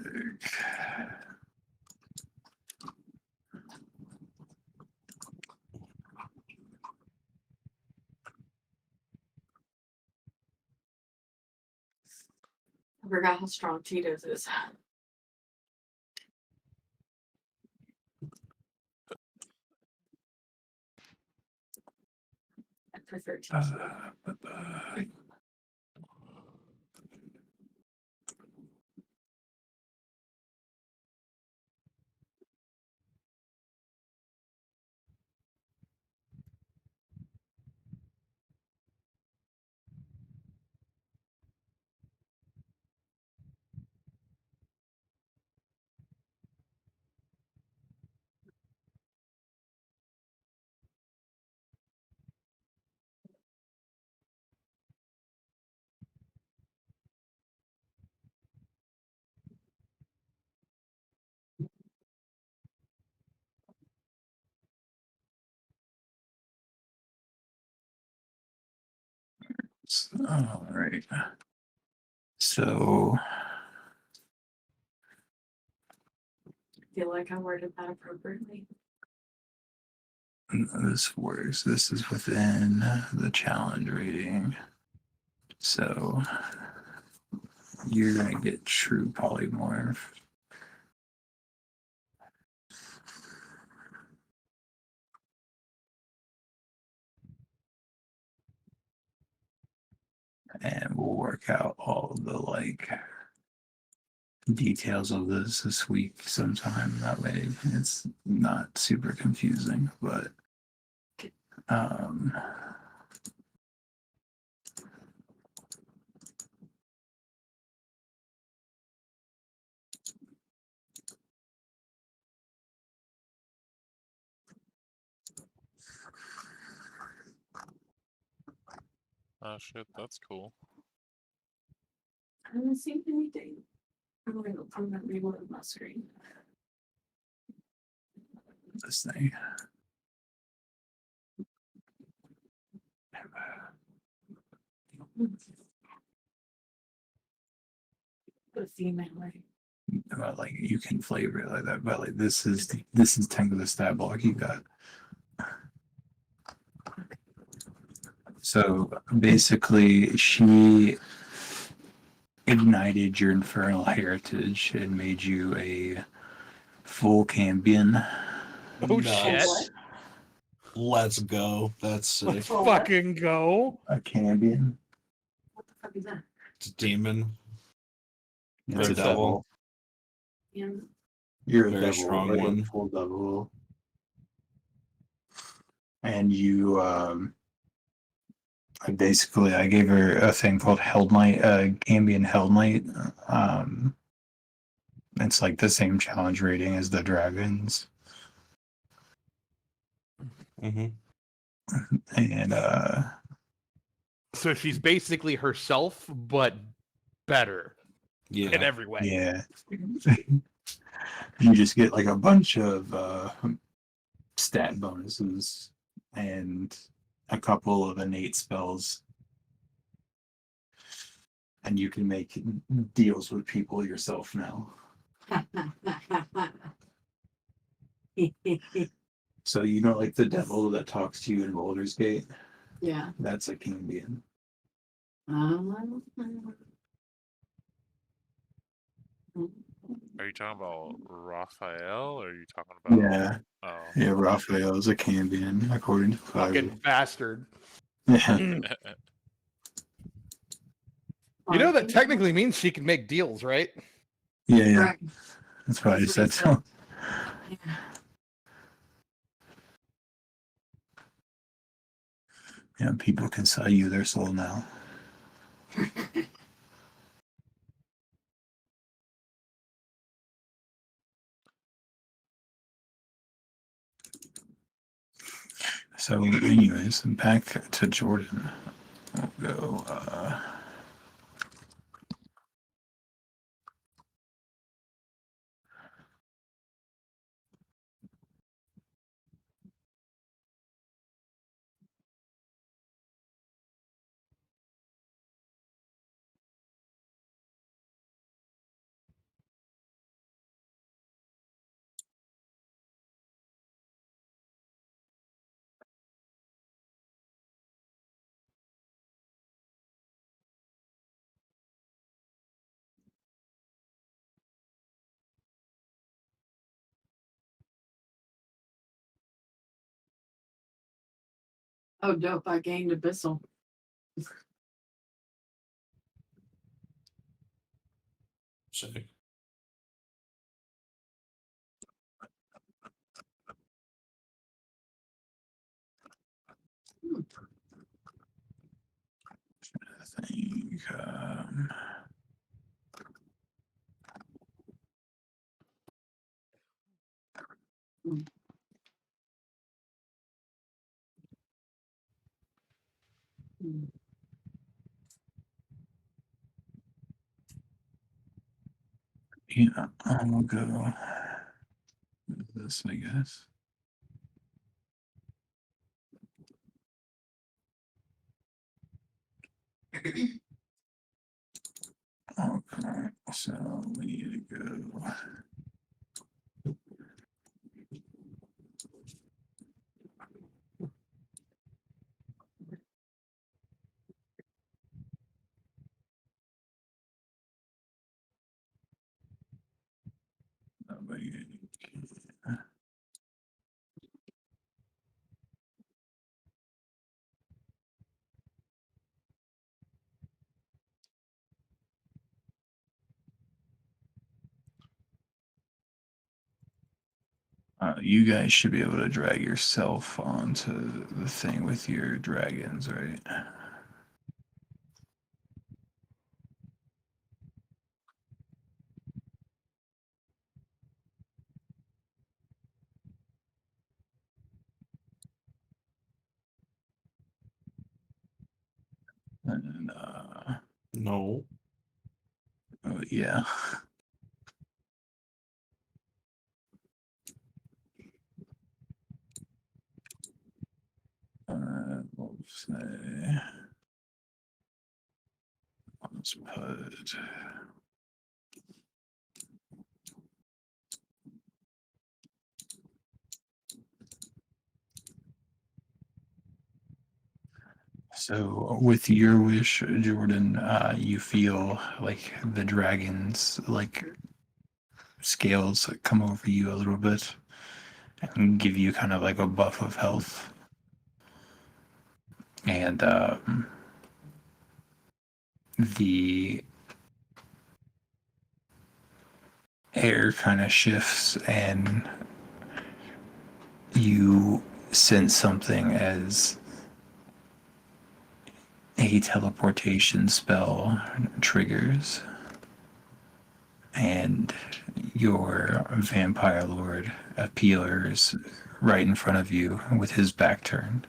S5: I forgot how strong Tito's is. I prefer Tito's.
S2: All right. So
S5: I feel like I worded that appropriately.
S2: this works. This is within the challenge rating. So you're gonna get true polymorph. And we'll work out all the like details of this week sometime. That way it's not super confusing, but um
S3: Oh shit, that's cool.
S5: I haven't seen anything. I'm gonna reload my screen.
S2: this thing.
S5: The female, right?
S2: But like you can flavor it like that, but like this is technically the stat block you got. So basically, she ignited your infernal heritage and made you a full Cambion.
S4: Oh
S1: Nuts.
S4: shit!
S5: What?
S1: Let's go. That's sick.
S4: Let's
S5: Oh, what?
S4: fucking go!
S2: A Cambion.
S5: What the fuck is that?
S1: It's a demon.
S2: It's
S1: Or
S2: a
S1: devil.
S2: devil.
S5: And
S2: You're a
S1: Very
S2: devil,
S1: strong
S2: like
S1: one.
S2: a full devil. And you basically I gave her a thing called Hell Knight, Cambion Hell Knight. It's like the same challenge rating as the dragons.
S1: Mm-hmm.
S2: And
S4: So she's basically herself, but better in
S1: Yeah.
S4: every way.
S2: yeah. You just get like a bunch of stat bonuses and a couple of innate spells. And you can make deals with people yourself now. So you know, like the devil that talks to you in Baldur's Gate,
S5: yeah.
S2: that's a Cambion.
S3: Are you talking about Raphael or are you talking about
S2: Yeah,
S3: oh
S2: yeah. Raphael is a Cambion according to
S4: Fucking
S2: Fiverr.
S4: bastard.
S2: Yeah,
S4: You know that technically means she can make deals, right?
S2: yeah.
S5: Right.
S2: That's why I
S5: That's what he
S2: said so.
S5: Yeah.
S2: Yeah, people can sell you their soul now. So, anyways, back to Jordan. We'll go.
S5: Oh, dope. I gained Abyssal.
S1: Sick.
S2: I think.
S5: Hmm.
S2: Yeah, I'll go. This, I guess. Okay, so we need to go. You guys should be able to drag yourself onto the thing with your dragons, right? And
S1: No.
S2: oh, yeah. We'll say, let's put. So, with your wish, Jordan, you feel like the dragon's like scales come over you a little bit and give you kind of like a buff of health, and the air kind of shifts, and you sense something as a teleportation spell triggers, and your vampire lord appears right in front of you with his back turned.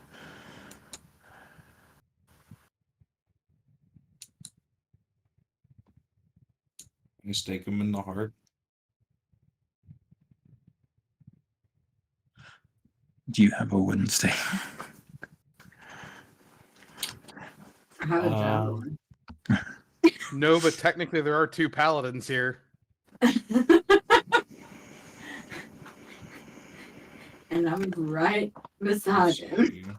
S1: You stake him in the heart.
S2: Do you have a wooden stake?
S5: I have a
S1: Um,
S5: javelin.
S4: No, but technically there are two paladins here.
S5: And I'm right beside him.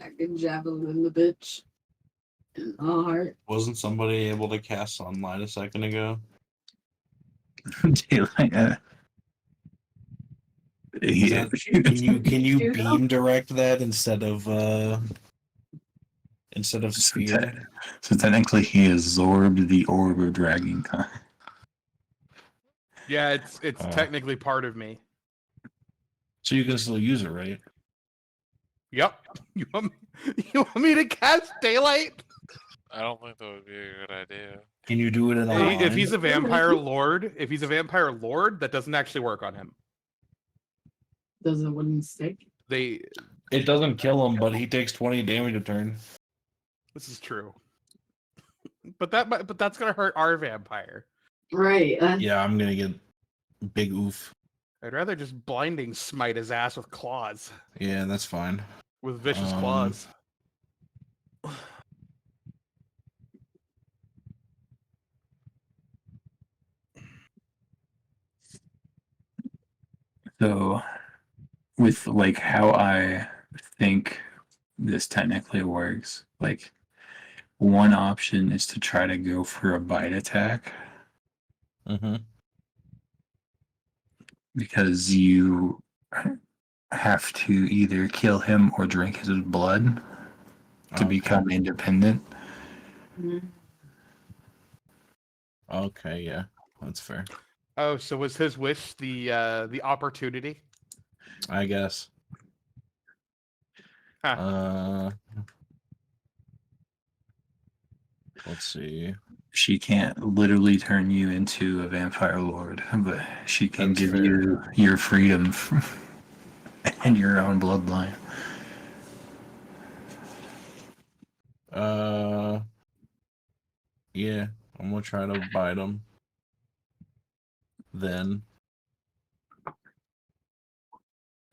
S5: I can javelin the bitch in the heart.
S1: Wasn't somebody able to cast sunlight a second ago?
S2: Daylight,
S1: Is
S2: yeah.
S1: that, can you
S5: You know?
S1: beam direct that instead of
S2: So,
S1: sphere?
S2: so technically he absorbed the orb of dragon kind.
S4: Yeah, it's
S1: Oh.
S4: technically part of me.
S1: So you can still use it, right?
S4: Yep. You want me to cast daylight?
S3: I don't think that would be a good idea.
S1: Can you do it in a
S4: If he's a
S1: line?
S4: vampire lord, that doesn't actually work on him.
S5: Does a wooden stick?
S4: They
S1: It doesn't kill him, but he takes 20 damage a turn.
S4: This is true. But that's gonna hurt our vampire.
S5: Right.
S1: Yeah, I'm gonna get big oof.
S4: I'd rather just blinding smite his ass with claws.
S1: Yeah, that's fine.
S4: With vicious claws.
S2: So, with like how I think this technically works, like one option is to try to go for a bite attack
S1: Mm-hmm.
S2: because you have to either kill him or drink his blood to become independent.
S5: Mhm.
S1: Okay, yeah, that's fair.
S4: Oh, so was his wish the opportunity?
S1: I guess.
S4: Huh.
S1: Let's see.
S2: She can't literally turn you into a vampire lord, but she can
S1: That's
S2: give
S1: fair.
S2: you your freedom and your own bloodline.
S1: Yeah, I'm gonna try to bite him. Then.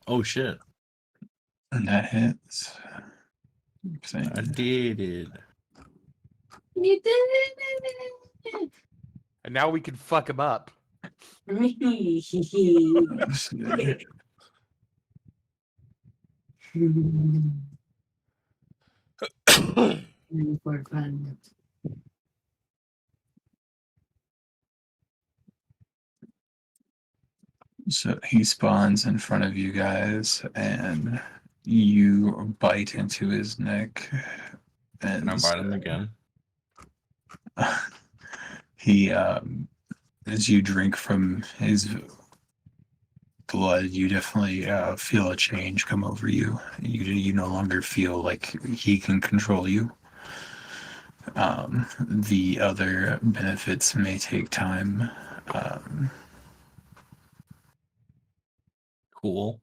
S1: Oh shit.
S2: And that hits. Saying.
S1: I did it.
S5: You did
S4: And now we can fuck him up.
S5: it. For fun.
S2: So he spawns in front of you guys, and you bite into his neck, and
S1: Can I bite him again?
S2: he, as you drink from his blood, you definitely feel a change come over you. You no longer feel like he can control you. The other benefits may take time. Um,
S1: Cool.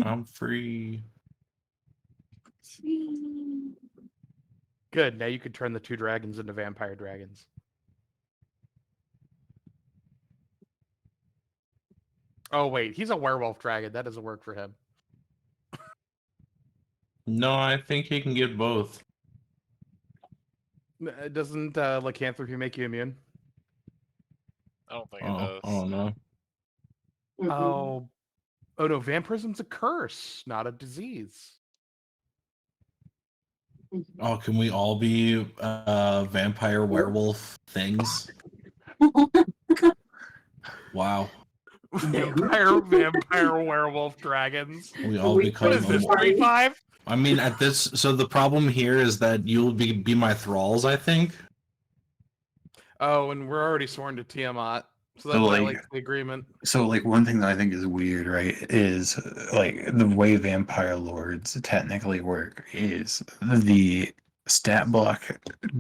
S1: I'm free.
S4: Good. Now you can turn the 2 dragons into vampire dragons. Oh wait, he's a werewolf dragon. That doesn't work for him.
S1: No, I think he can get both.
S4: Doesn't lycanthropy make you immune?
S3: I don't think it
S1: Oh,
S3: does.
S1: I don't know.
S4: Oh no, vampirism's a curse, not a disease.
S1: Oh, can we all be vampire werewolf things? Wow.
S4: Vampire werewolf dragons.
S1: We all
S5: We-
S1: become
S4: What is this,
S5: Sorry.
S4: 3-5?
S1: I mean, at this, so the problem here is that you'll be my thralls, I think.
S4: Oh, and we're already sworn to Tiamat, so that
S2: So,
S4: violates the agreement.
S2: So, like, one thing that I think is weird, right, is like the way vampire lords technically work is the stat block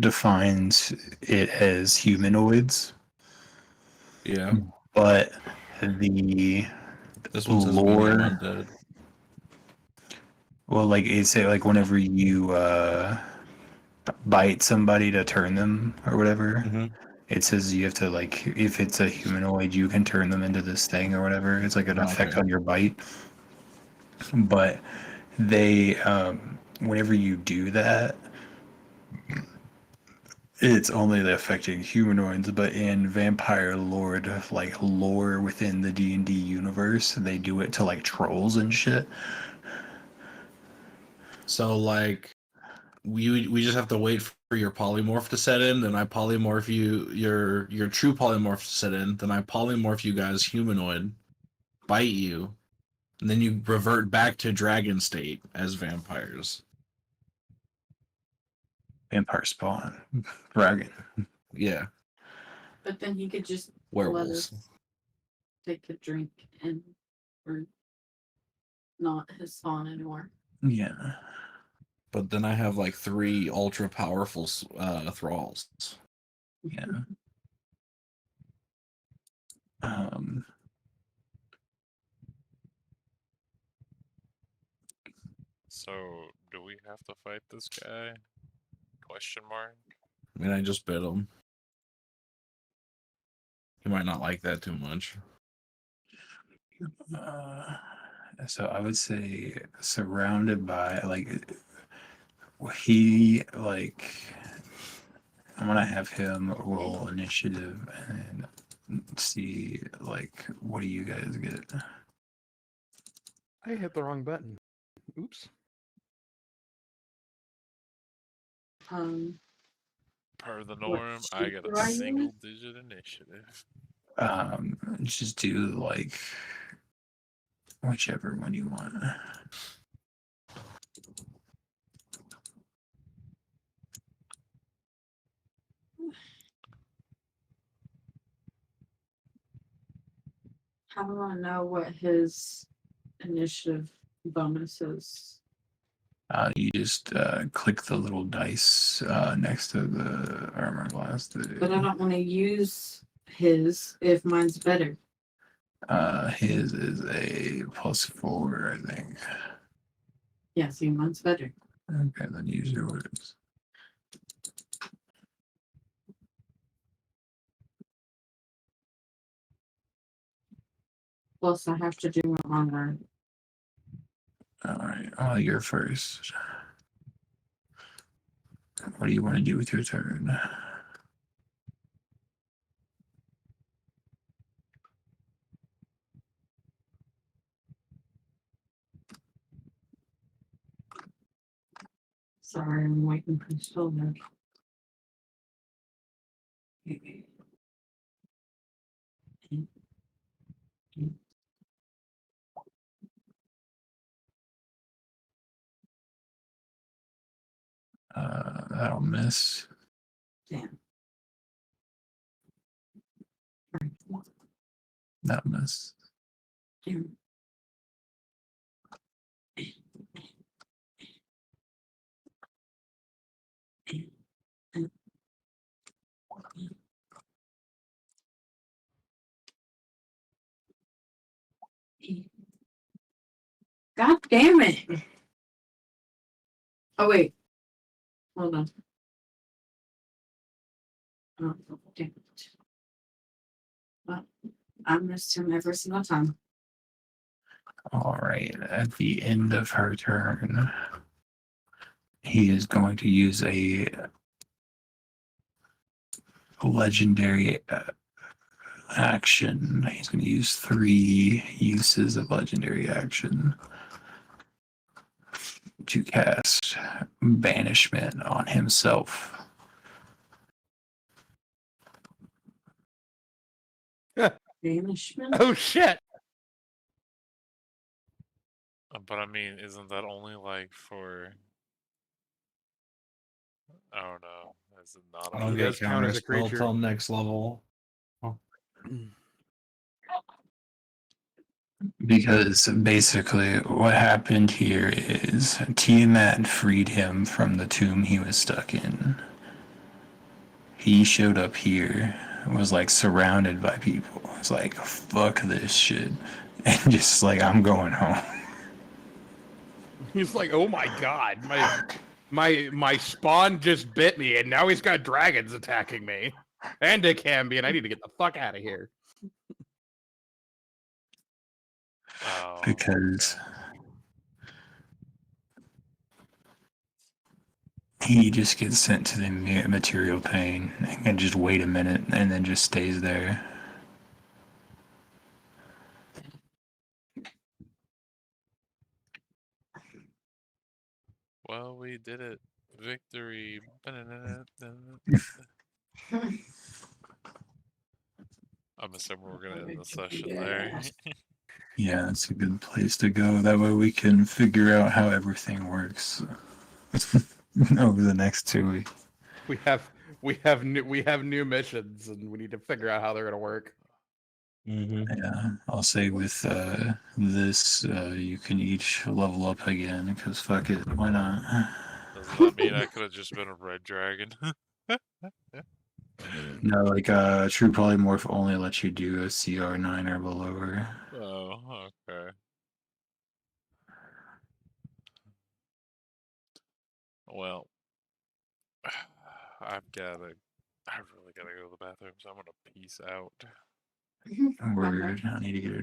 S2: defines it as humanoids,
S1: Yeah.
S2: but the
S1: This one says medium
S2: lore,
S1: undead.
S2: well, like, it say, like, whenever you bite somebody to turn them or whatever,
S1: Mm-hmm.
S2: it says you have to, like, if it's a humanoid, you can turn them into this thing or whatever. It's like an effect
S1: Okay.
S2: on your bite. But they whenever you do that, it's only affecting humanoids, but in vampire lord, like lore within the D&D universe, they do it to like trolls and shit.
S1: So like, we just have to wait for your polymorph to set in. Then I polymorph you, your true polymorph to set in. Then I polymorph you guys humanoid, bite you, and then you revert back to dragon state as vampires.
S2: Vampire spawn dragon.
S1: Yeah,
S5: But then he could just
S1: werewolves.
S5: let us take a drink and we're not his spawn anymore.
S2: Yeah.
S1: But then I have like 3 ultra powerful thralls.
S2: Yeah. Um
S3: So, do we have to fight this guy? Question mark.
S1: I mean, I just bit him. He might not like that too much.
S2: so I would say surrounded by like he like I'm gonna have him roll initiative and see like what do you guys get?
S4: I hit the wrong button. Oops.
S3: Per the
S5: What
S3: norm, I
S5: sheet
S3: got
S5: do
S3: a
S5: I use?
S3: single-digit initiative.
S2: Just do like whichever one you want.
S5: How do I know what his initiative bonus is?
S2: You just click the little dice next to the armor class.
S5: But I don't want to use his if mine's better.
S2: His is a +4, I think.
S5: Yeah, see, mine's better.
S2: Okay, then use yours.
S5: Plus, I have to do my armor.
S2: All right, you're first. What do you want to do with your turn?
S5: Sorry, I'm waiting for Silver.
S2: That'll miss.
S5: Damn.
S2: That'll miss.
S5: Damn. God damn it! Oh wait, hold on. Oh, damn it. Well, I missed him every single time.
S2: All right, at the end of her turn, he is going to use a legendary action. He's going to use 3 uses of legendary action to cast banishment on himself.
S5: Banishment?
S4: Oh shit!
S3: But I mean, isn't that only like for? I don't know. Is it not?
S1: I
S3: a
S1: don't
S4: He
S1: get
S4: does count as a
S1: counter spell
S4: creature.
S1: till next level.
S2: Because basically what happened here is Tiamat freed him from the tomb he was stuck in. He showed up here, was like surrounded by people. It's like, fuck this shit. And just like, I'm going home.
S4: He's like, oh my god, my spawn just bit me, and now he's got dragons attacking me, and a Cambion. I need to get the fuck out of here.
S3: Oh,
S2: Because
S3: okay.
S2: he just gets sent to the material plane and can just wait a minute and then just stays there.
S3: Well, we did it. Victory. I'm assuming we're gonna end the session there.
S2: Yeah, that's a good place to go. That way we can figure out how everything works over the next 2 weeks.
S4: We have new missions, and we need to figure out how they're gonna work.
S2: Yeah, I'll say with this, you can each level up again, because fuck it, why not?
S3: Doesn't that mean I could have just been a red dragon?
S2: No, like True Polymorph only lets you do a CR9 or below.
S3: Oh, okay. Well, I really gotta go to the bathroom, so I'm gonna peace out.
S2: Word, I need to get a